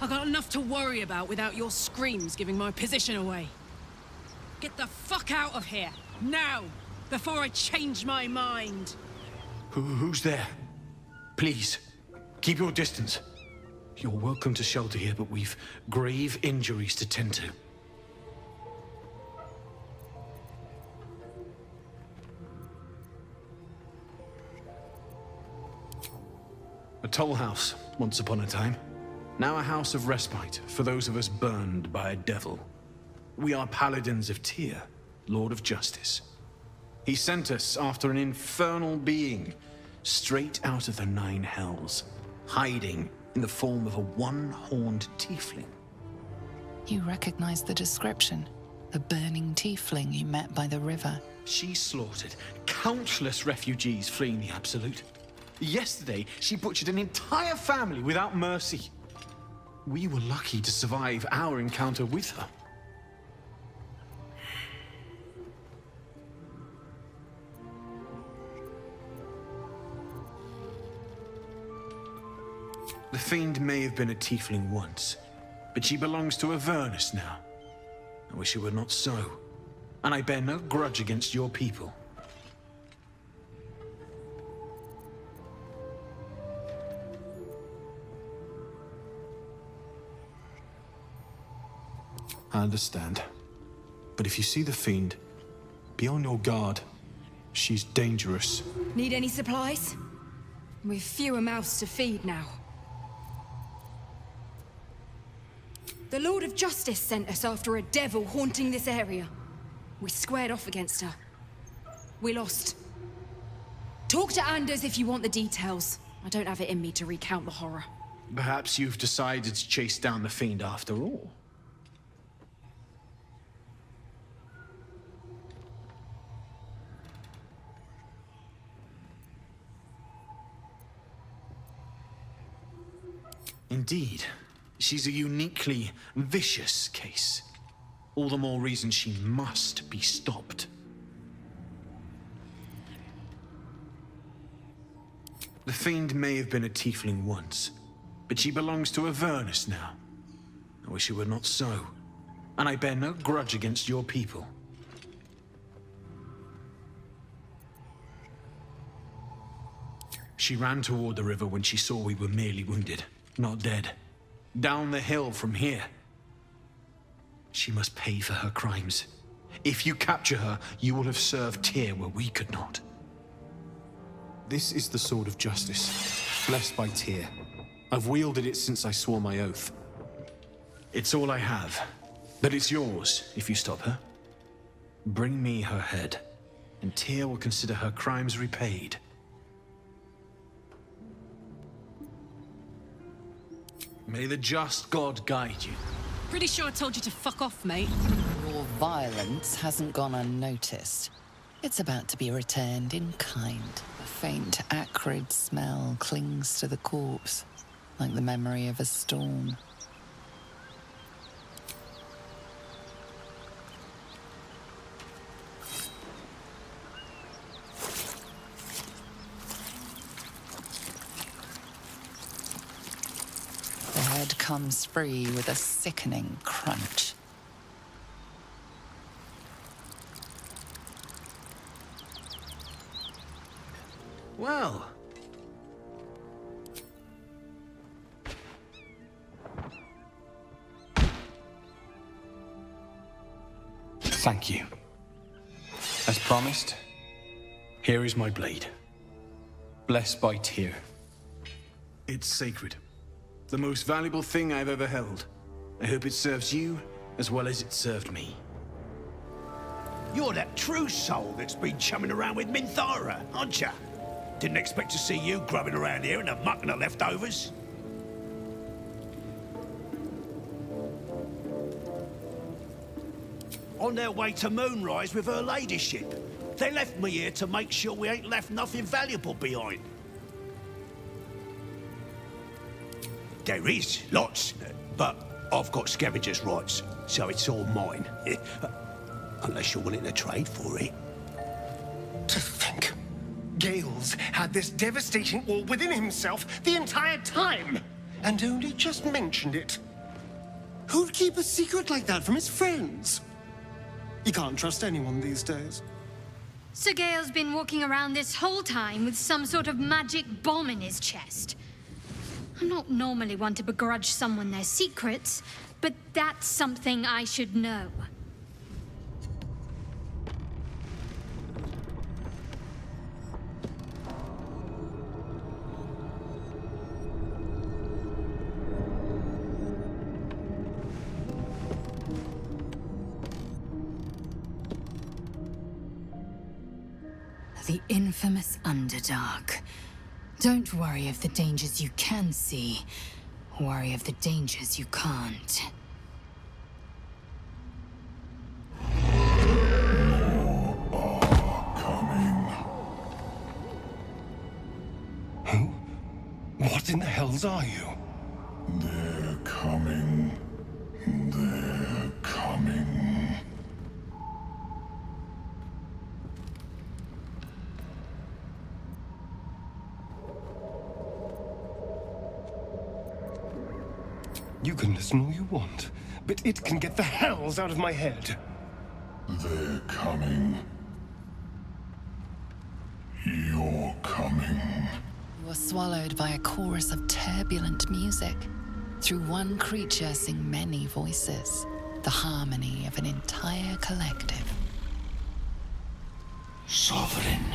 I've got enough to worry about without your screams giving my position away. Get the fuck out of here, now, before I change my mind. Who's there? Please, keep your distance. You're welcome to shelter here, but we've grave injuries to tend to. A toll house, once upon a time. Now a house of respite for those of us burned by a devil. We are paladins of Tyr, Lord of Justice. He sent us after an infernal being, straight out of the Nine Hells, hiding in the form of a one-horned tiefling. You recognize the description. The burning tiefling you met by the river. She slaughtered countless refugees fleeing the Absolute. Yesterday, she butchered an entire family without mercy. We were lucky to survive our encounter with her. The Fiend may have been a tiefling once, but she belongs to Avernus now. I wish it were not so, and I bear no grudge against your people. I understand, but if you see the Fiend, be on your guard. She's dangerous. Need any supplies? We've fewer mouths to feed now. The Lord of Justice sent us after a devil haunting this area. We squared off against her. We lost. Talk to Anders if you want the details. I don't have it in me to recount the horror. Perhaps you've decided to chase down the Fiend after all. Indeed. She's a uniquely vicious case. All the more reason she must be stopped. The Fiend may have been a tiefling once, but she belongs to Avernus now. I wish it were not so, and I bear no grudge against your people. She ran toward the river when she saw we were merely wounded, not dead. Down the hill from here. She must pay for her crimes. If you capture her, you will have served Tyr where we could not. This is the Sword of Justice, blessed by Tyr. I've wielded it since I swore my oath. It's all I have, but it's yours if you stop her. Bring me her head, and Tyr will consider her crimes repaid. May the just God guide you. Pretty sure I told you to fuck off, mate. Your violence hasn't gone unnoticed. It's about to be returned in kind. A faint, acrid smell clings to the corpse, like the memory of a storm. The head comes free with a sickening crunch. Well. Thank you. As promised, here is my blade. Blessed by Tyr. It's sacred. The most valuable thing I've ever held. I hope it serves you as well as it served me. You're that true soul that's been chumming around with Minthara, aren't ya? Didn't expect to see you grubbing around here in the muck and the leftovers. On their way to Moonrise with her ladyship. They left me here to make sure we ain't left nothing valuable behind. There is, lots, but I've got scavenger's rights, so it's all mine. Unless you're willing to trade for it. To think, Gale's had this devastating all within himself the entire time, and only just mentioned it. Who'd keep a secret like that from his friends? You can't trust anyone these days. So Gale's been walking around this whole time with some sort of magic bomb in his chest. I'm not normally one to begrudge someone their secrets, but that's something I should know. The infamous Underdark. Don't worry of the dangers you can see. Worry of the dangers you can't. Who? What in the hells are you? They're coming. They're coming. You can listen all you want, but it can get the hells out of my head. They're coming. You're coming. You are swallowed by a chorus of turbulent music. Through one creature sing many voices, the harmony of an entire collective. Sovereign,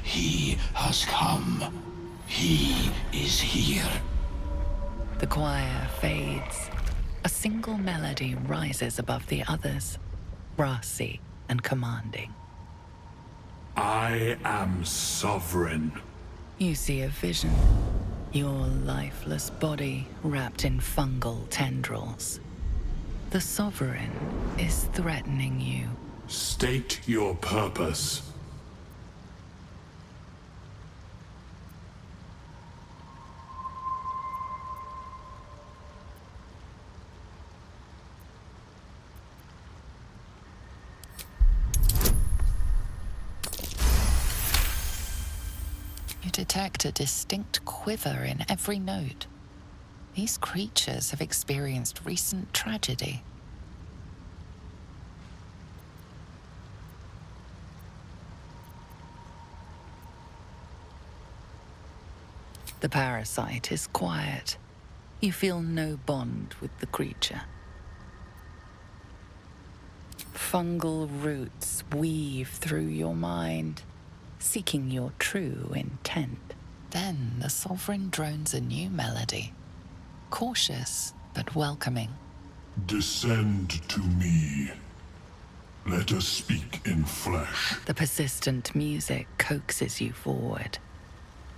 he has come. He is here. The choir fades. A single melody rises above the others, brassy and commanding. I am sovereign. You see a vision. Your lifeless body wrapped in fungal tendrils. The Sovereign is threatening you. State your purpose. You detect a distinct quiver in every note. These creatures have experienced recent tragedy. The parasite is quiet. You feel no bond with the creature. Fungal roots weave through your mind, seeking your true intent. Then the Sovereign drones a new melody, cautious but welcoming. Descend to me. Let us speak in flesh. The persistent music coaxes you forward.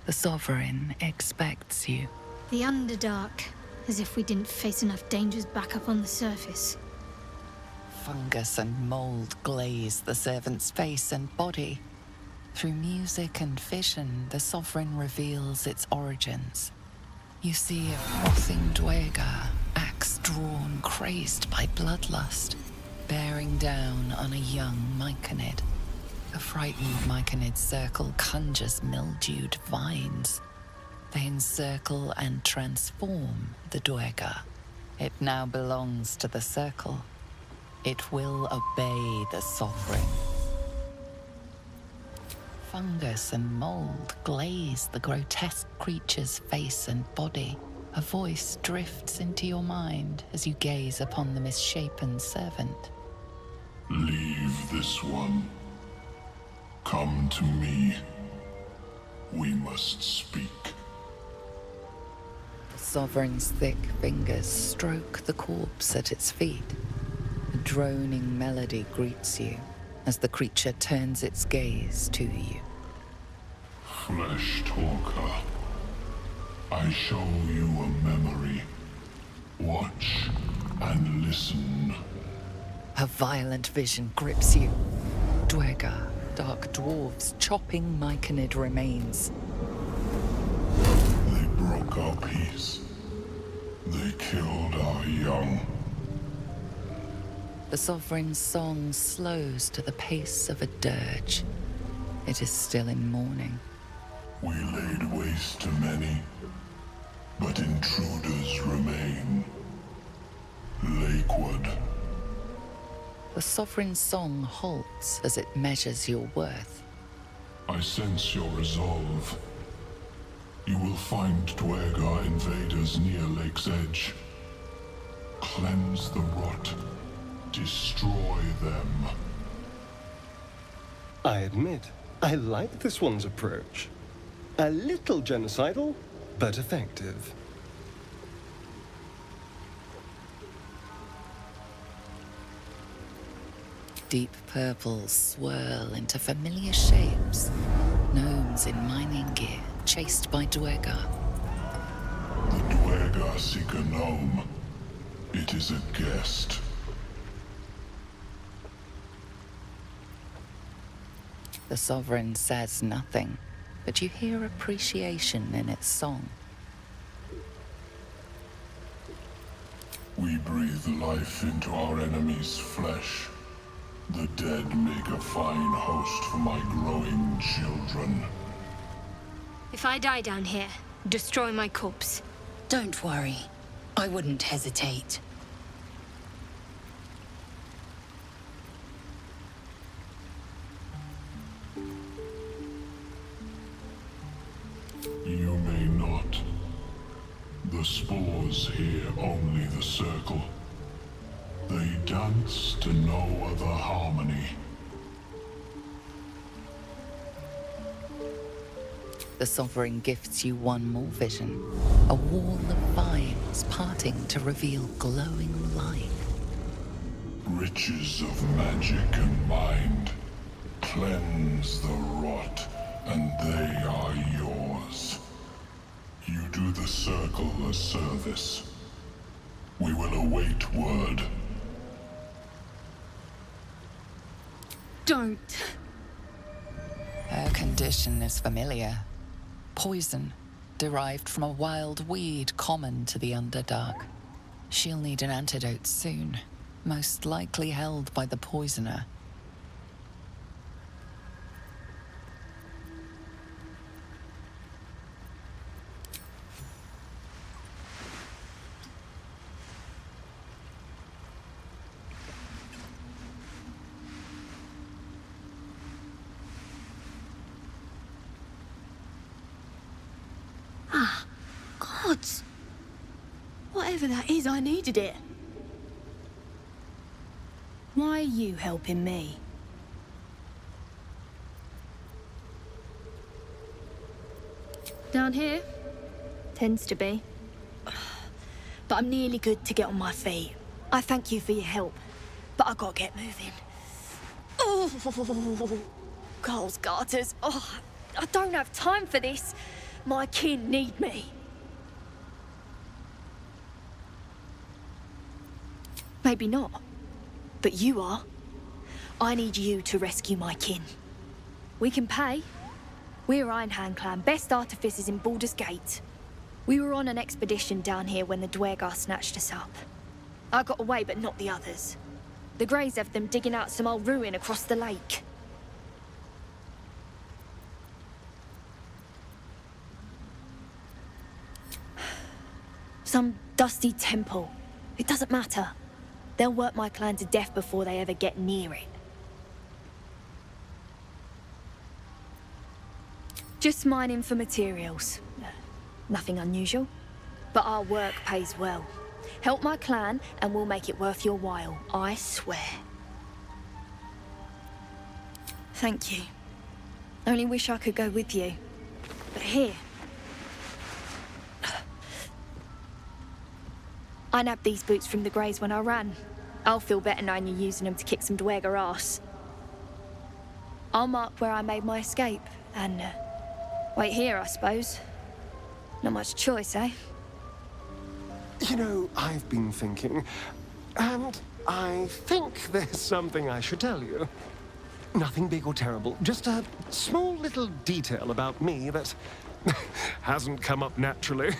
The Sovereign expects you. The Underdark, as if we didn't face enough dangers back up on the surface. Fungus and mold glaze the servant's face and body. Through music and vision, the Sovereign reveals its origins. You see a frothing Duergar, axe drawn, crazed by bloodlust, bearing down on a young Myconid. A frightened Myconid circle conjures mildewed vines. They encircle and transform the Duergar. It now belongs to the circle. It will obey the Sovereign. Fungus and mold glaze the grotesque creature's face and body. A voice drifts into your mind as you gaze upon the misshapen servant. Leave this one. Come to me. We must speak. The Sovereign's thick fingers stroke the corpse at its feet. A droning melody greets you as the creature turns its gaze to you. Flesh talker. I show you a memory. Watch and listen. A violent vision grips you. Duergar, dark dwarves chopping Myconid remains. They broke our peace. They killed our young. The Sovereign's song slows to the pace of a dirge. It is still in mourning. We laid waste to many, but intruders remain. Lakewood. The Sovereign's song halts as it measures your worth. I sense your resolve. You will find Duergar invaders near Lake's edge. Cleanse the rot. Destroy them. I admit, I like this one's approach. A little genocidal, but effective. Deep purples swirl into familiar shapes. Gnomes in mining gear, chased by Dweger. The Dweger seek a gnome. It is a guest. The Sovereign says nothing, but you hear appreciation in its song. We breathe life into our enemy's flesh. The dead make a fine host for my growing children. If I die down here, destroy my corpse. Don't worry. I wouldn't hesitate. You may not. The spores hear only the circle. They dance to no other harmony. The Sovereign gifts you one more vision. A wall of vines parting to reveal glowing light. Riches of magic and mind. Cleanse the rot, and they are yours. You do the circle a service. We will await word. Don't. Her condition is familiar. Poison, derived from a wild weed common to the Underdark. She'll need an antidote soon, most likely held by the poisoner. Ah, gods. Whatever that is, I needed it. Why are you helping me? Down here? Tends to be. But I'm nearly good to get on my feet. I thank you for your help, but I gotta get moving. Oh, Carl's garters. Oh, I don't have time for this. My kin need me. Maybe not, but you are. I need you to rescue my kin. We can pay. We're Ironhand Clan, best artificers in Baldur's Gate. We were on an expedition down here when the Dweger snatched us up. I got away, but not the others. The Greys have them digging out some old ruin across the lake. Some dusty temple. It doesn't matter. They'll work my clan to death before they ever get near it. Just mining for materials. Nothing unusual. But our work pays well. Help my clan and we'll make it worth your while, I swear. Thank you. Only wish I could go with you. But here. I nabbed these boots from the Greys when I ran. I'll feel better knowing you're using them to kick some Dweger ass. I'll mark where I made my escape, and wait here, I suppose. Not much choice, eh? You know, I've been thinking, and I think there's something I should tell you. Nothing big or terrible, just a small little detail about me that hasn't come up naturally.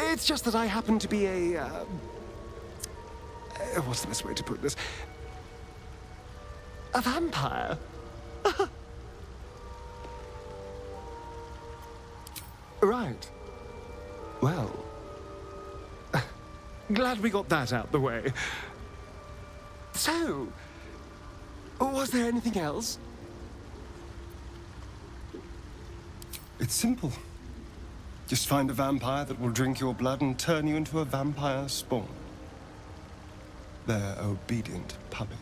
It's just that I happen to be a, what's the best way to put this? A vampire. Right. Well, glad we got that out the way. So, was there anything else? It's simple. Just find a vampire that will drink your blood and turn you into a vampire spawn. Their obedient puppet.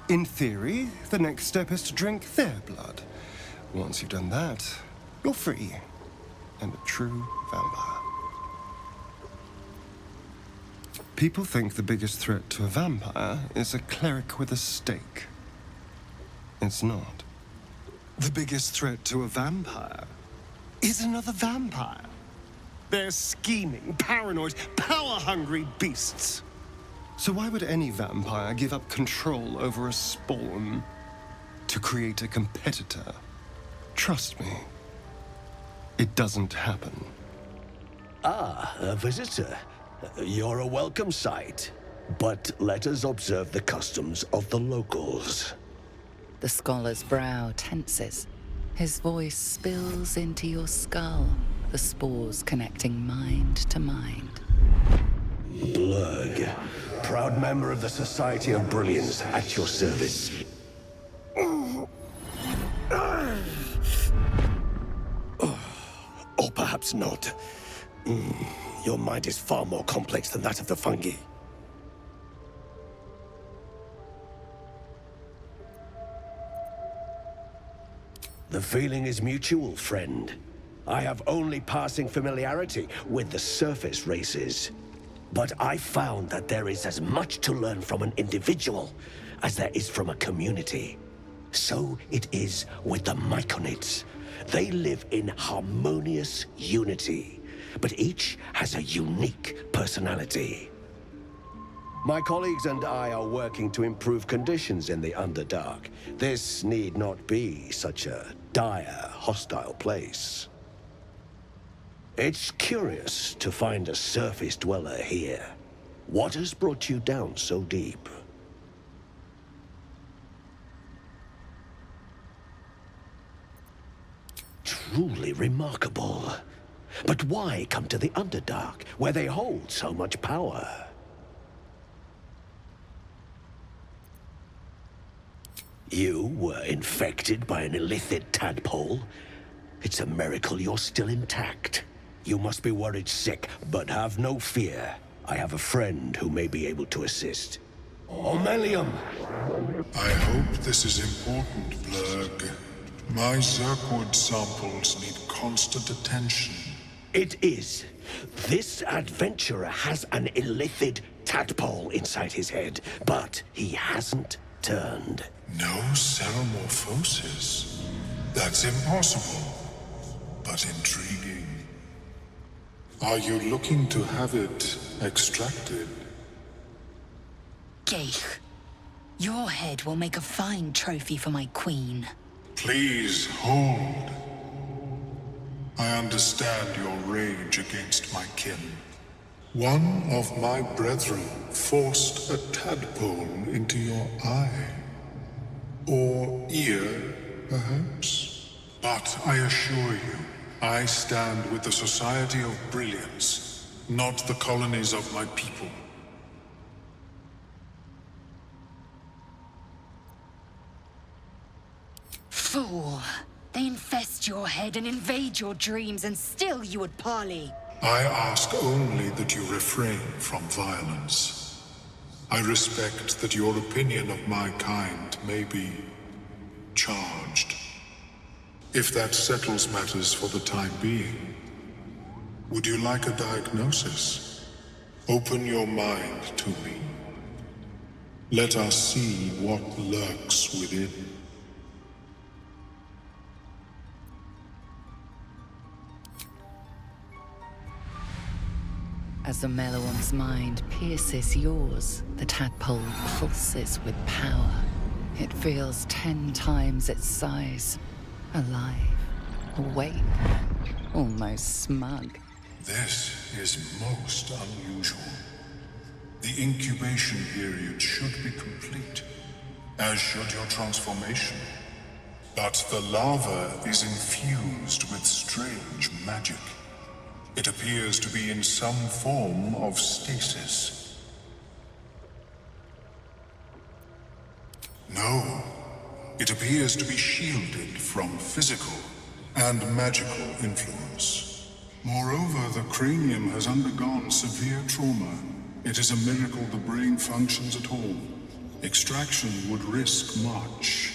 In theory, the next step is to drink their blood. Once you've done that, you're free and a true vampire. People think the biggest threat to a vampire is a cleric with a stake. It's not. The biggest threat to a vampire is another vampire. They're scheming, paranoid, power-hungry beasts. So why would any vampire give up control over a spawn to create a competitor? Trust me, it doesn't happen. Ah, a visitor. You're a welcome sight. But let us observe the customs of the locals. The scholar's brow tenses. His voice spills into your skull, the spores connecting mind to mind. Blurg, proud member of the Society of Brilliance, at your service. Or perhaps not. Your mind is far more complex than that of the fungi. The feeling is mutual, friend. I have only passing familiarity with the surface races. But I found that there is as much to learn from an individual as there is from a community. So it is with the Myconids. They live in harmonious unity, but each has a unique personality. My colleagues and I are working to improve conditions in the Underdark. This need not be such a dire, hostile place. It's curious to find a surface dweller here. What has brought you down so deep? Truly remarkable. But why come to the Underdark, where they hold so much power? You were infected by an illithid tadpole? It's a miracle you're still intact. You must be worried sick, but have no fear. I have a friend who may be able to assist. Omelium! I hope this is important, Blurg. My Zerkwood samples need constant attention. It is. This adventurer has an illithid tadpole inside his head, but he hasn't turned. No ceremorphosis. That's impossible, but intriguing. Are you looking to have it extracted? Gale, your head will make a fine trophy for my queen. Please hold. I understand your rage against my kin. One of my brethren forced a tadpole into your eye. Or ear, perhaps? But I assure you, I stand with the Society of Brilliance, not the colonies of my people. Fool! They infest your head and invade your dreams, and still you would parley. I ask only that you refrain from violence. I respect that your opinion of my kind may be charged. If that settles matters for the time being, would you like a diagnosis? Open your mind to me. Let us see what lurks within. As the Meloam's mind pierces yours, the tadpole pulses with power. It feels 10 times its size. Alive, awake, almost smug. This is most unusual. The incubation period should be complete, as should your transformation. But the larva is infused with strange magic. It appears to be in some form of stasis. No, it appears to be shielded from physical and magical influence. Moreover, the cranium has undergone severe trauma. It is a miracle the brain functions at all. Extraction would risk much.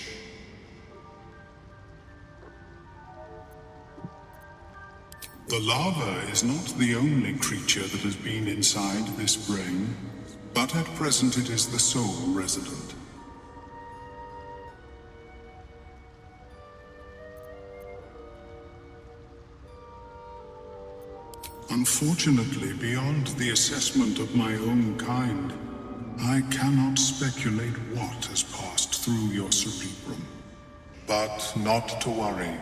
The larva is not the only creature that has been inside this brain, but at present it is the sole resident. Unfortunately, beyond the assessment of my own kind, I cannot speculate what has passed through your cerebrum. But not to worry.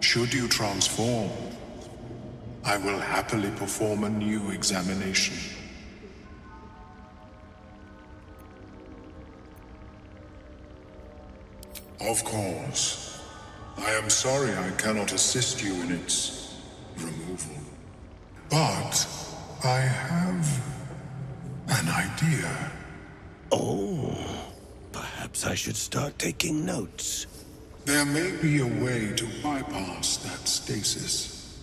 Should you transform, I will happily perform a new examination. Of course. I am sorry I cannot assist you in its removal. But I have an idea. Oh, perhaps I should start taking notes. There may be a way to bypass that stasis.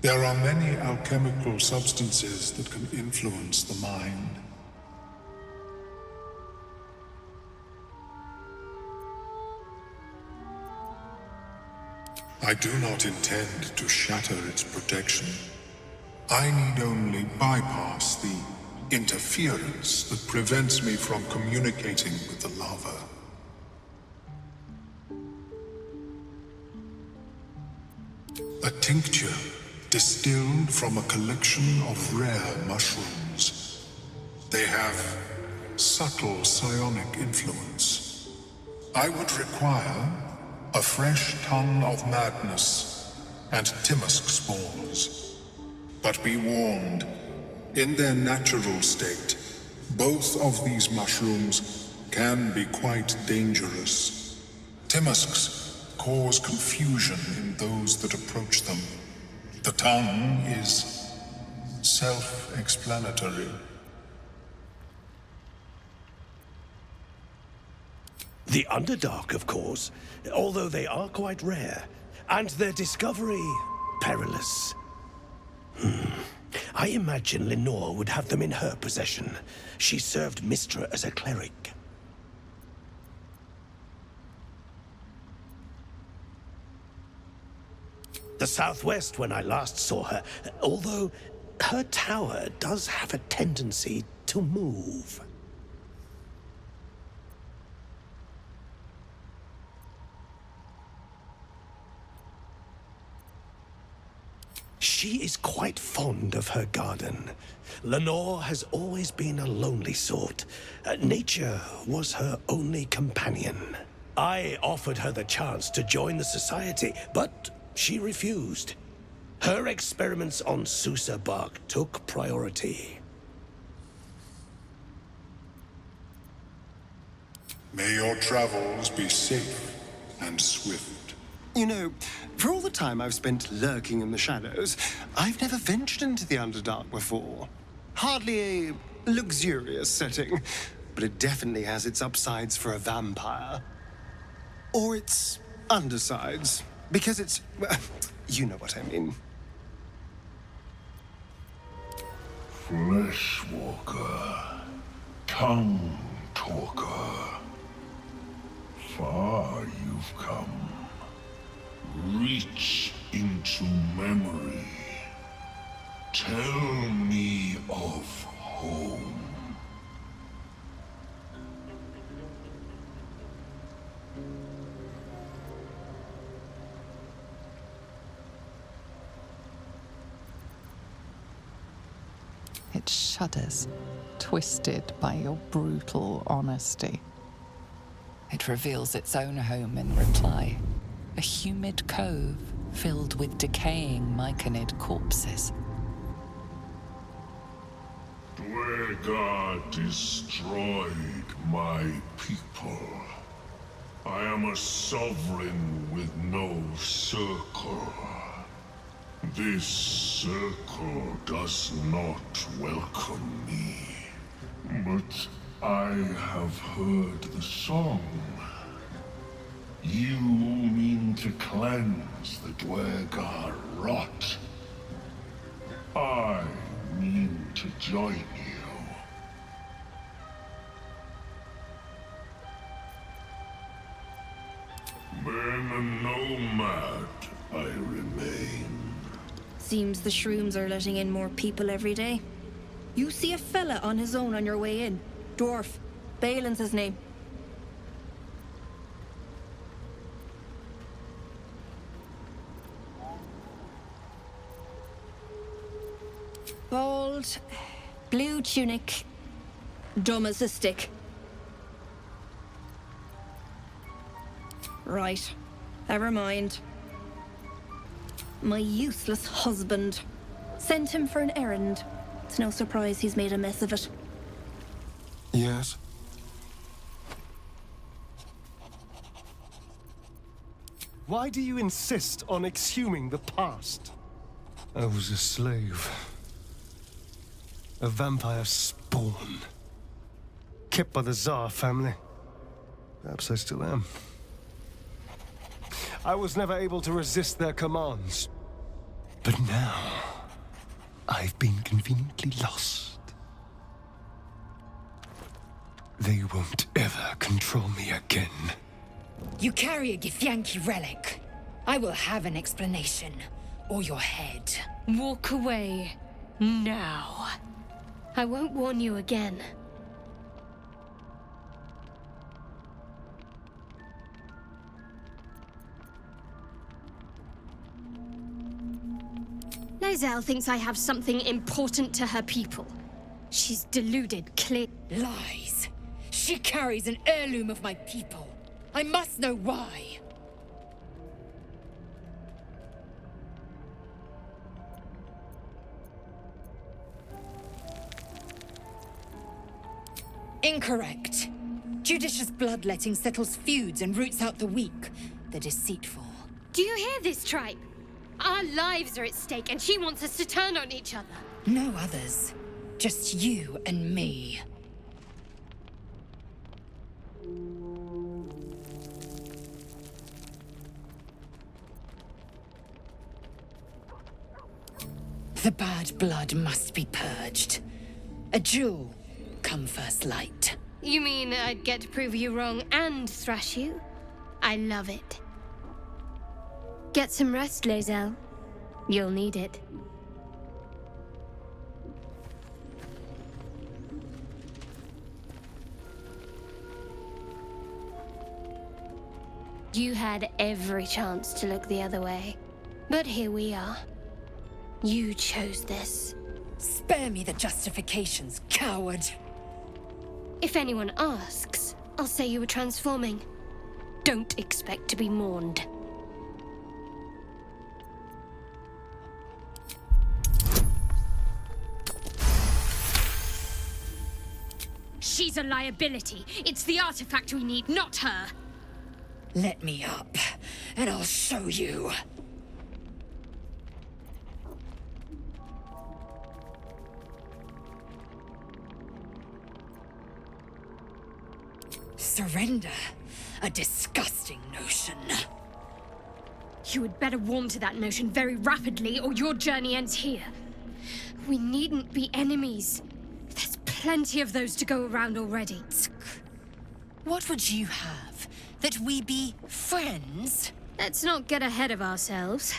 There are many alchemical substances that can influence the mind. I do not intend to shatter its protection. I need only bypass the interference that prevents me from communicating with the lava. A tincture distilled from a collection of rare mushrooms. They have subtle psionic influence. I would require a fresh ton of madness and Timisk spores. But be warned, in their natural state, both of these mushrooms can be quite dangerous. Timisks cause confusion in those that approach them. The tongue is self-explanatory. The Underdark, of course, although they are quite rare, and their discovery perilous. I imagine Lenore would have them in her possession. She served Mistra as a cleric. The southwest when I last saw her, although her tower does have a tendency to move. She is quite fond of her garden. Lenore has always been a lonely sort. Nature was her only companion. I offered her the chance to join the society, but she refused. Her experiments on Susa bark took priority. May your travels be safe and swift. You know, for all the time I've spent lurking in the shadows, I've never ventured into the Underdark before. Hardly a luxurious setting, but it definitely has its upsides for a vampire. Or its undersides, because it's... well, you know what I mean. Fleshwalker, tongue talker. Far you've come. Reach into memory. Tell me of home. It shudders, twisted by your brutal honesty. It reveals its own home in reply. A humid cove filled with decaying myconid corpses. Dwegar destroyed my people. I am a sovereign with no circle. This circle does not welcome me. But I have heard the song. You mean to cleanse the Dwegar rot. I mean to join you. Then a nomad I remain. Seems the shrooms are letting in more people every day. You see a fella on his own on your way in. Dwarf. Balin's his name. called Blue Tunic, dumb as a stick. Right, never mind. My useless husband. Sent him for an errand. It's no surprise he's made a mess of it. Yes? Why do you insist on exhuming the past? I was a slave. A vampire spawn. Kept by the Tsar family. Perhaps I still am. I was never able to resist their commands. But now, I've been conveniently lost. They won't ever control me again. You carry a Githyanki relic. I will have an explanation. Or your head. Walk away. Now. I won't warn you again. Lae'zel thinks I have something important to her people. She's deluded, clear. Lies. She carries an heirloom of my people. I must know why. Incorrect. Judicious bloodletting settles feuds and roots out the weak, the deceitful. Do you hear this, tribe? Our lives are at stake, and she wants us to turn on each other. No others. Just you and me. The bad blood must be purged. A jewel, come first light. You mean I'd get to prove you wrong and thrash you? I love it. Get some rest, Lae'zel. You'll need it. You had every chance to look the other way. But here we are. You chose this. Spare me the justifications, coward. If anyone asks, I'll say you were transforming. Don't expect to be mourned. She's a liability. It's the artifact we need, not her. Let me up, and I'll show you. Surrender? A disgusting notion. You had better warm to that notion very rapidly, or your journey ends here. We needn't be enemies. There's plenty of those to go around already. What would you have? That we be friends? Let's not get ahead of ourselves.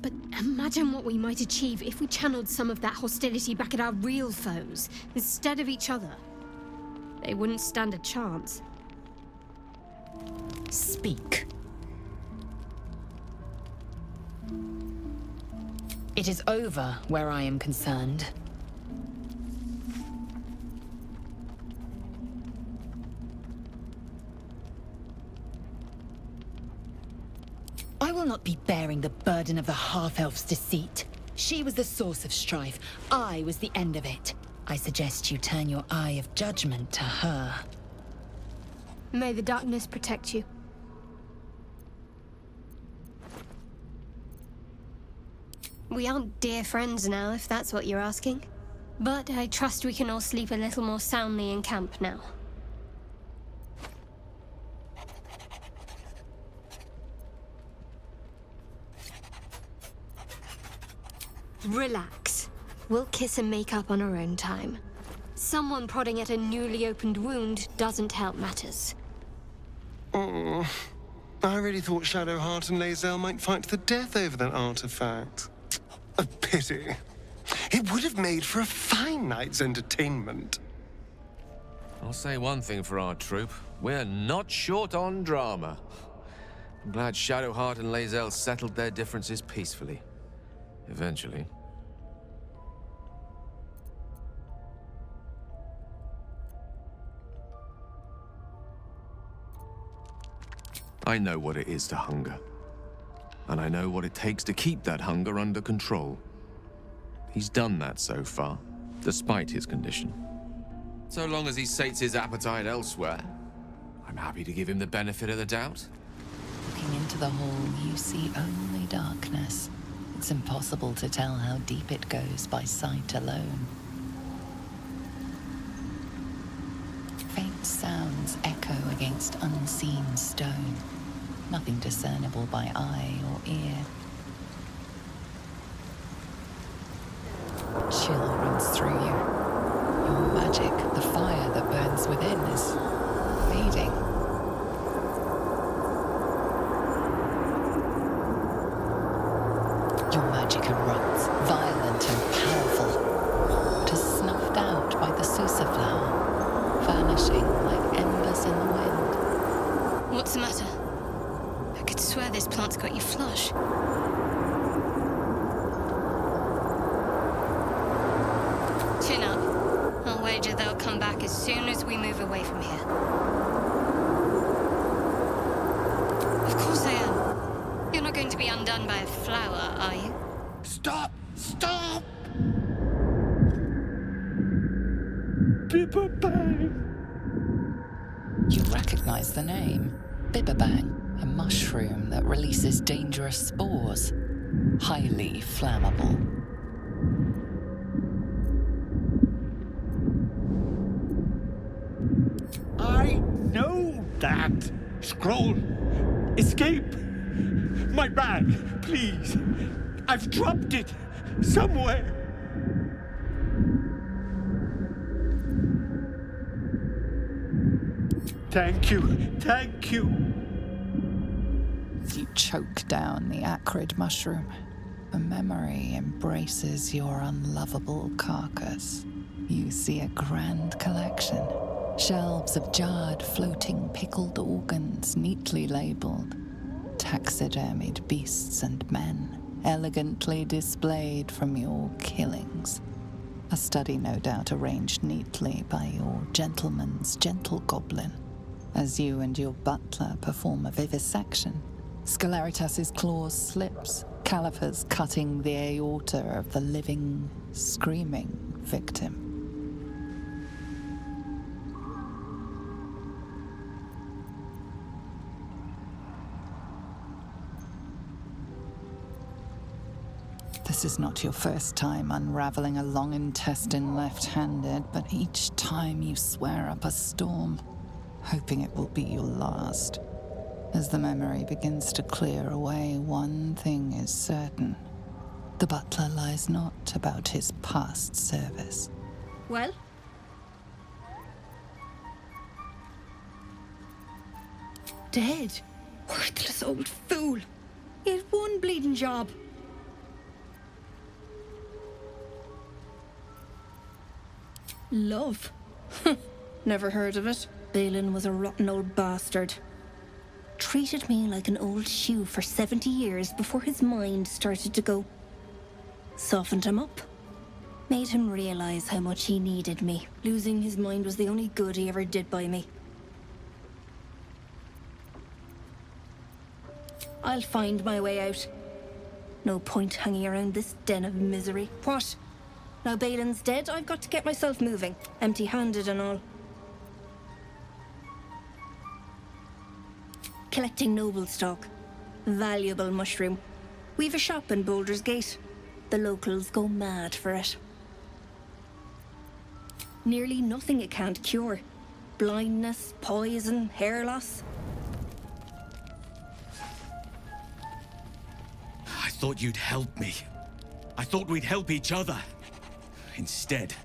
But imagine what we might achieve if we channeled some of that hostility back at our real foes, instead of each other. They wouldn't stand a chance. Speak. It is over where I am concerned. I will not be bearing the burden of the half-elf's deceit. She was the source of strife. I was the end of it. I suggest you turn your eye of judgment to her. May the darkness protect you. We aren't dear friends now, if that's what you're asking. But I trust we can all sleep a little more soundly in camp now. Relax. We'll kiss and make up on our own time. Someone prodding at a newly opened wound doesn't help matters. Oh, I really thought Shadowheart and Lae'zel might fight to the death over that artifact. A pity. It would have made for a fine night's entertainment. I'll say one thing for our troop. We're not short on drama. I'm glad Shadowheart and Lae'zel settled their differences peacefully. Eventually. I know what it is to hunger. And I know what it takes to keep that hunger under control. He's done that so far, despite his condition. So long as he sates his appetite elsewhere, I'm happy to give him the benefit of the doubt. Looking into the hole, you see only darkness. It's impossible to tell how deep it goes by sight alone. Faint sounds echo against unseen stone. Nothing discernible by eye or ear. Chill runs through you. Your magic, the fire that burns within, is fading. Your magic erupts, violent and powerful. It is snuffed out by the Susa flower, vanishing like embers in the wind. What's the matter? I could swear this plant's got you flush. Chin up. I'll wager they'll come back as soon as we move away from here. Of course I am. You're not going to be undone by a flower, are you? Stop! Stop! Bibberbang! You recognize the name. Bibberbang. A mushroom that releases dangerous spores. Highly flammable. I know that. Scroll. Escape. My bag, please. I've dropped it somewhere. Thank you. Thank you. You choke down the acrid mushroom. A memory embraces your unlovable carcass. You see a grand collection. Shelves of jarred, floating, pickled organs neatly labeled. Taxidermied beasts and men, elegantly displayed from your killings. A study no doubt arranged neatly by your gentleman's gentle goblin. As you and your butler perform a vivisection, Sceleritas's claws slips, calipers cutting the aorta of the living, screaming victim. This is not your first time unraveling a long intestine left-handed, but each time you swear up a storm, hoping it will be your last. As the memory begins to clear away, one thing is certain. The butler lies not about his past service. Well? Dead. Worthless old fool. He had one bleeding job. Love. Never heard of it. Balin was a rotten old bastard. Treated me like an old shoe for 70 years before his mind started to go. Softened him up. Made him realize how much he needed me. Losing his mind was the only good he ever did by me. I'll find my way out. No point hanging around this den of misery. What? Now Balin's dead, I've got to get myself moving. Empty-handed and all. Collecting noble stock. Valuable mushroom. We've a shop in Baldur's Gate. The locals go mad for it. Nearly nothing it can't cure. Blindness, poison, hair loss. I thought you'd help me. I thought we'd help each other. Instead,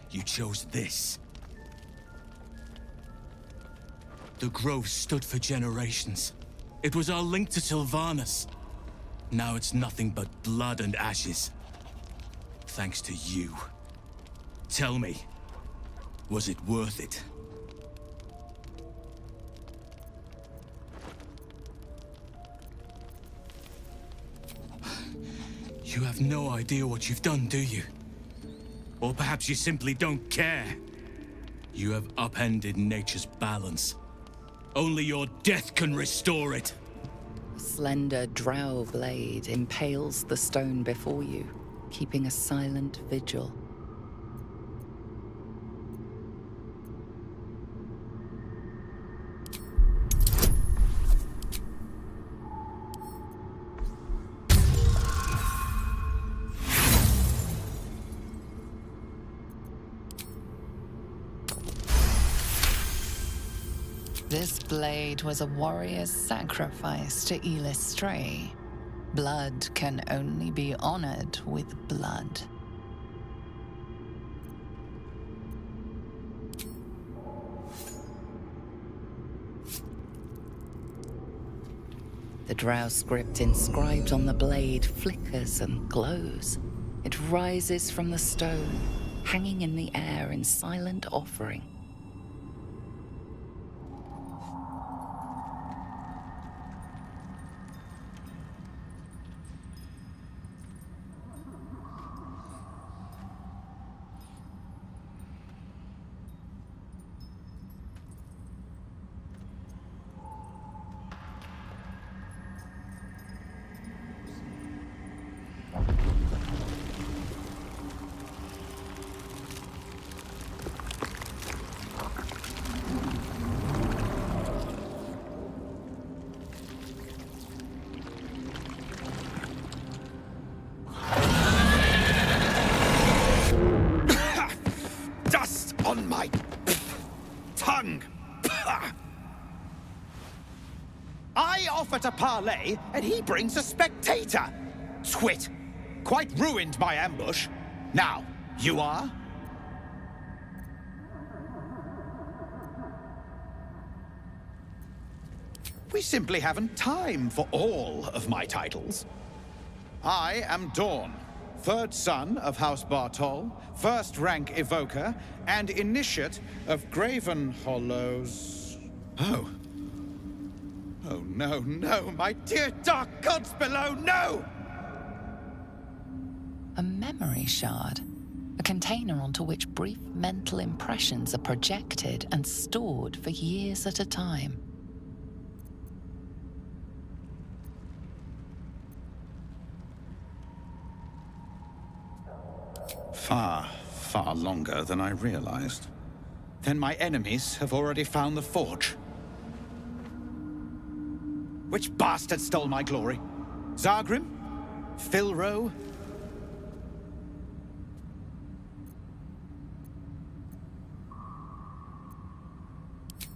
you chose this. The Grove stood for generations. It was our link to Sylvanas. Now it's nothing but blood and ashes. Thanks to you. Tell me, was it worth it? You have no idea what you've done, do you? Or perhaps you simply don't care. You have upended nature's balance. Only your death can restore it. A slender drow blade impales the stone before you, keeping a silent vigil. This blade was a warrior's sacrifice to Elistray. Blood can only be honored with blood. The drow script inscribed on the blade flickers and glows. It rises from the stone, hanging in the air in silent offering. To parley, and he brings a spectator. Twit. Quite ruined my ambush. Now, you are? We simply haven't time for all of my titles. I am Dawn, third son of House Bartol, first rank evoker, and initiate of Graven Hollows. Oh. Oh, no, no, my dear dark gods below, no! A memory shard. A container onto which brief mental impressions are projected and stored for years at a time. Far, far longer than I realized. Then my enemies have already found the forge. Which bastard stole my glory? Zargrim? Filro?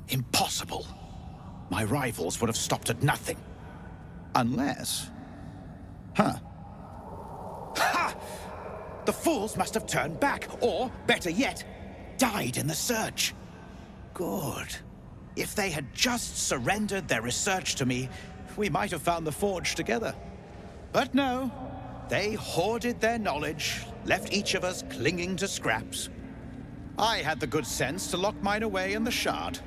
Impossible. My rivals would have stopped at nothing. Unless... Huh. Ha! The fools must have turned back, or, better yet, died in the search. Good. If they had just surrendered their research to me, we might have found the forge together. But no, they hoarded their knowledge, left each of us clinging to scraps. I had the good sense to lock mine away in the shard.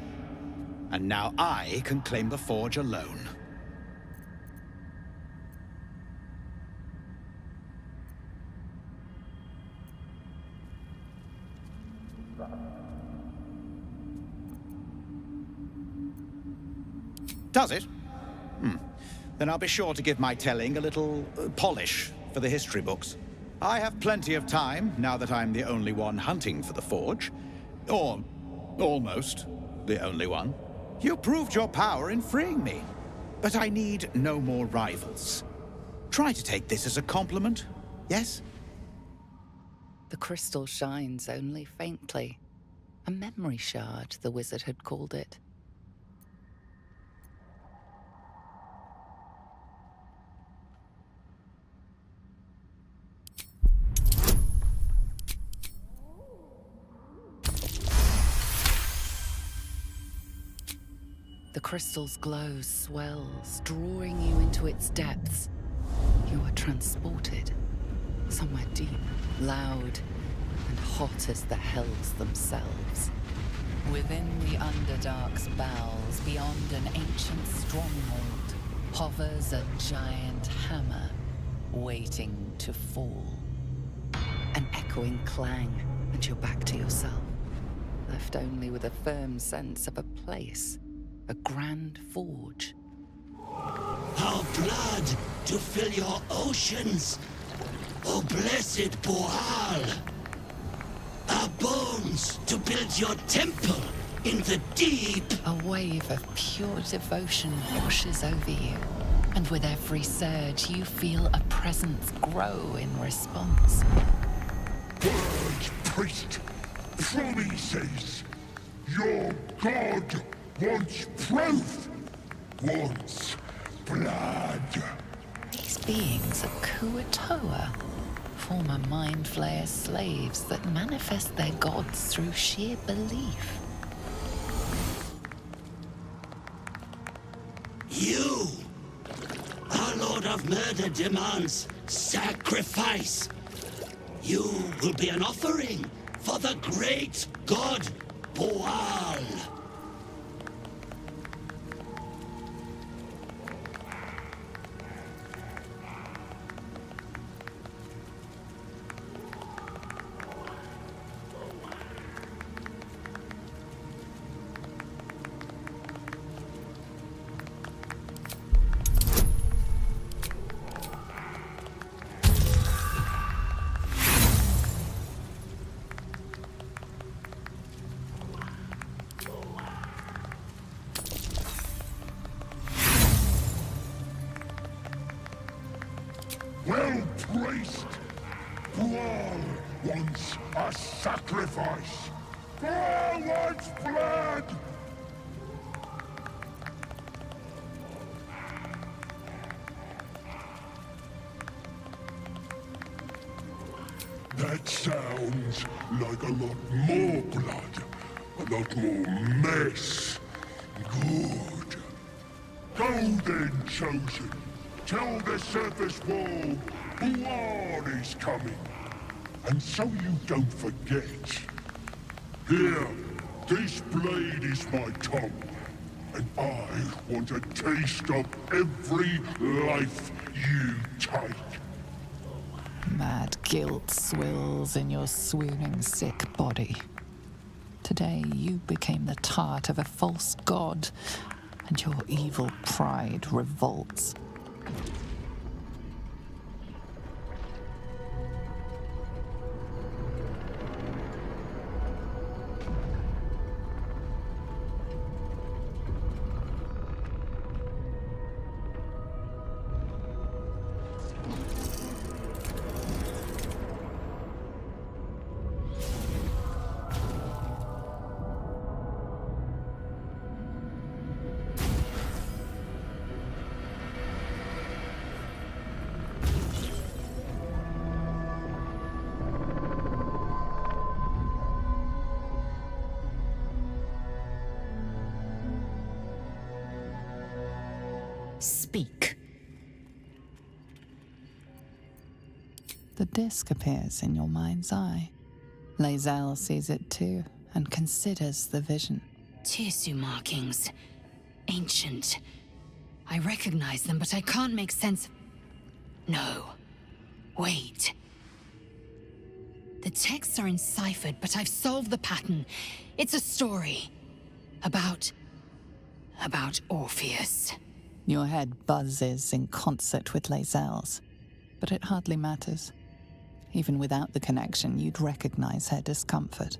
And now I can claim the forge alone. Does it? Then I'll be sure to give my telling a little polish for the history books. I have plenty of time now that I'm the only one hunting for the forge. Or almost the only one. You proved your power in freeing me. But I need no more rivals. Try to take this as a compliment, yes? The crystal shines only faintly. A memory shard, the wizard had called it. The crystal's glow swells, drawing you into its depths. You are transported, somewhere deep, loud, and hot as the hells themselves. Within the Underdark's bowels, beyond an ancient stronghold, hovers a giant hammer, waiting to fall. An echoing clang, and you're back to yourself, left only with a firm sense of a place, a grand forge. Our blood to fill your oceans, O blessed Bhaal. Our bones to build your temple in the deep. A wave of pure devotion washes over you, and with every surge you feel a presence grow in response. Purge, priest! Promises! Your god wants proof! Wants blood! These beings of Kuatoa, former Mind Flayer slaves that manifest their gods through sheer belief. You, our Lord of Murder, demands sacrifice. You will be an offering for the great god Bhaal. Well, priest! Bhaal wants a sacrifice! Bhaal wants blood! That sounds like a lot more blood. A lot more mess. Good. Go then, Chosen. Tell the surface wall Bhaal is coming. And so you don't forget. Here, this blade is my tongue. And I want a taste of every life you take. Mad guilt swills in your swooning sick body. Today you became the tart of a false god, and your evil pride revolts. Speak. The disc appears in your mind's eye. Lae'zel sees it too, and considers the vision. Tissue markings. Ancient. I recognize them, but I can't make sense. No. Wait. The texts are enciphered, but I've solved the pattern. It's a story. About Orpheus. Your head buzzes in concert with Lae'zel's, but it hardly matters. Even without the connection, you'd recognize her discomfort.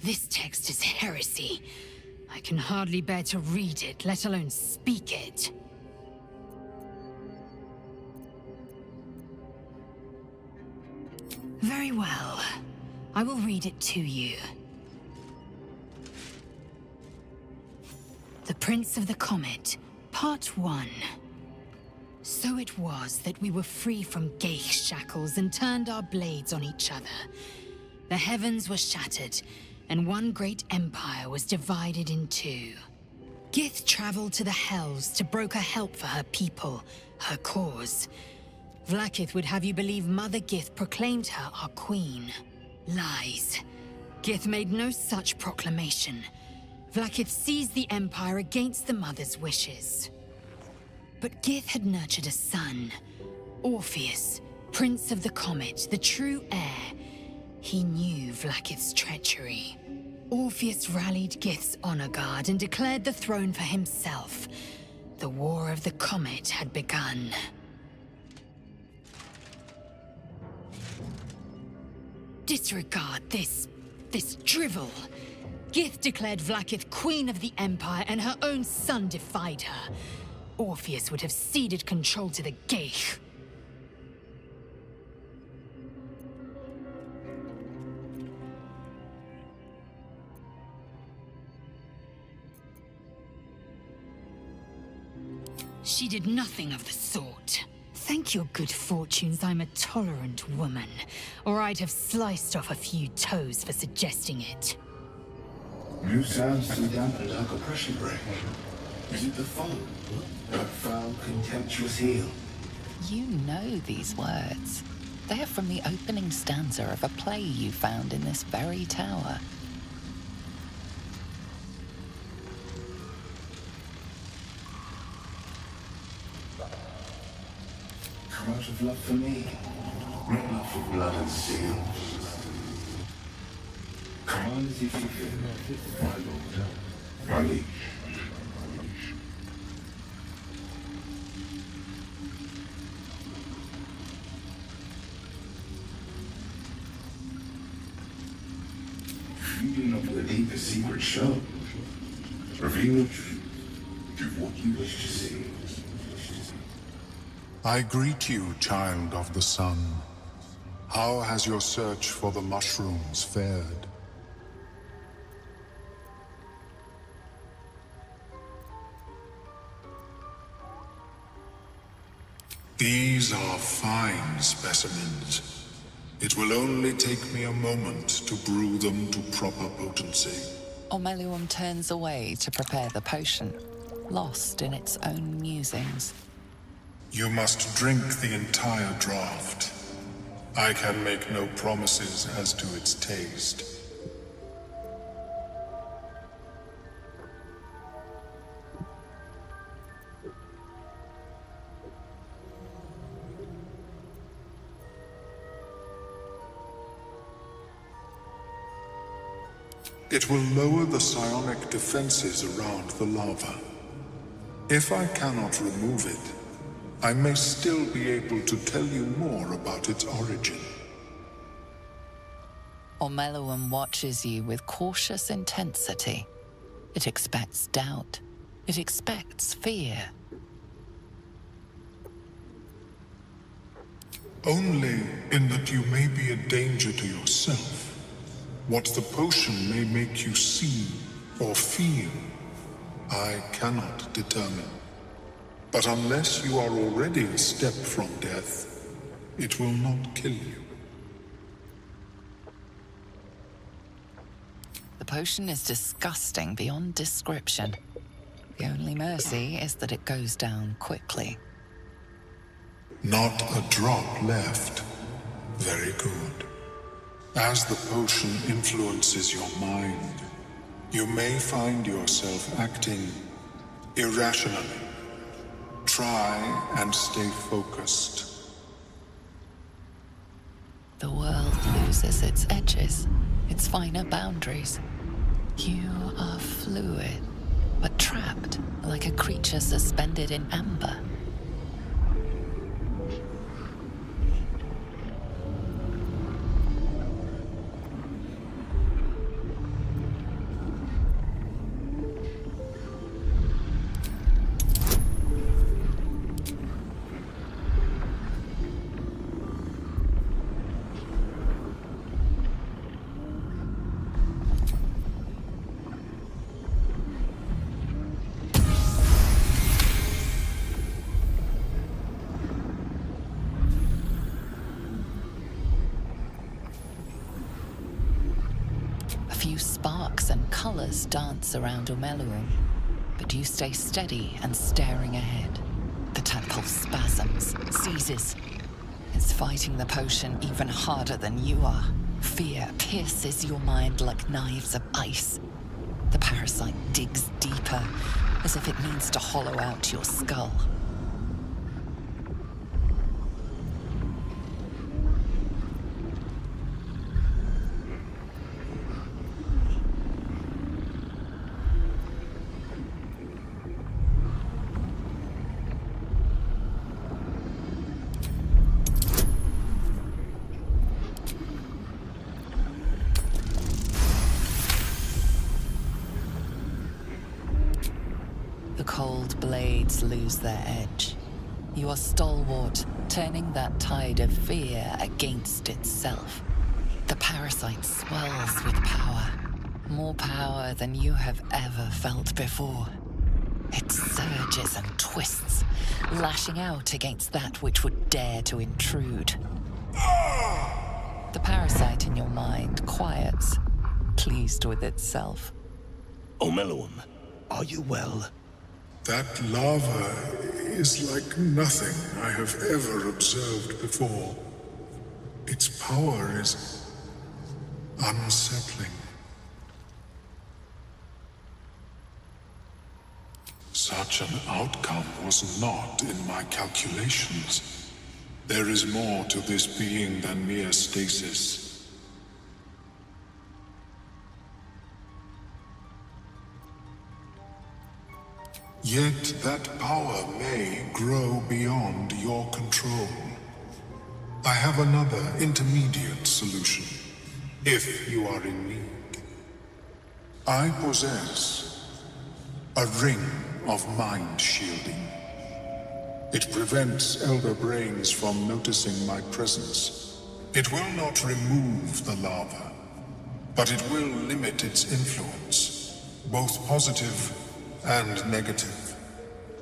This text is heresy. I can hardly bear to read it, let alone speak it. Very well. I will read it to you. The Prince of the Comet, Part 1. So it was that we were free from Ghaik shackles and turned our blades on each other. The heavens were shattered, and one great empire was divided in two. Gith traveled to the Hells to broker help for her people, her cause. Vlaakith would have you believe Mother Gith proclaimed her our queen. Lies. Gith made no such proclamation. Vlaakith seized the Empire against the Mother's wishes. But Gith had nurtured a son, Orpheus, Prince of the Comet, the true heir. He knew Vlaakith's treachery. Orpheus rallied Gith's honor guard and declared the throne for himself. The War of the Comet had begun. Disregard this drivel. Gith declared Vlaakith Queen of the Empire, and her own son defied her. Orpheus would have ceded control to the Geich. She did nothing of the sort. Thank your good fortunes I'm a tolerant woman, or I'd have sliced off a few toes for suggesting it. You sound so dampened like a pressure break. Is it the fun? That foul, contemptuous heel? You know these words. They're from the opening stanza of a play you found in this very tower. Come out of love for me, not love for blood and steel. Come on as if you feel, my lord, my liege. Feeding up the deepest secret show. Reveal the truth. Give what you wish to see. I greet you, child of the sun. How has your search for the mushrooms fared? These are fine specimens. It will only take me a moment to brew them to proper potency. Omeluum turns away to prepare the potion, lost in its own musings. You must drink the entire draught. I can make no promises as to its taste. It will lower the psionic defenses around the lava. If I cannot remove it, I may still be able to tell you more about its origin. Omeluum watches you with cautious intensity. It expects doubt. It expects fear. Only in that you may be a danger to yourself. What the potion may make you see or feel, I cannot determine. But unless you are already a step from death, it will not kill you. The potion is disgusting beyond description. The only mercy is that it goes down quickly. Not a drop left. Very good. As the potion influences your mind, you may find yourself acting irrationally. Try and stay focused. The world loses its edges, its finer boundaries. You are fluid, but trapped like a creature suspended in amber. Sparks and colors dance around Omeluum, but you stay steady and staring ahead. The tadpole spasms, seizes. It's fighting the potion even harder than you are. Fear pierces your mind like knives of ice. The parasite digs deeper, as if it needs to hollow out your skull. The cold blades lose their edge. You are stalwart, turning that tide of fear against itself. The parasite swells with power. More power than you have ever felt before. It surges and twists, lashing out against that which would dare to intrude. The parasite in your mind quiets, pleased with itself. Omeluum, are you well? That lava is like nothing I have ever observed before. Its power is unsettling. Such an outcome was not in my calculations. There is more to this being than mere stasis. Yet that power may grow beyond your control. I have another intermediate solution, if you are in need. I possess a ring of mind shielding. It prevents elder brains from noticing my presence. It will not remove the lava, but it will limit its influence, both positive and negative.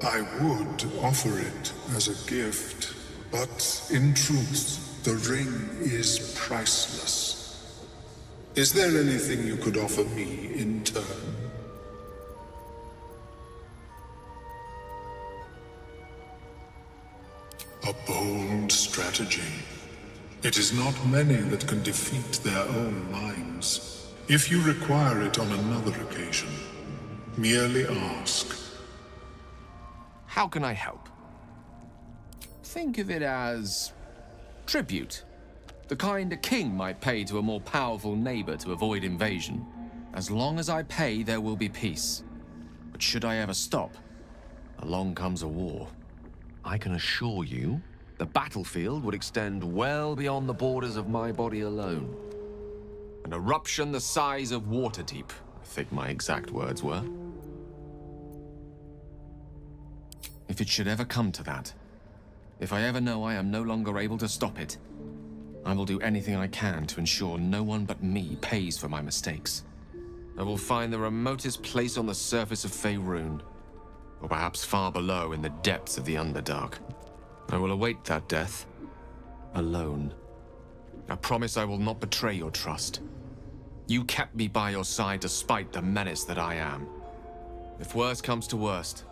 I would offer it as a gift, but in truth, the ring is priceless. Is there anything you could offer me in turn? A bold strategy. It is not many that can defeat their own minds. If you require it on another occasion, merely ask. How can I help? Think of it as tribute. The kind a king might pay to a more powerful neighbor to avoid invasion. As long as I pay, there will be peace. But should I ever stop, along comes a war. I can assure you, the battlefield would extend well beyond the borders of my body alone. An eruption the size of Waterdeep, I think my exact words were. If it should ever come to that, if I ever know I am no longer able to stop it, I will do anything I can to ensure no one but me pays for my mistakes. I will find the remotest place on the surface of Faerun, or perhaps far below in the depths of the Underdark. I will await that death, alone. I promise I will not betray your trust. You kept me by your side despite the menace that I am. If worst comes to worst,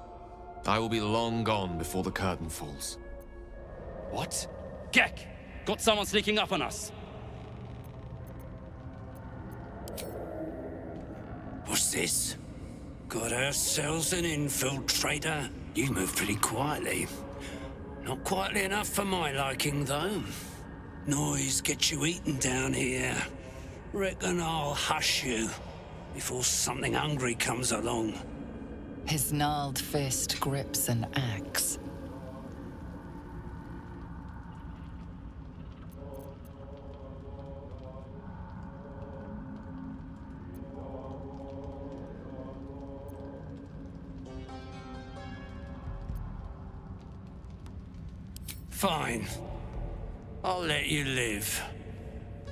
I will be long gone before the curtain falls. What? Gek! Got someone sneaking up on us! What's this? Got ourselves an infiltrator. You move pretty quietly. Not quietly enough for my liking, though. Noise gets you eaten down here. Reckon I'll hush you before something hungry comes along. His gnarled fist grips an axe. Fine. I'll let you live.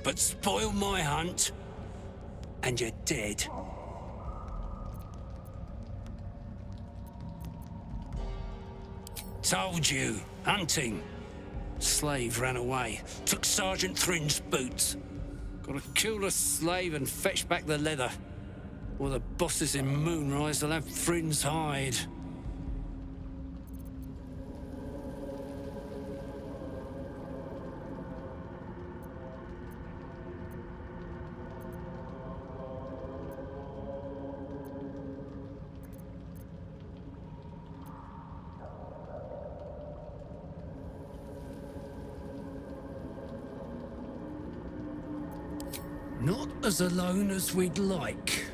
But spoil my hunt, and you're dead. Told you. Hunting. Slave ran away. Took Sergeant Thrin's boots. Gotta kill the slave and fetch back the leather. Or the bosses in Moonrise will have Thrin's hide. as alone as we'd like.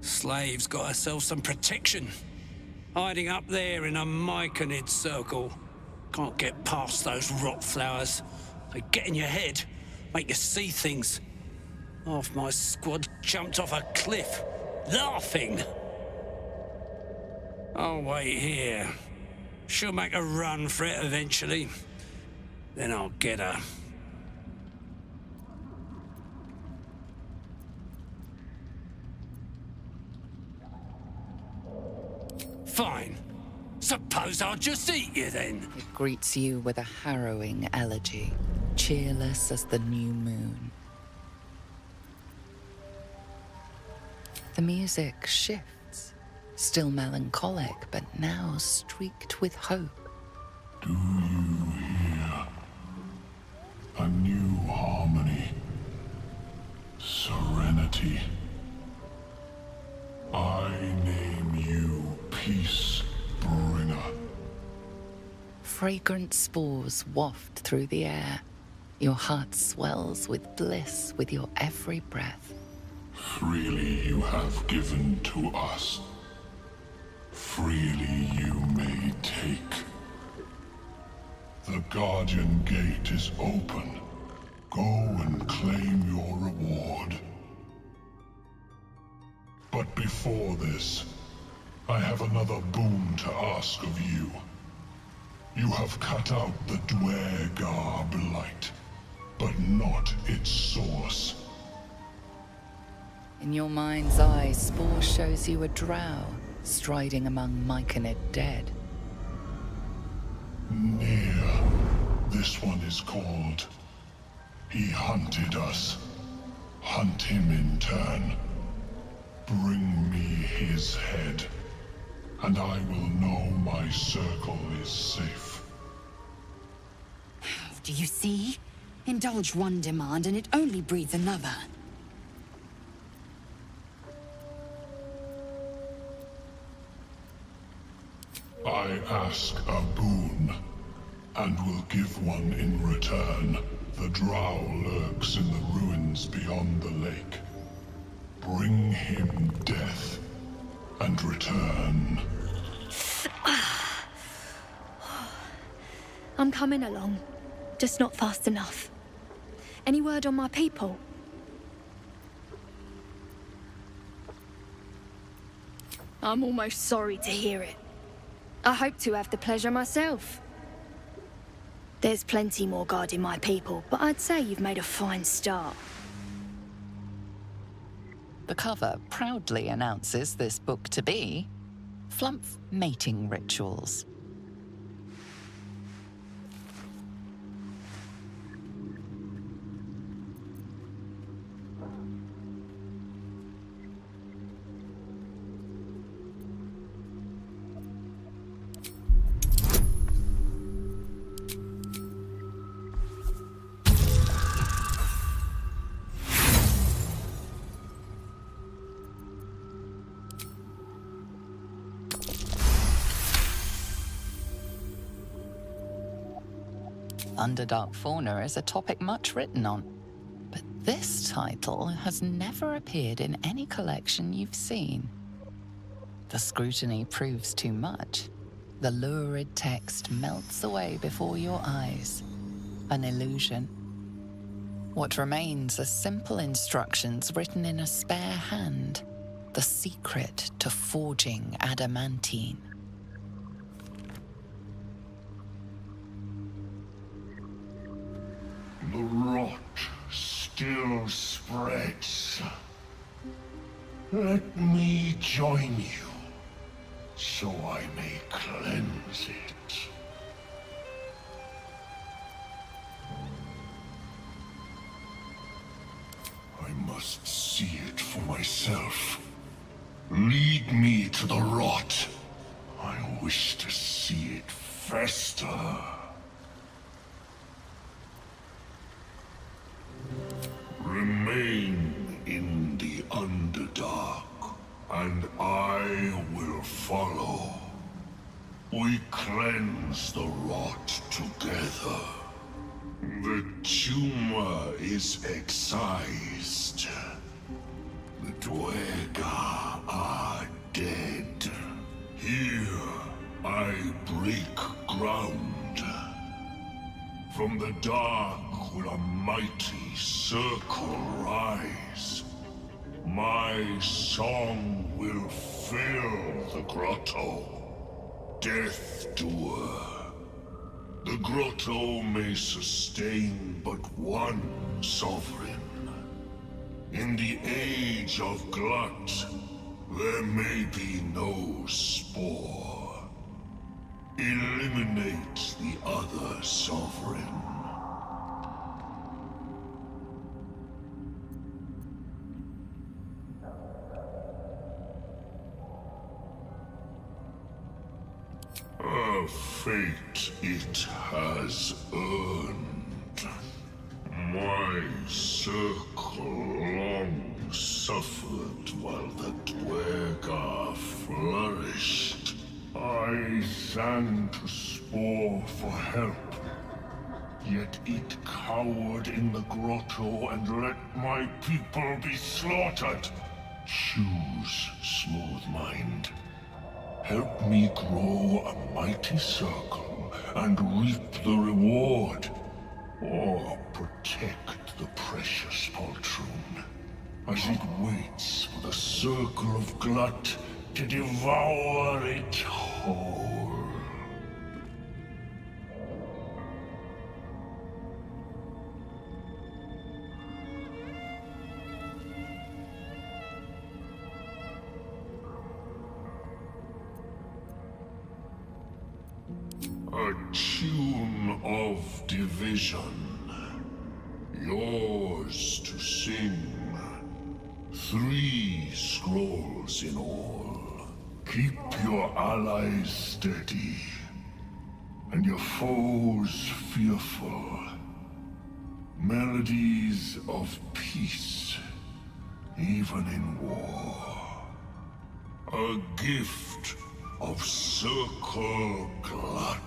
Slave's got herself some protection. Hiding up there in a myconid circle. Can't get past those rot flowers. They get in your head, make you see things. Half my squad jumped off a cliff, laughing. I'll wait here. She'll make a run for it eventually. Then I'll get her. Fine. Suppose I'll just eat you then. It greets you with a harrowing elegy, cheerless as the new moon. The music shifts, still melancholic, but now streaked with hope. Do you hear? A new harmony. Serenity. I name you Peace Bringer. Fragrant spores waft through the air. Your heart swells with bliss with your every breath. Freely you have given to us. Freely you may take. The Guardian Gate is open. Go and claim your reward. But before this, I have another boon to ask of you. You have cut out the Dwergar blight, but not its source. In your mind's eye, Spore shows you a drow striding among myconid dead. Near. This one is called. He hunted us. Hunt him in turn. Bring me his head, and I will know my circle is safe. Do you see? Indulge one demand and it only breeds another. I ask a boon, and will give one in return. The drow lurks in the ruins beyond the lake. Bring him death, and return. I'm coming along, just not fast enough. Any word on my people? I'm almost sorry to hear it. I hope to have the pleasure myself. There's plenty more guarding my people, but I'd say you've made a fine start. The cover proudly announces this book to be Flumph Mating Rituals. Underdark fauna is a topic much written on, but this title has never appeared in any collection you've seen. The scrutiny proves too much. The lurid text melts away before your eyes. An illusion. What remains are simple instructions written in a spare hand. The secret to forging adamantine. The rot still spreads. Let me join you, so I may cleanse it. I must see it for myself. Lead me to the rot. I wish to see it fester. Remain in the Underdark, and I will follow. We cleanse the rot together. The tumor is excised. The Dwerga are dead. Here I break ground. From the dark will a mighty circle rise. My song will fill the grotto. Death Doer. The grotto may sustain but one sovereign. In the age of Glut, there may be no spore. Eliminate the other sovereign. A fate it has earned. My circle long suffered while the Dwerga flourished. I sang to Spore for help, yet it cowered in the grotto and let my people be slaughtered. Choose, Smooth Mind. Help me grow a mighty circle and reap the reward, or protect the precious poltroon as it waits for the circle of Glut to devour it whole. A tune of division, yours to sing. 3 scrolls in all. Keep your allies steady, and your foes fearful. Melodies of peace, even in war. A gift of Circle Glut.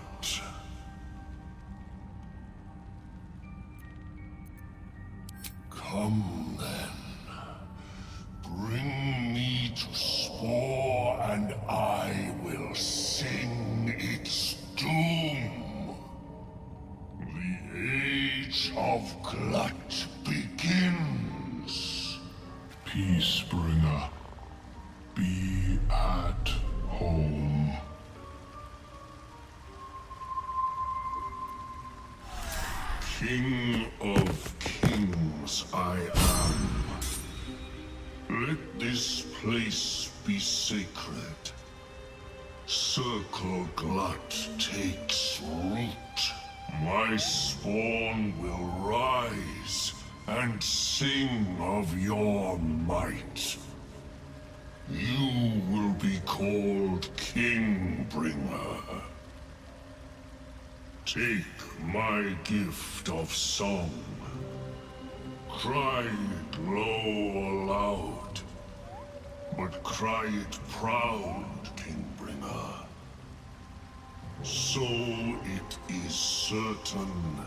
Come then, bring me to Spore and I will sing its doom. The age of Glut begins. Peacebringer, be at home. King of kings I am. Let this place be sacred. Circle Glut takes root. My spawn will rise and sing of your might. You will be called Kingbringer. Take my gift of song. Cry it low or loud, but cry it proud, Kingbringer. So it is certain,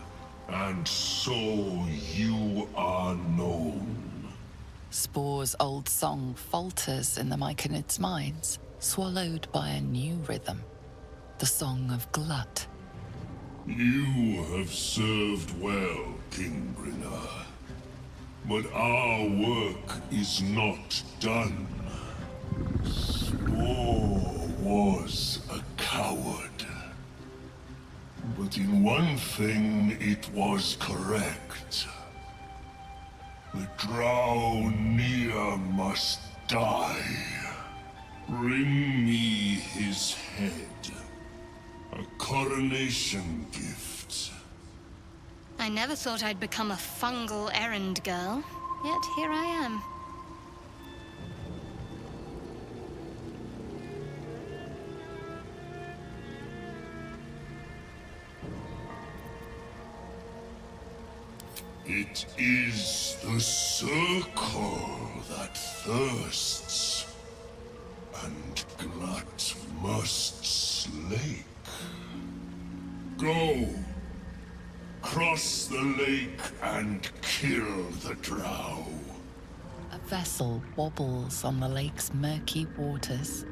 and so you are known. Spore's old song falters in the Myconid's minds, swallowed by a new rhythm. The song of Glut. You have served well, Kingbringer. But our work is not done. Spore was a coward. But in one thing it was correct. The Drow near must die. Bring me his head. A coronation gift. I never thought I'd become a fungal errand girl, yet here I am. It is the circle that thirsts, and Glut must slake. Go, cross the lake and kill the drow. A vessel wobbles on the lake's murky waters.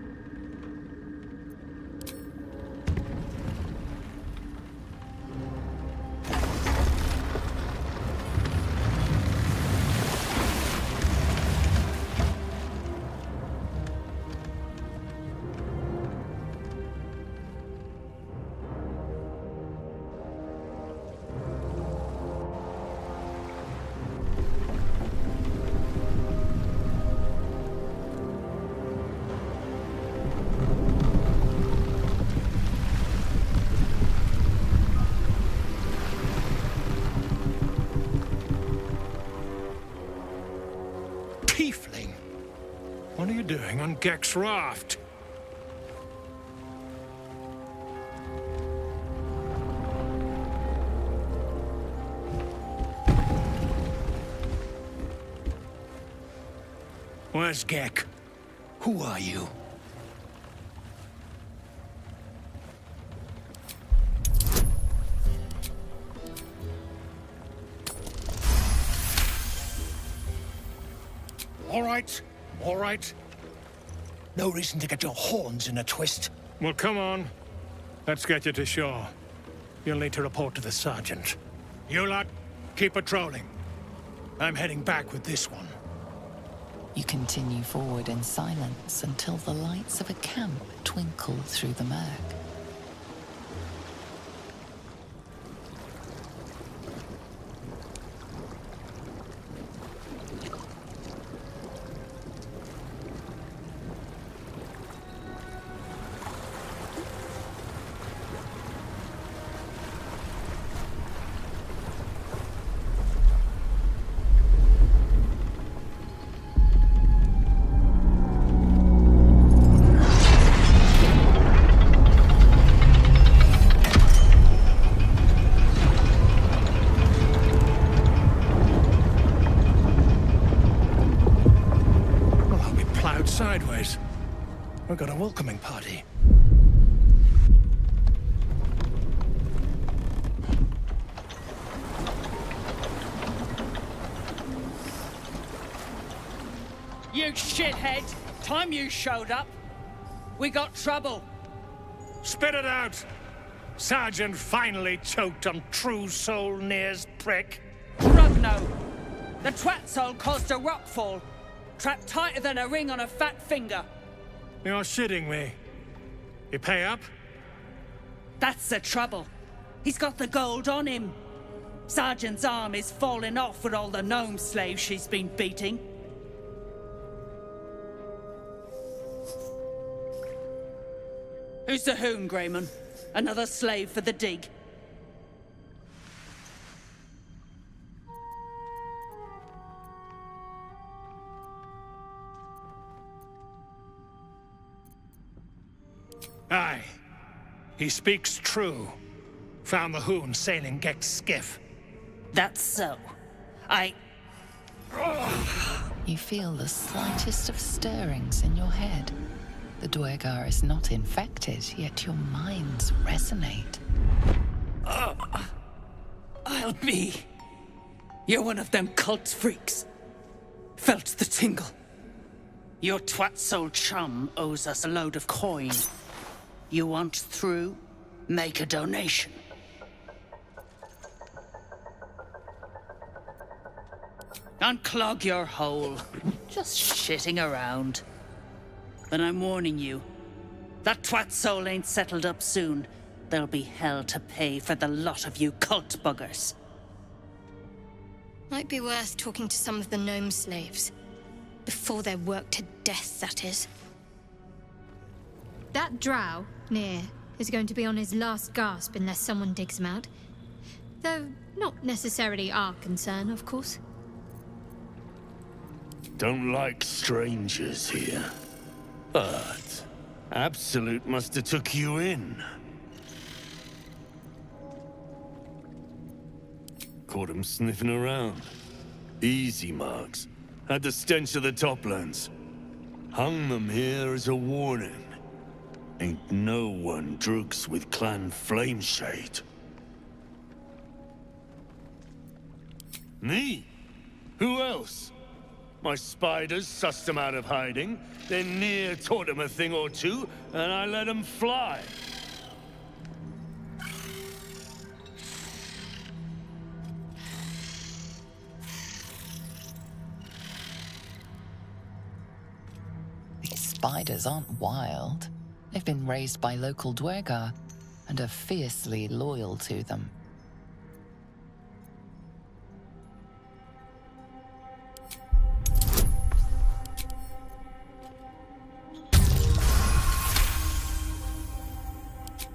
Tiefling? What are you doing on Gek's raft? Where's Gek? Who are you? All right. No reason to get your horns in a twist. Well, come on. Let's get you to shore. You'll need to report to the sergeant. You lot, keep patrolling. I'm heading back with this one. You continue forward in silence until the lights of a camp twinkle through the murk. Sideways. We've got a welcoming party. You shithead! Time you showed up, we got trouble. Spit it out! Sergeant finally choked on True Soul Near's prick. Rugno! The twat soul caused a rockfall. Trapped tighter than a ring on a fat finger. You're shitting me. You pay up? That's the trouble. He's got the gold on him. Sergeant's arm is falling off with all the gnome slaves she's been beating. Who's the hoon, Grayman? Another slave for the dig? Aye. He speaks true. Found the hoon sailing Gek's skiff. That's so. You feel the slightest of stirrings in your head. The Duergar is not infected, yet your minds resonate. I'll be. You're one of them cult freaks. Felt the tingle. Your twat soul chum owes us a load of coin. You want through? Make a donation. Unclog your hole. Just shitting around. But I'm warning you, that twat soul ain't settled up soon. There'll be hell to pay for the lot of you cult buggers. Might be worth talking to some of the gnome slaves. Before they're worked to death, that is. That drow, Near, is going to be on his last gasp unless someone digs him out. Though not necessarily our concern, of course. Don't like strangers here. But Absolute must have took you in. Caught him sniffing around. Easy marks. Had the stench of the Toplands. Hung them here as a warning. Ain't no one drugs with Clan Flameshade. Me? Who else? My spiders sussed them out of hiding, then Near taught them a thing or two, and I let them fly. These spiders aren't wild. They've been raised by local Dwergar and are fiercely loyal to them.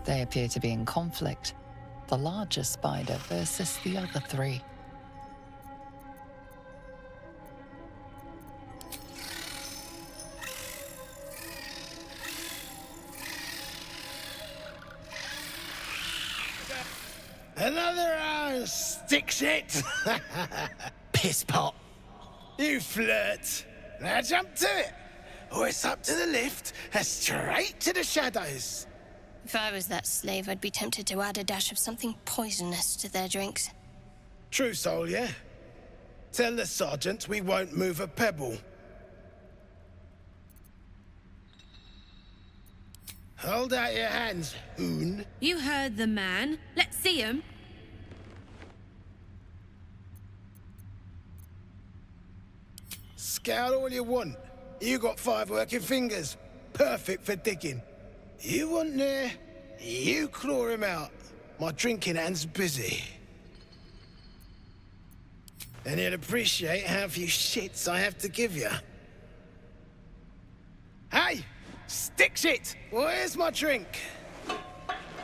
They appear to be in conflict, the larger spider versus the other three. Another stick shit! Piss pot. You flirt. Now jump to it. Or it's up to the lift and straight to the shadows. If I was that slave, I'd be tempted to add a dash of something poisonous to their drinks. True soul, yeah? Tell the sergeant we won't move a pebble. Hold out your hands, Hoon. You heard the man. Let's see him. Scout all you want. You got 5 working fingers. Perfect for digging. You want there? You claw him out. My drinking hand's busy. And you'll appreciate how few shits I have to give you. Hey! Stick shit! Where's my drink?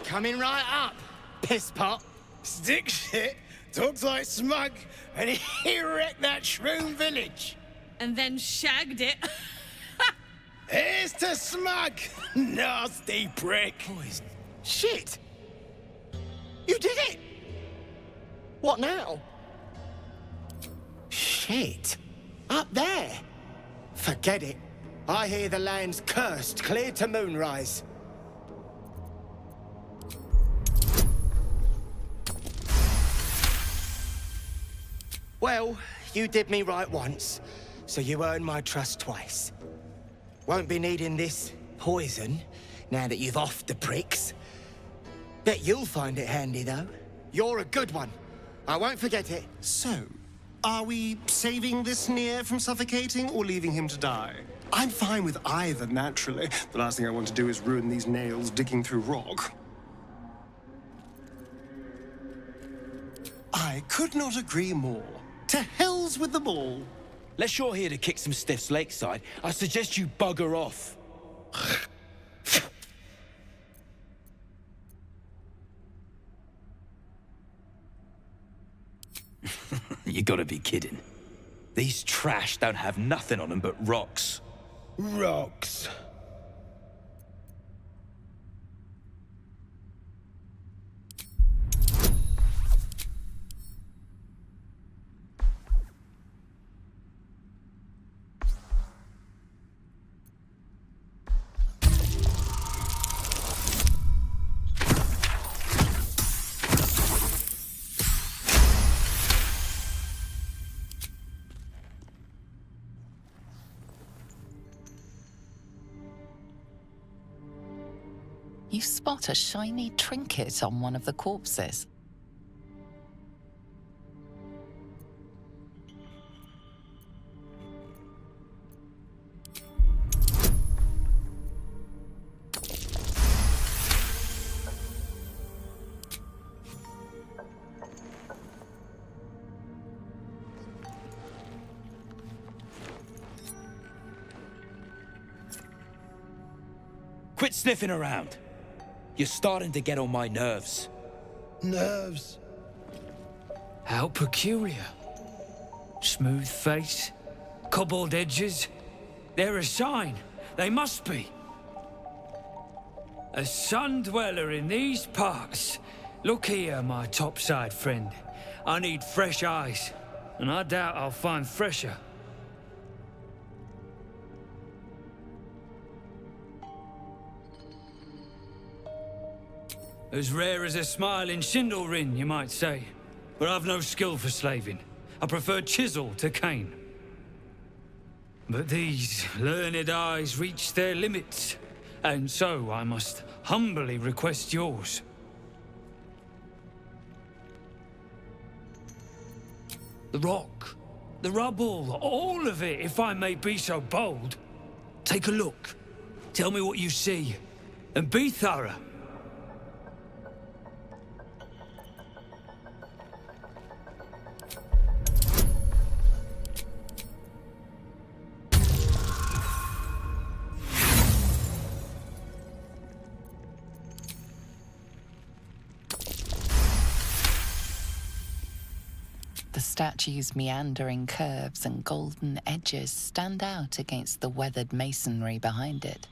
Coming right up, piss pot. Stick shit talks like smug, and he wrecked that shroom village. And then shagged it. Here's to smug, nasty prick. Boys, shit! You did it! What now? Shit. Up there. Forget it. I hear the land's cursed clear to moonrise. Well, you did me right once, so you earned my trust twice. Won't be needing this poison now that you've offed the pricks. Bet you'll find it handy, though. You're a good one. I won't forget it. So, are we saving this Near from suffocating or leaving him to die? I'm fine with either, naturally. The last thing I want to do is ruin these nails digging through rock. I could not agree more. To hell's with them all. Unless you're here to kick some stiffs lakeside, I suggest you bugger off. You gotta be kidding. These trash don't have nothing on them but rocks. Rocks. You spot a shiny trinket on one of the corpses. Quit sniffing around. You're starting to get on my nerves. Nerves? How peculiar. Smooth face, cobbled edges. They're a sign. They must be. A sun dweller in these parts. Look here, my topside friend. I need fresh eyes, and I doubt I'll find fresher. As rare as a smile in Sindelrin, you might say. But I've no skill for slaving. I prefer chisel to cane. But these learned eyes reach their limits, and so I must humbly request yours. The rock, the rubble, all of it, if I may be so bold. Take a look. Tell me what you see, and be thorough. The statue's meandering curves and golden edges stand out against the weathered masonry behind it.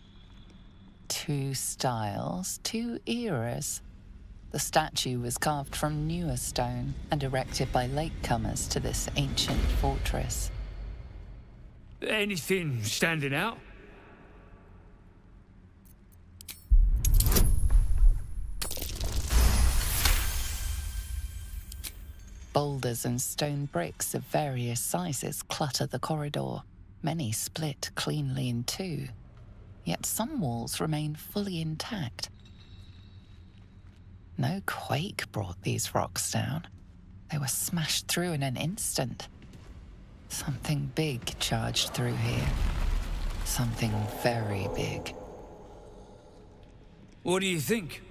Two styles, two eras. The statue was carved from newer stone and erected by latecomers to this ancient fortress. Anything standing out? Boulders and stone bricks of various sizes clutter the corridor, many split cleanly in two. Yet some walls remain fully intact. No quake brought these rocks down. They were smashed through in an instant. Something big charged through here. Something very big. What do you think?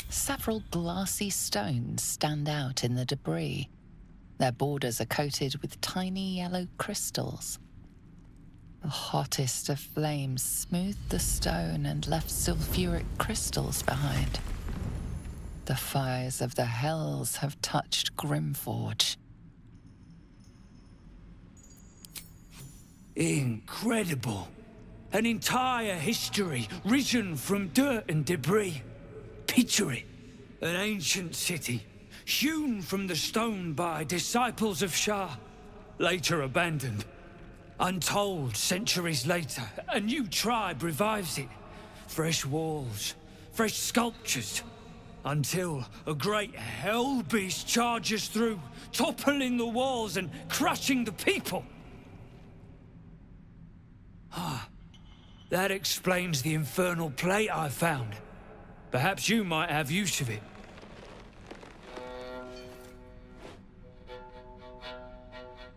Several glassy stones stand out in the debris. Their borders are coated with tiny yellow crystals. The hottest of flames smoothed the stone and left sulfuric crystals behind. The fires of the hells have touched Grymforge. Incredible. An entire history risen from dirt and debris. Picture it. An ancient city, hewn from the stone by disciples of Shah, later abandoned. Untold centuries later, a new tribe revives it. Fresh walls, fresh sculptures, until a great hell beast charges through, toppling the walls and crushing the people. That explains the infernal plate I found. Perhaps you might have use of it.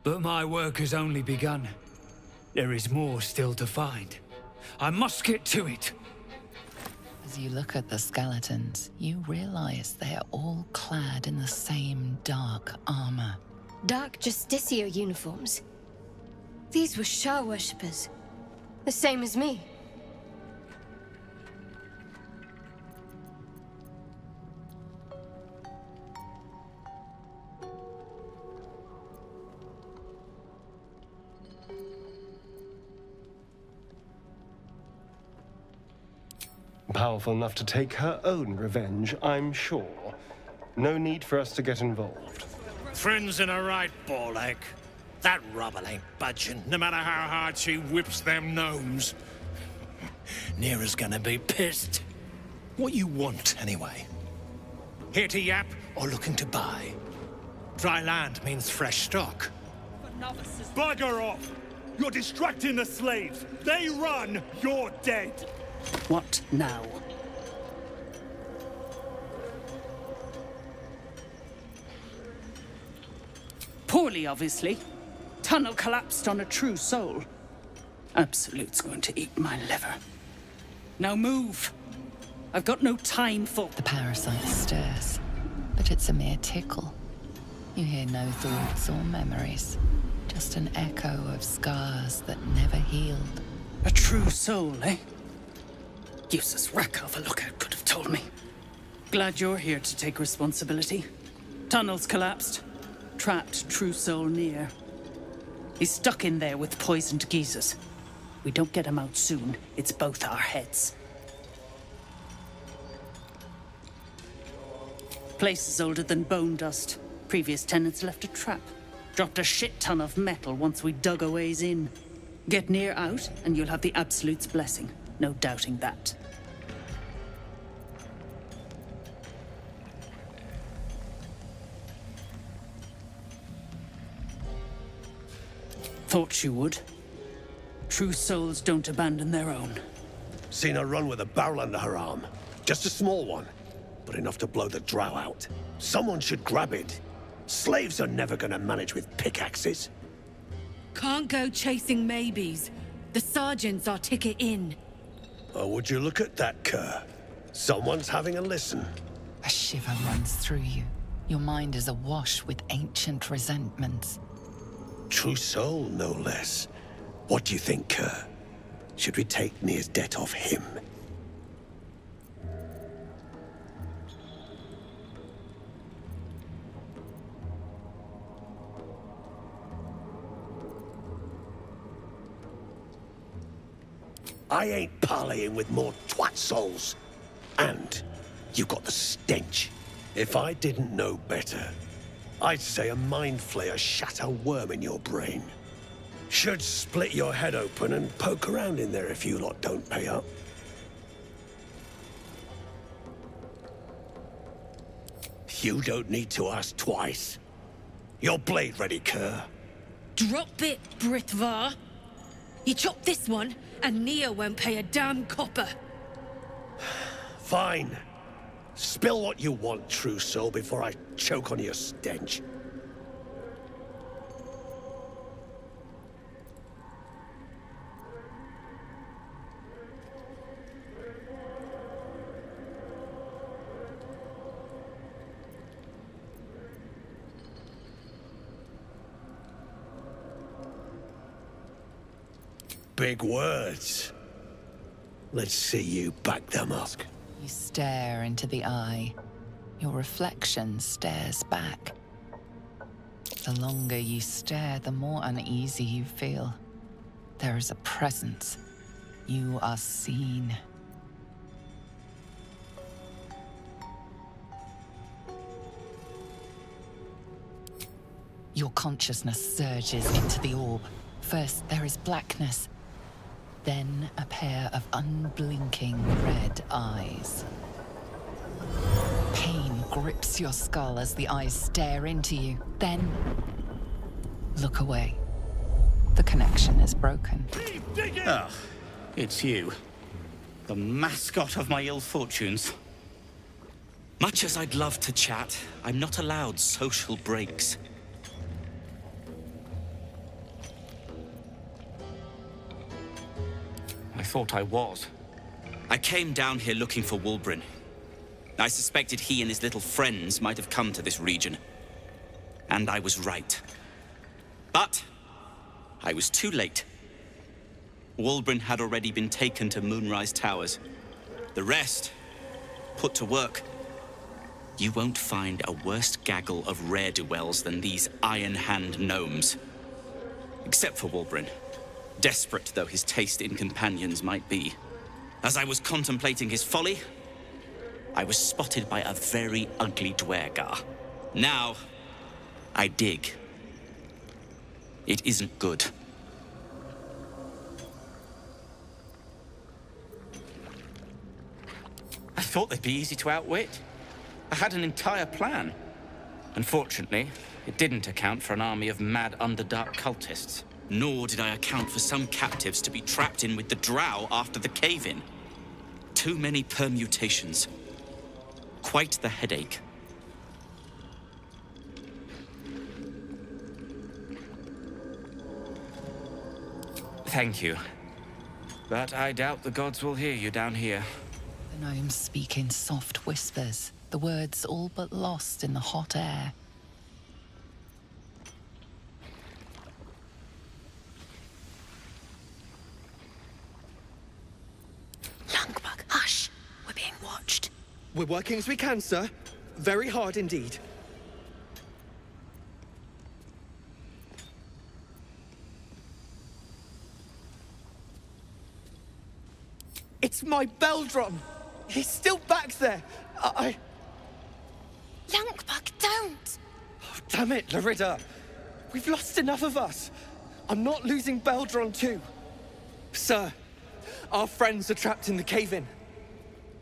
But my work has only begun. There is more still to find. I must get to it. As you look at the skeletons, you realize they are all clad in the same dark armor. Dark Justicia uniforms. These were Shah worshippers. The same as me. Powerful enough to take her own revenge, I'm sure. No need for us to get involved. Friends in a right, Ball-Egg. That rubble ain't budging, no matter how hard she whips them gnomes. Neera's gonna be pissed. What you want, anyway? Here to yap or looking to buy? Dry land means fresh stock. Bugger off! You're distracting the slaves! They run, you're dead! What now? Poorly, obviously. Tunnel collapsed on a true soul. Absolute's going to eat my liver. Now move! I've got no time for... The parasite stirs, but it's a mere tickle. You hear no thoughts or memories, just an echo of scars that never healed. A true soul, eh? Useless wreck of a lookout could have told me. Glad you're here to take responsibility. Tunnels collapsed. Trapped true soul near. He's stuck in there with poisoned geezers. We don't get him out soon, it's both our heads. Place is older than bone dust. Previous tenants left a trap. Dropped a shit ton of metal once we dug a ways in. Get near out, and you'll have the Absolute's blessing. No doubting that. Thought you would. True souls don't abandon their own. Seen her run with a barrel under her arm. Just a small one, but enough to blow the drow out. Someone should grab it. Slaves are never gonna manage with pickaxes. Can't go chasing maybes. The sergeant's our ticket in. Oh, would you look at that, Kerr? Someone's having a listen. A shiver runs through you. Your mind is awash with ancient resentments. True soul, no less. What do you think, Kerr? Should we take Nir's debt off him? I ain't parleying with more twat souls. And you got the stench. If I didn't know better, I'd say a mind flayer shat a worm in your brain. Should split your head open and poke around in there if you lot don't pay up. You don't need to ask twice. Your blade ready, Kerr. Drop it, Britvar. You chop this one, and Neo won't pay a damn copper. Fine. Spill what you want, true soul, before I choke on your stench. Big words. Let's see you back them up. You stare into the eye. Your reflection stares back. The longer you stare, the more uneasy you feel. There is a presence. You are seen. Your consciousness surges into the orb. First, there is blackness. Then a pair of unblinking red eyes. Pain grips your skull as the eyes stare into you. Then, look away. The connection is broken. Oh, it's you. The mascot of my ill fortunes. Much as I'd love to chat, I'm not allowed social breaks. I thought I was. I came down here looking for Wulbren. I suspected he and his little friends might have come to this region. And I was right. But I was too late. Wulbren had already been taken to Moonrise Towers. The rest, put to work. You won't find a worse gaggle of rare-dwells than these Iron Hand gnomes. Except for Wulbren. Desperate though his taste in companions might be. As I was contemplating his folly, I was spotted by a very ugly Dwergar. Now, I dig. It isn't good. I thought they'd be easy to outwit. I had an entire plan. Unfortunately, it didn't account for an army of mad Underdark cultists. Nor did I account for some captives to be trapped in with the drow after the cave-in. Too many permutations. Quite the headache. Thank you. But I doubt the gods will hear you down here. The gnomes speak in soft whispers, the words all but lost in the hot air. Langbug, hush. We're being watched. We're working as we can, sir. Very hard indeed. It's my Beldron! He's still back there! Langbug, don't! Oh, damn it, Larida! We've lost enough of us! I'm not losing Beldron too! Sir, Our friends are trapped in the cave-in.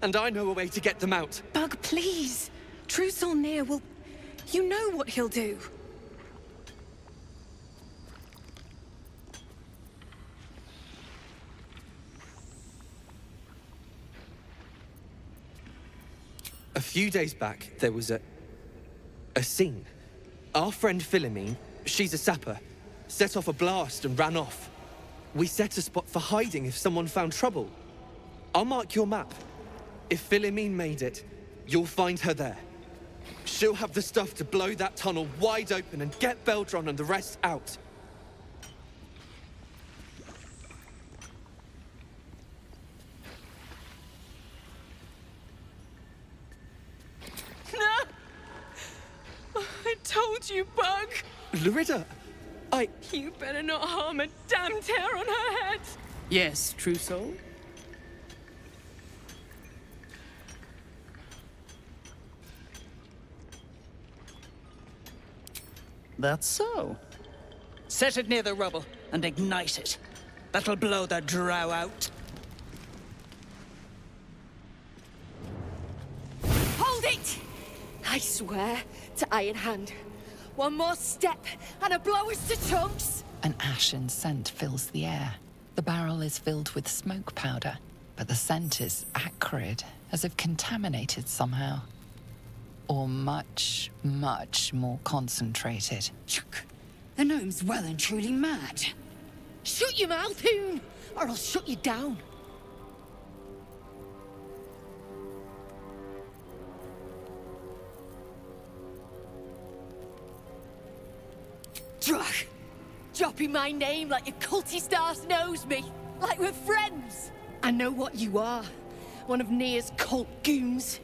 And I know a way to get them out. Bug, please. True Soul Near will... You know what he'll do. A few days back, there was a scene. Our friend Philomene, she's a sapper, set off a blast and ran off. We set a spot for hiding if someone found trouble. I'll mark your map. If Philomene made it, you'll find her there. She'll have the stuff to blow that tunnel wide open and get Beldron and the rest out. I told you, Bug! Lorida, You better not harm a damn tear on her head! Yes, True Soul? That's so. Set it near the rubble and ignite it. That'll blow the drow out. Hold it! I swear to Iron Hand. One more step and it blow us to chunks! An ashen scent fills the air. The barrel is filled with smoke powder, but the scent is acrid, as if contaminated somehow. Or much, much more concentrated. The gnome's well and truly mad. Shut your mouth, Hoon, or I'll shut you down. Drug, dropping my name like your cultist arse knows me, like we're friends. I know what you are, one of Nia's cult goons.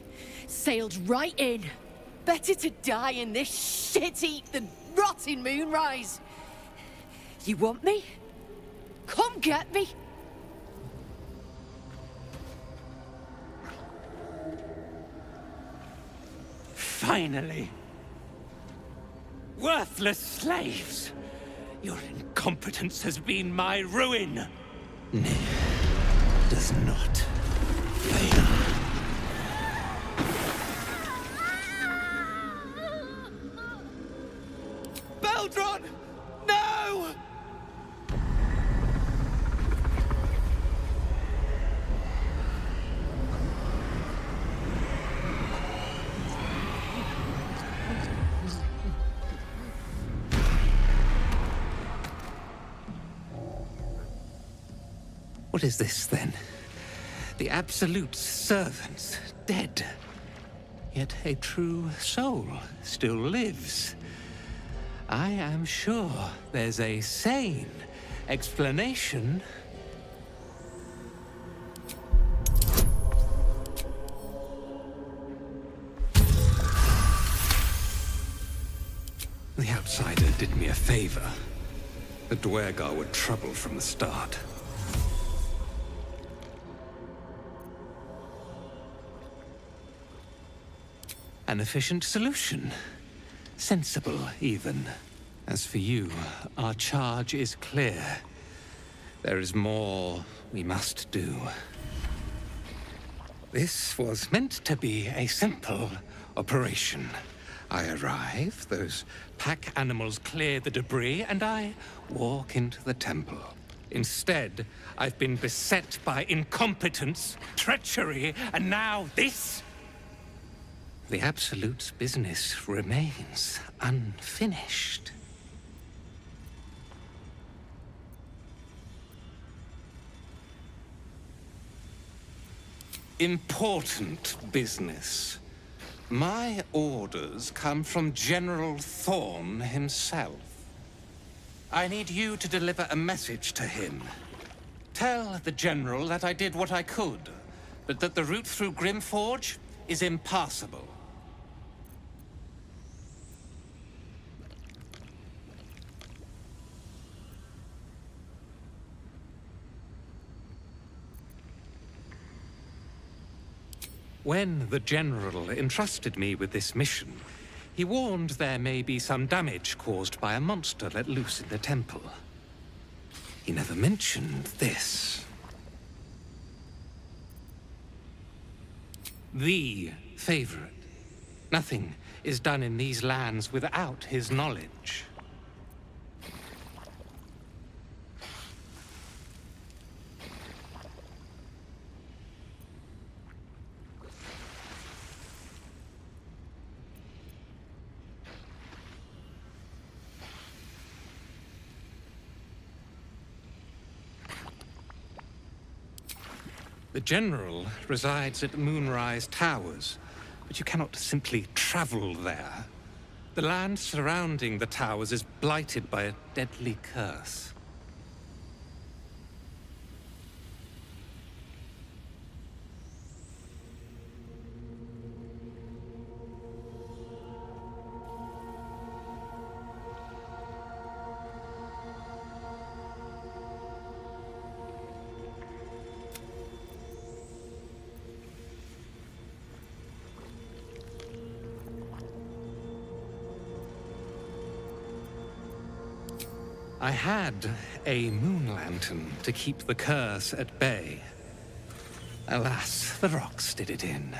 Sailed right in. Better to die in this shit heap than rot in Moonrise. You want me? Come get me. Finally. Worthless slaves. Your incompetence has been my ruin. Nia does not fail. Beldron! No! What is this, then? The absolute servants dead. Yet a true soul still lives. I am sure there's a sane explanation. The outsider did me a favor. The Dwergar were trouble from the start. An efficient solution. Sensible, even. As for you, our charge is clear. There is more we must do. This was meant to be a simple operation. I arrive, those pack animals clear the debris, and I walk into the temple. Instead, I've been beset by incompetence, treachery, and now this? The Absolute's business remains unfinished. Important business. My orders come from General Thorn himself. I need you to deliver a message to him. Tell the General that I did what I could, but that the route through Grymforge is impassable. When the General entrusted me with this mission, he warned there may be some damage caused by a monster let loose in the temple. He never mentioned this. the favorite. Nothing is done in these lands without his knowledge. The General resides at Moonrise Towers, but you cannot simply travel there. The land surrounding the towers is blighted by a deadly curse. I had a moon lantern to keep the curse at bay. Alas, the rocks did it in.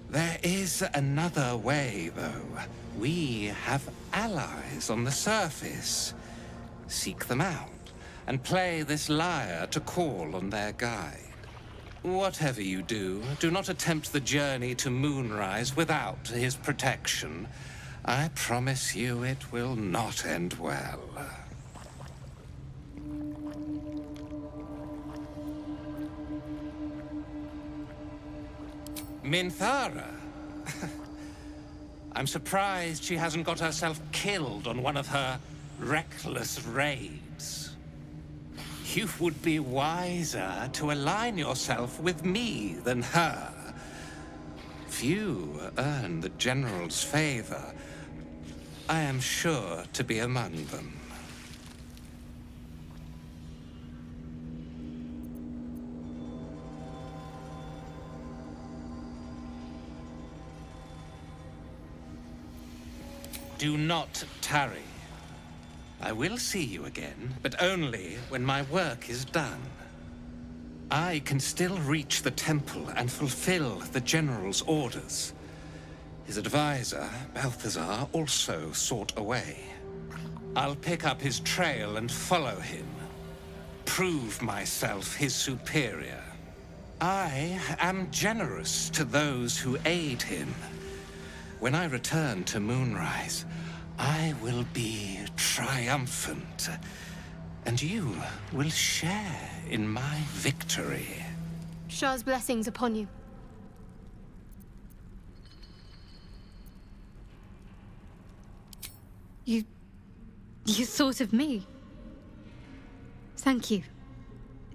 There is another way, though. We have allies on the surface. Seek them out, and play this lyre to call on their guide. Whatever you do, do not attempt the journey to Moonrise without his protection. I promise you it will not end well. Minthara? I'm surprised she hasn't got herself killed on one of her reckless raids. You would be wiser to align yourself with me than her. Few earn the General's favor. I am sure to be among them. Do not tarry. I will see you again, but only when my work is done. I can still reach the temple and fulfill the General's orders. His advisor, Balthazar, also sought a way. I'll pick up his trail and follow him. Prove myself his superior. I am generous to those who aid him. When I return to Moonrise, I will be triumphant. And you will share in my victory. Shah's blessings upon you. You thought of me. Thank you.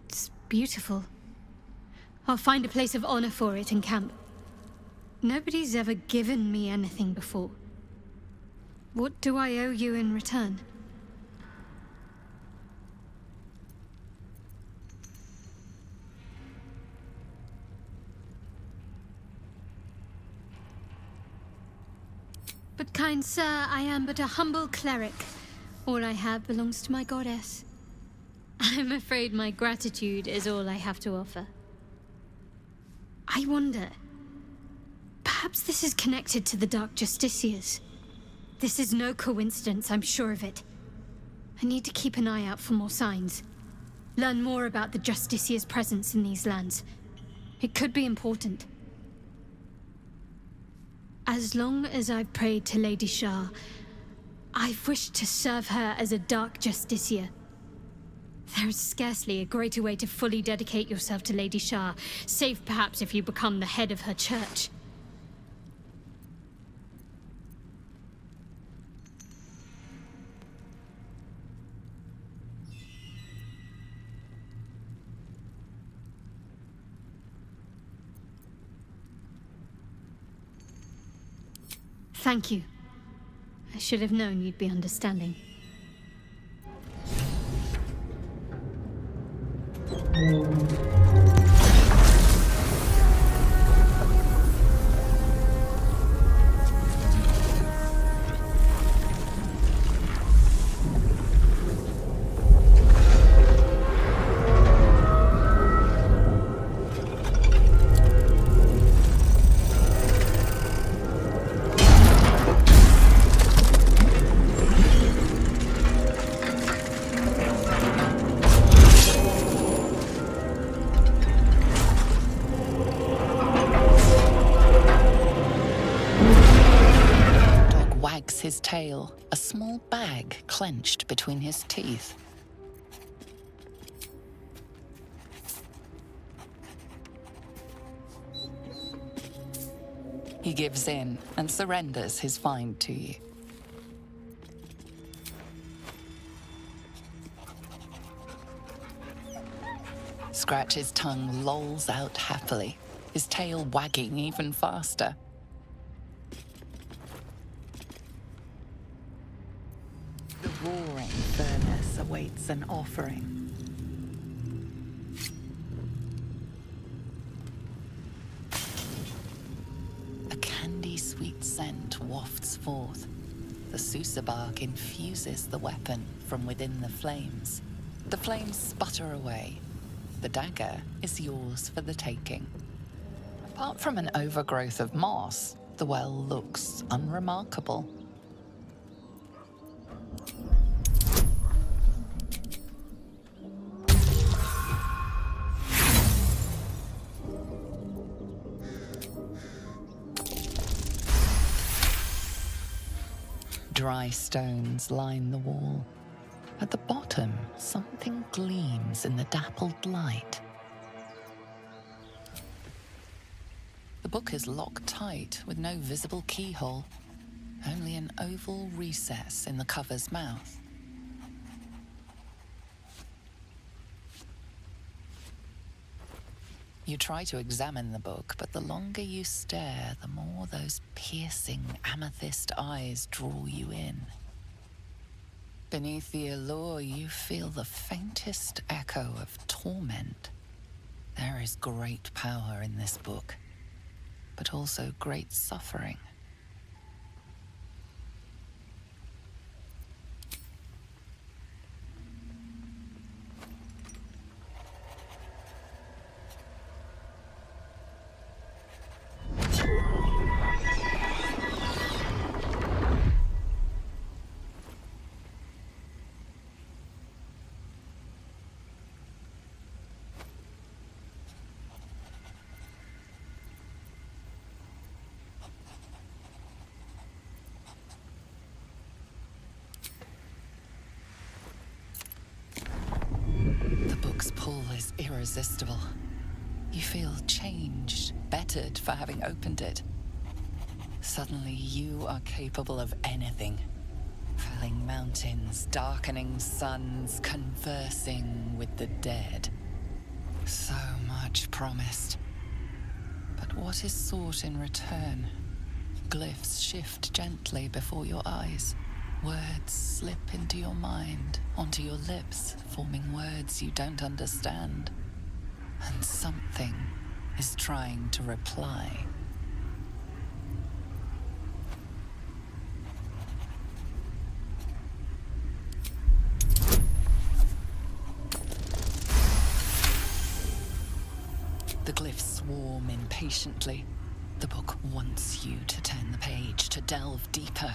It's beautiful. I'll find a place of honor for it in camp. Nobody's ever given me anything before. What do I owe you in return? But kind sir, I am but a humble cleric. All I have belongs to my goddess. I'm afraid my gratitude is all I have to offer. I wonder, perhaps this is connected to the Dark Justiciars. This is no coincidence, I'm sure of it. I need to keep an eye out for more signs. Learn more about the Justiciars' presence in these lands. It could be important. As long as I've prayed to Lady Shah, I've wished to serve her as a Dark Justiciar. There is scarcely a greater way to fully dedicate yourself to Lady Shah, save perhaps if you become the head of her church. Thank you. I should have known you'd be understanding. a small bag clenched between his teeth. He gives in and surrenders his find to you. Scratch's tongue lolls out happily, his tail wagging even faster. The roaring furnace awaits an offering. A candy-sweet scent wafts forth. The Susa bark infuses the weapon from within the flames. The flames sputter away. The dagger is yours for the taking. Apart from an overgrowth of moss, the well looks unremarkable. Dry stones line the wall. At the bottom, something gleams in the dappled light. The book is locked tight with no visible keyhole, only an oval recess in the cover's mouth. You try to examine the book, but the longer you stare, the more those piercing amethyst eyes draw you in. Beneath the allure, you feel the faintest echo of torment. There is great power in this book, but also great suffering. Pull is irresistible. You feel changed, bettered for having opened it. Suddenly you are capable of anything. Felling mountains, darkening suns, conversing with the dead. So much promised. But what is sought in return? Glyphs shift gently before your eyes. Words slip into your mind, onto your lips, forming words you don't understand. And something is trying to reply. The glyphs swarm impatiently. The book wants you to turn the page, to delve deeper.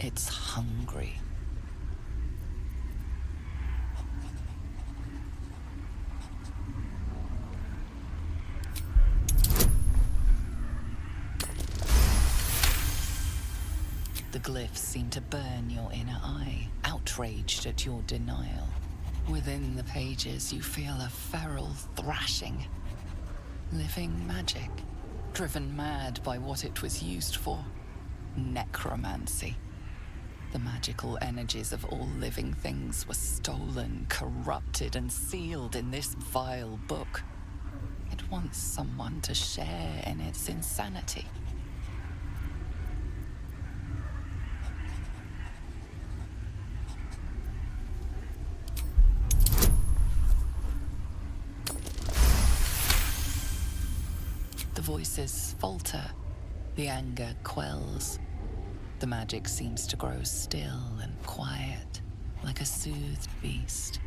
It's hungry. The glyphs seem to burn your inner eye, outraged at your denial. Within the pages, you feel a feral thrashing. Living magic, driven mad by what it was used for. Necromancy. The magical energies of all living things were stolen, corrupted, and sealed in this vile book. It wants someone to share in its insanity. The voices falter. The anger quells. The magic seems to grow still and quiet, like a soothed beast.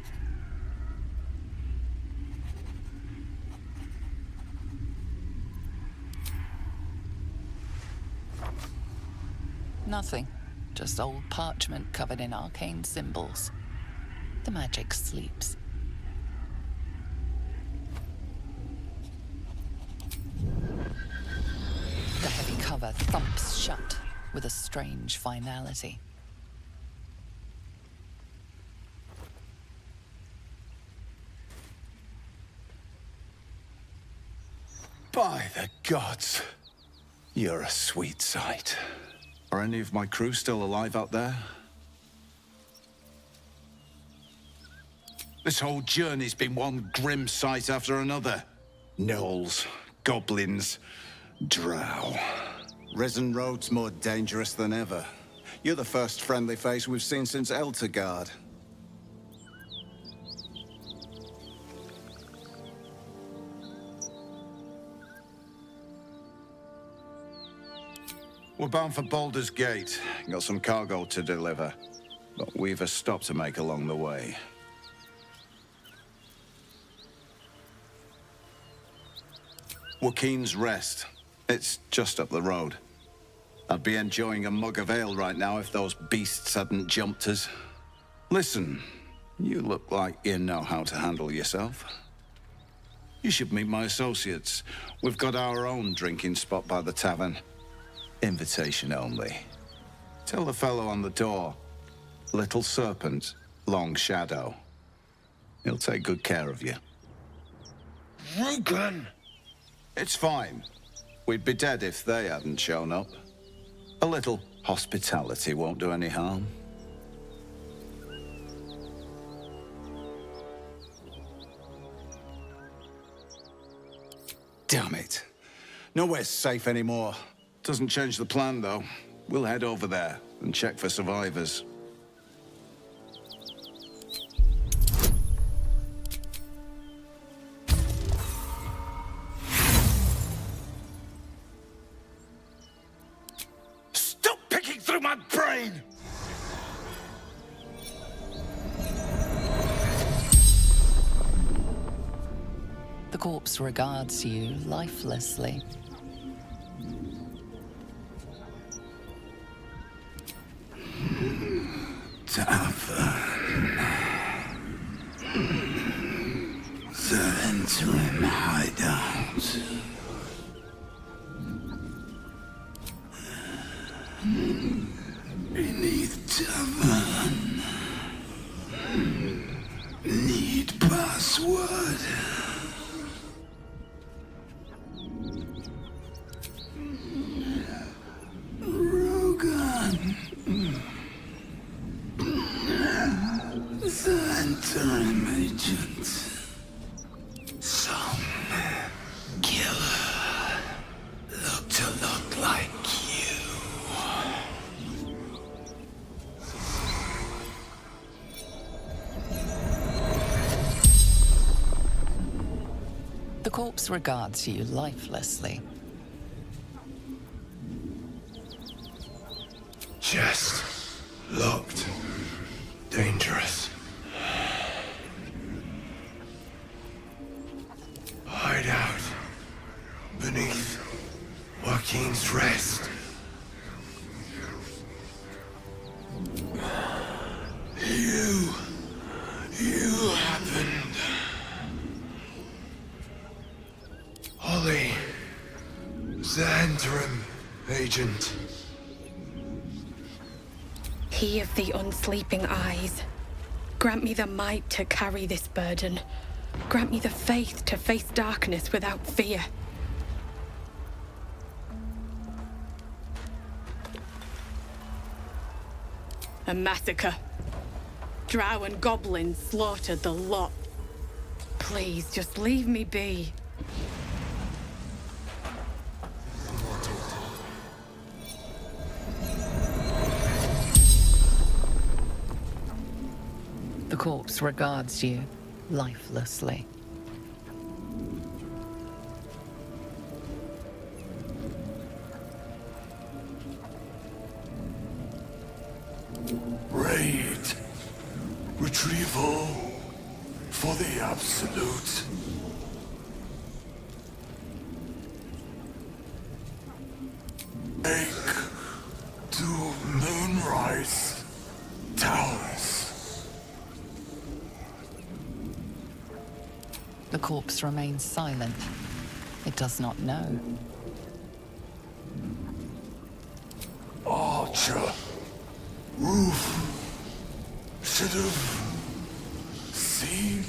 Nothing. Just old parchment covered in arcane symbols. The magic sleeps. The heavy cover thumps shut with a strange finality. By the gods, you're a sweet sight. Are any of my crew still alive out there? This whole journey's been one grim sight after another. Gnolls, goblins, drow. Risen Road's more dangerous than ever. You're the first friendly face we've seen since Eltergard. We're bound for Baldur's Gate. Got some cargo to deliver. But we've a stop to make along the way. Joaquin's Rest. It's just up the road. I'd be enjoying a mug of ale right now if those beasts hadn't jumped us. Listen, you look like you know how to handle yourself. You should meet my associates. We've got our own drinking spot by the tavern. Invitation only. Tell the fellow on the door, Little Serpent, Long Shadow. He'll take good care of you. Rugen! It's fine. We'd be dead if they hadn't shown up. A little hospitality won't do any harm. Damn it. Nowhere's safe anymore. Doesn't change the plan, though. We'll head over there and check for survivors. Stop picking through my brain! The corpse regards you lifelessly. Tavern. The interim hideout. Beneath tavern. Need password. Rogan. The interim agent. Some killer. Looked a lot like you. The corpse regards you lifelessly. Just looked dangerous. Hideout beneath Joaquin's Rest. You happened. Holly, the interim agent. He of the unsleeping eyes, grant me the might to carry this burden. Grant me the faith to face darkness without fear. A massacre. Drow and goblins slaughtered the lot. Please, just leave me be. The corpse regards you lifelessly. Raid. Retrieval for the Absolute. Take to Moonrise Towers. The corpse remains silent. It does not know. Archer. Roof. Should have seen.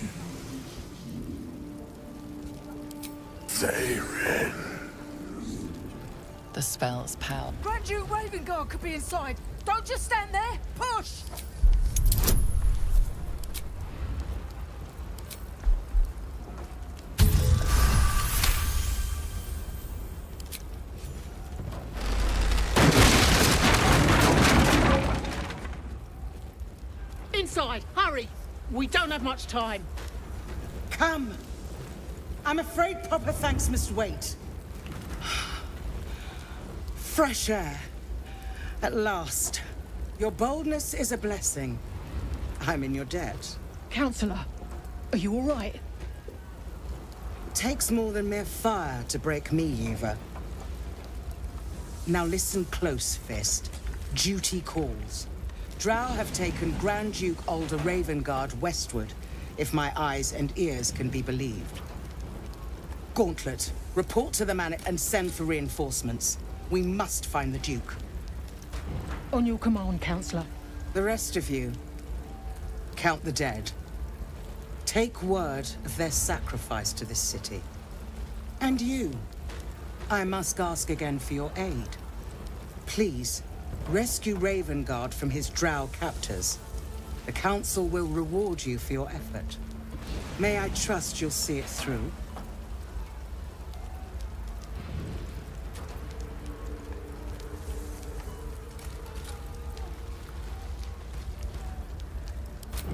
Theron. The spell's power. Grand Duke Ravengard could be inside. Don't just stand there. Push! Inside, hurry! We don't have much time. Come. I'm afraid proper thanks must wait. Fresh air. At last. Your boldness is a blessing. I'm in your debt. Counselor, are you all right? Takes more than mere fire to break me, Eva. Now listen close, Fist. Duty calls. Drow have taken Grand Duke Alder Ravengard westward, if my eyes and ears can be believed. Gauntlet, report to the man and send for reinforcements. We must find the Duke. On your command, Counselor. The rest of you, count the dead. Take word of their sacrifice to this city. And you, I must ask again for your aid. Please, rescue Ravengard from his drow captors. The Council will reward you for your effort. May I trust you'll see it through?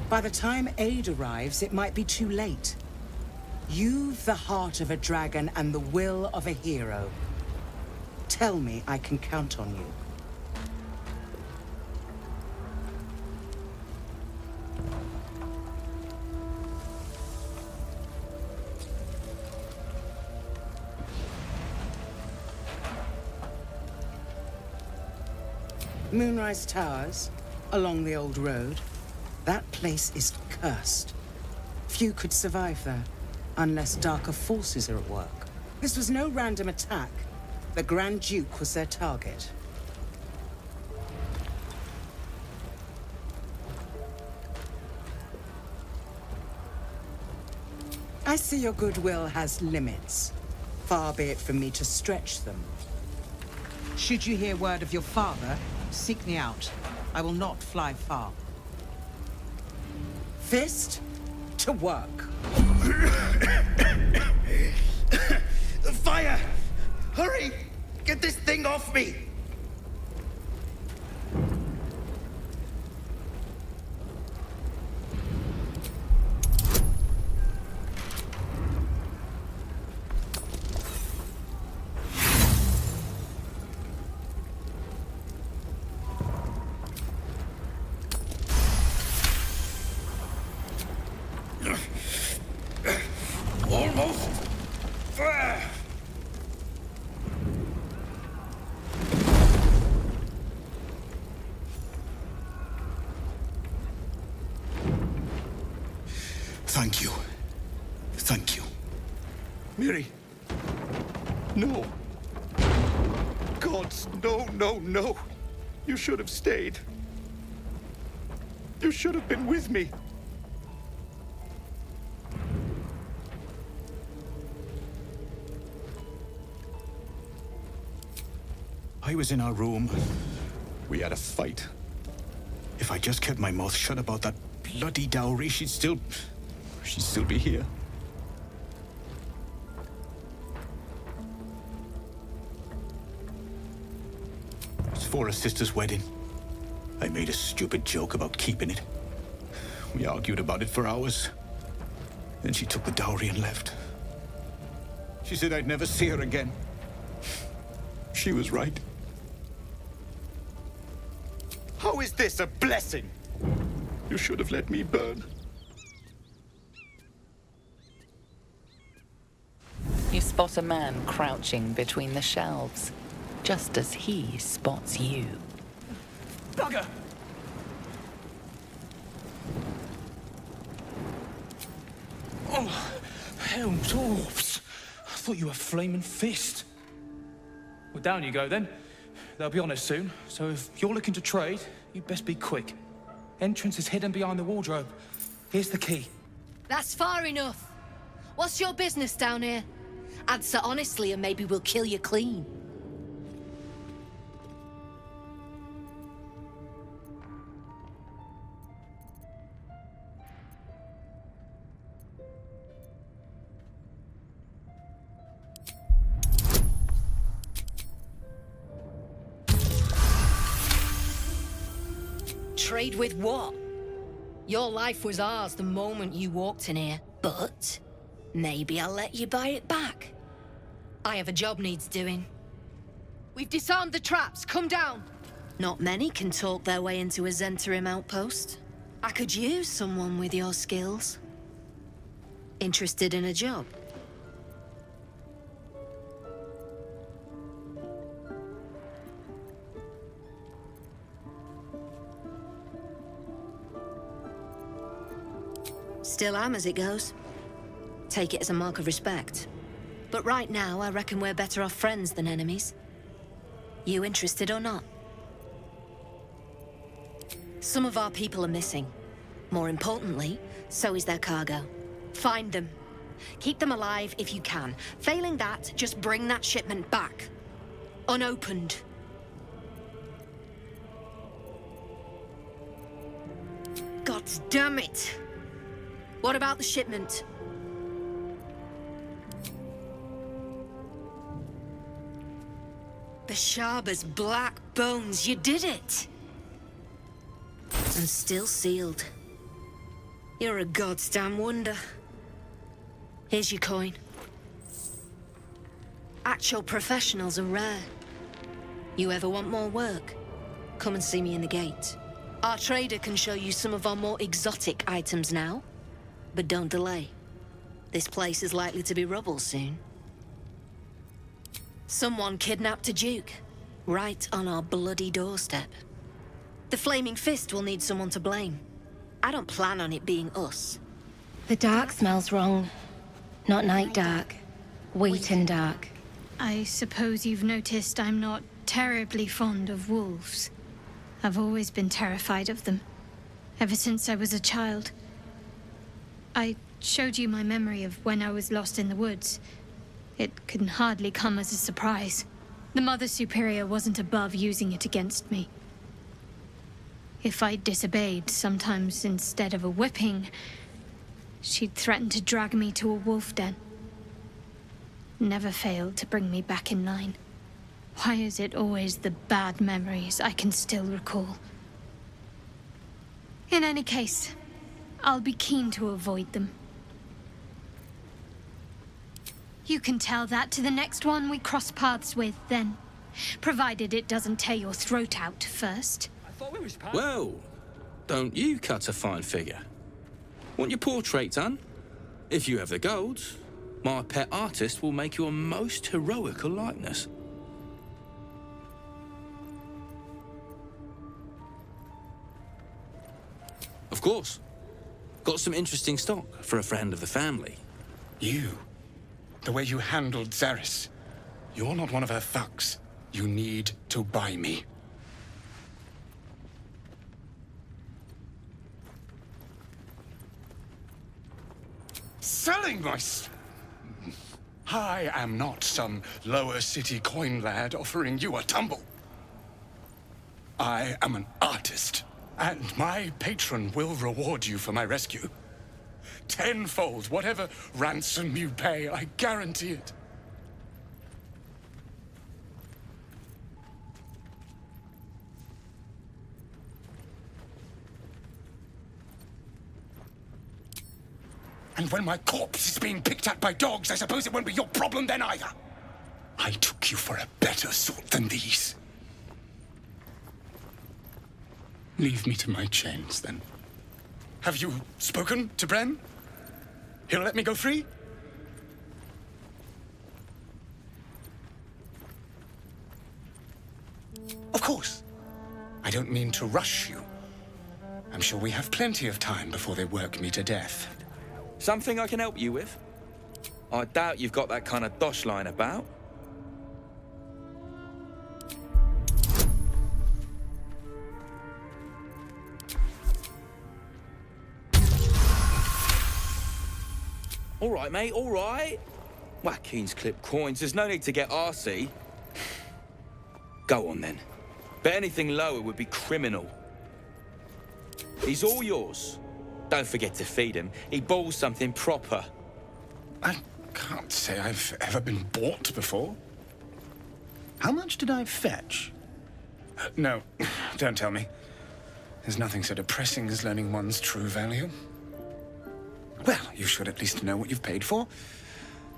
By the time aid arrives, it might be too late. You've the heart of a dragon and the will of a hero. Tell me I can count on you. Moonrise Towers, along the old road. That place is cursed. Few could survive there, unless darker forces are at work. This was no random attack. The Grand Duke was their target. I see your goodwill has limits. Far be it from me to stretch them. Should you hear word of your father, seek me out. I will not fly far. Fist, to work. Fire! Hurry! Get this thing off me! Almost. Thank you. Thank you. Miri. No. Gods, no, no, no. You should have stayed. You should have been with me. I was in our room. We had a fight. If I just kept my mouth shut about that bloody dowry, she'd still be here. It's for a sister's wedding. I made a stupid joke about keeping it. We argued about it for hours. Then she took the dowry and left. She said I'd never see her again. She was right. How is this a blessing? You should have let me burn. You spot a man crouching between the shelves, just as he spots you. Bugger! Oh, Helm's orbs. I thought you were Flaming Fist. Well, down you go then. They'll be on us soon, so if you're looking to trade, you'd best be quick. Entrance is hidden behind the wardrobe. Here's the key. That's far enough. What's your business down here? Answer honestly and maybe we'll kill you clean. Trade with what? Your life was ours the moment you walked in here, but maybe I'll let you buy it back. I have a job needs doing. We've disarmed the traps, come down. Not many can talk their way into a Zhentarim outpost. I could use someone with your skills. Interested in a job? Still am as it goes. Take it as a mark of respect. But right now, I reckon we're better off friends than enemies. You interested or not? Some of our people are missing. More importantly, so is their cargo. Find them. Keep them alive if you can. Failing that, just bring that shipment back. Unopened. God damn it! What about the shipment? Bashaba's black bones, you did it! And still sealed. You're a goddamn wonder. Here's your coin. Actual professionals are rare. You ever want more work? Come and see me in the gate. Our trader can show you some of our more exotic items now. But don't delay. This place is likely to be rubble soon. Someone kidnapped a duke, right on our bloody doorstep. The Flaming Fist will need someone to blame. I don't plan on it being us. The dark smells wrong. Not night dark. Wheaten dark. I suppose you've noticed I'm not terribly fond of wolves. I've always been terrified of them. Ever since I was a child. I showed you my memory of when I was lost in the woods. It can hardly come as a surprise. The Mother Superior wasn't above using it against me. If I disobeyed, sometimes instead of a whipping, she'd threaten to drag me to a wolf den. Never failed to bring me back in line. Why is it always the bad memories I can still recall? In any case, I'll be keen to avoid them. You can tell that to the next one we cross paths with, then. Provided it doesn't tear your throat out first. Well, don't you cut a fine figure? Want your portrait done? If you have the gold, my pet artist will make you a most heroical likeness. Of course. Got some interesting stock for a friend of the family. You? The way you handled Xeris. You're not one of her thugs. You need to buy me. Selling my... I am not some lower city coin lad offering you a tumble. I am an artist, and my patron will reward you for my rescue. Tenfold, whatever ransom you pay, I guarantee it. And when my corpse is being picked at by dogs, I suppose it won't be your problem then either. I took you for a better sort than these. Leave me to my chains, then. Have you spoken to Bren? He'll let me go free? Of course. I don't mean to rush you. I'm sure we have plenty of time before they work me to death. Something I can help you with? I doubt you've got that kind of dosh line about. All right, mate, all right. Joaquin's clip coins. There's no need to get arsey. Go on, then. But anything lower would be criminal. He's all yours. Don't forget to feed him. He balls something proper. I can't say I've ever been bought before. How much did I fetch? No, don't tell me. There's nothing so depressing as learning one's true value. Well, you should at least know what you've paid for.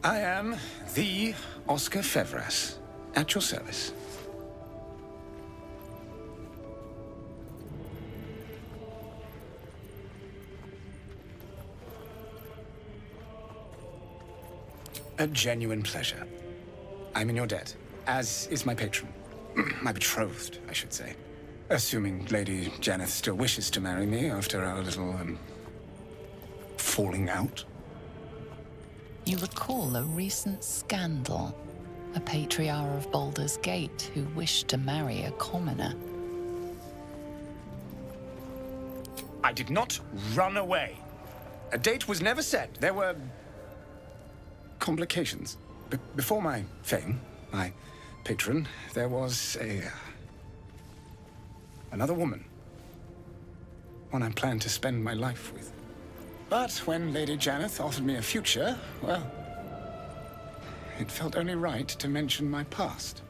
I am the Oscar Fevras, at your service. A genuine pleasure. I'm in your debt, as is my patron. My betrothed, I should say. Assuming Lady Janeth still wishes to marry me after our little, falling out. You recall a recent scandal. A patriarch of Baldur's Gate who wished to marry a commoner. I did not run away. A date was never set. There were complications. Before my fame, my patron, there was another woman. One I planned to spend my life with. But when Lady Janeth offered me a future, well, it felt only right to mention my past.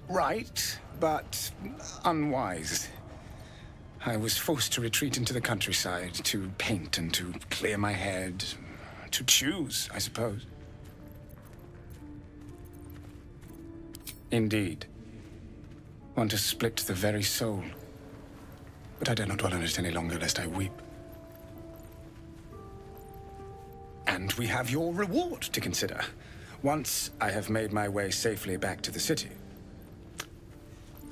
Right, but unwise. I was forced to retreat into the countryside, to paint and to clear my head, to choose, I suppose. Indeed. One to split the very soul. But I dare not dwell on it any longer, lest I weep. And we have your reward to consider, once I have made my way safely back to the city.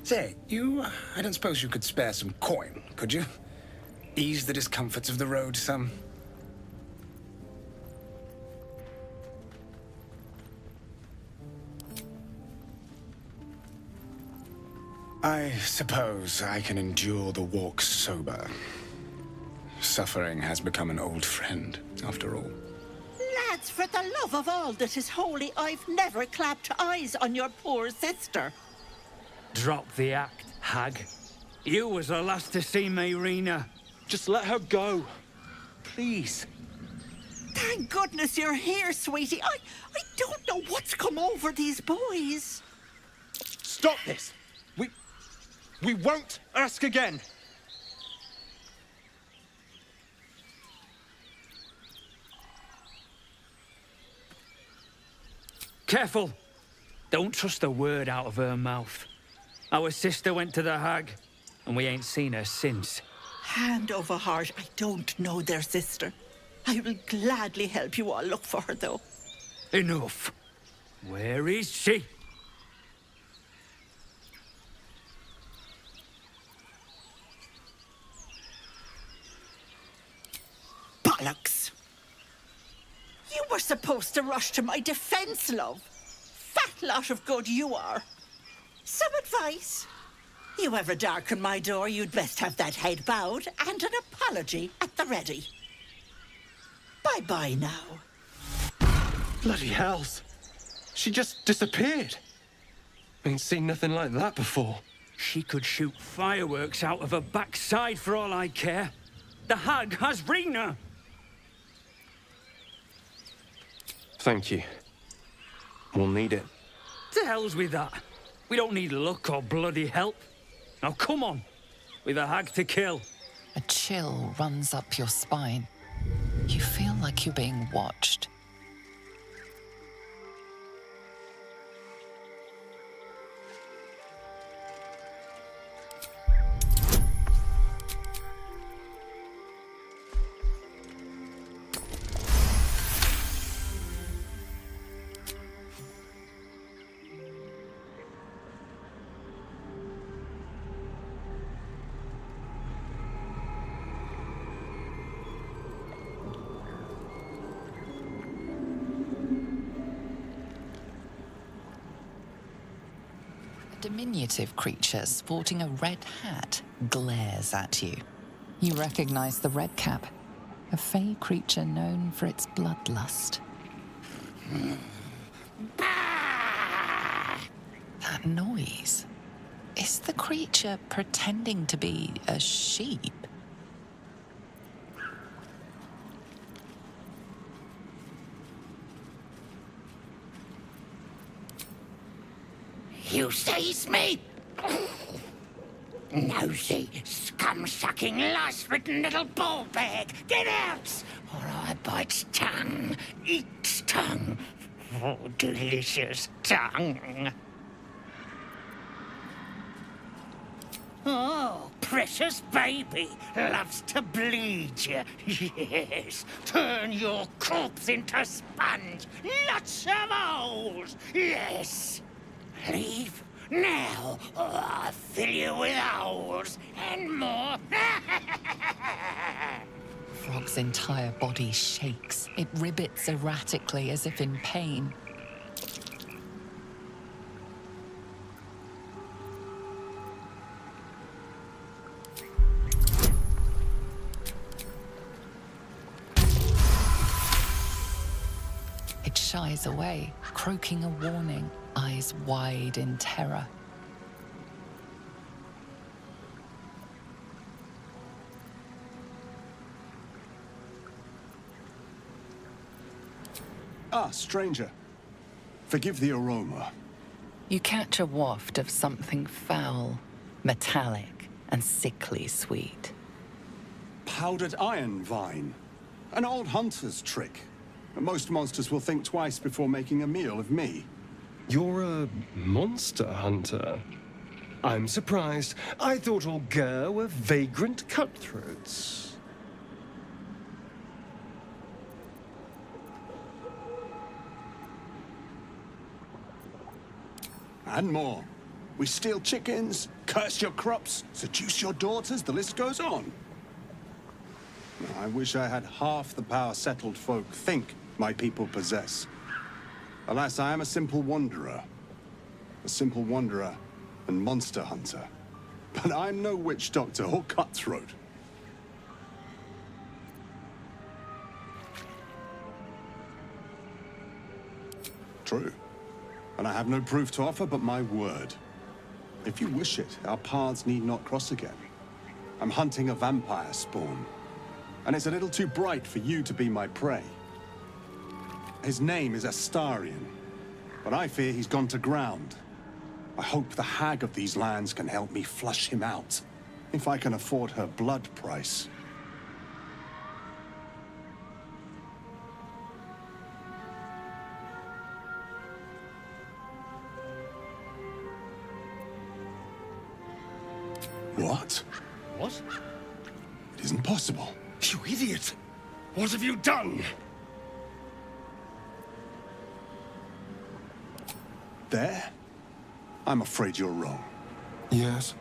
Say, I don't suppose you could spare some coin, could you? Ease the discomforts of the road some. I suppose I can endure the walk sober. Suffering has become an old friend, after all. Lads, for the love of all that is holy, I've never clapped eyes on your poor sister. Drop the act, hag. You was the last to see me, Rena. Just let her go. Please. Thank goodness you're here, sweetie. I don't know what's come over these boys. Stop this! We won't ask again! Careful! Don't trust a word out of her mouth. Our sister went to the hag, and we ain't seen her since. Hand over heart, I don't know their sister. I will gladly help you all look for her, though. Enough. Where is she? Bollocks! You were supposed to rush to my defense, love. Fat lot of good you are. Some advice? You ever darken my door, you'd best have that head bowed and an apology at the ready. Bye-bye now. Bloody hells. She just disappeared. Ain't seen nothing like that before. She could shoot fireworks out of her backside for all I care. The hag has Rena. Thank you. We'll need it. To hell's with that. We don't need luck or bloody help. Now come on. We've a hag to kill. A chill runs up your spine. You feel like you're being watched. Diminutive creature sporting a red hat glares at you. You recognize the red cap, a fey creature known for its bloodlust. That noise. Is the creature pretending to be a sheep? You seize me? Nosy, scum-sucking, lice-ridden little ball bag! Get out! Or I bite tongue, eat tongue. Oh, delicious tongue. Oh, precious baby, loves to bleed you. Yes, turn your corpse into sponge. Lots of holes. Yes. Leave now, or I'll fill you with holes and more. Frog's entire body shakes. It ribbits erratically as if in pain. It shies away, croaking a warning, eyes wide in terror. Ah, stranger. Forgive the aroma. You catch a waft of something foul, metallic, and sickly sweet. Powdered iron vine. An old hunter's trick. Most monsters will think twice before making a meal of me. You're a monster hunter. I'm surprised. I thought all Gur were vagrant cutthroats. And more. We steal chickens, curse your crops, seduce your daughters, the list goes on. I wish I had half the power settled folk think my people possess. Alas, I am a simple wanderer. A simple wanderer and monster hunter. But I'm no witch doctor or cutthroat. True. And I have no proof to offer but my word. If you wish it, our paths need not cross again. I'm hunting a vampire spawn. And it's a little too bright for you to be my prey. His name is Astarion, but I fear he's gone to ground. I hope the hag of these lands can help me flush him out, if I can afford her blood price. What? What? It isn't possible. You idiot! What have you done? There? I'm afraid you're wrong. Yes.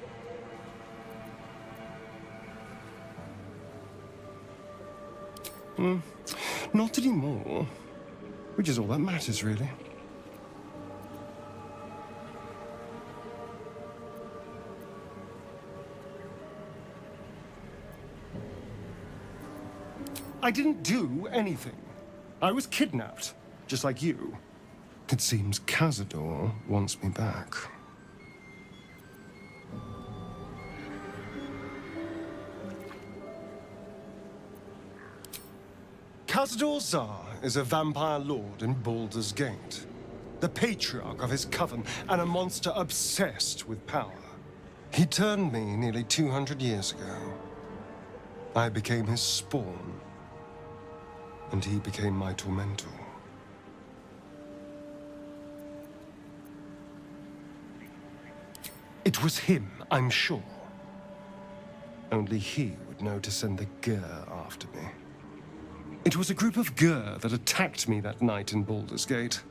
Not anymore. Which is all that matters, really. I didn't do anything. I was kidnapped, just like you. It seems Cazador wants me back. Cazador Zar is a vampire lord in Baldur's Gate, the patriarch of his coven and a monster obsessed with power. He turned me nearly 200 years ago. I became his spawn, and he became my tormentor. It was him, I'm sure. Only he would know to send the Gur after me. It was a group of Gur that attacked me that night in Baldur's Gate.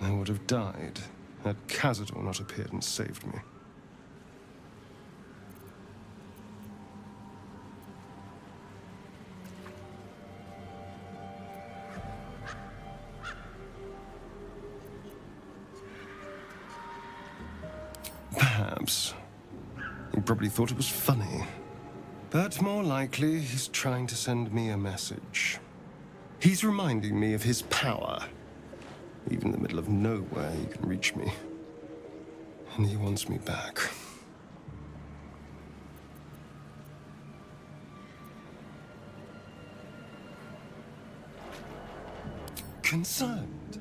I would have died had Cazador not appeared and saved me. Perhaps. He probably thought it was funny. But more likely, he's trying to send me a message. He's reminding me of his power. Even in the middle of nowhere, he can reach me. And he wants me back. Concerned?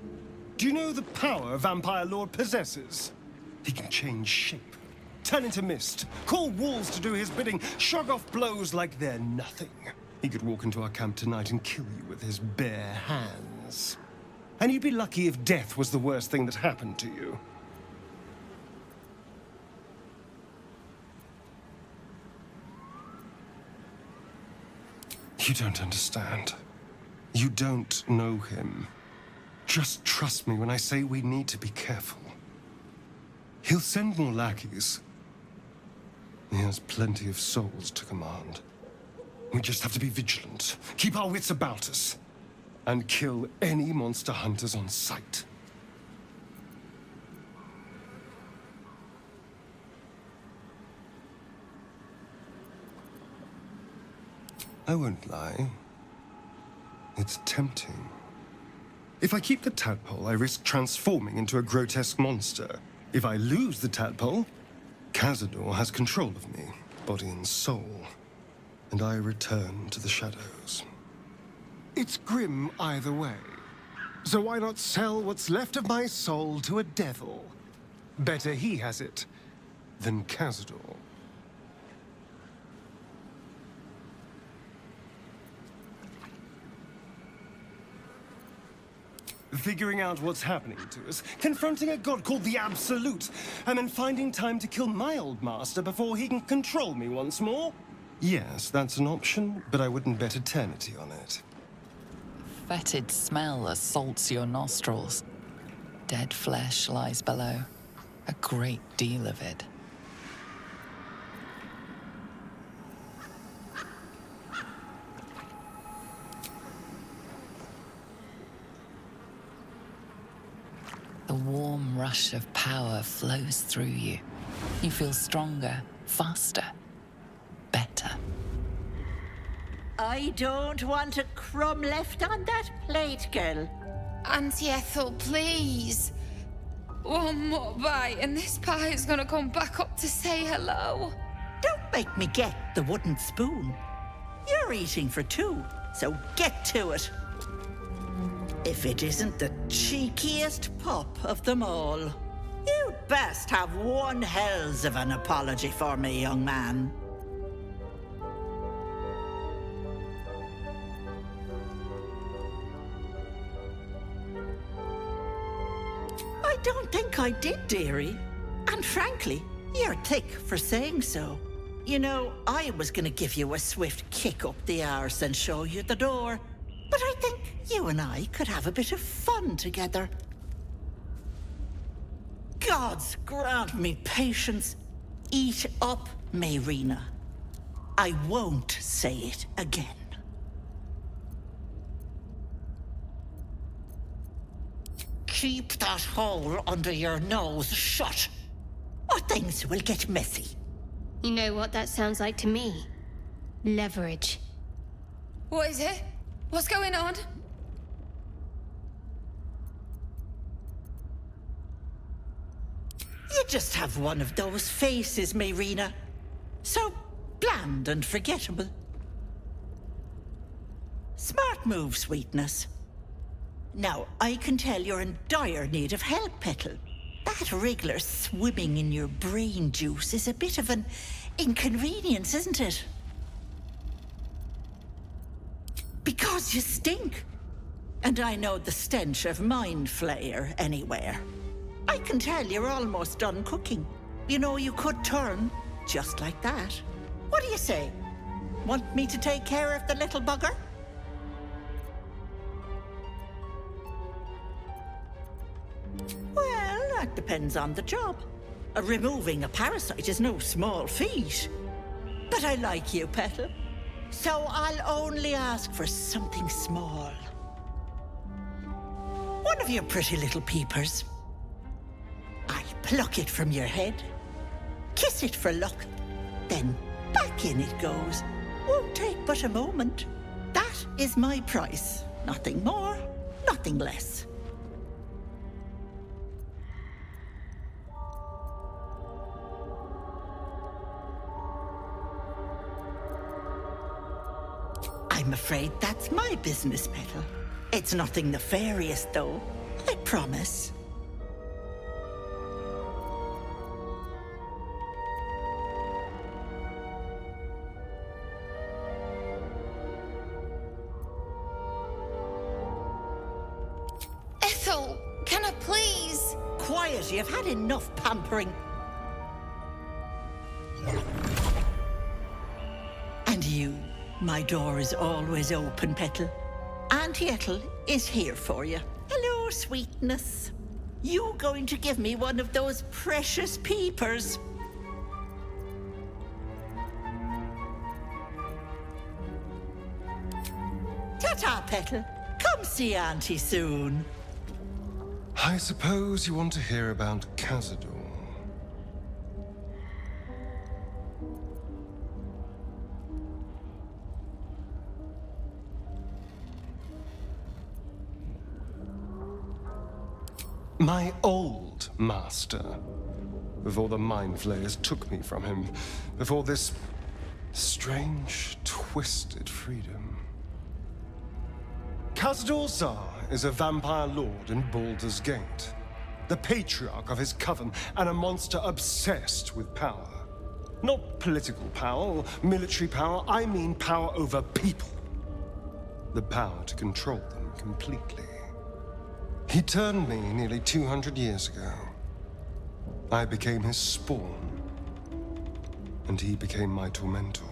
Do you know the power Vampire Lord possesses? He can change shape, turn into mist, call walls to do his bidding, shrug off blows like they're nothing. He could walk into our camp tonight and kill you with his bare hands. And you'd be lucky if death was the worst thing that happened to you. You don't understand. You don't know him. Just trust me when I say we need to be careful. He'll send more lackeys. He has plenty of souls to command. We just have to be vigilant, keep our wits about us, and kill any monster hunters on sight. I won't lie. It's tempting. If I keep the tadpole, I risk transforming into a grotesque monster. If I lose the tadpole, Cazador has control of me, body and soul, and I return to the shadows. It's grim either way. So why not sell what's left of my soul to a devil? Better he has it than Cazador. Figuring out what's happening to us, confronting a god called the Absolute, and then finding time to kill my old master before he can control me once more? Yes, that's an option, but I wouldn't bet eternity on it. Fetid smell assaults your nostrils. Dead flesh lies below. A great deal of it. The warm rush of power flows through you. You feel stronger, faster, better. I don't want a crumb left on that plate, girl. Auntie Ethel, please. One more bite and this pie is gonna come back up to say hello. Don't make me get the wooden spoon. You're eating for two, so get to it. If it isn't the cheekiest pup of them all. You'd best have one hells of an apology for me, young man. I don't think I did, dearie. And frankly, you're thick for saying so. You know, I was gonna give you a swift kick up the arse and show you the door. But I think you and I could have a bit of fun together. Gods grant me patience. Eat up, Mayrina. I won't say it again. Keep that hole under your nose shut, or things will get messy. You know what that sounds like to me? Leverage. What is it? What's going on? You just have one of those faces, Mayrina. So bland and forgettable. Smart move, sweetness. Now, I can tell you're in dire need of help, Petal. That wriggler swimming in your brain juice is a bit of an inconvenience, isn't it? Because you stink. And I know the stench of Mind Flayer anywhere. I can tell you're almost done cooking. You know, you could turn just like that. What do you say? Want me to take care of the little bugger? Well, that depends on the job. Removing a parasite is no small feat. But I like you, Petal. So I'll only ask for something small. One of your pretty little peepers. I'll pluck it from your head, kiss it for luck, then back in it goes. Won't take but a moment. That is my price. Nothing more, nothing less. I'm afraid that's my business, Petal. It's nothing nefarious, though. I promise. Ethel, can I please? Quiet, you've had enough pampering. And you, my door is always open, Petal. Auntie Ethel is here for you. Hello, sweetness. You going to give me one of those precious peepers? Ta-ta, Petal. Come see Auntie soon. I suppose you want to hear about Cazador. My old master. Before the Mind Flayers took me from him. Before this strange, twisted freedom. Cazador Szar is a vampire lord in Baldur's Gate. The patriarch of his coven and a monster obsessed with power. Not political power or military power, I mean power over people. The power to control them completely. He turned me nearly 200 years ago. I became his spawn, and he became my tormentor.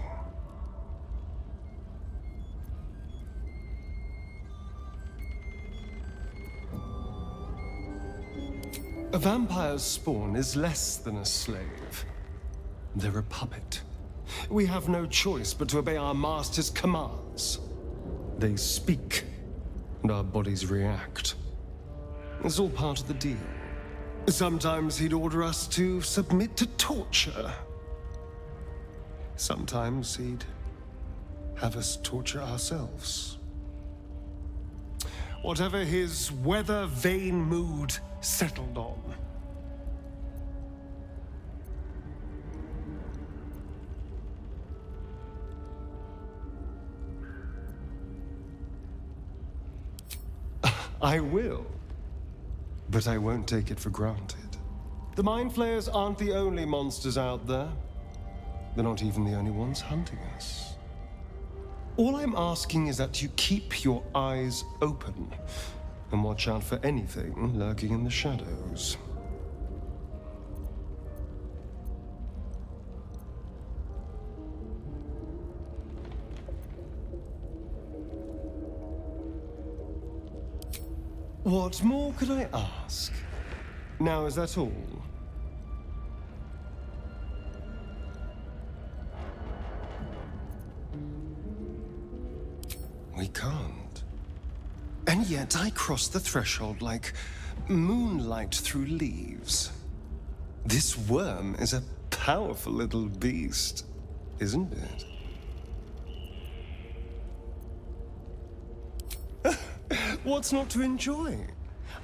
A vampire's spawn is less than a slave. They're a puppet. We have no choice but to obey our master's commands. They speak, and our bodies react. It's all part of the deal. Sometimes he'd order us to submit to torture. Sometimes he'd have us torture ourselves. Whatever his weather-vane mood settled on. I will. But I won't take it for granted. The Mind Flayers aren't the only monsters out there. They're not even the only ones hunting us. All I'm asking is that you keep your eyes open and watch out for anything lurking in the shadows. What more could I ask? Now, is that all? We can't. And yet I cross the threshold like moonlight through leaves. This worm is a powerful little beast, isn't it? What's not to enjoy?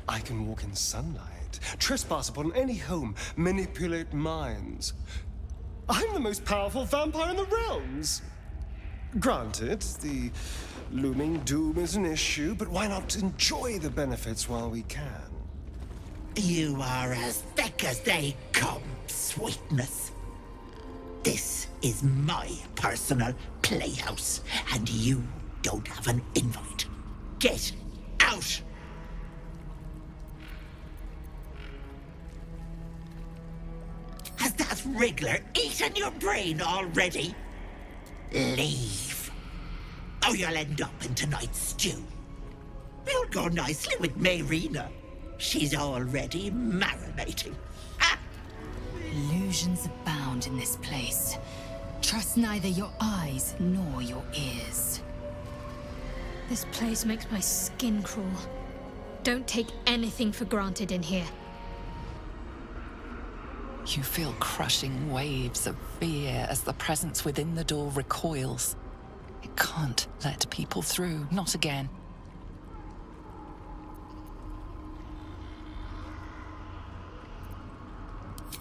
I can walk in sunlight, trespass upon any home, manipulate minds. I'm the most powerful vampire in the realms. Granted, the looming doom is an issue, but why not enjoy the benefits while we can? You are as thick as they come, sweetness. This is my personal playhouse, and you don't have an invite. Get out! Has that wriggler eaten your brain already? Leave. Or you'll end up in tonight's stew. You'll go nicely with Mayrina. She's already marinating. Illusions abound in this place. Trust neither your eyes nor your ears. This place makes my skin crawl. Don't take anything for granted in here. You feel crushing waves of fear as the presence within the door recoils. It can't let people through, not again.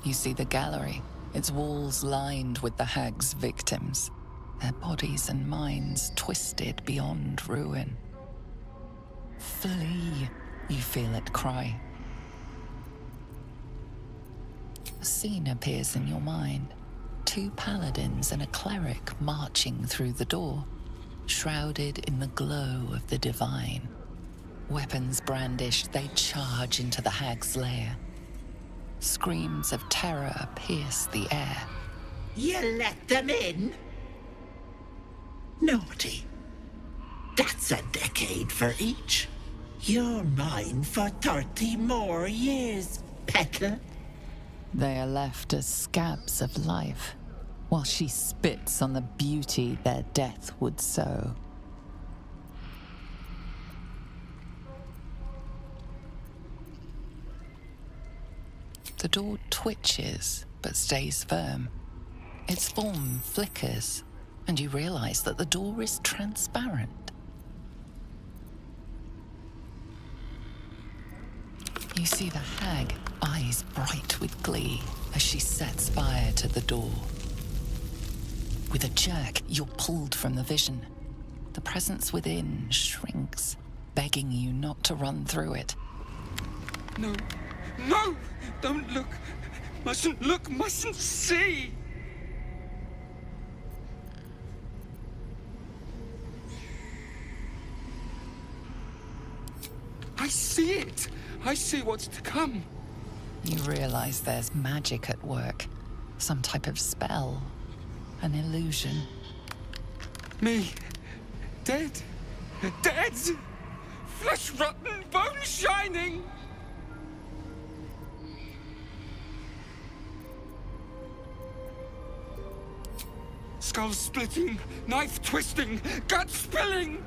You see the gallery, its walls lined with the hag's victims. their bodies and minds twisted beyond ruin. Flee, you feel it cry. A scene appears in your mind. 2 paladins and a cleric marching through the door, shrouded in the glow of the divine. Weapons brandished, they charge into the hag's lair. Screams of terror pierce the air. You let them in? Naughty. That's a decade for each. You're mine for 30 more years, Petal. They are left as scabs of life, while she spits on the beauty their death would sow. The door twitches, but stays firm. Its form flickers, and you realize that the door is transparent. You see the hag, eyes bright with glee, as she sets fire to the door. With a jerk, you're pulled from the vision. The presence within shrinks, begging you not to run through it. No, no! Don't look! Mustn't look, mustn't see! I see it! I see what's to come. You realize there's magic at work. Some type of spell. An illusion. Me. Dead. Dead! Flesh rotten, bone shining! Skull splitting, knife twisting, gut spilling!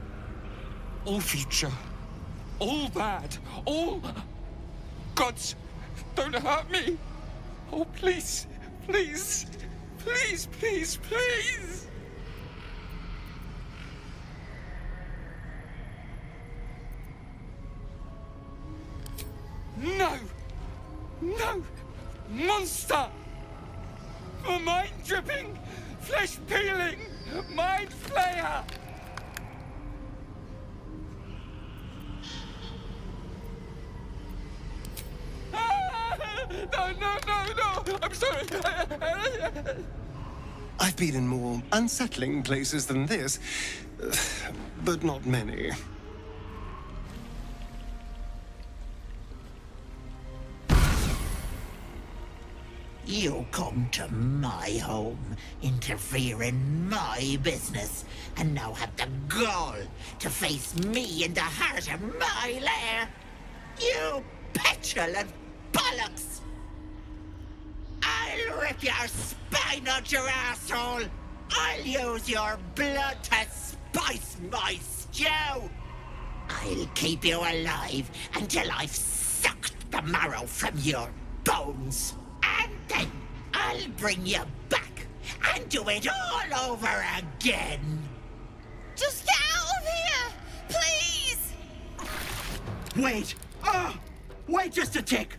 All future. All bad. All... Gods, don't hurt me! Oh, please, please, please, please, please! No! No! Monster! For mind dripping, flesh peeling, mind flayer! No! I'm sorry! I've been in more unsettling places than this, but not many. You come to my home, interfere in my business, and now have the gall to face me in the heart of my lair. You petulant bollocks! I'll rip your spine out your asshole! I'll use your blood to spice my stew! I'll keep you alive until I've sucked the marrow from your bones! And then I'll bring you back and do it all over again! Just get out of here! Please! Wait! Wait just a tick!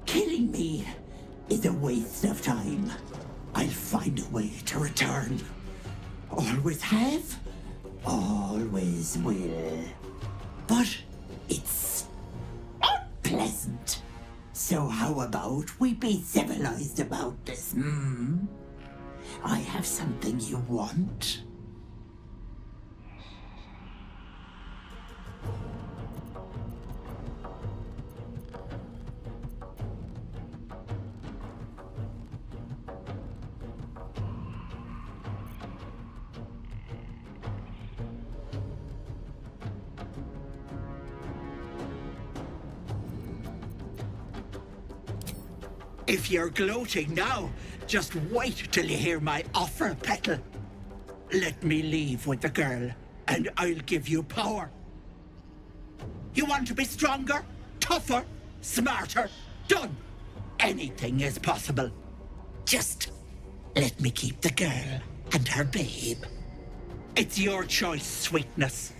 Killing me is a waste of time. I'll find a way to return. Always have, always will. But it's unpleasant. So how about we be civilized about this, I have something you want. If you're gloating now, just wait till you hear my offer, Petal. Let me leave with the girl, and I'll give you power. You want to be stronger, tougher, smarter? Done. Anything is possible. Just let me keep the girl and her babe. It's your choice, sweetness.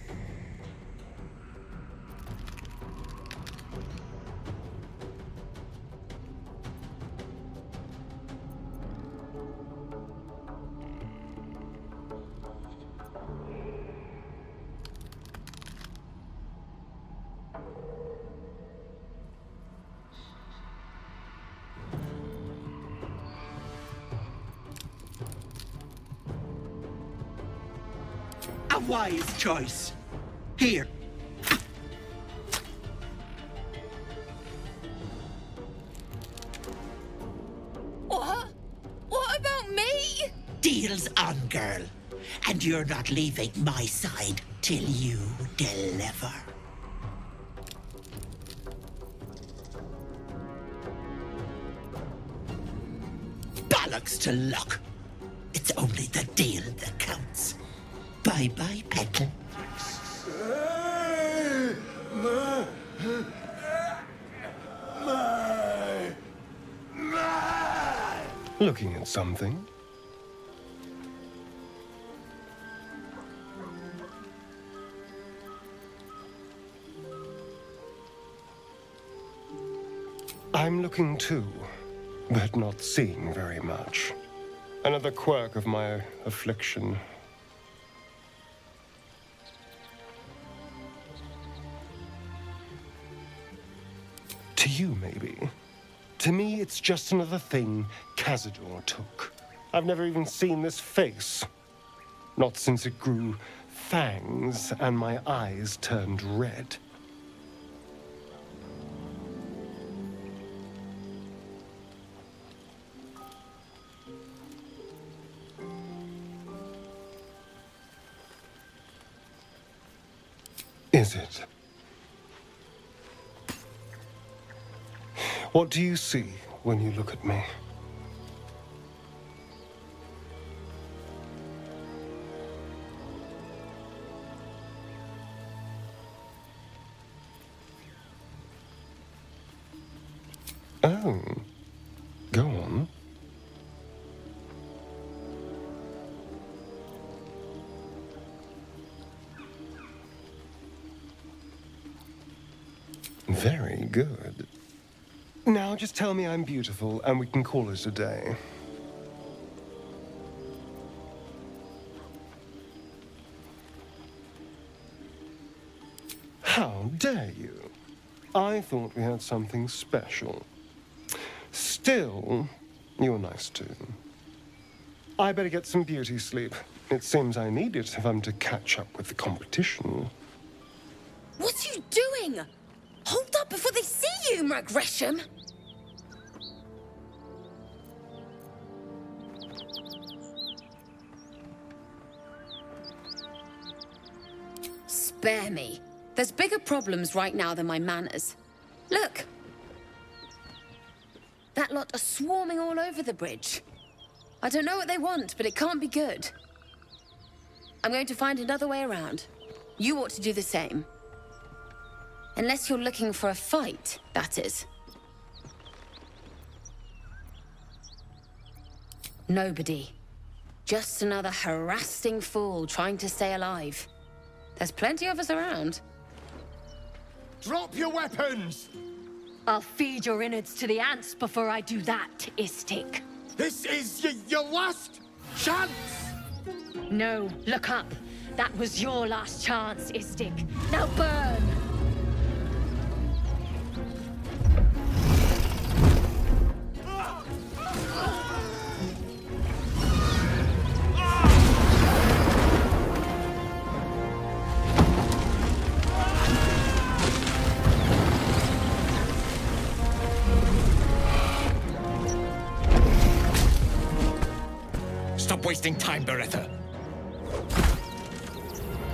wise choice. Here. What? What about me? Deal's on, girl. And you're not leaving my side till you deliver. Bollocks to luck. It's only the deal that counts. Bye-bye, Petal. Looking at something? I'm looking too, but not seeing very much. Another quirk of my affliction. To you, maybe. To me, it's just another thing Cazador took. I've never even seen this face. Not since it grew fangs and my eyes turned red. Is it? What do you see when you look at me? Oh, go on. Very good. Now just tell me I'm beautiful and we can call it a day. How dare you? I thought we had something special. Still, you're nice too. I better get some beauty sleep. It seems I need it if I'm to catch up with the competition. What are you doing? Hold up before they see you, Gresham. Spare me. There's bigger problems right now than my manners. Look. That lot are swarming all over the bridge. I don't know what they want, but it can't be good. I'm going to find another way around. You ought to do the same. Unless you're looking for a fight, that is. Nobody. Just another harassing fool trying to stay alive. There's plenty of us around. Drop your weapons! I'll feed your innards to the ants before I do that, Istik. This is your last chance! No, look up. That was your last chance, Istik. Now burn! Stop wasting time, Beretta.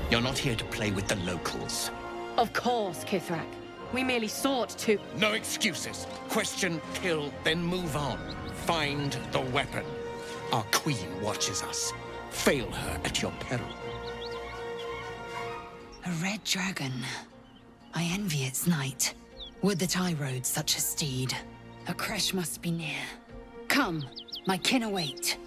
You're not here to play with the locals. Of course, Kithrak. We merely sought to... No excuses. Question, kill, then move on. Find the weapon. Our queen watches us. Fail her at your peril. A red dragon. I envy its knight. Would that I rode such a steed. A Creche must be near. Come, my kin await.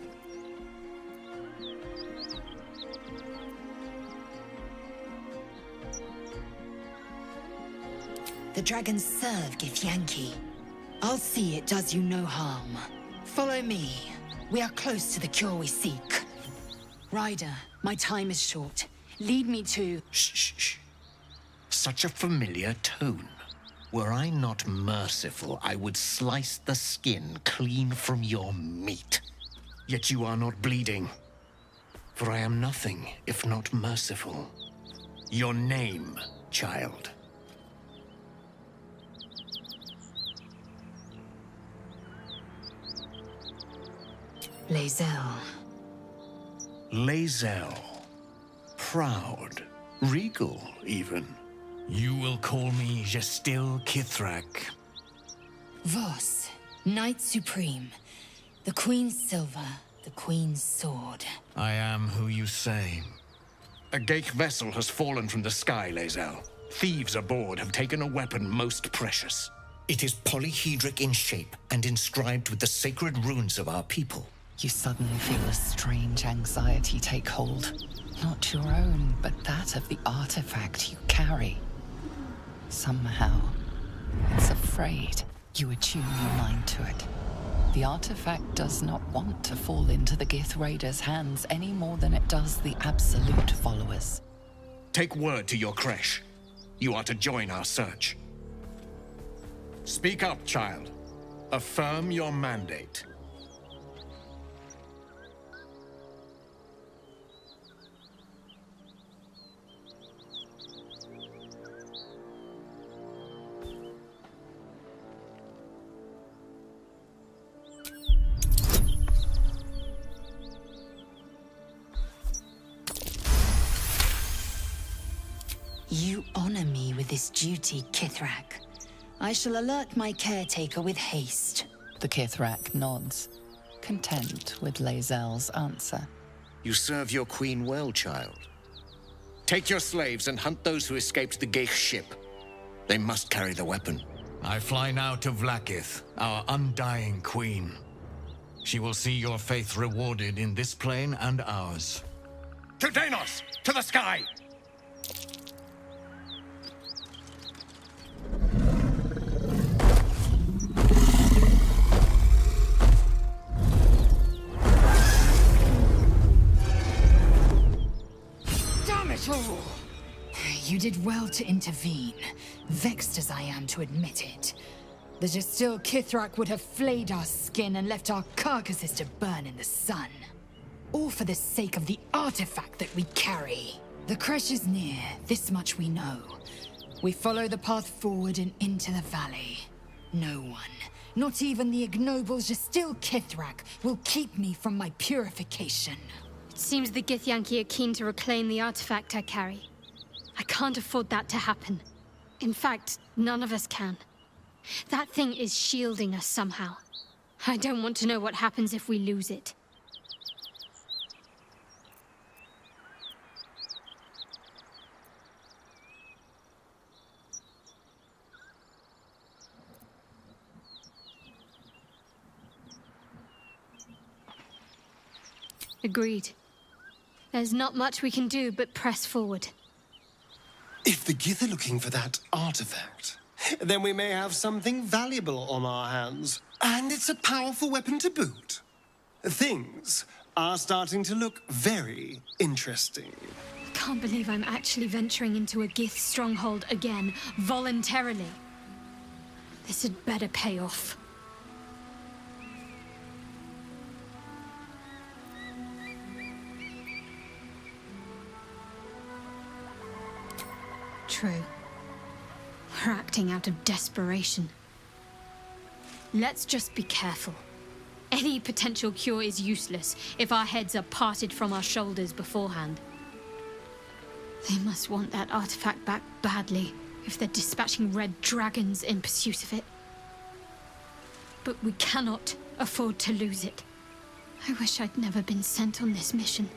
The dragons serve Githyanki. I'll see it does you no harm. Follow me. We are close to the cure we seek. Ryder, my time is short. Lead me to... Shh. Such a familiar tone. Were I not merciful, I would slice the skin clean from your meat. Yet you are not bleeding. For I am nothing if not merciful. Your name, child. Lae'zel. Lae'zel. Proud. Regal, even. You will call me Gestil Kithrak. Voss, Knight Supreme. The Queen's silver, the Queen's sword. I am who you say. A Ghaik vessel has fallen from the sky, Lae'zel. Thieves aboard have taken a weapon most precious. It is polyhedric in shape and inscribed with the sacred runes of our people. You suddenly feel a strange anxiety take hold. Not your own, but that of the artifact you carry. Somehow, it's afraid. You attune your mind to it. The artifact does not want to fall into the Gith Raiders' hands any more than it does the Absolute followers. Take word to your Creche. You are to join our search. Speak up, child. Affirm your mandate. You honor me with this duty, Kithrak. I shall alert my caretaker with haste. The Kithrak nods, content with Lae'zel's answer. You serve your queen well, child. Take your slaves and hunt those who escaped the Ghaik ship. They must carry the weapon. I fly now to Vlaakith, our undying queen. She will see your faith rewarded in this plane and ours. To Danos! To the sky! You did well to intervene, vexed as I am to admit it. The Gestil Kithrak would have flayed our skin and left our carcasses to burn in the sun. All for the sake of the artifact that we carry. The Creche is near, this much we know. We follow the path forward and into the valley. No one, not even the ignoble Gestil Kithrak, will keep me from my purification. It seems the Githyanki are keen to reclaim the artifact I carry. I can't afford that to happen. In fact, none of us can. That thing is shielding us somehow. I don't want to know what happens if we lose it. Agreed. There's not much we can do but press forward. If the Gith are looking for that artifact, then we may have something valuable on our hands. And it's a powerful weapon to boot. Things are starting to look very interesting. I can't believe I'm actually venturing into a Gith stronghold again, voluntarily. This had better pay off. True. We're acting out of desperation. Let's just be careful. Any potential cure is useless if our heads are parted from our shoulders beforehand. They must want that artifact back badly if they're dispatching red dragons in pursuit of it. But we cannot afford to lose it. I wish I'd never been sent on this mission.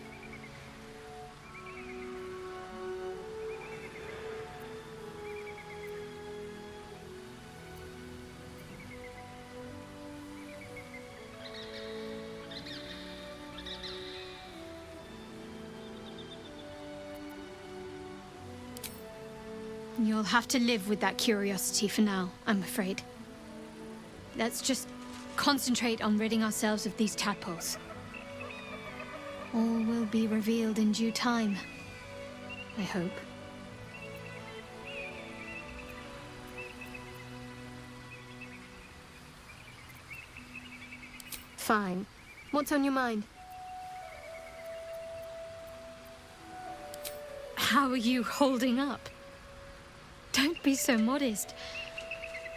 You'll have to live with that curiosity for now, I'm afraid. Let's just concentrate on ridding ourselves of these tadpoles. All will be revealed in due time, I hope. Fine. What's on your mind? How are you holding up? Don't be so modest.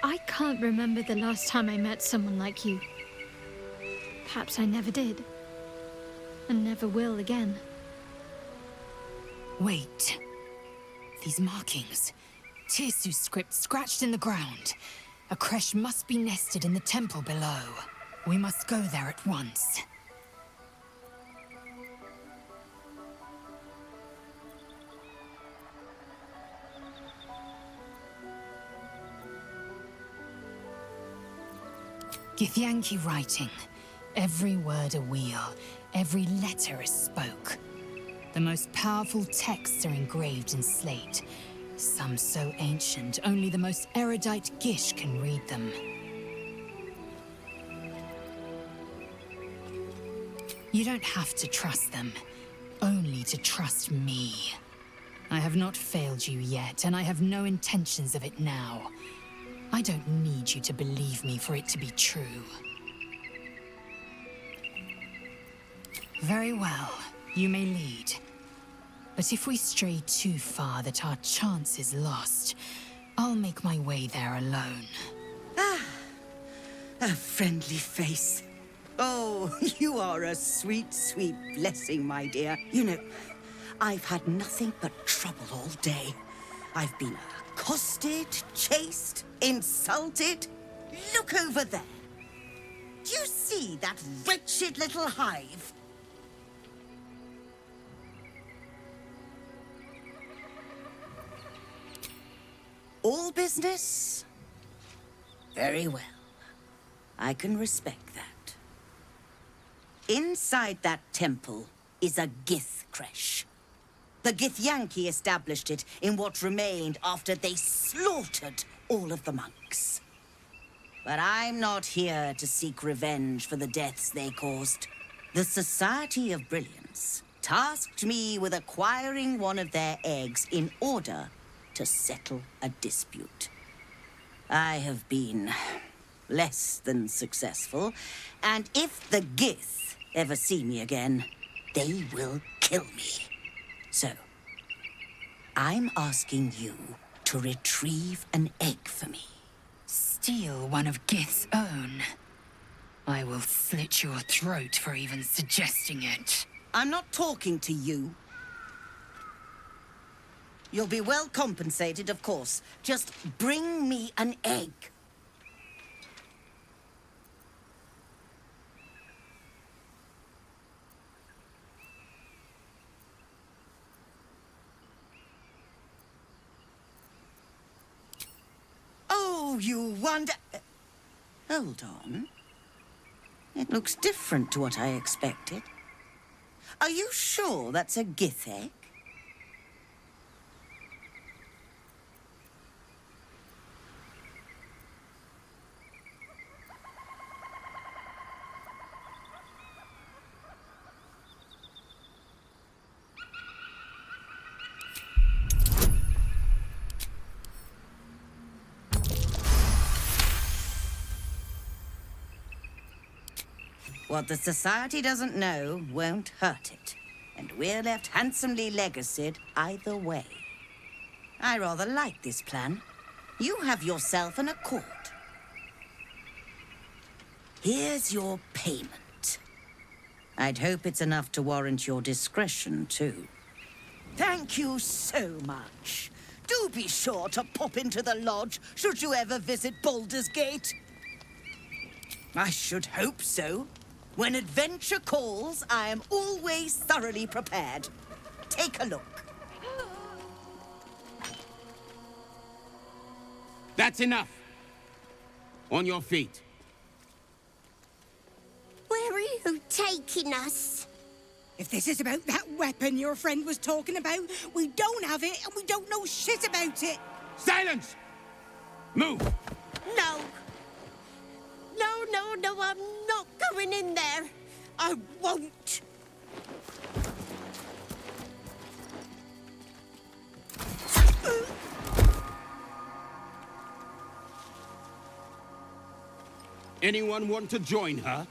I can't remember the last time I met someone like you. Perhaps I never did. And never will again. Wait. These markings. Tirsu's script scratched in the ground. A Creche must be nested in the temple below. We must go there at once. Githyanki writing. Every word a wheel, every letter a spoke. The most powerful texts are engraved in slate. Some so ancient, only the most erudite Gish can read them. You don't have to trust them, only to trust me. I have not failed you yet, and I have no intentions of it now. I don't need you to believe me for it to be true. Very well, you may lead. But if we stray too far that our chance is lost, I'll make my way there alone. Ah, a friendly face. Oh, you are a sweet, sweet blessing, my dear. You know, I've had nothing but trouble all day. I've been accosted, chased, insulted. Look over there. Do you see that wretched little hive? All business? Very well. I can respect that. Inside that temple is a Gith Creche. The Githyanki established it in what remained after they slaughtered all of the monks. But I'm not here to seek revenge for the deaths they caused. The Society of Brilliance tasked me with acquiring one of their eggs in order to settle a dispute. I have been less than successful, and if the Gith ever see me again, they will kill me. So, I'm asking you to retrieve an egg for me. Steal one of Gith's own? I will slit your throat for even suggesting it. I'm not talking to you. You'll be well compensated, of course. Just bring me an egg. Oh, you wonder... Hold on. It looks different to what I expected. Are you sure that's a Gith egg? What the Society doesn't know won't hurt it. And we're left handsomely legaced either way. I rather like this plan. You have yourself an accord. Here's your payment. I'd hope it's enough to warrant your discretion, too. Thank you so much. Do be sure to pop into the lodge should you ever visit Baldur's Gate. I should hope so. When adventure calls, I am always thoroughly prepared. Take a look. That's enough. On your feet. Where are you taking us? If this is about that weapon your friend was talking about, we don't have it and we don't know shit about it. Silence! Move! No. No, I'm not going in there. I won't. Anyone want to join her?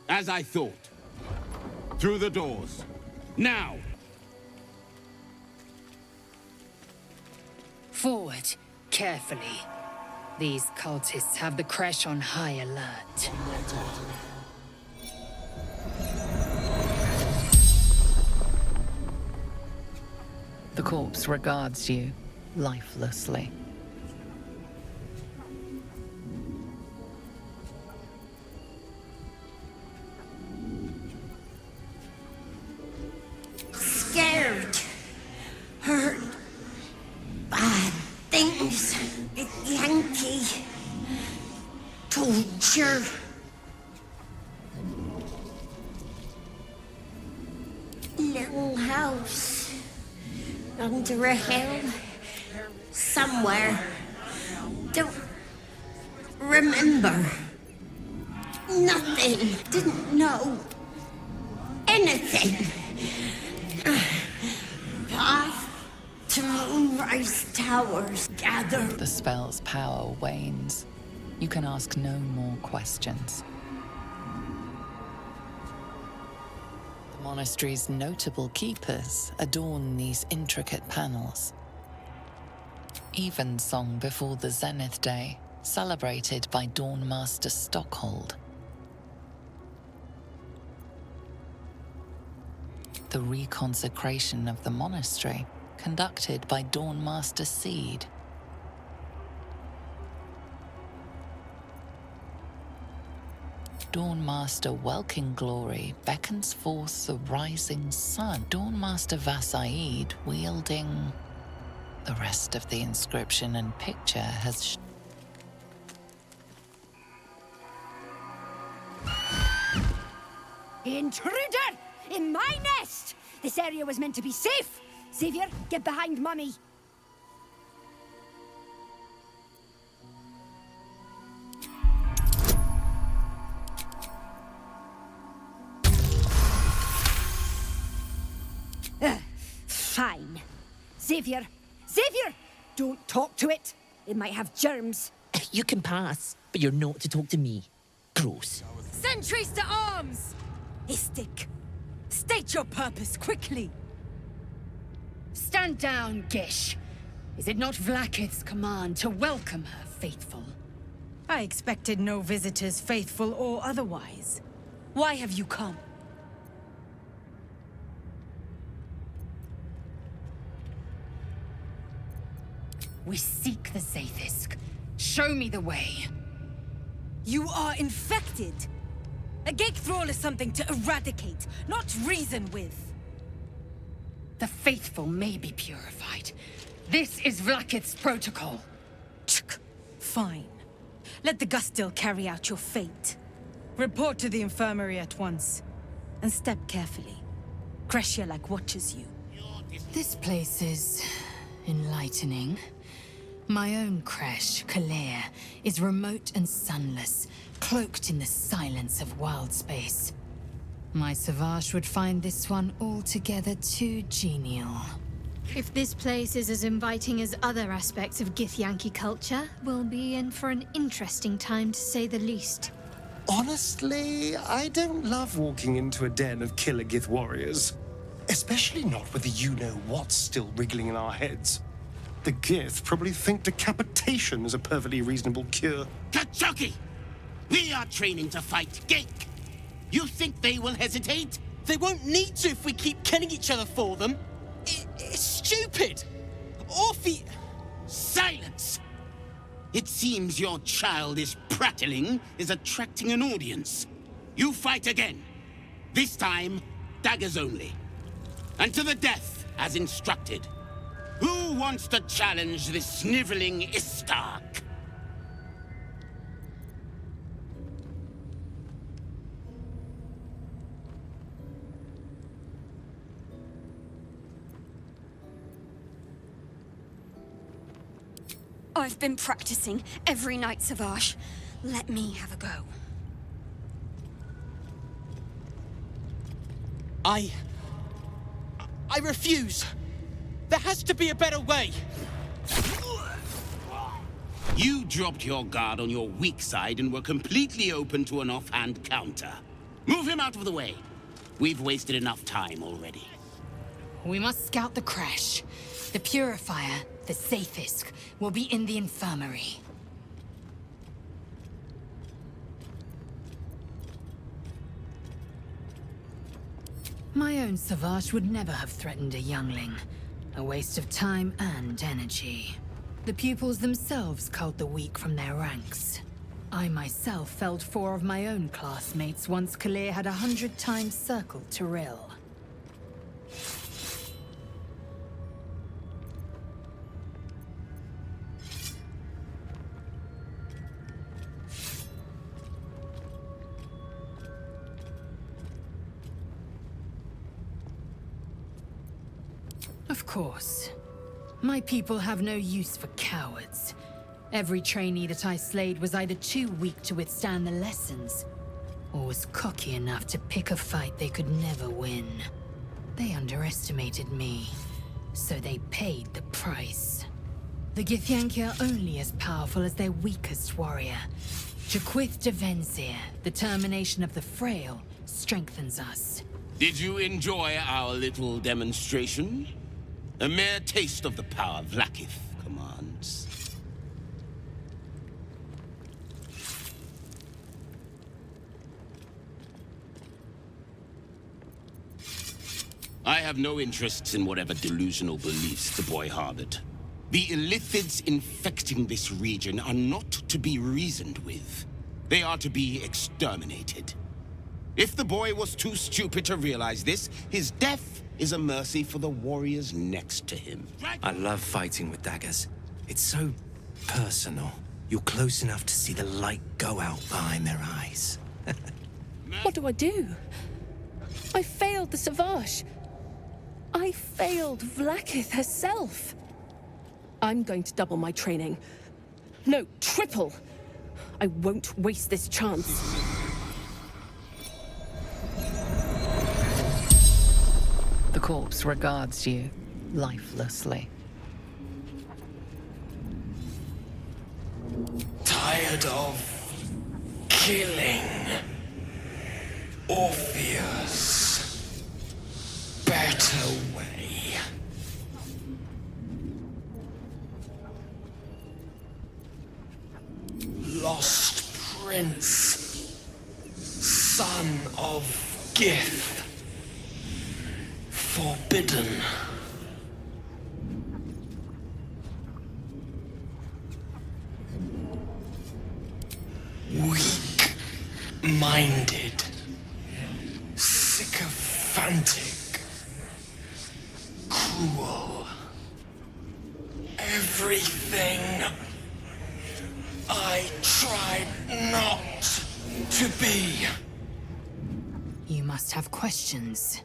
As I thought. Through the doors. Now! Forward, carefully. These cultists have the Creche on high alert. The corpse regards you lifelessly. Scared. Heard bad things. Githyanki. Torture. Little house. Under a hill. Somewhere. Don't remember. Nothing. Didn't know anything. Path to Moonrise Towers. Gather. The spell's power wanes. You can ask no more questions. The monastery's notable keepers adorn these intricate panels. Evensong before the Zenith Day, celebrated by Dawnmaster Stockhold. The reconsecration of the monastery, conducted by Dawnmaster Seed. Dawnmaster Welkin Glory beckons forth the rising sun. Dawnmaster Vasaid wielding... The rest of the inscription and picture has... Intruder! In my nest! This area was meant to be safe! Xavier, get behind Mummy! Fine. Xavier! Xavier! Don't talk to it! It might have germs. You can pass, but you're not to talk to me. Gross. Sentries to arms! Istik, state your purpose quickly. Stand down, Gish. Is it not Vlaakith's command to welcome her faithful? I expected no visitors, faithful or otherwise. Why have you come? We seek the Zaithisk. Show me the way. You are infected. A Gake Thrall is something to eradicate, not reason with. The faithful may be purified. This is Vlaakith's protocol. Fine. Let the Gustil carry out your fate. Report to the infirmary at once. And step carefully. Creche like watches you. This place is... enlightening. My own Creche, Kalair, is remote and sunless, cloaked in the silence of wild space. My Savage would find this one altogether too genial. If this place is as inviting as other aspects of Githyanki culture, we'll be in for an interesting time to say the least. Honestly, I don't love walking into a den of killer Gith warriors. Especially not with the you-know-what still wriggling in our heads. The Gith probably think decapitation is a perfectly reasonable cure. Kachoki! We are training to fight Gake. You think they will hesitate? They won't need to if we keep killing each other for them. It's stupid. Orphe... Silence! It seems your childish prattling is attracting an audience. You fight again. This time, daggers only. And to the death, as instructed. Who wants to challenge this sniveling Istark? I've been practicing every night, Savage. Let me have a go. I refuse. There has to be a better way. You dropped your guard on your weak side and were completely open to an offhand counter. Move him out of the way. We've wasted enough time already. We must scout the Creche. The Purifier, the safest, will be in the infirmary. My own Savage would never have threatened a youngling. A waste of time and energy. The pupils themselves culled the weak from their ranks. I myself felled 4 of my own classmates once Kalir had 100 times circled Tyrell. Of course. My people have no use for cowards. Every trainee that I slayed was either too weak to withstand the lessons, or was cocky enough to pick a fight they could never win. They underestimated me, so they paid the price. The Githyanki are only as powerful as their weakest warrior. Jaquith de Venzir, the termination of the frail, strengthens us. Did you enjoy our little demonstration? A mere taste of the power Vlaakith commands. I have no interests in whatever delusional beliefs the boy harbored. The illithids infecting this region are not to be reasoned with. They are to be exterminated. If the boy was too stupid to realize this, his death is a mercy for the warriors next to him. I love fighting with daggers. It's so personal. You're close enough to see the light go out behind their eyes. What do I do? I failed the Savage. I failed Vlaakith herself. I'm going to double my training. No, triple. I won't waste this chance. The corpse regards you lifelessly. Tired of killing Orpheus. Better way. Lost Prince, son of Gith. Forbidden. Weak-minded. Sycophantic. Cruel. Everything I tried not to be. You must have questions.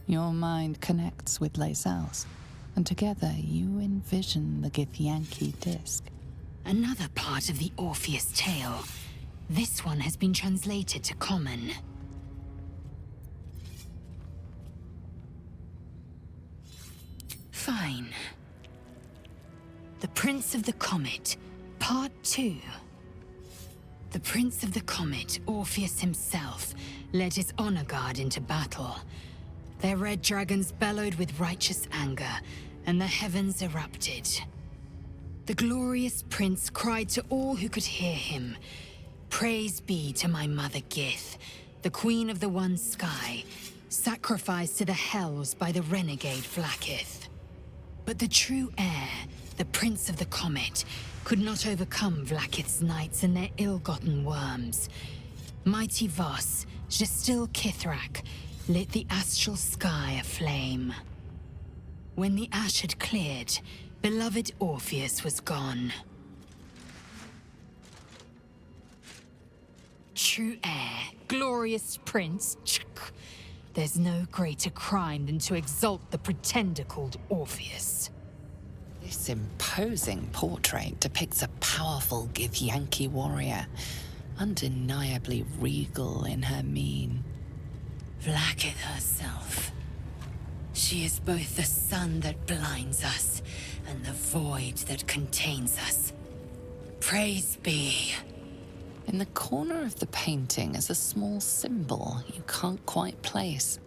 Your mind connects with Lae'zel's, and together you envision the Githyanki disc. Another part of the Orpheus tale. This one has been translated to Common. Fine. The Prince of the Comet, Part 2. The Prince of the Comet, Orpheus himself, led his honor guard into battle. Their red dragons bellowed with righteous anger, and the heavens erupted. The glorious prince cried to all who could hear him, "Praise be to my mother Gith, the queen of the one sky, sacrificed to the hells by the renegade Vlaakith." But the true heir, the Prince of the Comet, could not overcome Vlaakith's knights and their ill-gotten worms. Mighty Voss, Gestil Kithrak, lit the astral sky aflame. When the ash had cleared, beloved Orpheus was gone. True heir, glorious prince, there's no greater crime than to exalt the pretender called Orpheus. This imposing portrait depicts a powerful Githyanki warrior, undeniably regal in her mien. Vlaakith herself. She is both the sun that blinds us and the void that contains us. Praise be. In the corner of the painting is a small symbol you can't quite place.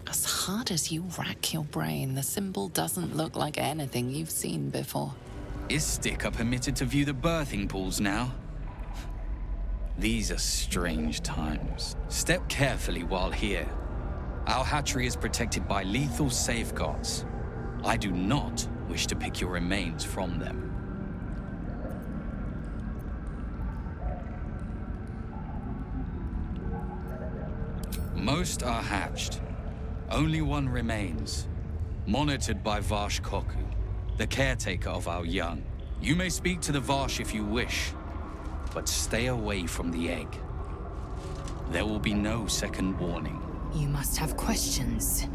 As hard as you rack your brain, the symbol doesn't look like anything you've seen before. Is Sticker permitted to view the birthing pools now? These are strange times. Step carefully while here. Our hatchery is protected by lethal safeguards. I do not wish to pick your remains from them. Most are hatched. Only one remains, monitored by Varsh Koku, the caretaker of our young. You may speak to the Varsh if you wish, but stay away from the egg. There will be no second warning. You must have questions.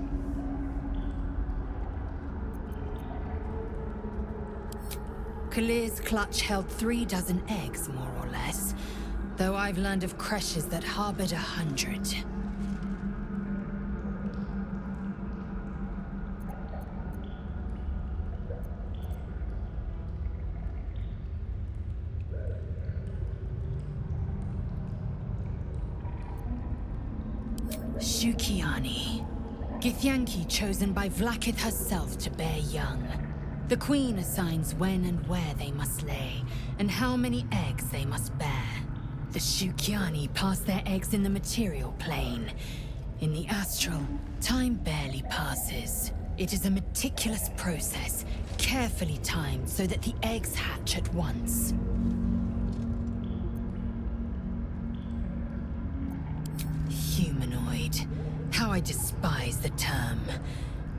Kalir's clutch held 3 dozen eggs, more or less, though I've learned of creches that harbored 100. Shukiani. Githyanki chosen by Vlaakith herself to bear young. The Queen assigns when and where they must lay, and how many eggs they must bear. The Shukiani pass their eggs in the material plane. In the astral, time barely passes. It is a meticulous process, carefully timed so that the eggs hatch at once. Humanoid. How I despise the term.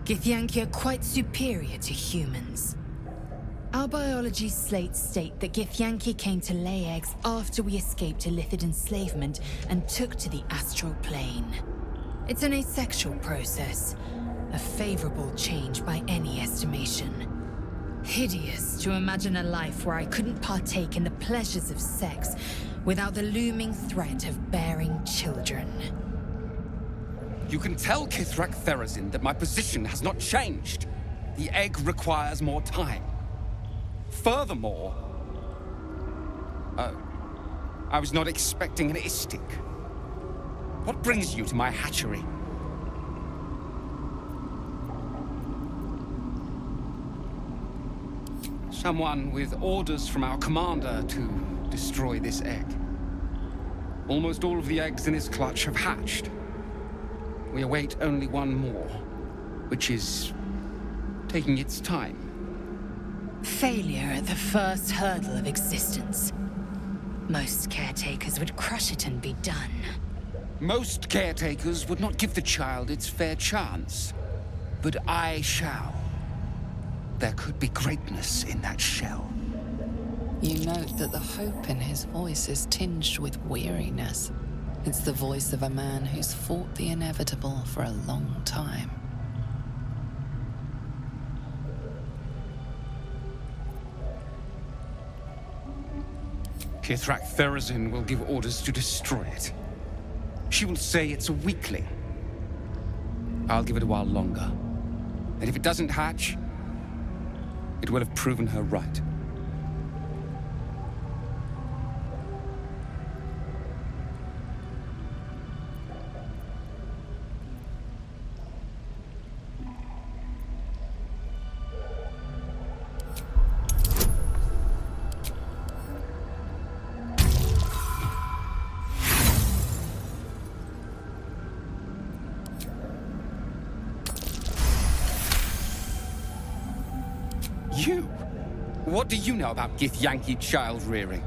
Githyanki are quite superior to humans. Our biology slates state that Githyanki came to lay eggs after we escaped Illithid enslavement and took to the astral plane. It's an asexual process, a favorable change by any estimation. Hideous to imagine a life where I couldn't partake in the pleasures of sex without the looming threat of bearing children. You can tell Kithrak Therazin that my position has not changed. The egg requires more time. Furthermore... I was not expecting an istik. What brings you to my hatchery? Someone with orders from our commander to destroy this egg. Almost all of the eggs in its clutch have hatched. We await only one more, which is taking its time. Failure at the first hurdle of existence. Most caretakers would crush it and be done. Most caretakers would not give the child its fair chance, but I shall. There could be greatness in that shell. You note that the hope in his voice is tinged with weariness. It's the voice of a man who's fought the inevitable for a long time. Kithrak Therazin will give orders to destroy it. She will say it's a weakling. I'll give it a while longer. And if it doesn't hatch, it will have proven her right. You? What do you know about Githyanki child rearing?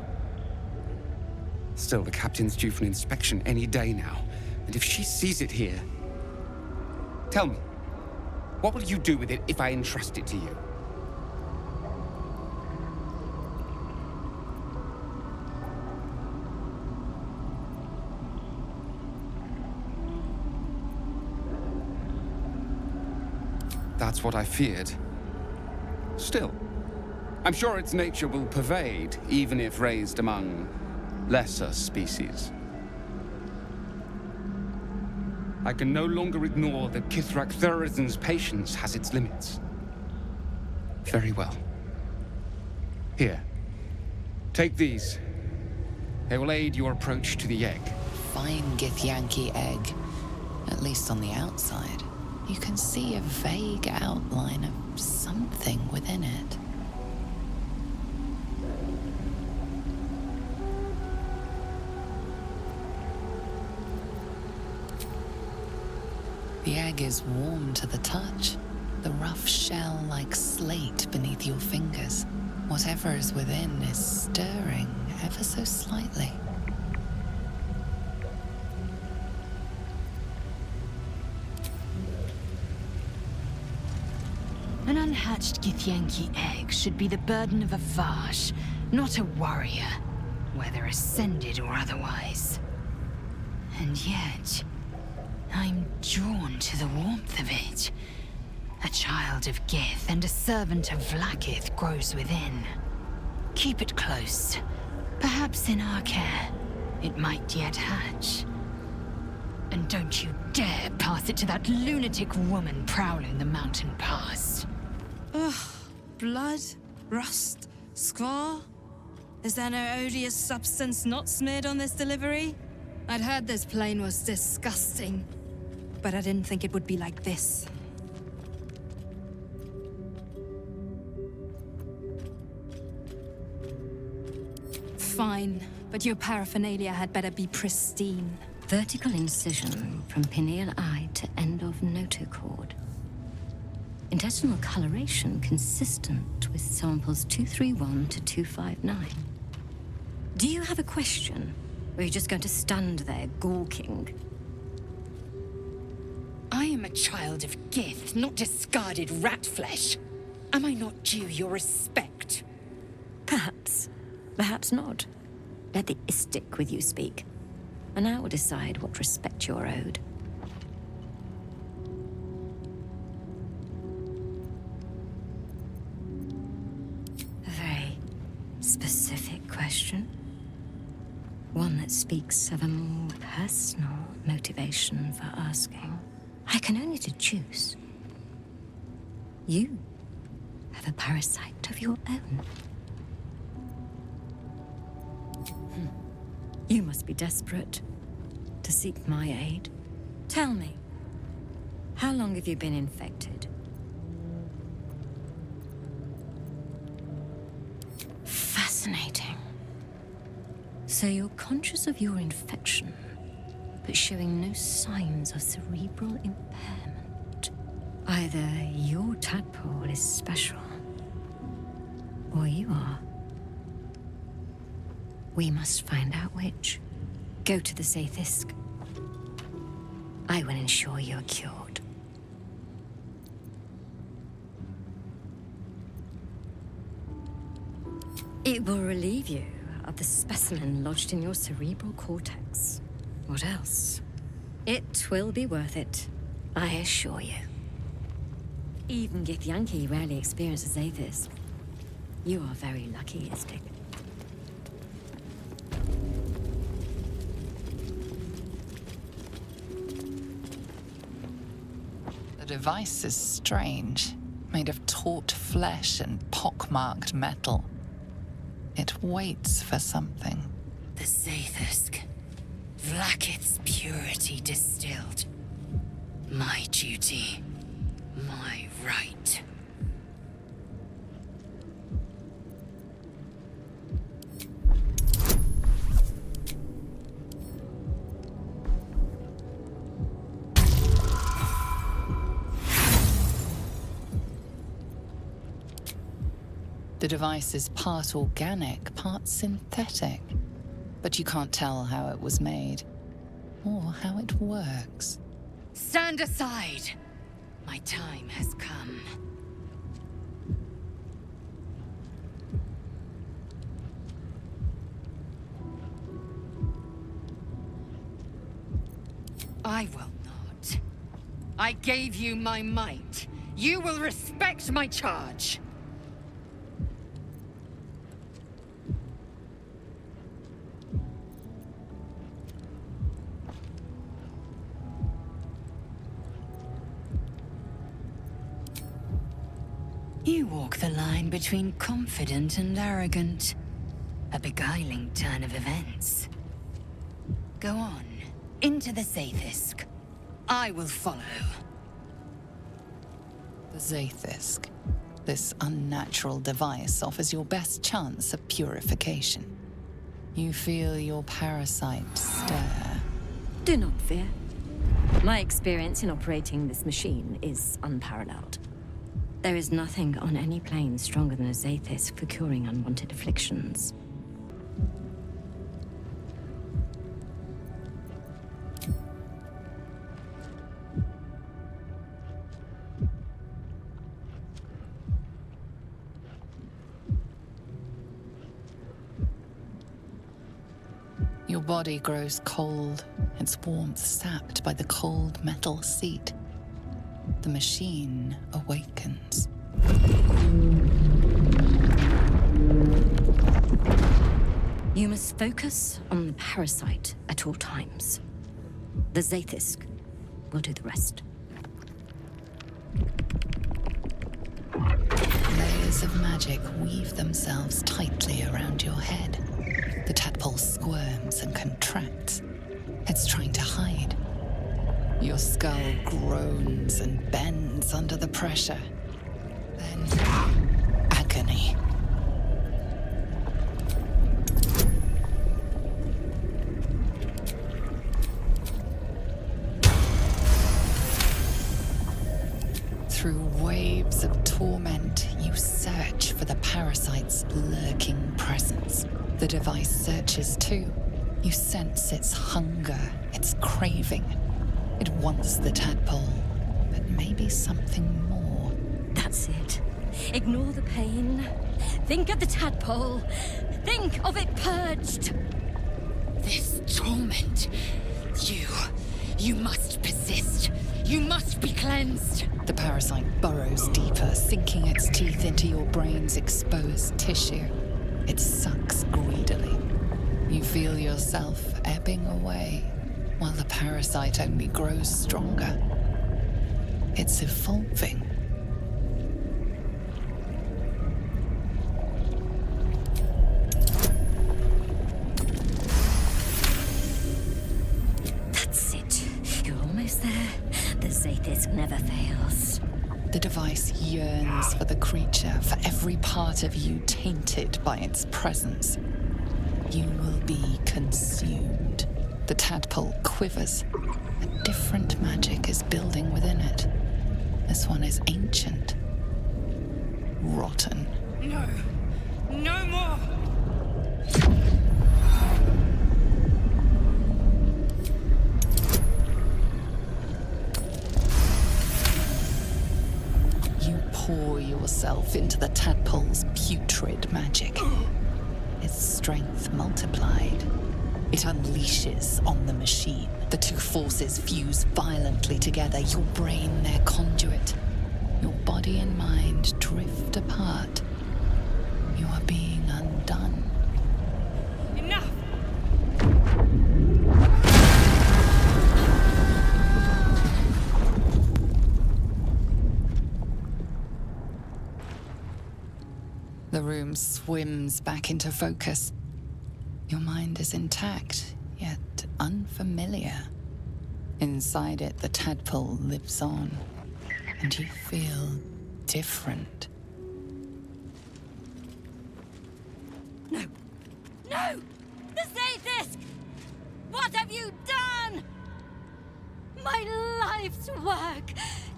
Still, the captain's due for an inspection any day now. And if she sees it here... Tell me, what will you do with it if I entrust it to you? That's what I feared. Still, I'm sure its nature will pervade, even if raised among lesser species. I can no longer ignore that Kithrak Thurizen's patience has its limits. Very well. Here. Take these. They will aid your approach to the egg. Fine Githyanki egg. At least on the outside. You can see a vague outline of something within it. The egg is warm to the touch, the rough shell like slate beneath your fingers. Whatever is within is stirring ever so slightly. An unhatched Githyanki egg should be the burden of a Vash, not a warrior, whether ascended or otherwise. And yet, I'm drawn to the warmth of it. A child of Gith and a servant of Vlaakith grows within. Keep it close. Perhaps in our care, it might yet hatch. And don't you dare pass it to that lunatic woman prowling the mountain pass. Ugh. Blood? Rust? Scar? Is there no odious substance not smeared on this delivery? I'd heard this plane was disgusting, but I didn't think it would be like this. Fine, but your paraphernalia had better be pristine. Vertical incision from pineal eye to end of notochord. Intestinal coloration consistent with samples 231 to 259. Do you have a question? Or are you just going to stand there gawking? I am a child of Gith, not discarded rat flesh. Am I not due your respect? Perhaps. Perhaps not. Let the Istik with you speak, and I will decide what respect you're owed. A very specific question. One that speaks of a more personal motivation for asking. I can only deduce. You have a parasite of your own. You must be desperate to seek my aid. Tell me, how long have you been infected? Fascinating. So you're conscious of your infection, but showing no signs of cerebral impairment. Either your tadpole is special, or you are. We must find out which. Go to the Zaithisk. I will ensure you're cured. It will relieve you of the specimen lodged in your cerebral cortex. What else? It will be worth it, I assure you. Even Githyanki rarely experiences Zaithisk. You are very lucky, Istik. The device is strange, made of taut flesh and pockmarked metal. It waits for something. The Zaithisk. Vlaakith's purity distilled. My duty. My right. The device is part organic, part synthetic. But you can't tell how it was made, or how it works. Stand aside! My time has come. I will not. I gave you my might. You will respect my charge. You walk the line between confident and arrogant. A beguiling turn of events. Go on, into the Zaithisk. I will follow. The Zaithisk. This unnatural device offers your best chance of purification. You feel your parasite stir. Do not fear. My experience in operating this machine is unparalleled. There is nothing on any plane stronger than a Zaithisk for curing unwanted afflictions. Your body grows cold, its warmth sapped by the cold metal seat. The machine awakens. You must focus on the parasite at all times. The Zaithisk will do the rest. Layers of magic weave themselves tightly around your head. The tadpole squirms and contracts. It's trying to hide. Your skull groans and bends under the pressure. Then, agony. Through waves of torment, you search for the parasite's lurking presence. The device searches too. You sense its hunger, its craving. It wants the tadpole, but maybe something more. That's it. Ignore the pain. Think of the tadpole. Think of it purged. This torment. You must persist. You must be cleansed. The parasite burrows deeper, sinking its teeth into your brain's exposed tissue. It sucks greedily. You feel yourself ebbing away, while the parasite only grows stronger. It's evolving. That's it. You're almost there. The Zaithisk never fails. The device yearns for the creature, for every part of you tainted by its presence. You will be consumed. The tadpole quivers. A different magic is building within it. This one is ancient. Rotten. No. No more! You pour yourself into the tadpole's putrid magic. Its strength multiplied. It unleashes on the machine. The two forces fuse violently together, your brain their conduit. Your body and mind drift apart. You are being undone. Enough! The room swims back into focus. Your mind is intact, yet unfamiliar. Inside it, the tadpole lives on, and you feel different. No! No! The Zaithisk! What have you done? My life's work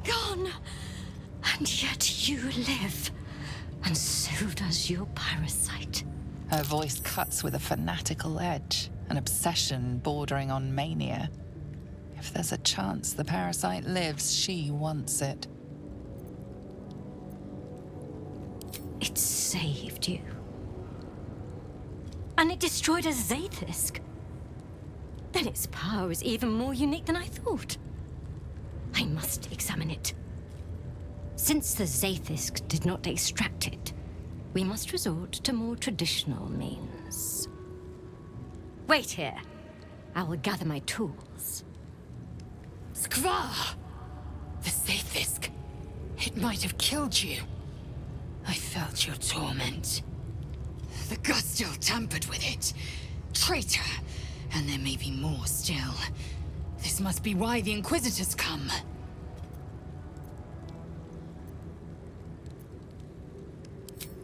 gone, and yet you live. And so does your parasite. Her voice cuts with a fanatical edge, an obsession bordering on mania. If there's a chance the parasite lives, she wants it. It saved you. And it destroyed a Zaithisk. Then its power is even more unique than I thought. I must examine it. Since the Zaithisk did not extract it, we must resort to more traditional means. Wait here. I will gather my tools. Skvar! The Zaithisk. It might have killed you. I felt your torment. The Gustil tampered with it. Traitor! And there may be more still. This must be why the Inquisitors come.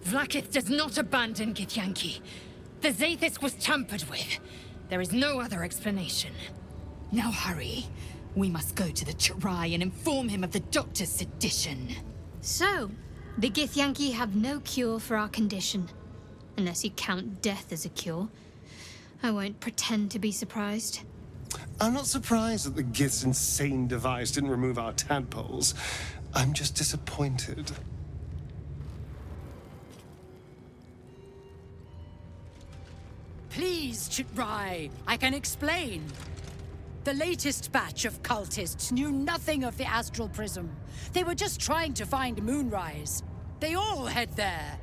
Vlaakith does not abandon Githyanki. The Zaithis was tampered with. There is no other explanation. Now hurry. We must go to the Chirai and inform him of the Doctor's sedition. So, the Githyanki have no cure for our condition. Unless you count death as a cure. I won't pretend to be surprised. I'm not surprised that the Gith's insane device didn't remove our tadpoles. I'm just disappointed. Please, Chirai, I can explain. The latest batch of cultists knew nothing of the astral prism. They were just trying to find Moonrise. They all head there.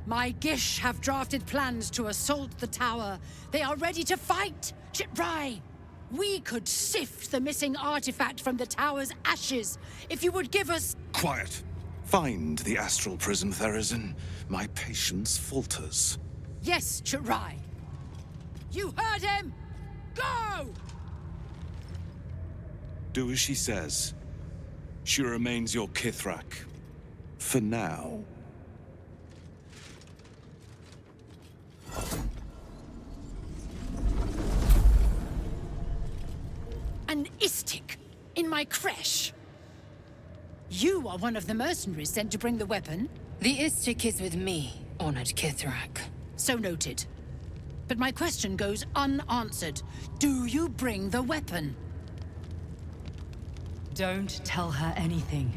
My Gish have drafted plans to assault the tower. They are ready to fight, Chirai. We could sift the missing artifact from the tower's ashes if you would give us... Quiet. Find the astral prism, Therazin. My patience falters. Yes, Chirai. You heard him! Go! Do as she says. She remains your Kithrak. For now. An Istik in my Creche. You are one of the mercenaries sent to bring the weapon. The Istik is with me, honored Kithrak. So noted. But my question goes unanswered. Do you bring the weapon? Don't tell her anything.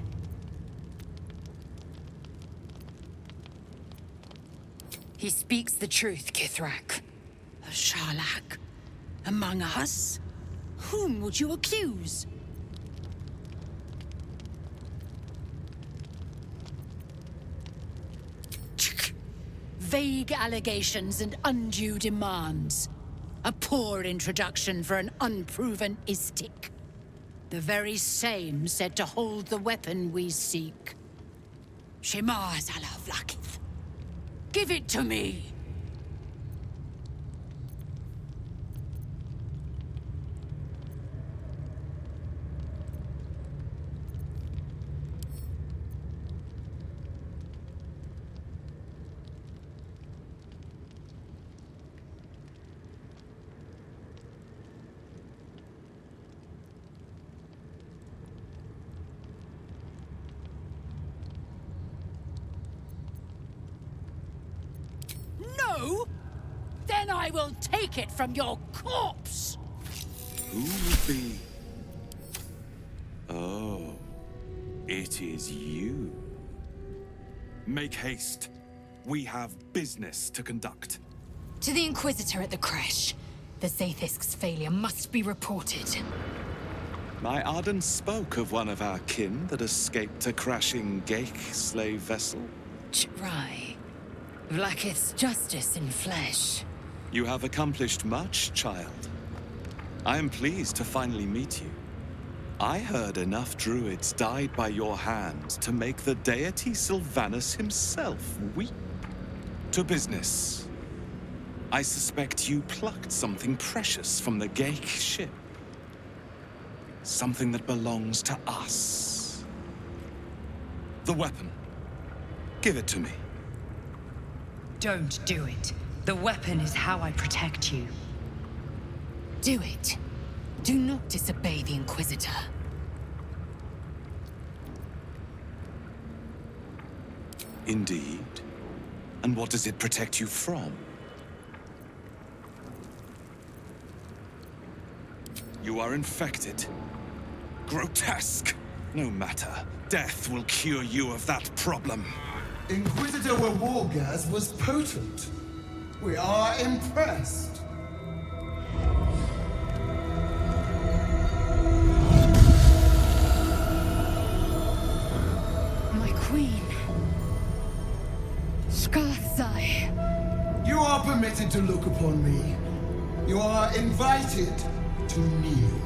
He speaks the truth, Kithrak. A Sharlak? Among us? Whom would you accuse? Vague allegations and undue demands. A poor introduction for an unproven Istik. The very same said to hold the weapon we seek. Shema Zala Vlaakith. Give it to me! No? Then I will take it from your corpse! Who would be... Oh, it is you. Make haste. We have business to conduct. To the Inquisitor at the Creche. The Zaithisk's failure must be reported. My Arden spoke of one of our kin that escaped a crashing Ghaik slave vessel. Chirai. Vlaakith's justice in flesh. You have accomplished much, child. I am pleased to finally meet you. I heard enough druids died by your hand to make the deity Sylvanus himself weep. To business. I suspect you plucked something precious from the Ghaik ship. Something that belongs to us. The weapon. Give it to me. Don't do it. The weapon is how I protect you. Do it. Do not disobey the Inquisitor. Indeed. And what does it protect you from? You are infected. Grotesque. No matter. Death will cure you of that problem. Inquisitor Wargas was potent. We are impressed. My queen. Skathzai. You are permitted to look upon me. You are invited to kneel.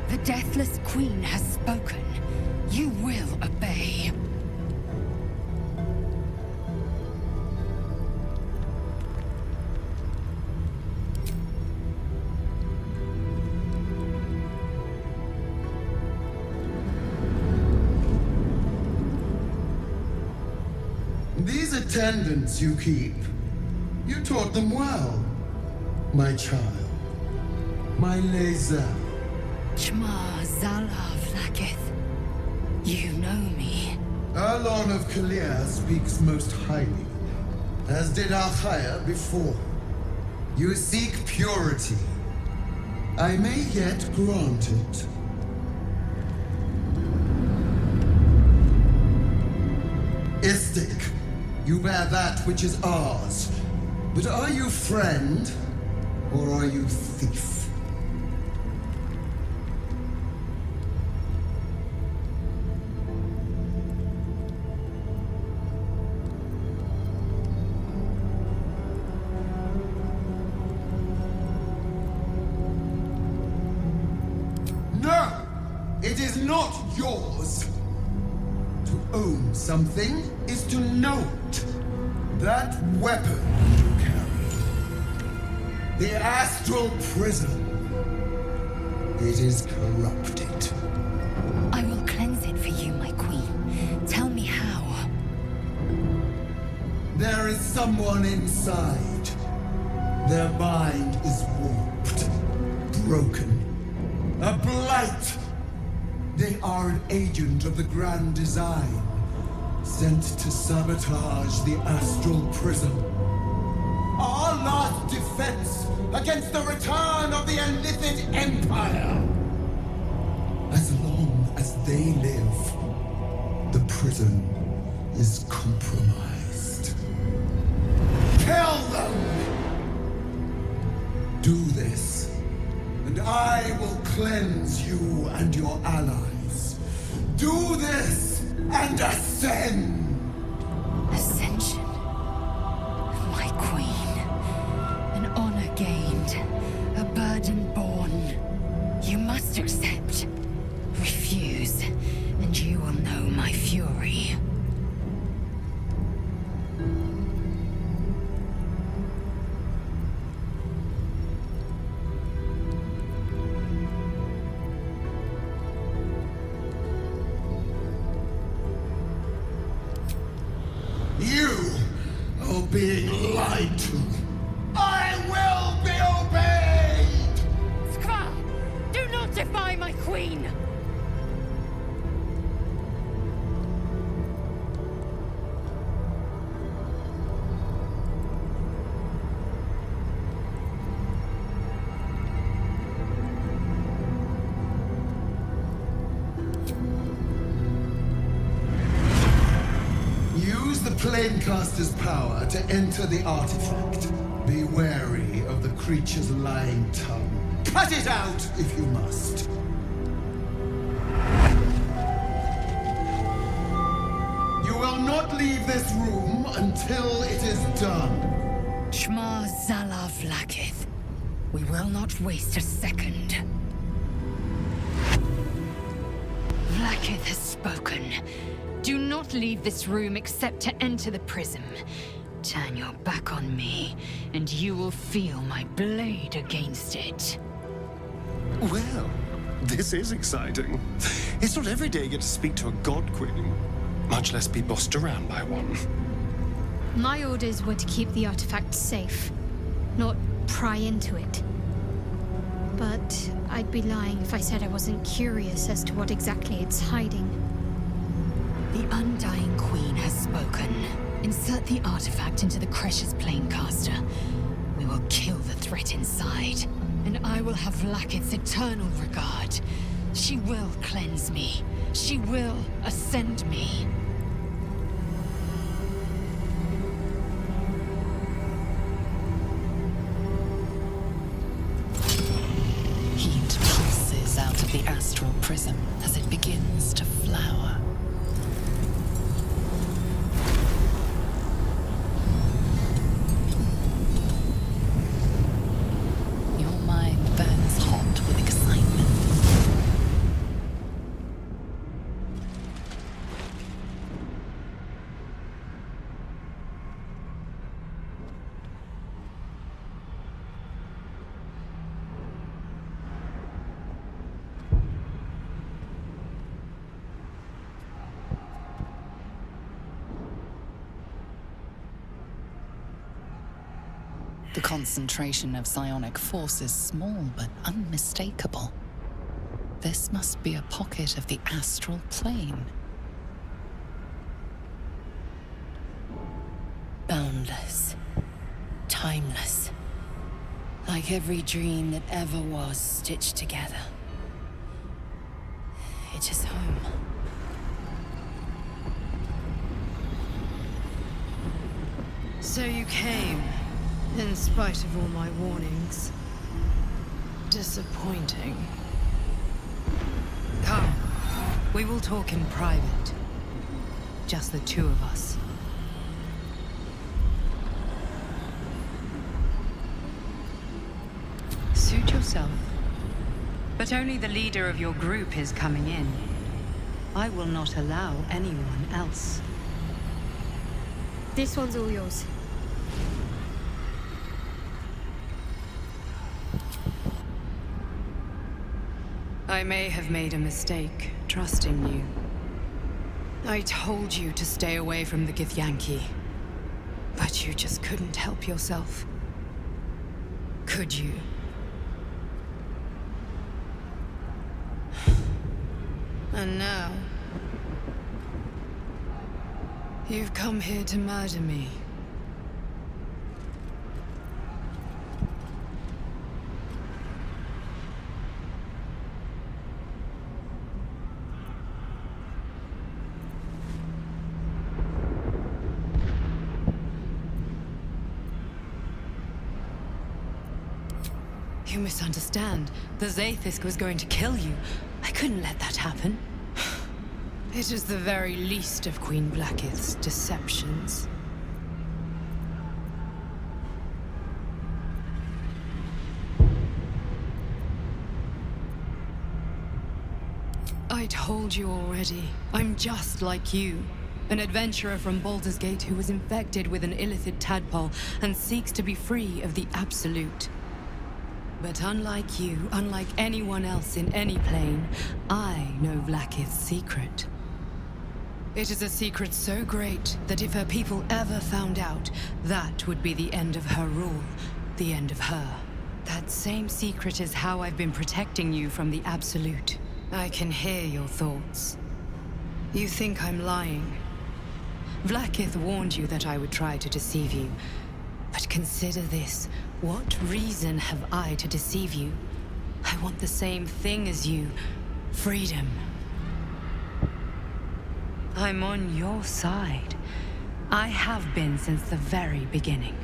The Deathless Queen has spoken. You will obey. attendants you keep. You taught them well, my child. My Lae'zel. Shma Zalav Lakith. You know me. Erlon of Kalir speaks most highly, as did Alchaya before. You seek purity. I may yet grant it. Istik, you bear that which is ours. But are you friend, or are you thief? No! It is not yours! To own something is to know it. That weapon you carry. The astral prism. It is corrupted. I will cleanse it for you, my queen. Tell me how. There is someone inside. Their mind is warped, broken, a blight. They are an agent of the Grand Design, sent to sabotage the Astral Prism. Our last defense against the return of the Illithid Empire. As long as they live, the prison is compromised. Kill them! Do this, and I will cleanse you and your allies. Do this, and ascend! Ascension. My queen. An honor gained. A burden borne. You must accept. Refuse, and you will know my fury. You are being lied to. I will be obeyed! Skvar! Do not defy my queen! Use the Planecaster's power to enter the artifact. Be wary of the creature's lying tongue. Cut it out if you must. You will not leave this room until it is done. Shma Zalav Lakith. We will not waste a second. Lakith has spoken. Do not leave this room except to enter the prism. Turn your back on me, and you will feel my blade against it. Well, this is exciting. It's not every day you get to speak to a god queen, much less be bossed around by one. My orders were to keep the artifact safe, not pry into it. But I'd be lying if I said I wasn't curious as to what exactly it's hiding. The Undying Queen has spoken. Insert the artifact into the Creche's Planecaster. We will kill the threat inside, and I will have Lakith's eternal regard. She will cleanse me. She will ascend me. Heat pulses out of the astral prism as it begins to flower. Your mind burns hot with excitement. The concentration of psionic force is small but unmistakable. This must be a pocket of the astral plane. Boundless. Timeless. Like every dream that ever was stitched together. It is home. So you came, in spite of all my warnings. Disappointing. Come, we will talk in private. Just the two of us. Suit yourself. But only the leader of your group is coming in. I will not allow anyone else. This one's all yours. I may have made a mistake, trusting you. I told you to stay away from the Githyanki. But you just couldn't help yourself. Could you? And now... you've come here to murder me. You misunderstand. The Zaith'isk was going to kill you. I couldn't let that happen. It is the very least of Queen Blackith's deceptions. I told you already. I'm just like you. An adventurer from Baldur's Gate who was infected with an illithid tadpole and seeks to be free of the Absolute. But unlike you, unlike anyone else in any plane, I know Blackith's secret. It is a secret so great that if her people ever found out, that would be the end of her rule, the end of her. That same secret is how I've been protecting you from the Absolute. I can hear your thoughts. You think I'm lying. Blackith warned you that I would try to deceive you. But consider this. What reason have I to deceive you? I want the same thing as you. Freedom. I'm on your side. I have been since the very beginning.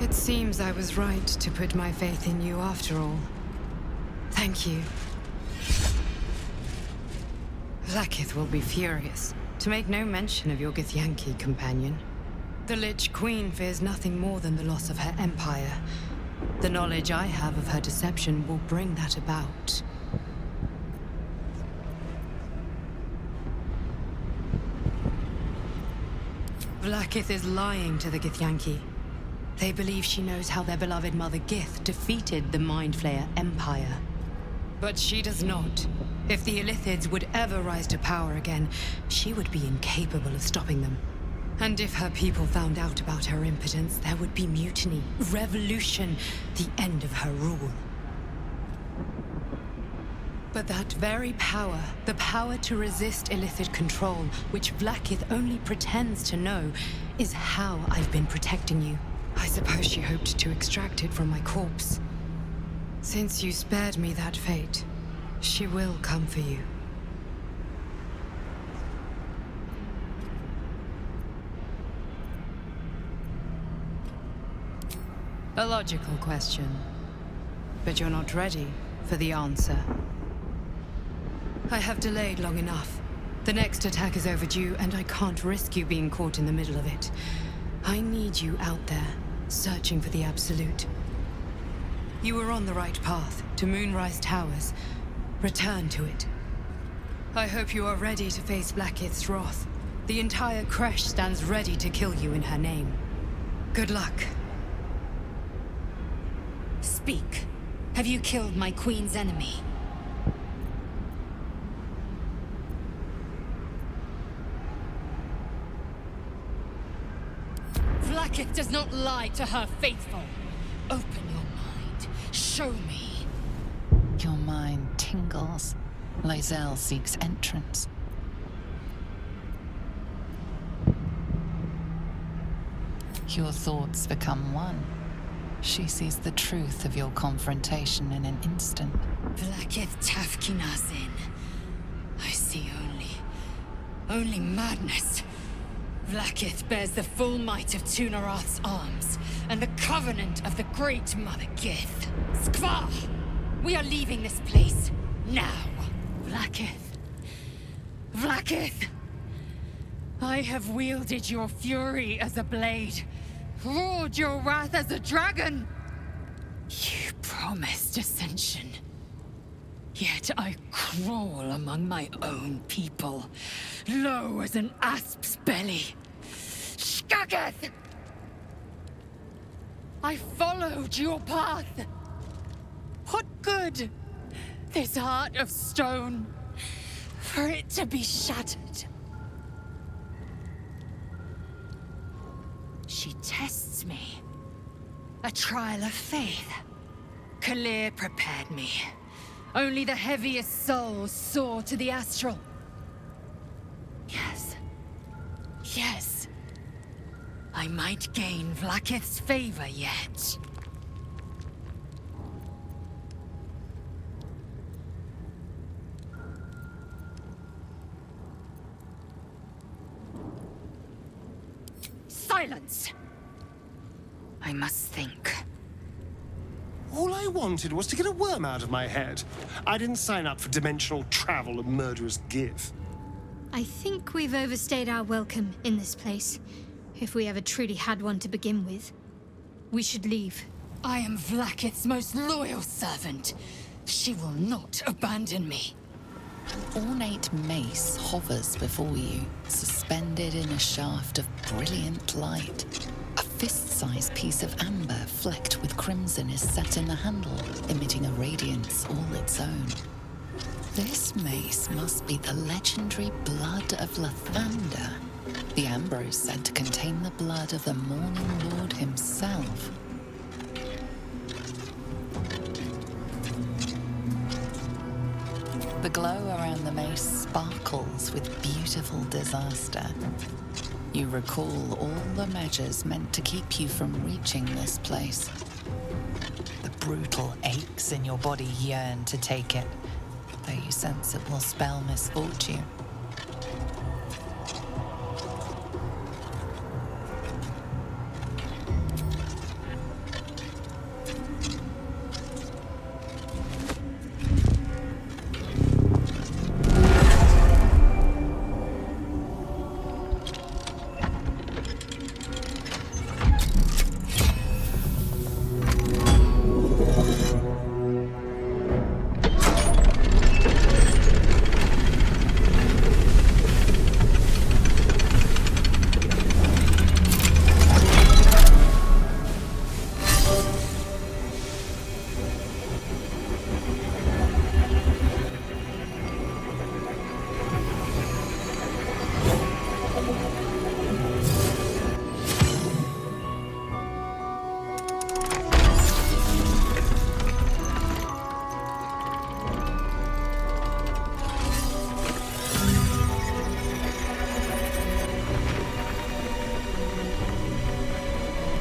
It seems I was right to put my faith in you after all. Thank you. Blackith will be furious, to make no mention of your Githyanki companion. The Lich Queen fears nothing more than the loss of her empire. The knowledge I have of her deception will bring that about. Blackith is lying to the Githyanki. They believe she knows how their beloved mother Gith defeated the Mind Flayer Empire. But she does not. If the Illithids would ever rise to power again, she would be incapable of stopping them. And if her people found out about her impotence, there would be mutiny, revolution, the end of her rule. But that very power, the power to resist Illithid control, which Blackith only pretends to know, is how I've been protecting you. I suppose she hoped to extract it from my corpse. Since you spared me that fate, she will come for you. A logical question, but you're not ready for the answer. I have delayed long enough. The next attack is overdue, and I can't risk you being caught in the middle of it. I need you out there, searching for the Absolute. You were on the right path, to Moonrise Towers. Return to it. I hope you are ready to face Blackith's wrath. The entire Creche stands ready to kill you in her name. Good luck. Speak. Have you killed my queen's enemy? Blackith does not lie to her faithful. Open your mind. Show me. Your mind tingles. Lae'zel seeks entrance. Your thoughts become one. She sees the truth of your confrontation in an instant. Blackith Tafkinazin. I see only madness. Blackith bears the full might of Tunarath's arms, and the covenant of the Great Mother Gith. Skvar! We are leaving this place, now. Blackith. Blackith! I have wielded your fury as a blade, roared your wrath as a dragon. You promised ascension. Yet I crawl among my own people, low as an asp's belly. Skageth! I followed your path. What good? This heart of stone, for it to be shattered. She tests me. A trial of faith. Kalir prepared me. Only the heaviest souls soar to the astral. Yes. Yes. I might gain Blackith's favor yet. Silence! I must think. All I wanted was to get a worm out of my head. I didn't sign up for dimensional travel and murderous Gith. I think we've overstayed our welcome in this place, if we ever truly had one to begin with. We should leave. I am Blackith's most loyal servant. She will not abandon me. Ornate mace hovers before you, suspended in a shaft of brilliant light. A fist-sized piece of amber flecked with crimson is set in the handle, emitting a radiance all its own. This mace must be the legendary blood of Lathander. The amber is said to contain the blood of the Morning Lord himself. The glow around the mace sparkles with beautiful disaster. You recall all the measures meant to keep you from reaching this place. The brutal aches in your body yearn to take it, though you sense it will spell misfortune.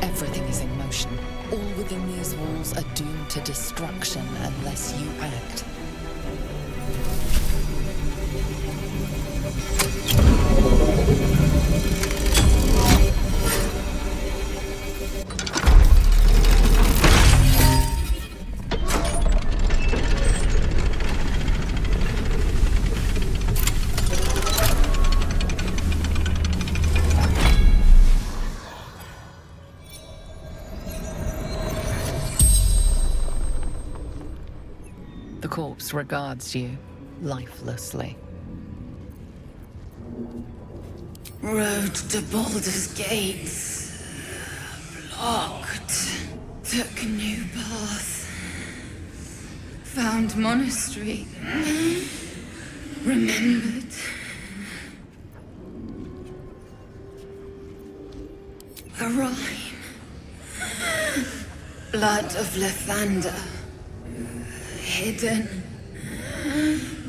Everything is in motion. All within these walls are doomed to destruction unless you act. The corpse regards you, lifelessly. Road to Baldur's Gates. Blocked. Took new path. Found monastery. Remembered. A rhyme. Blood of Lathander. Hidden.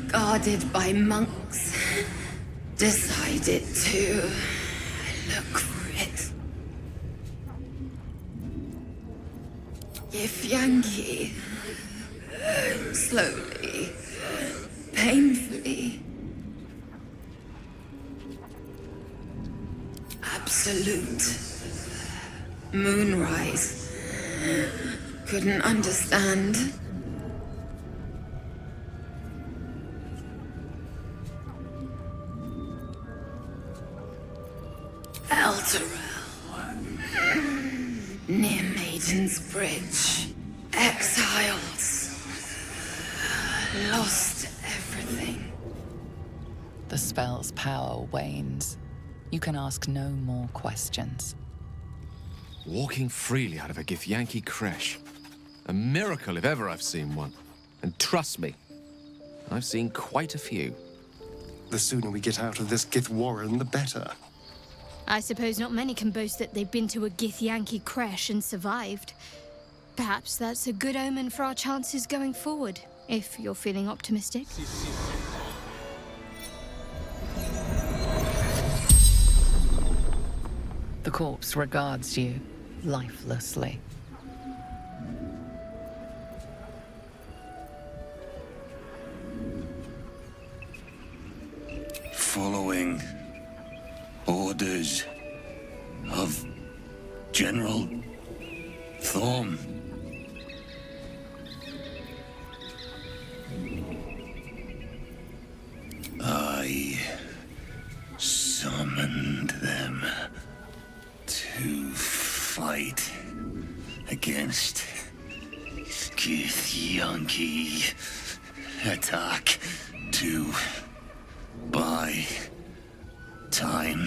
Guarded by monks. Decided to look for it. Githyanki. Slowly. Painfully. Absolute. Moonrise. Couldn't understand. Near Maiden's Bridge. Exiles. Lost everything. The spell's power wanes. You can ask no more questions. Walking freely out of a Githyanki creche. A miracle if ever I've seen one. And trust me, I've seen quite a few. The sooner we get out of this Gith warren, the better. I suppose not many can boast that they've been to a Githyanki creche and survived. Perhaps that's a good omen for our chances going forward, if you're feeling optimistic. The corpse regards you lifelessly. Following orders of General Thorm. I summoned them to fight against Githyanki attack to buy time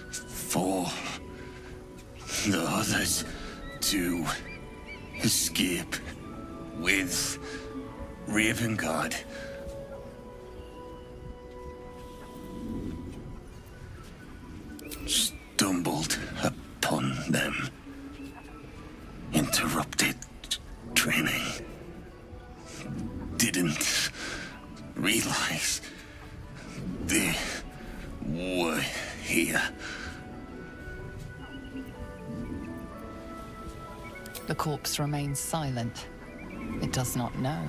for the others to escape with Ravengard. Stumbled upon them. Interrupted training. Didn't realize they were here. The corpse remains silent. It does not know.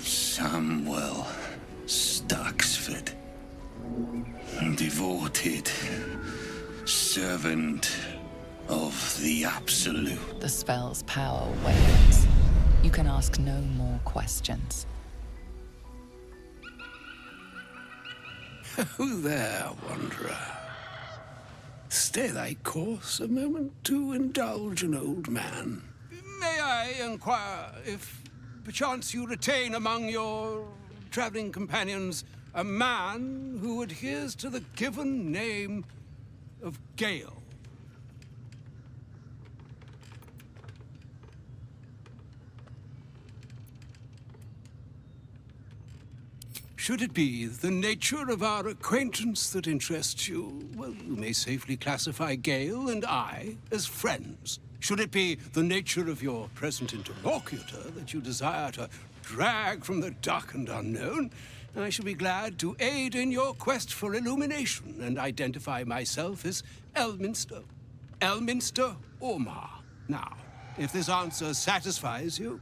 Samuel Staxford. Devoted servant of the Absolute. The spell's power wanes. You can ask no more questions. Who there, wanderer? Stay thy course a moment to indulge an old man. May I inquire if perchance you retain among your traveling companions a man who adheres to the given name of Gale? Should it be the nature of our acquaintance that interests you, well, you may safely classify Gale and I as friends. Should it be the nature of your present interlocutor that you desire to drag from the dark and unknown, I shall be glad to aid in your quest for illumination and identify myself as Elminster. Elminster Ormar. Now, if this answer satisfies you,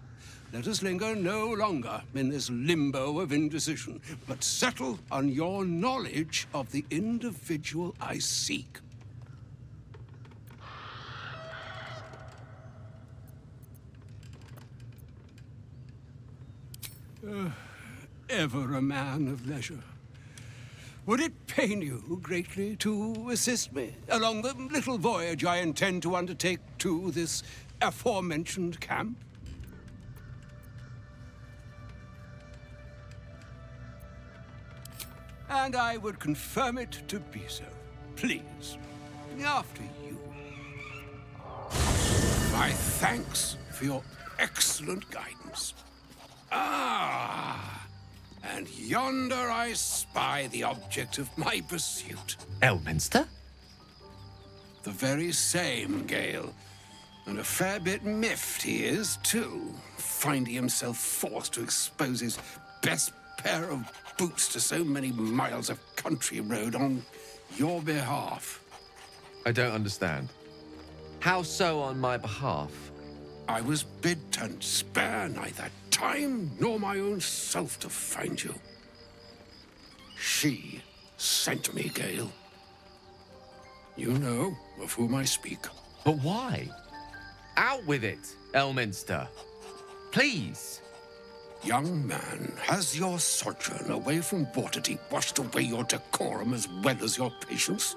let us linger no longer in this limbo of indecision, but settle on your knowledge of the individual I seek. Ever a man of leisure. Would it pain you greatly to assist me along the little voyage I intend to undertake to this aforementioned camp? and I would confirm it to be so. Please, after you. My thanks for your excellent guidance. Ah, and yonder I spy the object of my pursuit. Elminster? The very same, Gale. And a fair bit miffed he is, too, finding himself forced to expose his best pair of boots to so many miles of country road on your behalf. I don't understand. How so on my behalf? I was bid and spare neither time nor my own self to find you. She sent me, Gale. You know of whom I speak. But why? Out with it, Elminster. Please. Young man, has your sojourn away from Waterdeep washed away your decorum as well as your patience?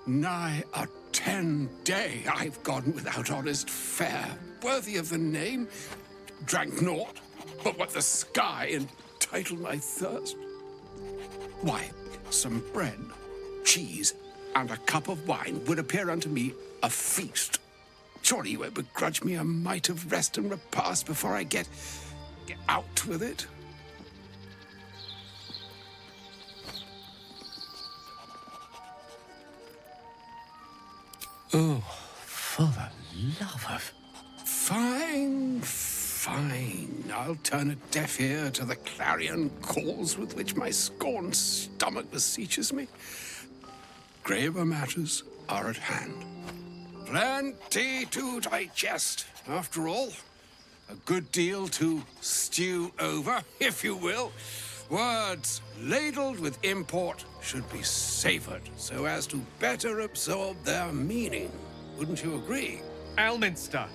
Nigh a 10-day I've gone without honest fare, worthy of the name. Drank naught but what the sky entitled my thirst. Why, some bread, cheese, and a cup of wine would appear unto me a feast. Surely you won't begrudge me a mite of rest and repast before I get out with it? Oh, for the love of... Fine, fine. I'll turn a deaf ear to the clarion calls with which my scorned stomach beseeches me. Graver matters are at hand. Plenty to digest, after all. A good deal to stew over, if you will. Words ladled with import should be savored so as to better absorb their meaning. Wouldn't you agree? Elminster.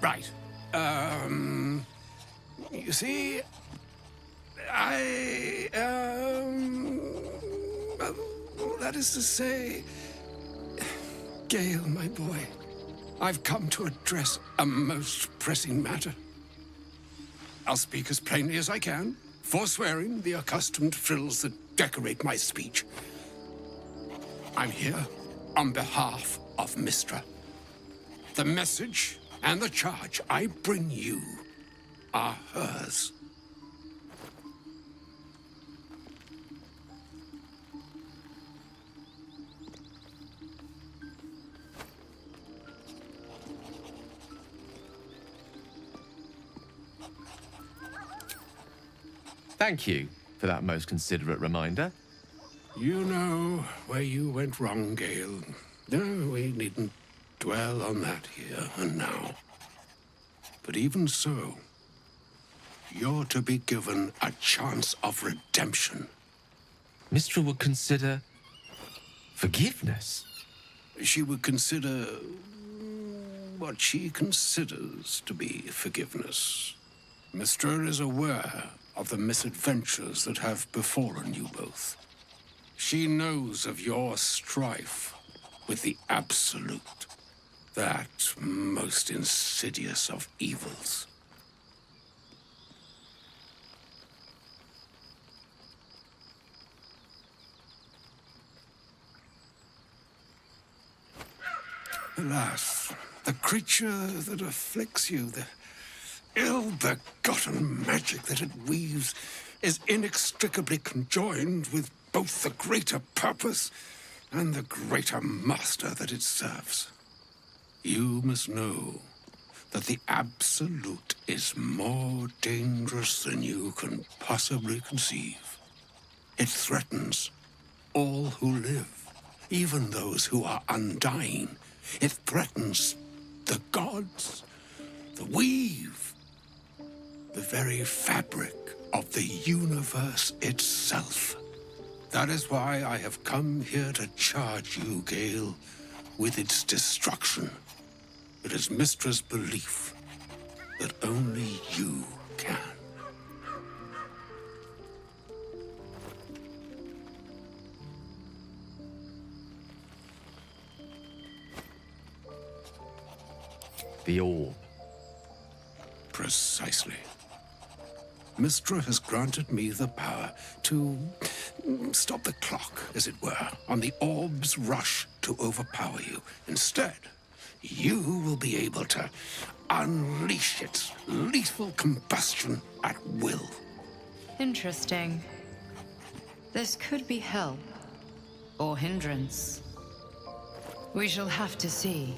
Right. You see, that is to say, Gale, my boy, I've come to address a most pressing matter. I'll speak as plainly as I can, forswearing the accustomed frills that decorate my speech. I'm here on behalf of Mystra. The message and the charge I bring you are hers. Thank you for that most considerate reminder. You know where you went wrong, Gale. No, we needn't dwell on that here and now. But even so, you're to be given a chance of redemption. Mystra would consider... forgiveness? She would consider what she considers to be forgiveness. Mystra is aware of the misadventures that have befallen you both. She knows of your strife with the Absolute, that most insidious of evils. Alas, the creature that afflicts you, the ill-begotten magic that it weaves, is inextricably conjoined with both the greater purpose and the greater master that it serves. You must know that the Absolute is more dangerous than you can possibly conceive. It threatens all who live, even those who are undying. It threatens the gods, the weave, the very fabric of the universe itself. That is why I have come here to charge you, Gale, with its destruction. It is Mystra's belief that only you can. The orb. Precisely. Mystra has granted me the power to stop the clock, as it were, on the orb's rush to overpower you. Instead, you will be able to unleash its lethal combustion at will. Interesting. This could be help or hindrance. We shall have to see.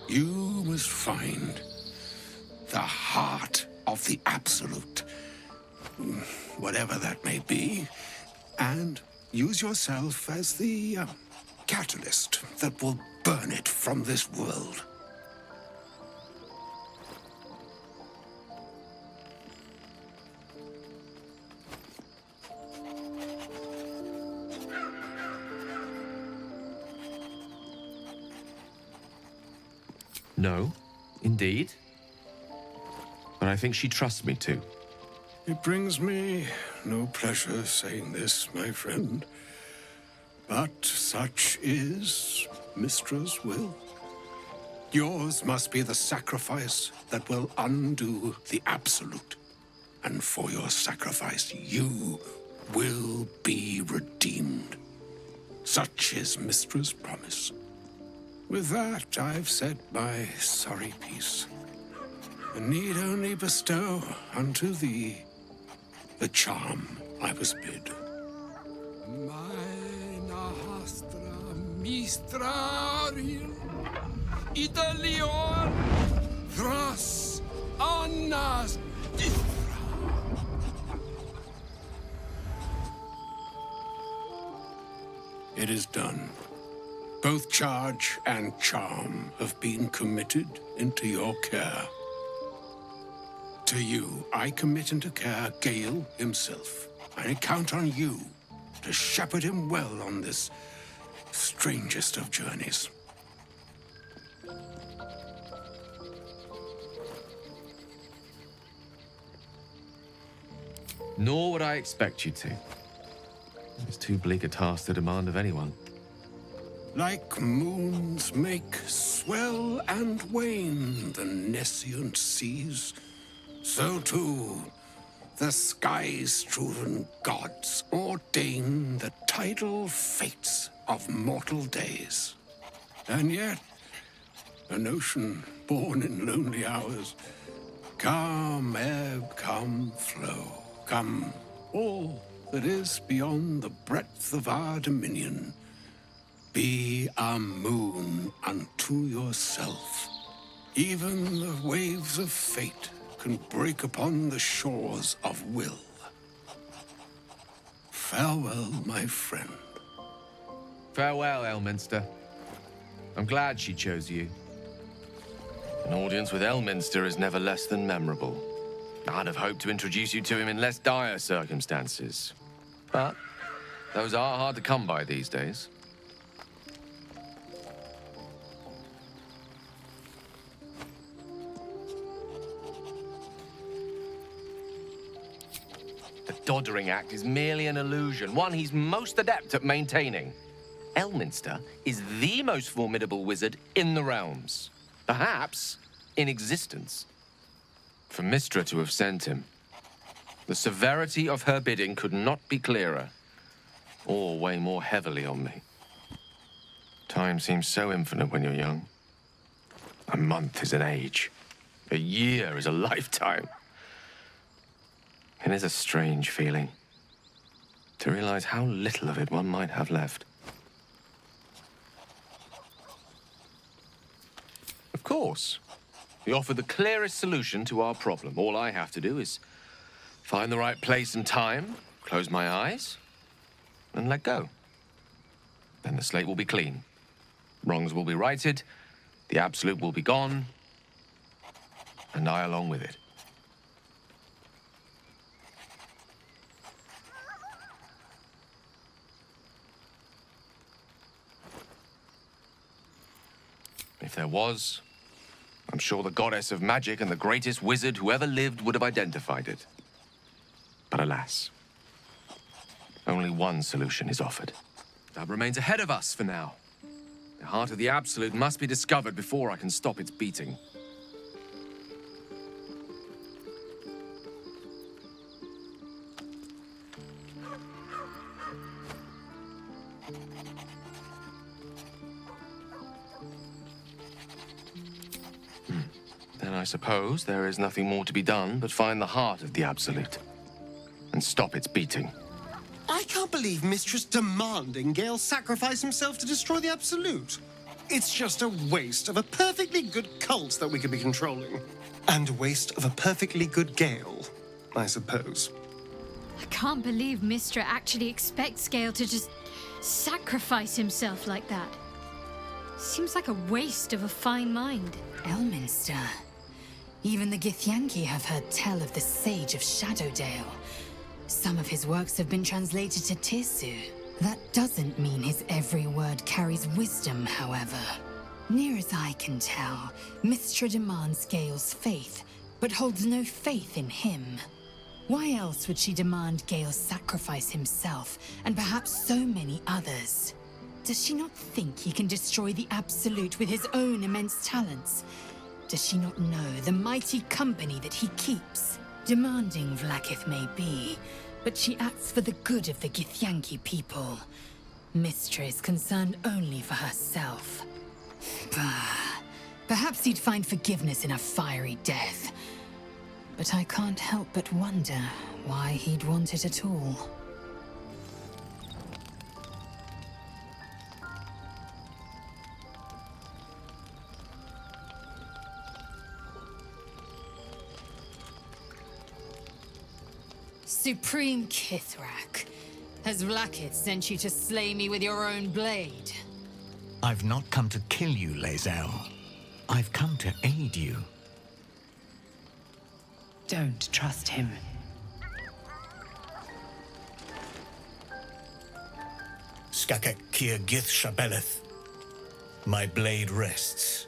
You must find the heart of the Absolute, whatever that may be, and use yourself as the catalyst that will burn it from this world. No, indeed. But I think she trusts me too. It brings me no pleasure saying this, my friend, but such is Mystra's will. Yours must be the sacrifice that will undo the Absolute. And for your sacrifice, you will be redeemed. Such is Mystra's promise. With that, I've said my sorry piece, and need only bestow unto thee the charm I was bid. Meine Hastra Mistrariel Italior Thras Annas Dithra. It is done. Both charge and charm have been committed into your care. To you, I commit into care Gale himself. I count on you to shepherd him well on this strangest of journeys. Nor would I expect you to. It's too bleak a task to demand of anyone. Like moons make swell and wane the nescient seas, so too the sky-strewn gods ordain the tidal fates of mortal days. And yet, an ocean born in lonely hours, come ebb, come flow, come all that is beyond the breadth of our dominion. Be a moon unto yourself. Even the waves of fate can break upon the shores of will. Farewell, my friend. Farewell, Elminster. I'm glad she chose you. An audience with Elminster is never less than memorable. I'd have hoped to introduce you to him in less dire circumstances. But those are hard to come by these days. The Doddering Act is merely an illusion, one he's most adept at maintaining. Elminster is the most formidable wizard in the realms. Perhaps in existence. For Mystra to have sent him, the severity of her bidding could not be clearer, or weigh more heavily on me. Time seems so infinite when you're young. A month is an age. A year is a lifetime. It is a strange feeling to realize how little of it one might have left. Of course, we offer the clearest solution to our problem. All I have to do is find the right place and time, close my eyes, and let go. Then the slate will be clean. Wrongs will be righted, the Absolute will be gone, and I along with it. If there was, I'm sure the goddess of magic and the greatest wizard who ever lived would have identified it. But alas, only one solution is offered. That remains ahead of us for now. The heart of the Absolute must be discovered before I can stop its beating. then I suppose there is nothing more to be done but find the heart of the Absolute and stop its beating. I can't believe Mistress demanding Gale sacrifice himself to destroy the Absolute. It's just a waste of a perfectly good cult that we could be controlling. And a waste of a perfectly good Gale, I suppose. I can't believe Mistra actually expects Gale to just sacrifice himself like that. Seems like a waste of a fine mind. Elminster. Even the Githyanki have heard tell of the Sage of Shadowdale. Some of his works have been translated to Tirsu. That doesn't mean his every word carries wisdom, however. Near as I can tell, Mistra demands Gale's faith, but holds no faith in him. Why else would she demand Gale sacrifice himself, and perhaps so many others? Does she not think he can destroy the Absolute with his own immense talents? Does she not know the mighty company that he keeps? Demanding Vlaakith may be, but she acts for the good of the Githyanki people. Mistra is concerned only for herself. Perhaps he'd find forgiveness in a fiery death. But I can't help but wonder why he'd want it at all. Supreme Kithrak, has Vlaakith sent you to slay me with your own blade? I've not come to kill you, Lae'zel. I've come to aid you. Don't trust him. Skakek Kier Gith Shabeleth. My blade rests.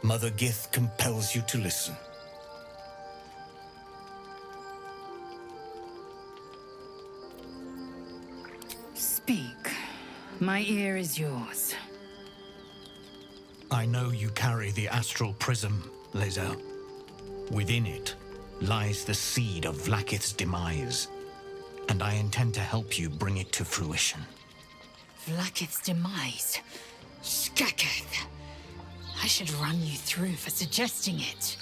Mother Gith compels you to listen. Speak. My ear is yours. I know you carry the astral prism, Lae'zel. Within it lies the seed of Vlaakith's demise, and I intend to help you bring it to fruition. Vlaakith's demise? Skaketh! I should run you through for suggesting it.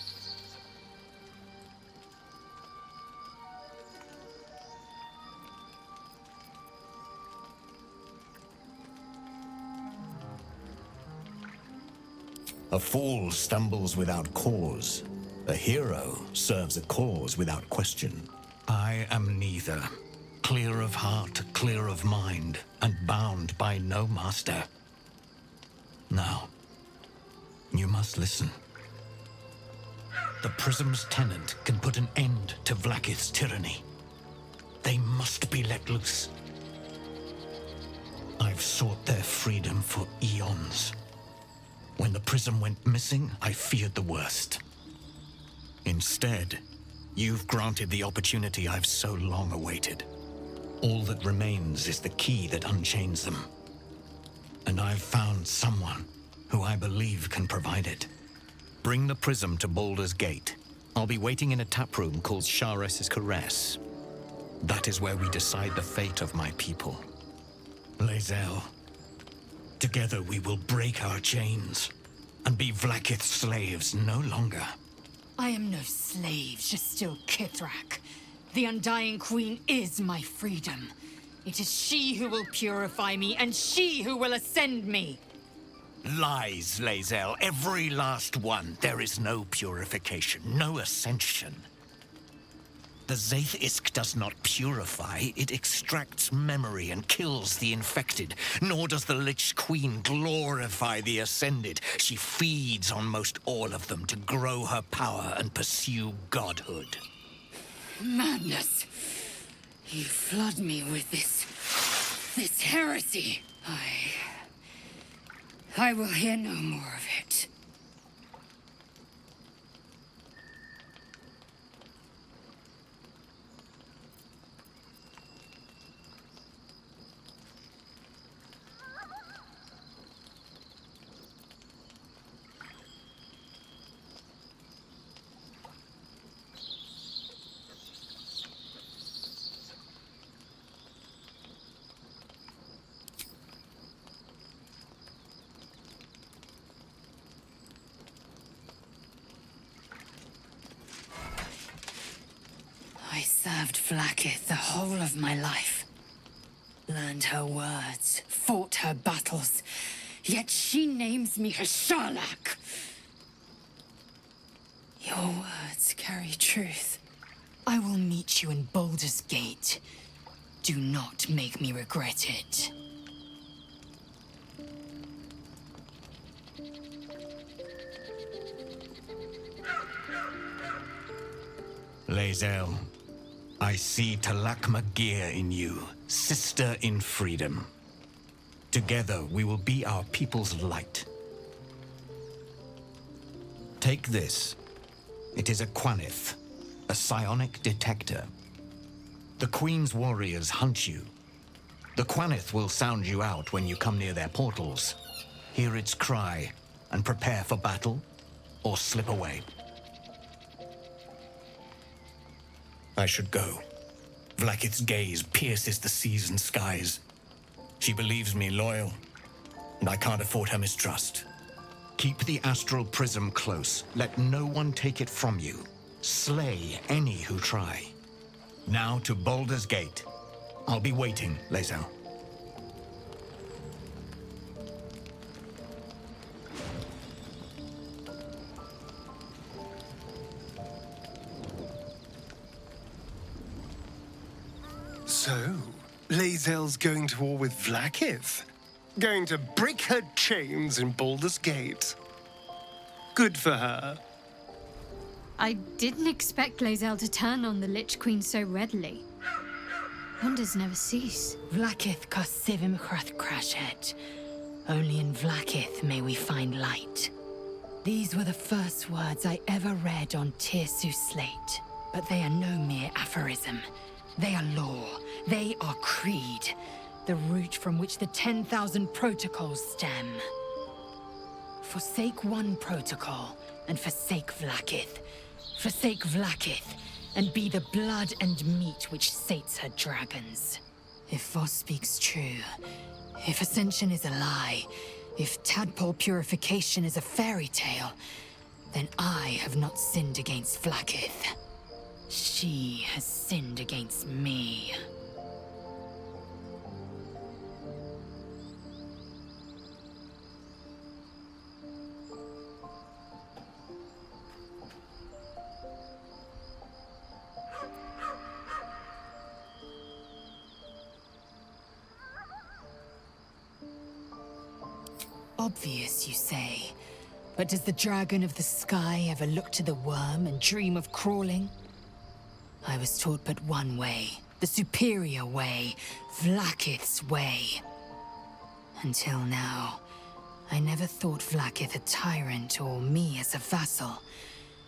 A fool stumbles without cause. A hero serves a cause without question. I am neither. Clear of heart, clear of mind, and bound by no master. Now, you must listen. The Prism's tenant can put an end to Vlaakith's tyranny. They must be let loose. I've sought their freedom for eons. When the Prism went missing, I feared the worst. Instead, you've granted the opportunity I've so long awaited. All that remains is the key that unchains them. And I've found someone who I believe can provide it. Bring the Prism to Baldur's Gate. I'll be waiting in a taproom called Shares's Caress. That is where we decide the fate of my people. Lae'zel. Together we will break our chains and be Vlaakith's slaves no longer. I am no slave, just still Kithrak. The Undying Queen is my freedom. It is she who will purify me, and she who will ascend me. Lies, Lae'zel, every last one. There is no purification, no ascension. The Zaith Isk does not purify, it extracts memory and kills the infected. Nor does the Lich Queen glorify the ascended. She feeds on most all of them to grow her power and pursue godhood. Madness. You flood me with this heresy. I will hear no more of it. Vlaakith the whole of my life. Learned her words, fought her battles, yet she names me her Sharlak. Your words carry truth. I will meet you in Baldur's Gate. Do not make me regret it. Lae'zel, I see Talakma Gear in you, sister in freedom. Together we will be our people's light. Take this. It is a Quanith, a psionic detector. The Queen's warriors hunt you. The Quanith will sound you out when you come near their portals. Hear its cry and prepare for battle, or slip away. I should go. Vlaakith's gaze pierces the seas and skies. She believes me loyal, and I can't afford her mistrust. Keep the astral prism close. Let no one take it from you. Slay any who try. Now to Baldur's Gate. I'll be waiting, Lae'zel. So, Lae'zel's going to war with Vlaakith? Going to break her chains in Baldur's Gate? Good for her. I didn't expect Lae'zel to turn on the Lich Queen so readily. Wonders never cease. Vlaakith Kosivim Chrath Crashet. Only in Vlaakith may we find light. These were the first words I ever read on Tirsu slate, but they are no mere aphorism. They are law. They are creed. The root from which the 10,000 protocols stem. Forsake one protocol, and forsake Vlaakith. Forsake Vlaakith, and be the blood and meat which sates her dragons. If Voss speaks true, if Ascension is a lie, if tadpole purification is a fairy tale, then I have not sinned against Vlaakith. She has sinned against me. Obvious, you say. But does the dragon of the sky ever look to the worm and dream of crawling? I was taught but one way, the superior way, Vlaakith's way. Until now, I never thought Vlaakith a tyrant or me as a vassal.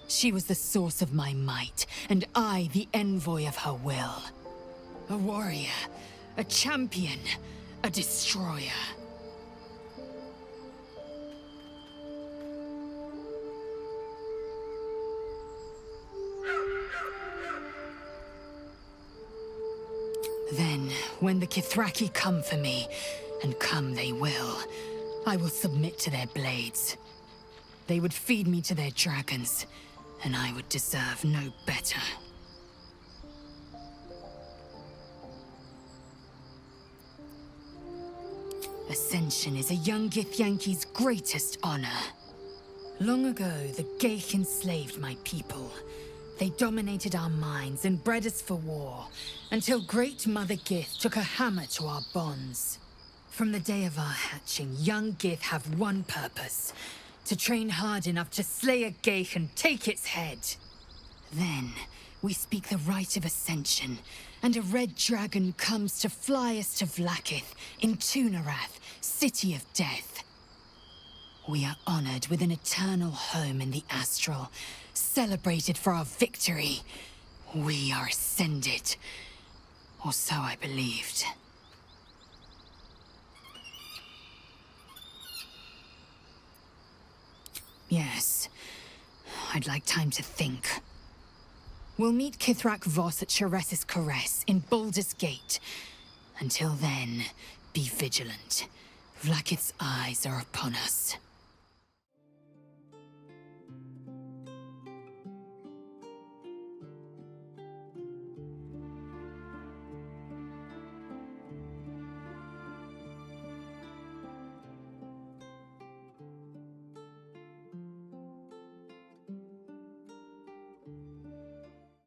She was the source of my might, and I the envoy of her will. A warrior, a champion, a destroyer. Then, when the Githyanki come for me, and come they will, I will submit to their blades. They would feed me to their dragons, and I would deserve no better. Ascension is a young Githyanki's greatest honor. Long ago, the Geich enslaved my people. They dominated our minds and bred us for war, until Great Mother Gith took a hammer to our bonds. From the day of our hatching, young Gith have one purpose: to train hard enough to slay a Geich and take its head. Then, we speak the rite of Ascension, and a red dragon comes to fly us to Vlaakith, in Tunarath, City of Death. We are honored with an eternal home in the Astral, celebrated for our victory. We are ascended. Or so I believed. Yes. I'd like time to think. We'll meet Kithrak Voss at Shares's Caress in Baldur's Gate. Until then, be vigilant. Vlaakith's eyes are upon us.